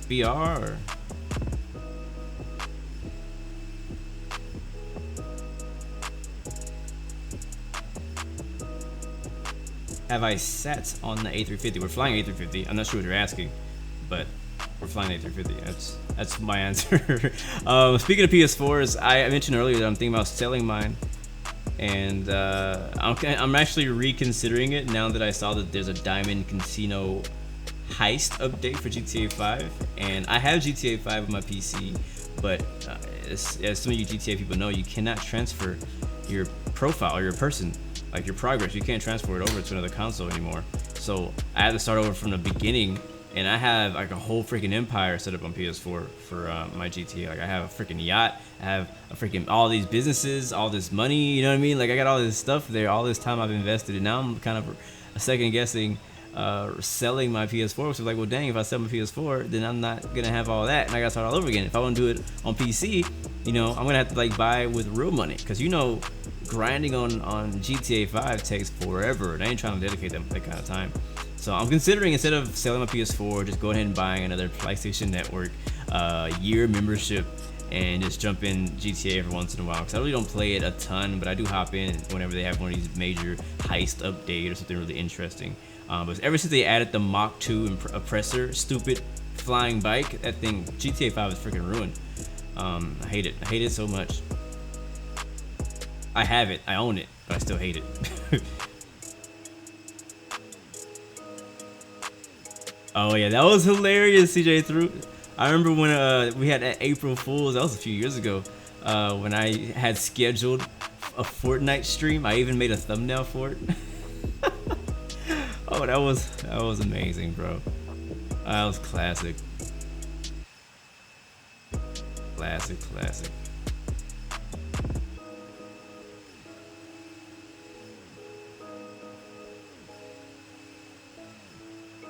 VR? Or? Have I sat on the A350? We're flying A350. I'm not sure what you're asking, but we're flying A350. That's my answer. Speaking of PS4s, I mentioned earlier that I'm thinking about selling mine. And I'm actually reconsidering it now that I saw that there's a Diamond Casino heist update for GTA 5, and I have GTA 5 on my PC, but as some of you GTA people know, you cannot transfer your profile or your person, like your progress. You can't transfer it over to another console anymore. So I had to start over from the beginning, and I have like a whole freaking empire set up on PS4 for my GTA. Like I have a freaking yacht, I have a freaking all these businesses, all this money, you know what I mean? Like I got all this stuff there, all this time I've invested, and now I'm kind of second guessing selling my PS4. So like, well dang, if I sell my PS4, then I'm not gonna have all that, and I gotta start all over again. If I want to do it on PC, you know, I'm gonna have to like buy with real money, because you know, grinding on GTA 5 takes forever. They ain't trying to dedicate that kind of time. So I'm considering, instead of selling my PS4, just go ahead and buying another PlayStation Network year membership and just jump in GTA every once in a while, because I really don't play it a ton, but I do hop in whenever they have one of these major heist update or something really interesting. But ever since they added the Mach 2 oppressor, stupid flying bike, that thing, GTA 5 is freaking ruined. I hate it. I hate it so much. I have it, I own it, but I still hate it. Oh yeah, that was hilarious, CJ threw. I remember when we had that April Fools, that was a few years ago, when I had scheduled a Fortnite stream. I even made a thumbnail for it. Oh, that was amazing, bro. That was classic. Classic.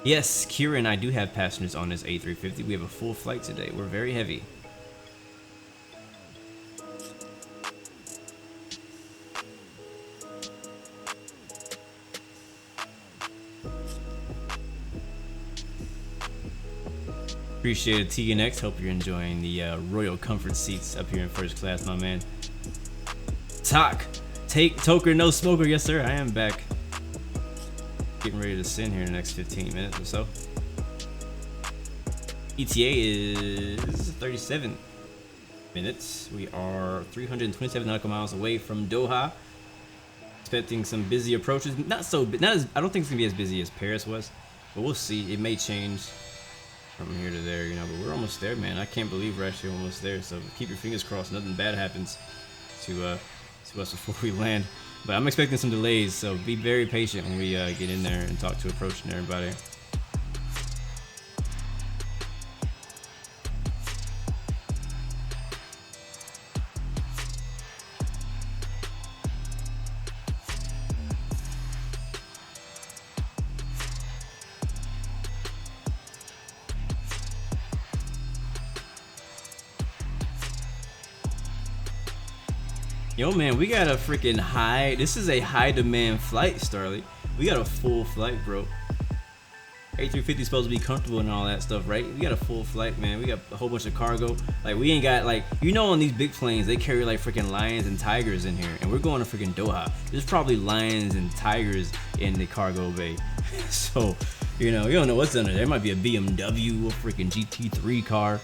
Yes, Kieran, I do have passengers on this A350. We have a full flight today. We're very heavy. Appreciate it, TNX. Hope you're enjoying the royal comfort seats up here in first class, my man. Take toker, no smoker. Yes, sir. I am back. Getting ready to send here in the next 15 minutes or so. ETA is 37 minutes. We are 327 nautical miles away from Doha. Expecting some busy approaches. Not as. I don't think it's gonna be as busy as Paris was, but we'll see. It may change from here to there, you know. But we're almost there, man. I can't believe we're actually almost there. So keep your fingers crossed. Nothing bad happens to us before we land. But I'm expecting some delays, so be very patient when we get in there and talk to approach and everybody. Yo, man, we got a freaking this is a high demand flight, Starly. We got a full flight, bro. A350 is supposed to be comfortable and all that stuff, right? We got a full flight, man. We got a whole bunch of cargo. Like, we ain't got, like, you know, on these big planes, they carry like freaking lions and tigers in here. And we're going to freaking Doha. There's probably lions and tigers in the cargo bay. So, you know, you don't know what's under there. There might be a BMW, a freaking GT3 car,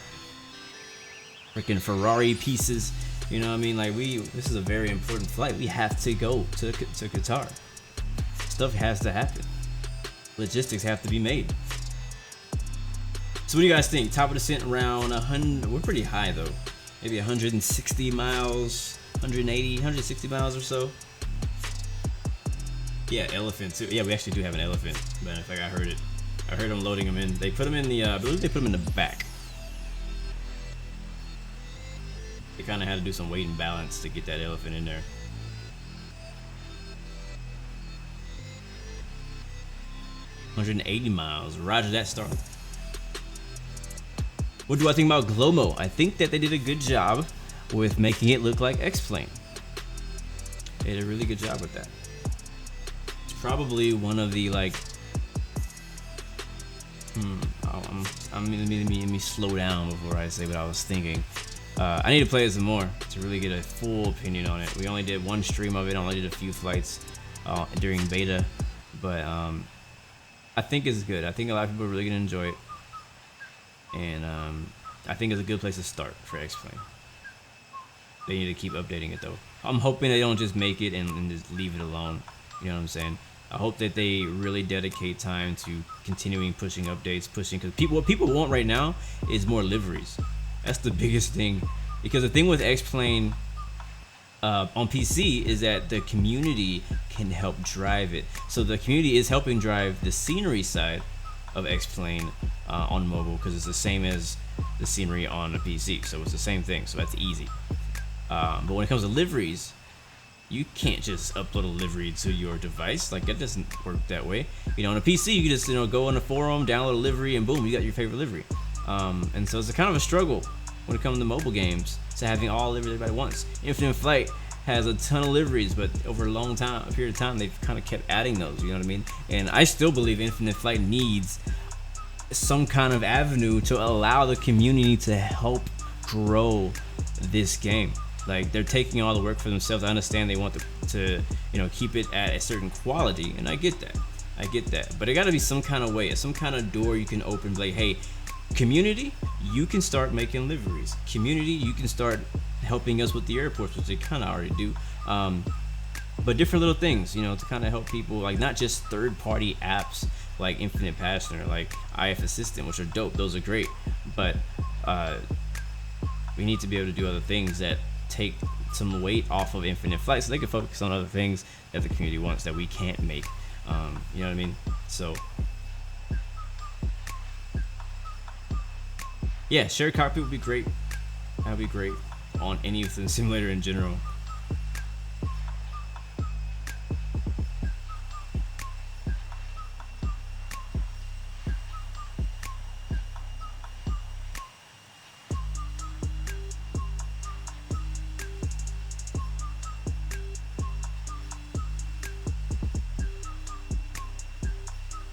freaking Ferrari pieces. You know what I mean? Like, this is a very important flight. We have to go to Qatar. Stuff has to happen. Logistics have to be made. So what do you guys think? Top of descent around 100. We're pretty high though. Maybe 160 miles, 180, 160 miles or so. Yeah, elephant too. Yeah, we actually do have an elephant. But in fact, I heard it. I heard them loading them in. They put them in the, I believe they put them in the back. They kind of had to do some weight and balance to get that elephant in there. $180 miles. Roger that, Star. What do I think about Glomo? I think that they did a good job with making it look like X-Plane. They did a really good job with that. It's probably one of the, like, let me slow down before I say what I was thinking. I need to play it some more to really get a full opinion on it. We only did one stream of it, only did a few flights during beta, but I think it's good. I think a lot of people are really gonna enjoy it, and I think it's a good place to start for X-Plane. They need to keep updating it though. I'm hoping they don't just make it and just leave it alone. You know what I'm saying? I hope that they really dedicate time to continuing pushing updates, because what people want right now is more liveries. That's the biggest thing, because the thing with X-Plane on PC is that the community can help drive it. So the community is helping drive the scenery side of X-Plane on mobile, because it's the same as the scenery on a PC. So it's the same thing. So that's easy. But when it comes to liveries, you can't just upload a livery to your device. Like, that doesn't work that way. You know, on a PC, you can just, you know, go on the forum, download a livery, and boom, you got your favorite livery. And so it's a kind of a struggle when it comes to mobile games, to having all liveries everybody wants. Infinite Flight has a ton of liveries, but over a period of time, they've kind of kept adding those, you know what I mean? And I still believe Infinite Flight needs some kind of avenue to allow the community to help grow this game. Like, they're taking all the work for themselves. I understand they want to you know, keep it at a certain quality, and I get that. But it got to be some kind of way, some kind of door you can open, like, hey, community, you can start making liveries. Community, you can start helping us with the airports, which they kind of already do. But different little things, you know, to kind of help people, like, not just third-party apps like Infinite Passenger, like IF Assistant, which are dope. Those are great. But we need to be able to do other things that take some weight off of Infinite Flight, so they can focus on other things that the community wants that we can't make. You know what I mean? So yeah, shared cockpit would be great. That would be great on any simulator in general.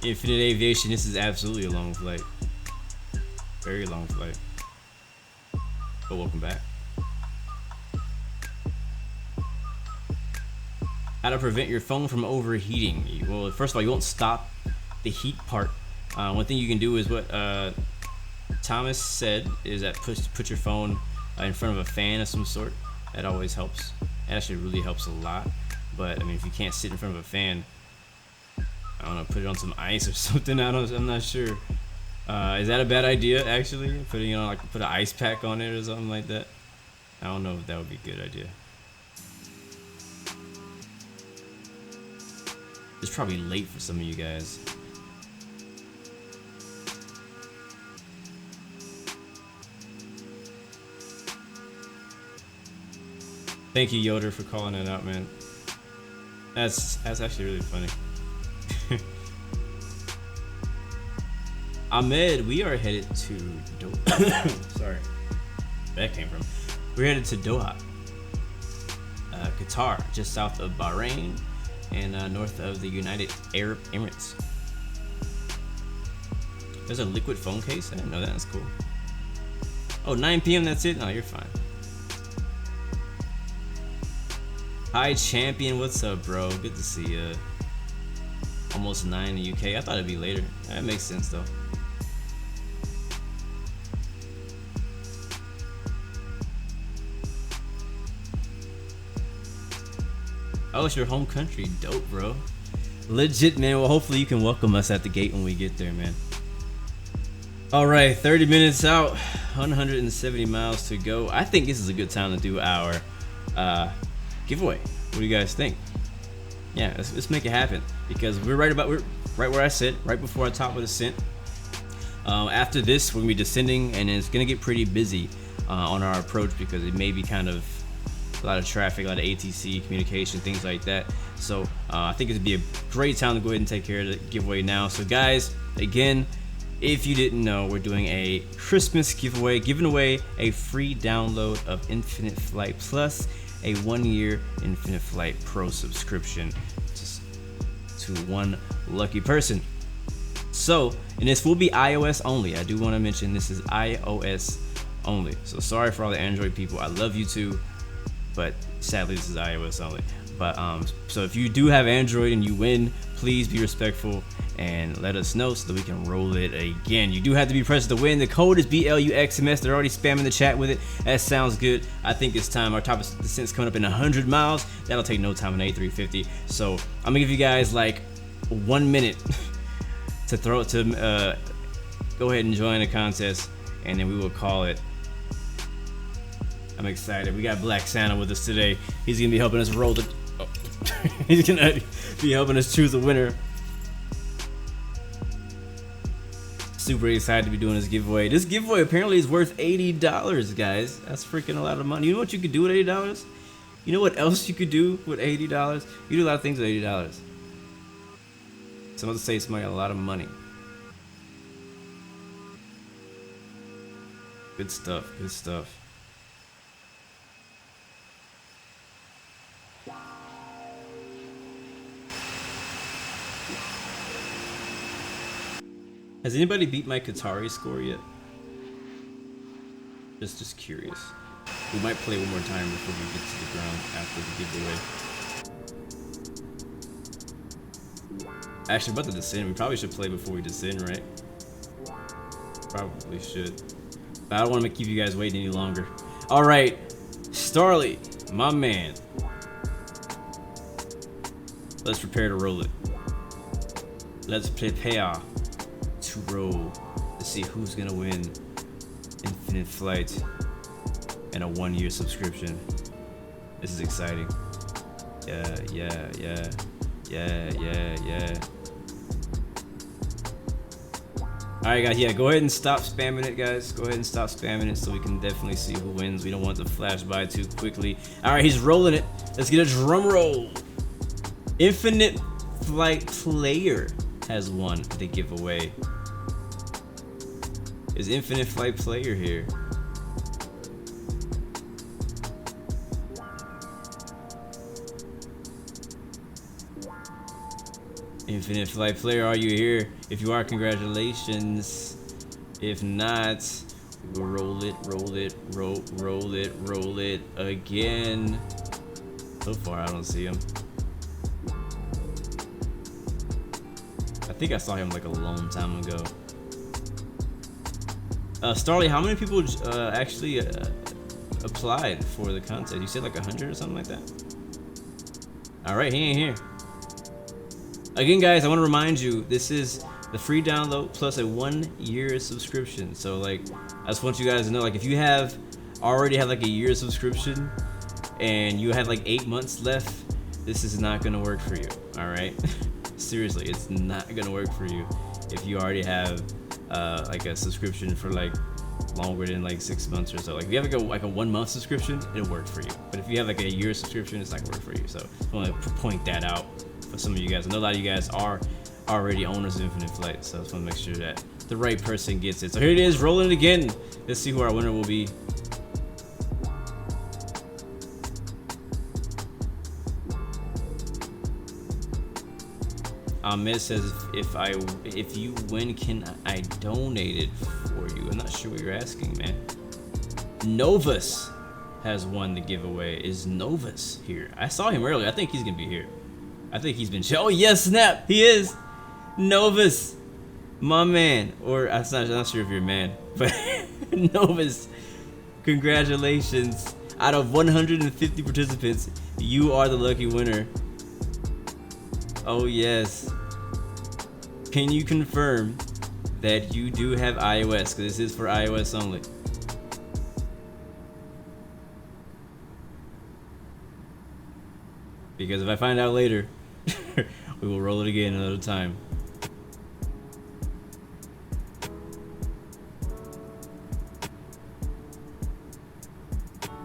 Infinite Aviation, this is absolutely a long flight. Very long flight. But welcome back. How to prevent your phone from overheating? Well, first of all, you won't stop the heat part. One thing you can do is what Thomas said, is that put your phone in front of a fan of some sort. That always helps. It actually really helps a lot. But I mean, if you can't sit in front of a fan, I don't know, put it on some ice or something. I'm not sure. Is that a bad idea? Actually, putting it on, like, put an ice pack on it or something like that. I don't know if that would be a good idea. It's probably late for some of you guys. Thank you, Yoder, for calling it out, man. That's actually really funny. Ahmed, we are headed to Doha. Sorry, where that came from. We're headed to Doha, Qatar, just south of Bahrain and north of the United Arab Emirates. There's a liquid phone case. I didn't know that. That's cool. Oh, 9 p.m. That's it. No, you're fine. Hi, champion. What's up, bro? Good to see you. Almost 9 in the UK. I thought it'd be later. That makes sense, though. Oh, it's your home country. Dope, bro. Legit, man. Well, hopefully you can welcome us at the gate when we get there, man. All right, 30 minutes out, 170 miles to go. I think this is a good time to do our giveaway. What do you guys think? Yeah, let's make it happen, because we're right where I sit, right before our top of descent. After this, we're gonna be descending, and it's gonna get pretty busy on our approach, because it may be kind of a lot of traffic, a lot of ATC communication, things like that. So I think it'd be a great time to go ahead and take care of the giveaway now. So guys, again, if you didn't know, we're doing a Christmas giveaway, giving away a free download of Infinite Flight Plus, a 1-year Infinite Flight Pro subscription just to one lucky person. So, and this will be iOS only. I do want to mention this is iOS only. So sorry for all the Android people. I love you too, but sadly this is iOS only. But so if you do have Android and you win, please be respectful and let us know so that we can roll it again. You do have to be present to win. The code is BLUXMS. They're already spamming the chat with it. That sounds good. I think it's time. Our top of descent's coming up in 100 miles. That'll take no time in A350. So I'm gonna give you guys like 1 minute to go ahead and join the contest, and then we will call it. I'm excited. We got Black Santa with us today. He's gonna be helping us roll the. Oh. He's gonna be helping us choose a winner. Super excited to be doing this giveaway. This giveaway apparently is worth $80, guys. That's freaking a lot of money. You know what you could do with $80? You know what else you could do with $80? You do a lot of things with $80. Some of say it's a lot of money. Good stuff. Good stuff. Has anybody beat my Atari score yet? Just curious. We might play one more time before we get to the ground after the giveaway. Actually, about to descend. We probably should play before we descend, right? Probably should. But I don't want to keep you guys waiting any longer. All right, Starly, my man. Let's prepare to roll it. Let's prepare to roll to see who's gonna win Infinite Flight and a 1-year subscription. This is exciting. Yeah. Alright guys, yeah, go ahead and stop spamming it, guys. Go ahead and stop spamming it so we can definitely see who wins. We don't want it to flash by too quickly. Alright, he's rolling it. Let's get a drum roll. Infinite Flight Player has won the giveaway. Is Infinite Flight Player here? Infinite Flight Player, are you here? If you are, congratulations. If not, we'll roll it again. So far, I don't see him. I think I saw him like a long time ago. Starly, how many people actually applied for the contest? You said like 100 or something like that? Alright, he ain't here. Again, guys, I want to remind you, this is the free download plus a 1-year subscription. So like, I just want you guys to know, like, if you already have like a year subscription and you have like 8 months left, this is not gonna work for you. Alright? Seriously, it's not gonna work for you if you already have like a subscription for like longer than like 6 months or so. Like if you have like a 1 month subscription, it'll work for you. But if you have like a year subscription, it's not gonna work for you. So I want to point that out for some of you guys. I know a lot of you guys are already owners of Infinite Flight, so I just want to make sure that the right person gets it. So here it is, rolling it again. Let's see who our winner will be. Ahmed says, if you win, can I donate it for you? I'm not sure what you're asking, man. Novus has won the giveaway. Is Novus here? I saw him earlier. I think he's gonna be here. I think he's been. Oh yes, snap! He is. Novus, my man. Or I'm not sure if you're a man, but Novus, congratulations! Out of 150 participants, you are the lucky winner. Oh yes. Can you confirm that you do have iOS? Because this is for iOS only. Because if I find out later, we will roll it again another time.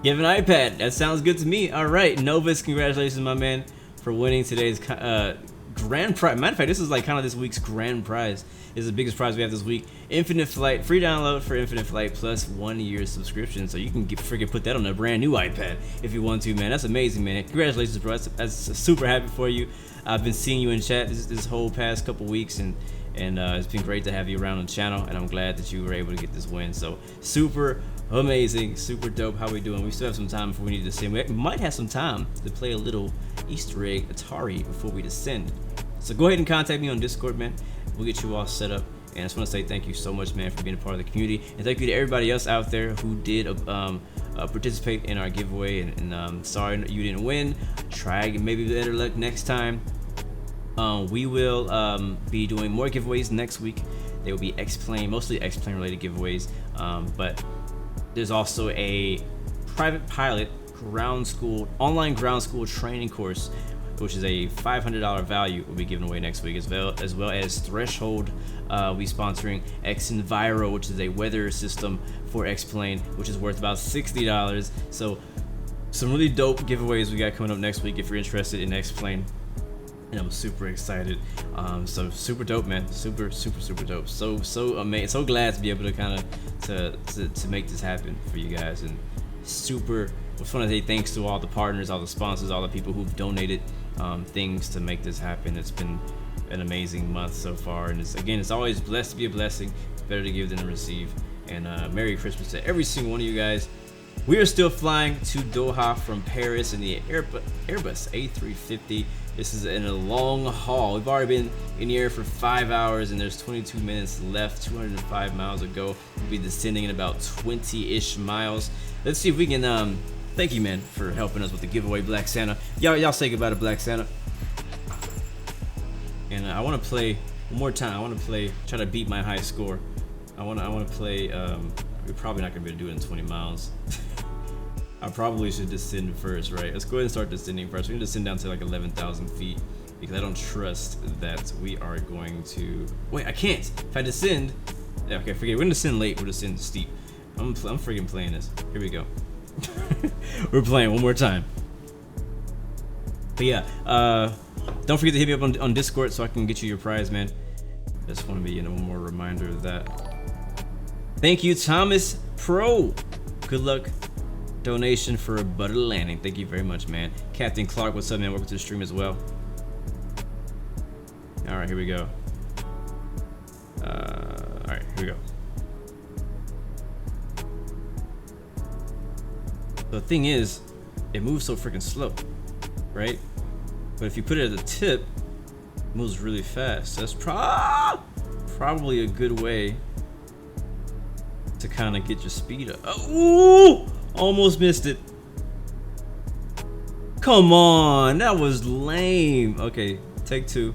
You have an iPad. That sounds good to me. All right, Novus, congratulations, my man, for winning today's grand prize. Matter of fact, this is like kind of this week's grand prize. This is the biggest prize we have this week. Infinite Flight, free download for Infinite Flight plus 1 year subscription. So you can freaking put that on a brand new iPad if you want to, man. That's amazing, man. Congratulations, bro. That's super happy for you. I've been seeing you in chat this whole past couple weeks, and it's been great to have you around on the channel, and I'm glad that you were able to get this win. So super amazing, super dope. How we doing? We still have some time before we need to descend. We might have some time to play a little Easter egg Atari before we descend. So go ahead and contact me on Discord, man. We'll get you all set up. And I just want to say thank you so much, man, for being a part of the community, and thank you to everybody else out there who did participate in our giveaway. And sorry you didn't win. Try maybe better luck next time. We will be doing more giveaways next week. They will be X-Plane, mostly X-Plane related giveaways, but there's also a private pilot ground school, online ground school training course, which is a $500 value, will be given away next week, as well as Threshold. We sponsoring X Enviro, which is a weather system for X-Plane, which is worth about $60. So some really dope giveaways we got coming up next week if you're interested in X-Plane. And I'm super excited. So super dope, man. Super dope. So amazing. So glad to be able to kind of to make this happen for you guys. And super. I just want to say thanks to all the partners, all the sponsors, all the people who've donated things to make this happen. It's been an amazing month so far, and it's always blessed to be a blessing. It's better to give than to receive. And Merry Christmas to every single one of you guys. We are still flying to Doha from Paris in the Airbus A350. This is in a long haul. We've already been in the air for 5 hours, and there's 22 minutes left. 205 miles to go. We'll be descending in about 20-ish miles. Let's see if we can. Thank you, man, for helping us with the giveaway, Black Santa. Y'all say goodbye to Black Santa. And I want to play one more time. I want to try to beat my high score. I want to play. We're probably not gonna be able to do it in 20 miles. I probably should descend first, right? Let's go ahead and start descending first. We're gonna descend down to like 11,000 feet because I don't trust that we are going to. Wait, I can't. If I descend, yeah, okay, forget. We're gonna descend late. We'll descend steep. I'm freaking playing this. Here we go. We're playing one more time. But yeah, don't forget to hit me up on Discord so I can get you your prize, man. Just want to be one more reminder of that. Thank you, Thomas Pro. Good luck. Donation for a butter landing. Thank you very much, man. Captain Clark, what's up, man? Welcome to the stream as well. All right, here we go. All right, here we go. The thing is, it moves so freaking slow, right? But if you put it at the tip, it moves really fast. That's probably a good way to kind of get your speed up. Oh, almost missed it. Come on, that was lame. Okay, take two.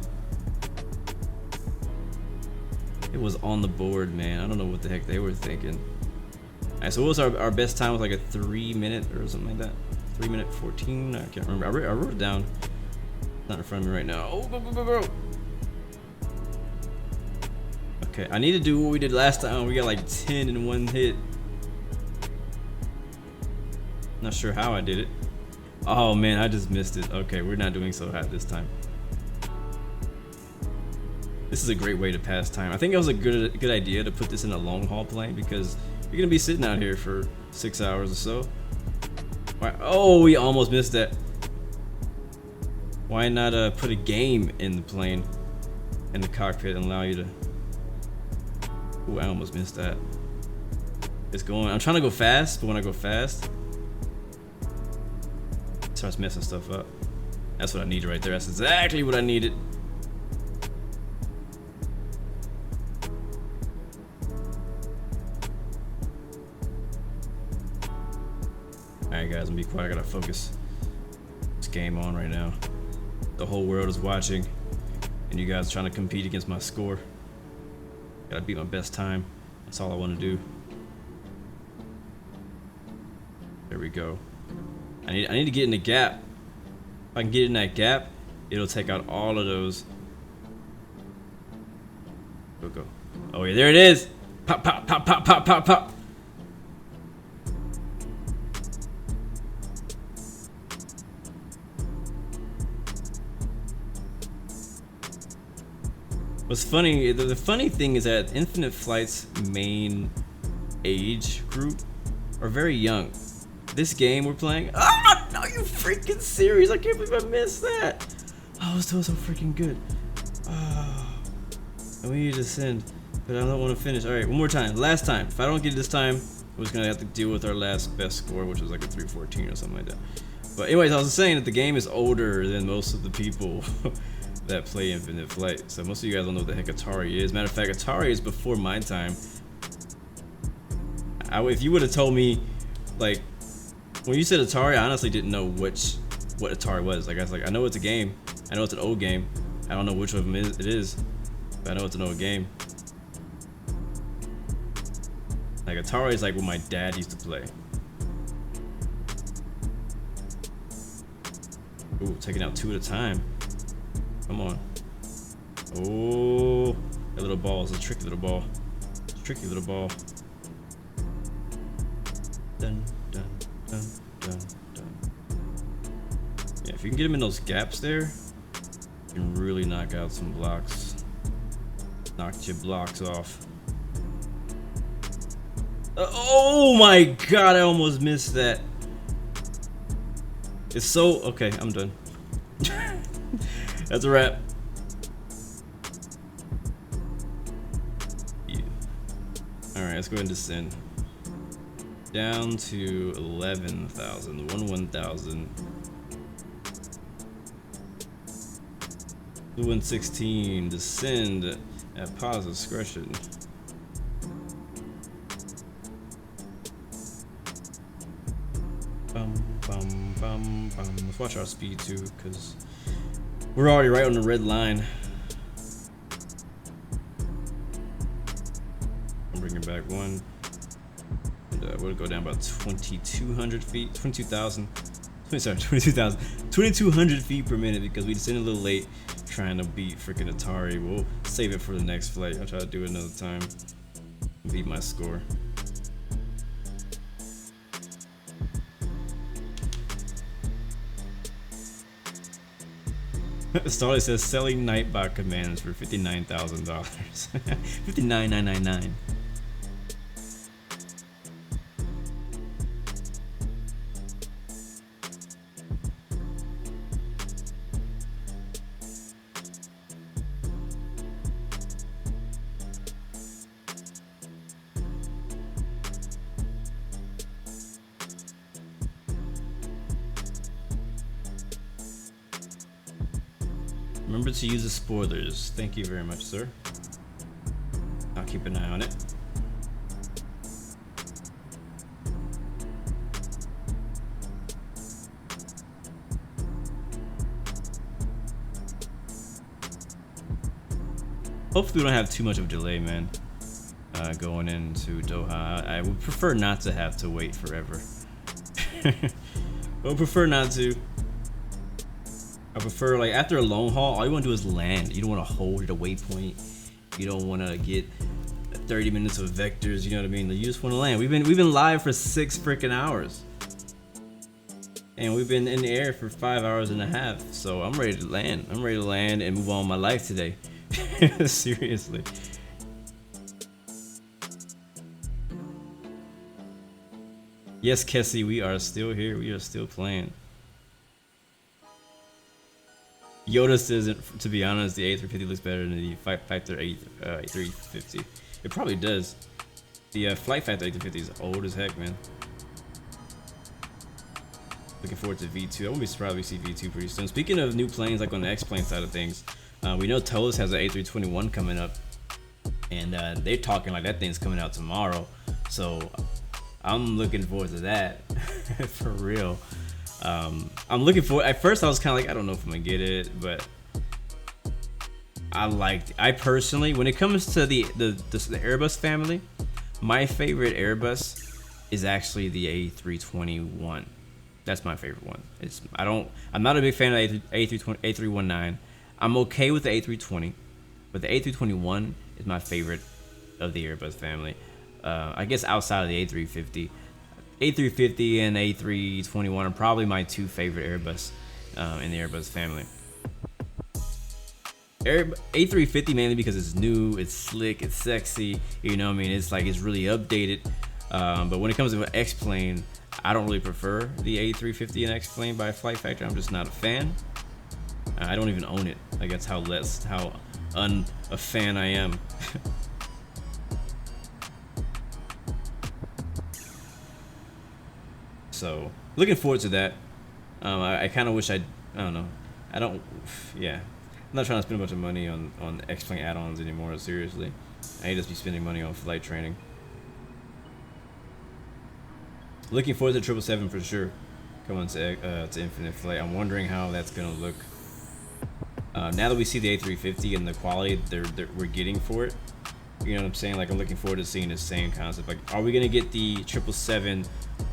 It was on the board, man. I don't know what the heck they were thinking. All right, so what was our best time? Was like a 3 minute or something like that. 3 minute 14. I can't remember. I wrote it down. It's not in front of me right now. Oh, go, go, go, go. Okay, I need to do what we did last time. We got like 10 in one hit. Not sure how I did it. Oh man, I just missed it. Okay, we're not doing so hot this time. This is a great way to pass time. I think it was a good idea to put this in a long haul plane because you're gonna be sitting out here for 6 hours or so. Why? Oh, we almost missed that. Why not put a game in the plane, in the cockpit, and allow you to? Ooh, I almost missed that. It's going. I'm trying to go fast, but when I go fast, it starts messing stuff up. That's what I needed right there. That's exactly what I needed. Alright guys, I'm gonna be quiet, I gotta focus. This game on right now. The whole world is watching, and you guys are trying to compete against my score. Gotta beat my best time. That's all I wanna do. There we go. I need to get in the gap. If I can get in that gap, it'll take out all of those. Go, go. Oh yeah, there it is! Pop, pop, pop, pop, pop, pop, pop! What's funny, the funny thing is that Infinite Flight's main age group are very young. This game we're playing, ah, no, you freaking serious? I can't believe I missed that. Oh, I was doing so freaking good. Oh, and we need to send, but I don't want to finish. All right, one more time, last time. If I don't get it this time, we're just gonna have to deal with our last best score, which was like a 314 or something like that. But anyways, I was saying that the game is older than most of the people that play Infinite Flight. So most of you guys don't know what the heck Atari is. Matter of fact, Atari is before my time. If you would have told me, like, when you said Atari, I honestly didn't know what Atari was. Like, I was like, I know it's a game. I know it's an old game. I don't know which of them it is, but I know it's an old game. Like, Atari is like what my dad used to play. Ooh, taking out two at a time. Come on. Oh, that little ball is a tricky little ball. Tricky little ball. Dun, dun, dun, dun, dun. Yeah, if you can get him in those gaps there, you can really knock out some blocks. Knock your blocks off. Oh my god, I almost missed that. It's so... Okay, I'm done. That's a wrap. Yeah. Alright, let's go ahead and descend. Down to 11,000. 1,000. 116. Descend at pause discretion. Bum, bum, bum, bum. Let's watch our speed too, because we're already right on the red line. I'm bringing back one. And, we'll go down about 2,200 feet. 22,000. Sorry, 22,000. 2,200 feet per minute because we descended a little late trying to beat freaking Atari. We'll save it for the next flight. I'll try to do it another time. Beat my score. Starley says selling Nightbot commands for $59,000. $59,999. Remember to use the spoilers. Thank you very much, sir. I'll keep an eye on it. Hopefully we don't have too much of a delay, man, going into Doha. I would prefer not to have to wait forever. I would prefer not to. I prefer, like, after a long haul, all you want to do is land. You don't want to hold at a waypoint. You don't want to get 30 minutes of vectors, you know what I mean? You just want to land. We've been live for 6 freaking hours. And we've been in the air for 5 hours and a half. So I'm ready to land. I'm ready to land and move on with my life today. Seriously. Yes, Kessie, we are still here. We are still playing. Yoda says, to be honest, the A350 looks better than the Flight Factor A350. It probably does. The Flight Factor A350 is old as heck, man. Looking forward to V2. I wouldn't be surprised if we see V2 pretty soon. Speaking of new planes, like on the X-plane side of things, we know TOS has an A321 coming up, and they're talking like that thing's coming out tomorrow. So I'm looking forward to that. For real. I'm looking for. At first, I was kind of like, I don't know if I'm gonna get it, but I personally, when it comes to the Airbus family, my favorite Airbus is actually the A321. That's my favorite one. I'm not a big fan of A319. I'm okay with the A320, but the A321 is my favorite of the Airbus family. I guess outside of the A350. A350 and A321 are probably my 2 favorite Airbus in the Airbus family. A350 mainly because it's new, it's slick, it's sexy, you know what I mean? It's like, it's really updated. But when it comes to an X-plane, I don't really prefer the A350 and X-plane by Flight Factor. I'm just not a fan. I don't even own it. Like, that's how a fan I am. So looking forward to that. I kind of wish I don't know. I'm not trying to spend a bunch of money on X-plane add-ons anymore. Seriously, I need to be spending money on flight training. Looking forward to 777 for sure. Coming to Infinite Flight. I'm wondering how that's gonna look. Now that we see the A350 and the quality we're getting for it, you know what I'm saying? Like, I'm looking forward to seeing the same concept. Like, are we gonna get the 777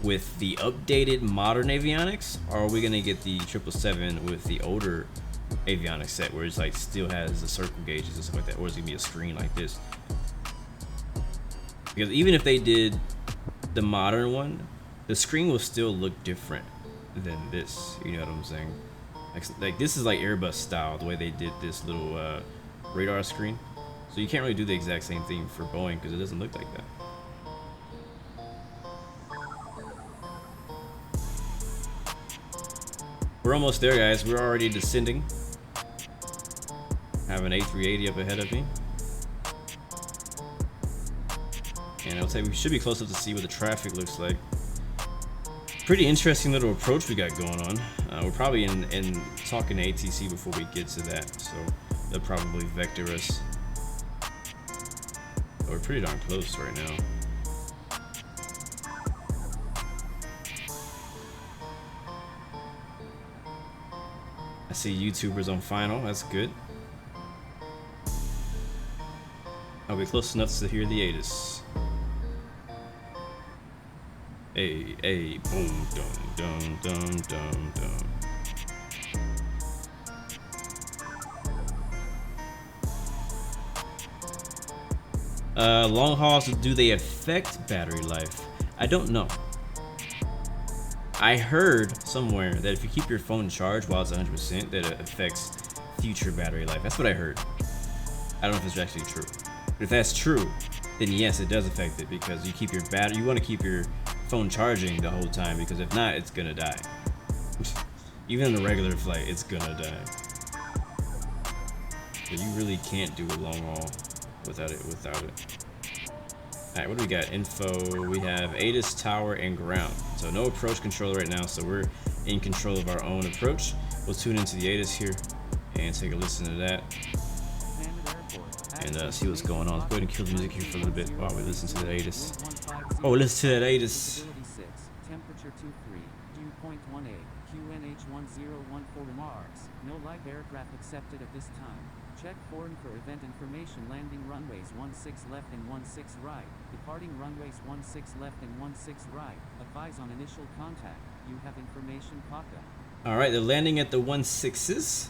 with the updated modern avionics, or are we gonna get the 777 with the older avionics set where it's like still has the circle gauges and stuff like that, or is it gonna be a screen like this? Because even if they did the modern one, the screen will still look different than this. You know what I'm saying? Like this is like Airbus style, the way they did this little radar screen. So you can't really do the exact same thing for Boeing because it doesn't look like that. We're almost there, guys. We're already descending. I have an A380 up ahead of me. And I'll say we should be close enough to see what the traffic looks like. Pretty interesting little approach we got going on. We're probably in talking to ATC before we get to that, so they'll probably vector us. But we're pretty darn close right now. I see YouTubers on final. That's good. I'll be close enough to hear the ADIS. Hey, boom, dum, dum, dum, dum, dum. Long hauls, do they affect battery life? I don't know. I heard somewhere that if you keep your phone charged while it's 100%, that it affects future battery life. That's what I heard. I don't know if it's actually true. But if that's true, then yes, it does affect it, because you keep your battery, you want to keep your phone charging the whole time, because if not, it's gonna die. Even in a regular flight, it's gonna die. But you really can't do a long haul without it. Alright, what do we got? Info, we have ADIS, tower, and ground. So no approach controller right now, so we're in control of our own approach. We'll tune into the ADIS here, and take a listen to that and see what's going on. Let's go ahead and kill the music here for a little bit while we listen to the ATIS. Oh, listen to that ATIS. Temperature 23, dew point 18, QNH 1014 remarks. No live aircraft accepted at this time. Check foreign for event information. Landing runways 16 left and 16 right. Departing runways 16 left and 16 right. Advise on initial contact. You have information, Paka. Alright, they're landing at the 16s.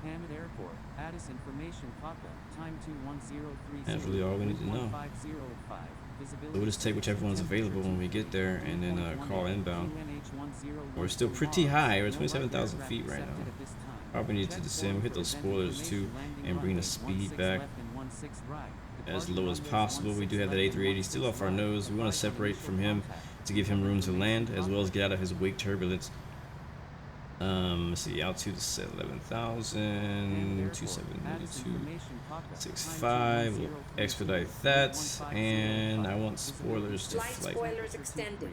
Hamid Airport. Addis information, Paka. Time 21030. That's really all we need to know. So we'll just take whichever one's available when we get there and then call inbound. We're still pretty high. We're 27,000 feet right now. Probably need to descend. We'll hit those spoilers too and bring the speed back as low as possible. We do have that A380 still off our nose. We want to separate from him to give him room to land as well as get out of his wake turbulence. Let's see, altitude is 11,000, 272.65. We'll expedite that, and I want spoilers to flight. Spoilers extended.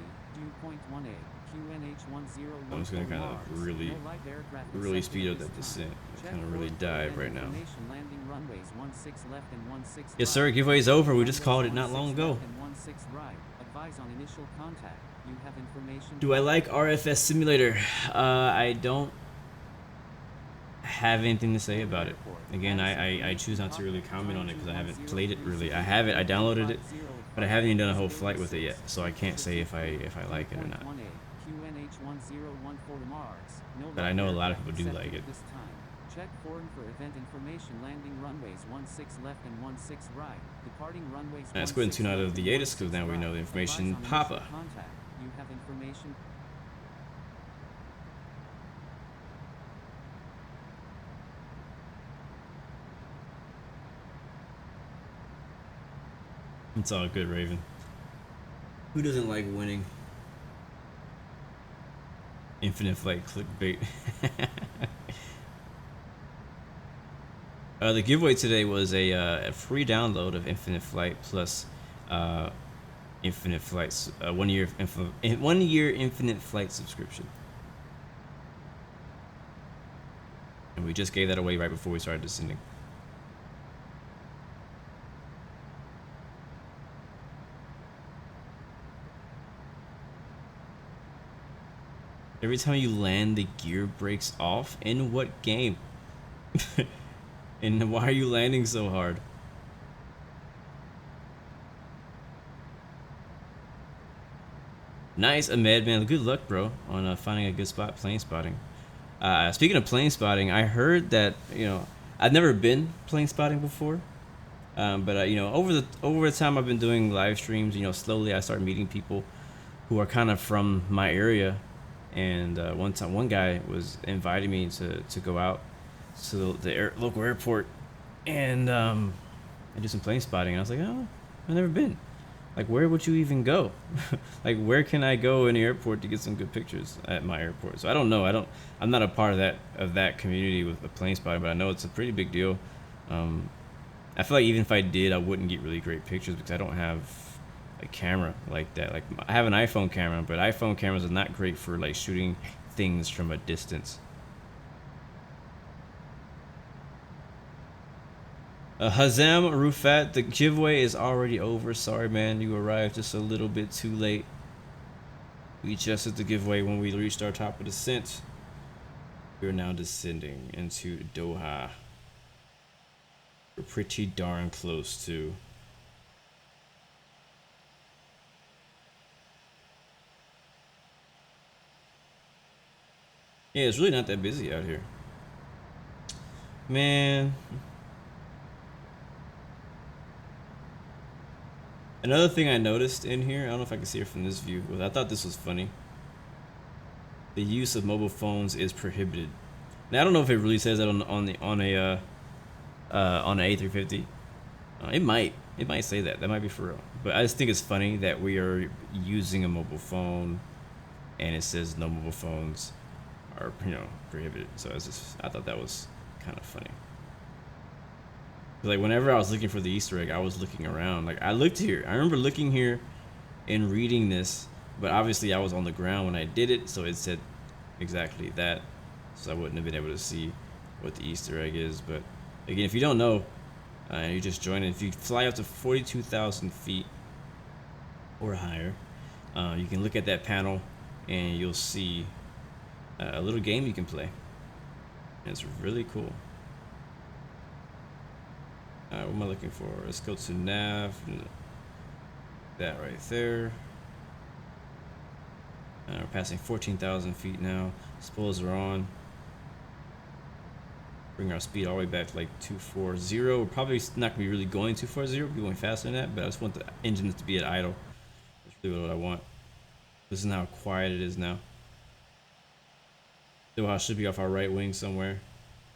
I'm just gonna kind of really speed up that descent. Kind of really dive right now. Yes, sir. Giveaway's over. We just called it not long ago. Do I like RFS Simulator? I don't have anything to say about it. Again, I choose not to really comment on it because I haven't played it really. I have it. I downloaded it, but I haven't even done a whole flight with it yet, so I can't say if I like it or not. But I know a lot of people do like it. Check foreign for event information. Landing runways 16 left and 16 right. Departing runways. Let's go ahead and tune out of the ATIS because now we know the information. Papa. You have information. It's all good, Raven. Who doesn't like winning? Infinite flight clickbait. The giveaway today was a free download of Infinite Flight plus Infinite Flights, 1 year Infinite Flight subscription, and we just gave that away right before we started descending. Every time you land, the gear breaks off. In what game? And why are you landing so hard? Nice, Ahmed, man. Good luck, bro, on finding a good spot plane spotting. Speaking of plane spotting, I heard that, I've never been plane spotting before. But over the time I've been doing live streams, slowly I start meeting people who are kind of from my area. And one guy was inviting me to go out to the local airport and do some plane spotting. And I was like, oh, I've never been. Like, where would you even go? Like, where can I go in the airport to get some good pictures at my airport? So I don't know. I'm not a part of that community with the plane spotting, but I know it's a pretty big deal. I feel like even if I did, I wouldn't get really great pictures because I don't have a camera like that. Like, I have an iPhone camera, but iPhone cameras are not great for like shooting things from a distance. Hazam Rufat, the giveaway is already over. Sorry, man, you arrived just a little bit too late. We adjusted the giveaway when we reached our top of descent. We are now descending into Doha. We're pretty darn close to. Yeah, it's really not that busy out here. Man. Another thing I noticed in here, I don't know if I can see it from this view, but I thought this was funny. The use of mobile phones is prohibited. Now I don't know if it really says that on a A350. It might say that. That might be for real. But I just think it's funny that we are using a mobile phone, and it says no mobile phones are prohibited. So I thought that was kind of funny. Like, whenever I was looking for the Easter egg, I was looking around. Like, I looked here. I remember looking here and reading this, but obviously I was on the ground when I did it, so it said exactly that. so I wouldn't have been able to see what the Easter egg is. But again, if you don't know, and you just join it, if you fly up to 42,000 feet or higher, you can look at that panel and you'll see a little game you can play. And it's really cool. What am I looking for? Let's go to nav. That right there. We're passing 14,000 feet now. Spoilers are on. Bring our speed all the way back to like 240. We're probably not gonna be really going 240. We'll be going faster than that, but I just want the engine to be at idle. That's really what I want. This is how quiet it is now. Doha should be off our right wing somewhere.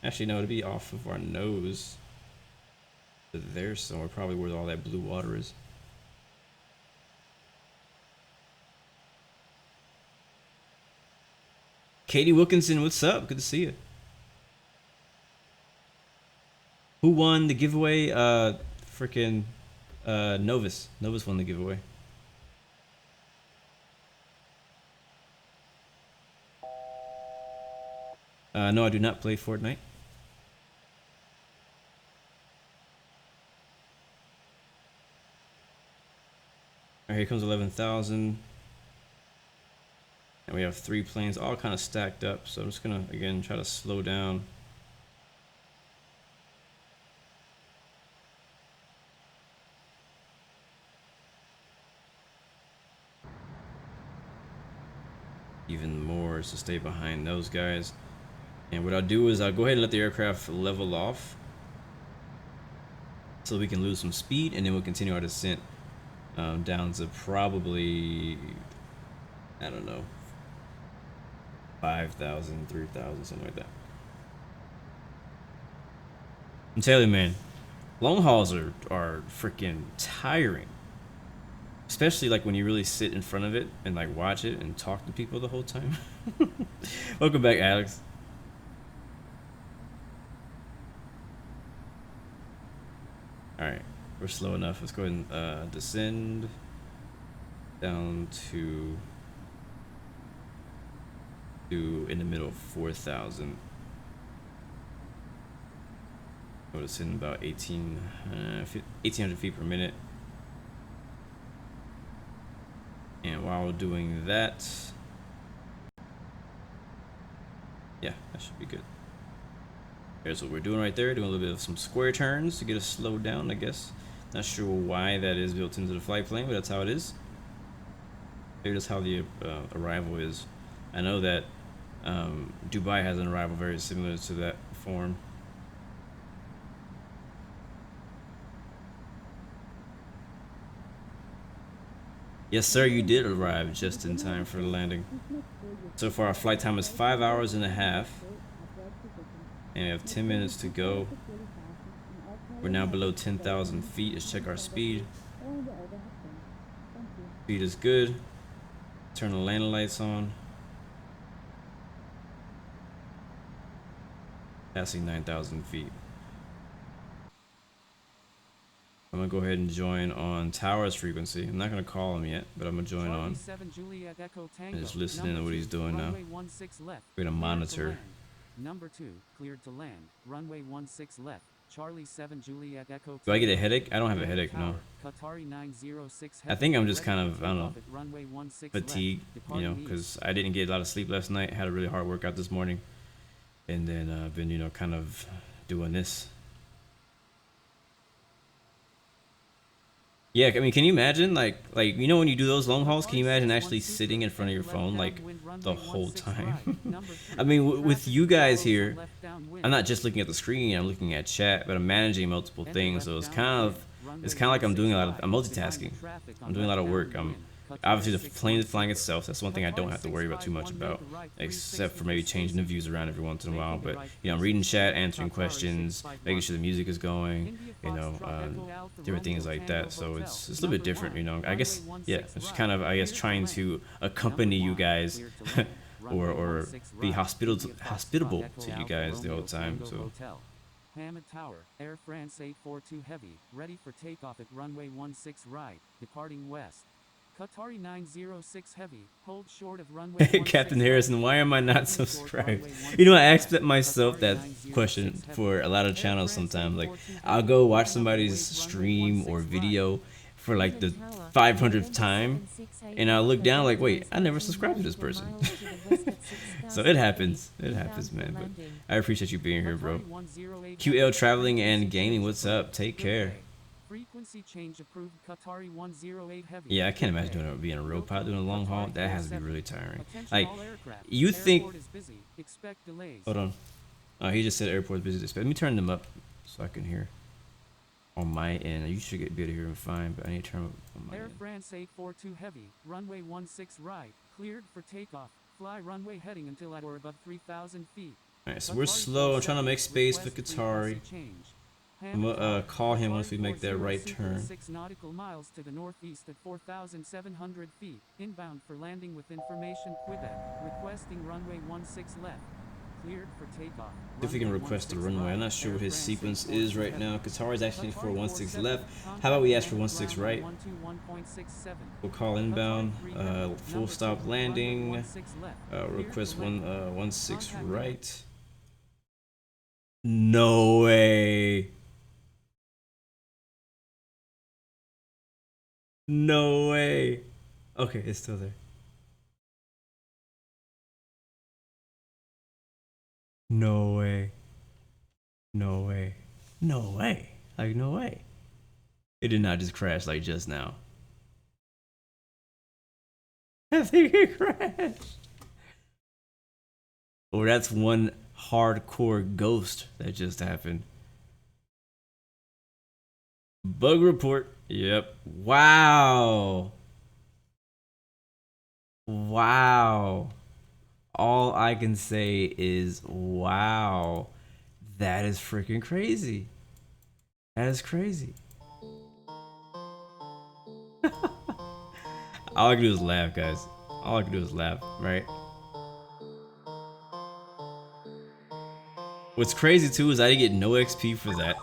Actually, no, it'll be off of our nose. There somewhere, probably where all that blue water is. Katie Wilkinson, what's up? Good to see you. Who won the giveaway? Freaking Novus. Novus won the giveaway. No, I do not play Fortnite. Alright, here comes 11,000. And we have 3 planes all kind of stacked up. So I'm just gonna, again, try to slow down. Even more to stay behind those guys. And what I'll do is I'll go ahead and let the aircraft level off so we can lose some speed, and then we'll continue our descent down to probably, I don't know, 5,000, 3,000, something like that. I'm telling you, man, long hauls are freaking tiring. Especially like when you really sit in front of it and like watch it and talk to people the whole time. Welcome back, Alex. Alright, we're slow enough. Let's go ahead and descend down to in the middle of 4,000. We'll descend about 1,800 feet per minute. And while we're doing that, yeah, that should be good. Here's what we're doing right there, doing a little bit of some square turns to get us slowed down, I guess. Not sure why that is built into the flight plane, but that's how it is. Maybe that's how the arrival is. I know that Dubai has an arrival very similar to that form. Yes, sir, you did arrive just in time for the landing. So far, our flight time is 5 hours and a half. And we have 10 minutes to go. We're now below 10,000 feet. Let's check our speed. Speed is good. Turn the landing lights on. Passing 9,000 feet. I'm gonna go ahead and join on Tower's frequency. I'm not gonna call him yet, but I'm gonna join on. And just listening to what he's doing now. We're gonna monitor. Number 2, cleared to land. Runway 16 left. Charlie 7 Juliet Echo. Do I get a headache? I don't have a headache, no. I think I'm just kind of, I don't know, fatigued, you know, because I didn't get a lot of sleep last night. Had a really hard workout this morning. And then I've been, you know, kind of doing this. Yeah, I mean, can you imagine, like you know, when you do those long hauls, can you imagine actually sitting in front of your phone like the whole time? I mean, with you guys here, I'm not just looking at the screen, I'm looking at chat, but I'm managing multiple things, so it's kind of like I'm doing I'm multitasking. I'm doing a lot of work. Obviously the plane is flying itself. That's one thing I don't have to worry about too much about, except for maybe changing the views around every once in a while. But you know, I'm reading chat, answering questions, making sure the music is going, you know, different things like that. So it's a little bit different, you know. I guess, yeah, it's kind of, I guess, trying to accompany you guys or be hospitable to you guys the whole time. So. Hammond Tower, Air France 842 Heavy, ready for takeoff at runway 16 right, departing west. Qatari 906 Heavy, hold short of runway 16 Captain Harrison, why am I not subscribed? You know, I ask myself that question for a lot of channels sometimes. Like, I'll go watch somebody's stream or video for like the 500th time, and I'll look down like, wait, I never subscribed to this person. So it happens, man. But I appreciate you being here, bro. QL Traveling and Gaming, what's up? Take care. Frequency change approved Qatari 108 Heavy. Yeah, I can't imagine being a real pilot doing a long haul. That has to be really tiring. Like, you think... Hold on. Oh, he just said airport is busy. Let me turn them up so I can hear on my end. You should be able to hear them fine, but I need to turn them up on my Air end. France 842 Heavy, runway 16 right, cleared for takeoff. Fly runway heading until at or above 3,000 feet. Alright, so we're slow. I'm trying to make space for Qatari. I'm gonna call him once we make that right turn. 6 nautical miles to the northeast at 4,700 feet. Inbound for landing with information Quebec. Requesting runway 16 left. Cleared for takeoff. If we can request the runway. I'm not sure what his sequence is right now. Qatar is actually for 16 left. How about we ask for 16 right? We'll call inbound. Full stop landing. Request 16 right. No way. No way. Okay, it's still there. No way. No way. No way. Like, no way. It did not just crash like just now. I think it crashed. Or that's one hardcore ghost that just happened. Bug report. Yep. Wow. Wow. All I can say is wow. That is freaking crazy. That is crazy. All I can do is laugh, guys. All I can do is laugh, right? What's crazy too is I didn't get no XP for that.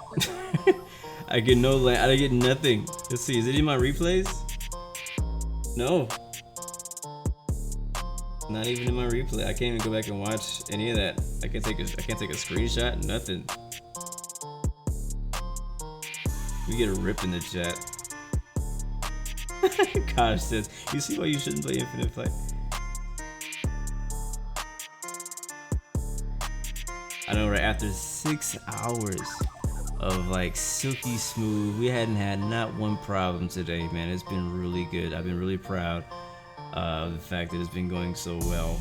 I get no land. I didn't get nothing. Let's see. Is it in my replays? No. Not even in my replay. I can't even go back and watch any of that. I can't take a screenshot. Nothing. We get a rip in the chat. Gosh, says, you see why you shouldn't play Infinite Flight? I know, right? After 6 hours of like silky smooth, we hadn't had not one problem today, man. It's been really good. I've been really proud of the fact that it's been going so well.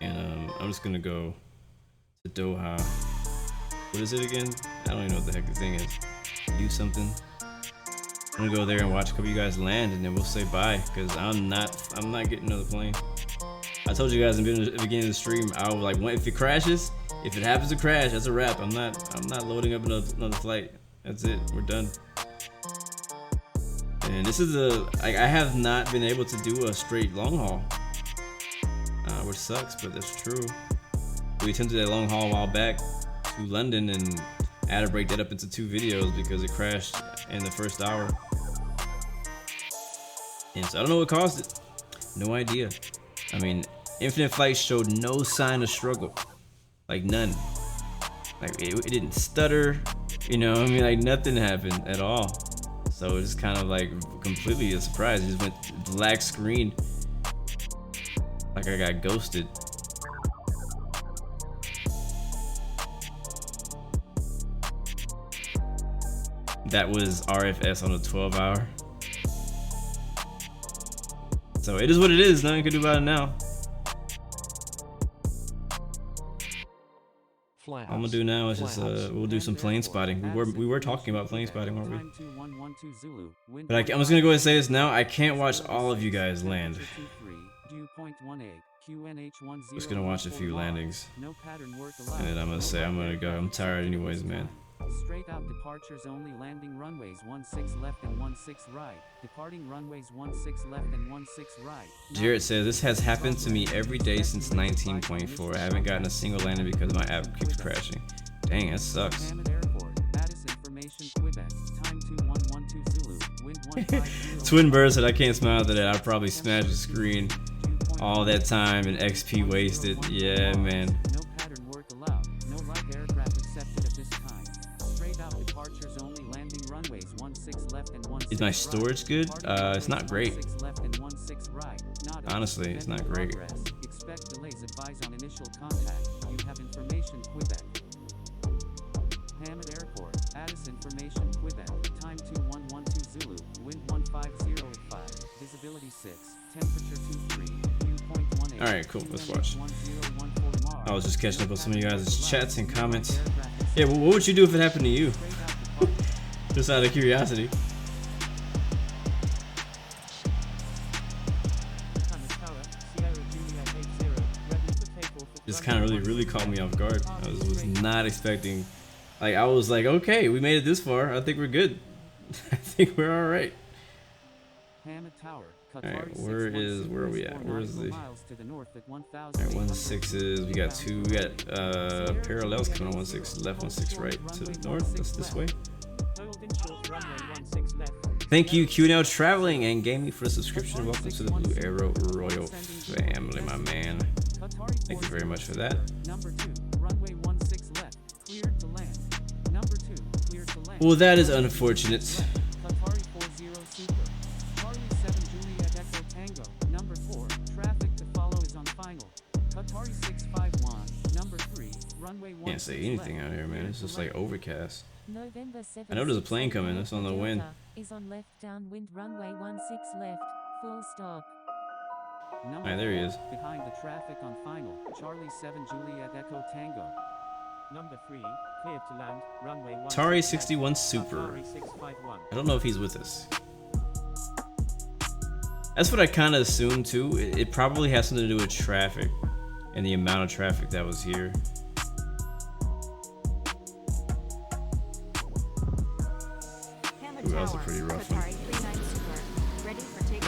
And I'm just gonna go to Doha. What is it again? I don't even know what the heck the thing is. Do something. I'm gonna go there and watch a couple of you guys land, and then we'll say bye. Cause I'm not getting another plane. I told you guys in the beginning of the stream, I was like, if it crashes, if it happens to crash, that's a wrap. I'm not loading up another flight. That's it. We're done. And this is I have not been able to do a straight long haul, which sucks, but that's true. We attempted a long haul a while back to London, and I had to break that up into 2 videos because it crashed in the first hour. And so I don't know what caused it. No idea. I mean, Infinite Flight showed no sign of struggle, like none. Like it didn't stutter, you know. I mean, like nothing happened at all. So it's kind of like completely a surprise. It just went black screen, like I got ghosted. That was RFS on a 12-hour. So it is what it is. Nothing you can do about it now. All I'm gonna do now is just we'll do some plane spotting. We were talking about plane spotting, weren't we? But I'm just gonna go ahead and say this now. I can't watch all of you guys land. Just gonna watch a few landings, and then I'm gonna say I'm gonna go. I'm tired anyways, man. Straight out departures only, landing runways 16 left and 16 right. Departing runways 16 left and 16 right. Jared says, this has happened to me every day since 19.4. I haven't gotten a single landing because my app keeps crashing. Dang, that sucks. Airport, Addis information, Quebec. Time 2112 Twin Bird said I can't smile at that. I probably smashed the screen. All that time and XP wasted. Yeah, man. No pattern work allowed. No light aircraft accepted at this time. Straight out departures only. Landing runways 16 left and 16 Is my storage good? It's not great. 16 left and 16 right. Not Honestly, it's not great. progress. Expect delays. Advise on initial contact. You have information. Quebec. Hammond Airport. Addis information. Quebec. Time 2112 Zulu. Wind 15085. Visibility 6. Temperature 23. All right, cool. Let's watch. I was just catching up with some of you guys' chats and comments. Yeah, well, what would you do if it happened to you? Just out of curiosity. Just kind of really caught me off guard. I was not expecting. Like, I was like, okay, we made it this far. I think we're good. I think we're all right. Alright, where are we at? Where's the alright, 16 is we got parallels coming on 16 left, 16 right to the north. That's this way. Thank you, QNL Traveling and Gaming for the subscription. Welcome to the Blue Arrow Royal family, my man. Thank you very much for that. Well, that is unfortunate. Can't say anything out here, man. It's just like overcast. I know there's a plane coming. That's on the wind. Is on left downwind runway 16 left. Full stop. Alright, there he is. Behind the traffic on final. Charlie 7 Juliet Echo Tango. Number 3, cleared to land, runway 16 Atari 61 Super. I don't know if he's with us. That's what I kind of assumed too. It probably has something to do with traffic and the amount of traffic that was here. Ooh, that was a pretty rough one.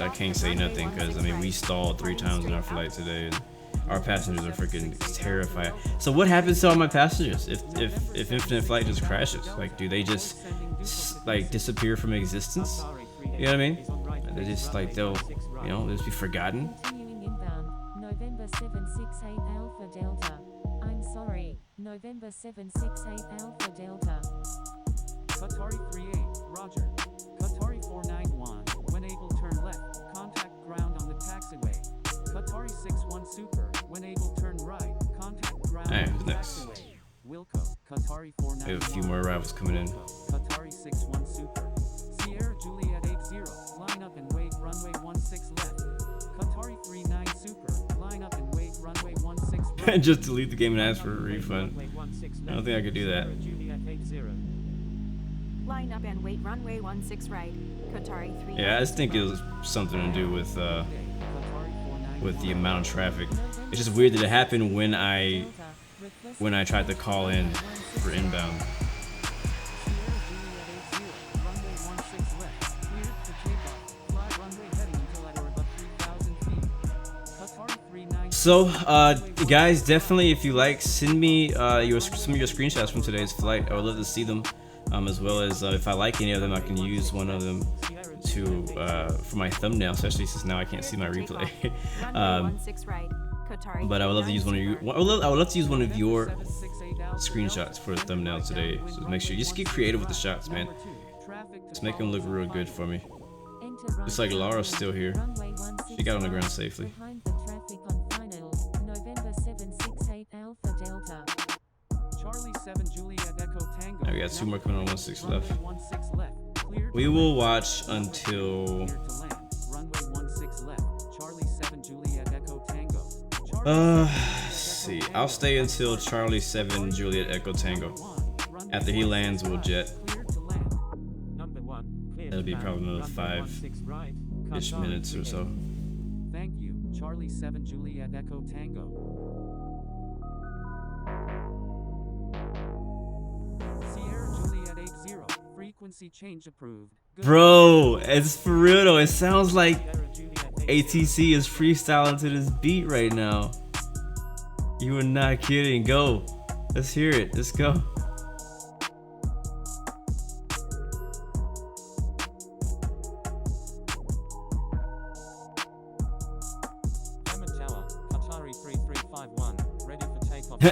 I can't say nothing because I mean we stalled 3 times in our flight today and our passengers are freaking terrified. So what happens to all my passengers if Infinite Flight just crashes? Like, do they just like disappear from existence? You know what I mean? They just like they'll just be forgotten. Continuing inbound. November 768 Alpha Delta. I'm sorry. November 768 Alpha Delta. Qatari 38, Roger. Qatari 491, when able turn left, contact ground on the taxiway. Qatari 61 Super, when able turn right, contact ground on the taxiway. Wilco, Qatari 491. We have a few more arrivals coming in. Qatari 61 Super. Sierra Juliet 80, line up and wait runway 16 left. Qatari 39 Super, line up and wait runway 16 right. Just delete the game and ask for a refund. I don't think I could do that. Line up and wait runway 16 right. Qatari 3. Yeah, I just think it was something to do with the amount of traffic. It's just weird that it happened when I tried to call in for inbound. So, guys, definitely if you like, send me some of your screenshots from today's flight. I would love to see them. As well as if I like any of them, I can use one of them to for my thumbnail, especially since now I can't see my replay. But I would love to use one of you. I would love to use one of your screenshots for a thumbnail today. So make sure you just get creative with the shots, man. Just make them look real good for me. Looks like Laura's still here. She got on the ground safely. Charlie 7 Juliet Echo Tango. Now we got 2 more coming on 16 left. We will watch until let's see. I'll stay until Charlie 7 Juliet Echo Tango. After he lands, we'll jet. That'll be probably another 5-ish minutes or so. Thank you, Charlie 7 Juliet Echo Tango. Frequency change approved. Bro, it's for real though. It sounds like ATC is freestyling to this beat right now. You are not kidding. Go. Let's hear it. Let's go.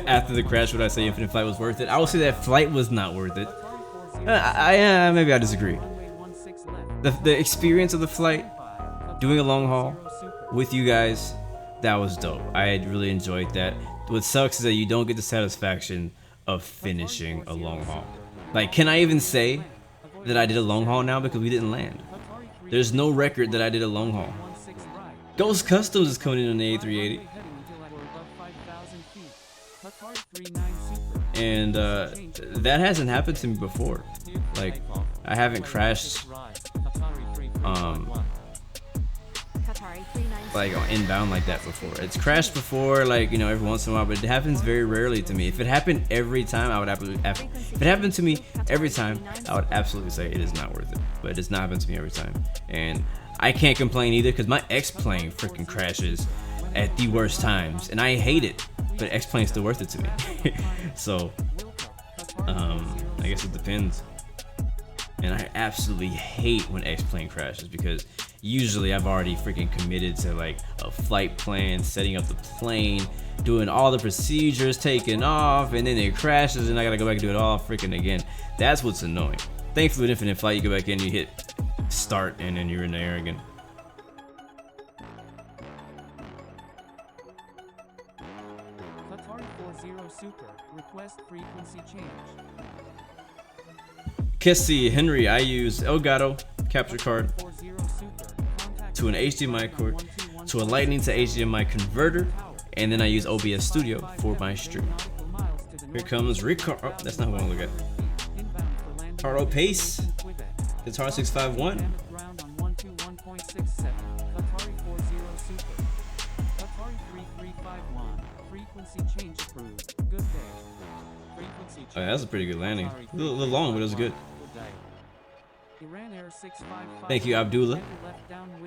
After the crash, would I say Infinite Flight was worth it? I would say that flight was not worth it. Maybe I disagree. The experience of the flight, doing a long haul with you guys, that was dope. I really enjoyed that. What sucks is that you don't get the satisfaction of finishing a long haul. Like, can I even say that I did a long haul now because we didn't land? There's no record that I did a long haul. Ghost Customs is coming in on the A380. And that hasn't happened to me before. Like, I haven't crashed like inbound like that before. It's crashed before, like, you know, every once in a while, but it happens very rarely to me. If it happened every time, I would absolutely, if it happened to me every time, I would absolutely say it is not worth it. But it does not happen to me every time. And I can't complain either, because my X-Plane freaking crashes at the worst times, and I hate it, but X-Plane's still worth it to me. So, I guess it depends. And I absolutely hate when X-Plane crashes, because usually I've already freaking committed to like a flight plan, setting up the plane, doing all the procedures, taking off, and then it crashes and I gotta go back and do it all freaking again. That's what's annoying. Thankfully with Infinite Flight, you go back in, you hit start, and then you're in the air again. Atari 40 Super, request frequency change. Kessie Henry, I use Elgato capture card to an HDMI cord to a Lightning to HDMI converter, and then I use OBS Studio for my stream. Here comes Ricardo. Oh, that's not what I want to look at. Ricardo Pace, Guitar 651. Oh, yeah, that's a pretty good landing. A little long, but it was good. Thank you, Abdullah.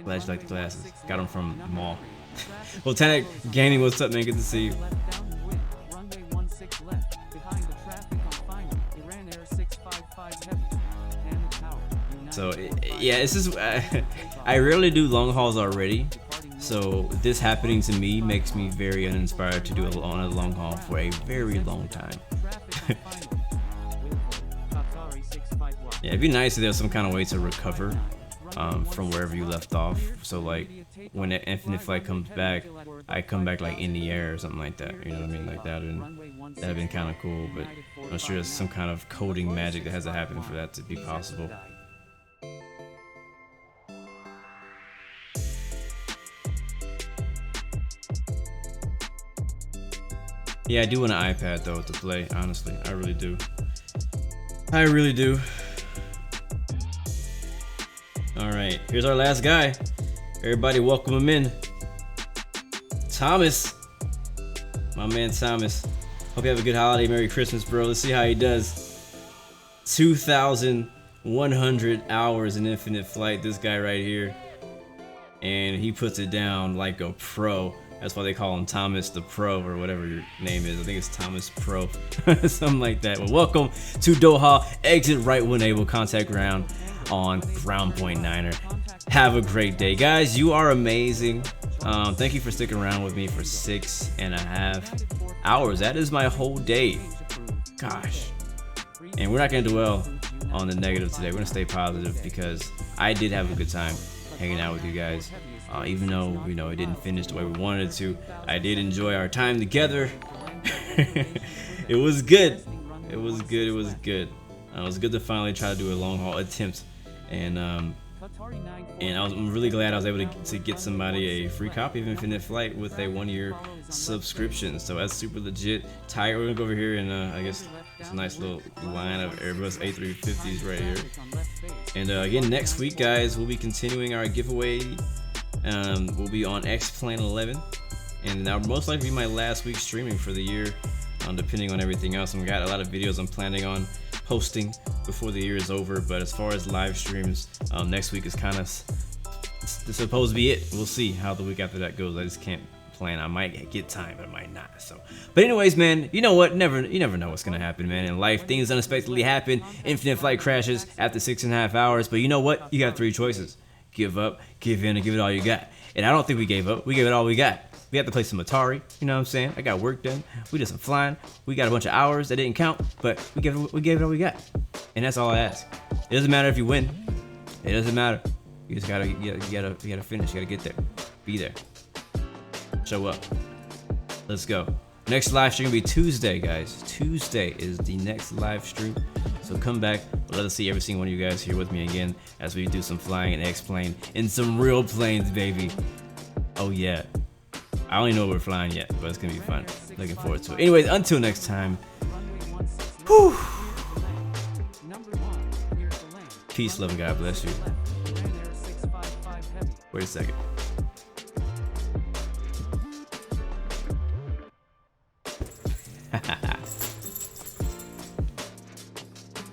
Glad you like the glasses. Got them from the mall. Botanic Gaming, what's up, man? Good to see you. So, yeah, this is. I rarely do long hauls already. So, this happening to me makes me very uninspired to do a long haul for a very long time. Yeah, it'd be nice if there's some kind of way to recover from wherever you left off. So like when that Infinite Flight comes back, I come back like in the air or something like that. You know what I mean? Like that, and that'd been kind of cool. But I'm sure there's some kind of coding magic that has to happen for that to be possible. Yeah, I do want an iPad though to play. Honestly, I really do. I really do. All right, here's our last guy. Everybody welcome him in. Thomas. My man Thomas. Hope you have a good holiday. Merry Christmas, bro. Let's see how he does. 2,100 hours in Infinite Flight, this guy right here. And he puts it down like a pro. That's why they call him Thomas the Pro, or whatever your name is. I think it's Thomas Pro. Something like that. Well, welcome to Doha. Exit right when able. Contact ground on ground point Niner. Have a great day, guys. You are amazing. Thank you for sticking around with me for 6.5 hours. That is my whole day. Gosh. And we're not gonna dwell on the negative today. We're gonna stay positive, because I did have a good time hanging out with you guys. Even though, you know, it didn't finish the way we wanted it to, I did enjoy our time together. It was good. It was good. It was good. It was good to finally try to do a long haul attempt. And I'm really glad I was able to get somebody a free copy of Infinite Flight with a 1-year subscription. So that's super legit. Tiger, we're gonna go over here, and I guess it's a nice little line of Airbus A350s right here. And again, next week, guys, we'll be continuing our giveaway. We'll be on X-Plane 11, and that'll most likely be my last week streaming for the year, depending on everything else. I've got a lot of videos I'm planning on posting before the year is over, but as far as live streams, next week is kind of supposed to be it. We'll see how the week after that goes. I just can't plan. I might get time, but I might not. So, but anyways, man, you know what? You never know what's gonna happen, man. In life, things unexpectedly happen. Infinite Flight crashes after 6.5 hours, but you know what? You got 3 choices. Give up, give in, and give it all you got. And I don't think we gave up. We gave it all we got. We had to play some Atari. You know what I'm saying? I got work done. We did some flying. We got a bunch of hours that didn't count, but we gave it all we got, and that's all I ask. It doesn't matter if you win. It doesn't matter. You just gotta finish. You gotta get there. Be there. Show up. Let's go. Next live stream will be Tuesday, guys. Tuesday is the next live stream. So come back. Let us see every single one of you guys here with me again as we do some flying and X-plane in some real planes, baby. Oh yeah. I don't even know what we're flying yet, but it's gonna be fun. Looking forward to it. Anyways, until next time. Whew. Peace, love, and God bless you. Wait a second.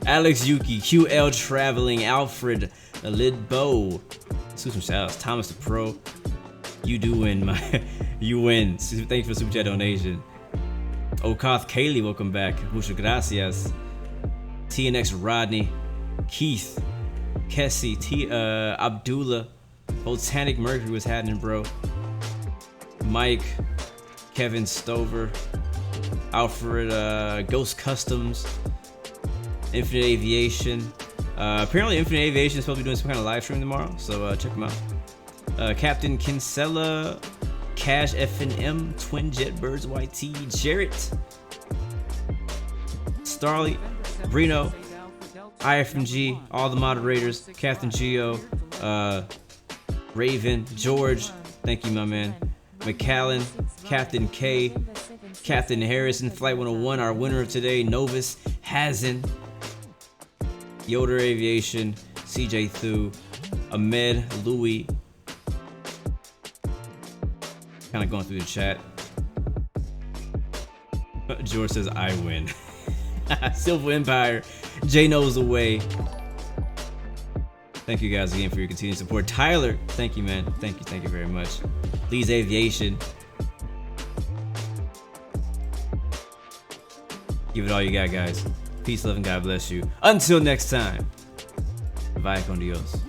Alex Yuki, QL Traveling, Alfred, Lidbo, some shoutouts. Thomas the Pro, you do win, you win. Thank you for super chat donation. Okath Kaylee, welcome back. Muchas gracias. TNX Rodney, Keith, Kessie, Abdullah, Botanic Mercury was happening, bro. Mike, Kevin Stover, Alfred, Ghost Customs, Infinite Aviation. Apparently Infinite Aviation is supposed to be doing some kind of live stream tomorrow, so check them out. Captain Kinsella, Cash FNM, Twin Jet Birds YT, Jarrett, Starly, Brino, IFMG, all the moderators, Captain Geo, Raven, George, thank you, my man, McAllen, Captain K, Captain Harrison, Flight 101, our winner of today, Novus, Hazen, Yoder Aviation, CJ Thu, Ahmed, Louis. Kind of going through the chat. George says, I win. Silver Empire, J knows away. Thank you guys again for your continued support. Tyler, thank you, man. Thank you very much. Lee's Aviation. Give it all you got, guys. Peace, love, and God bless you. Until next time. Vaya con Dios.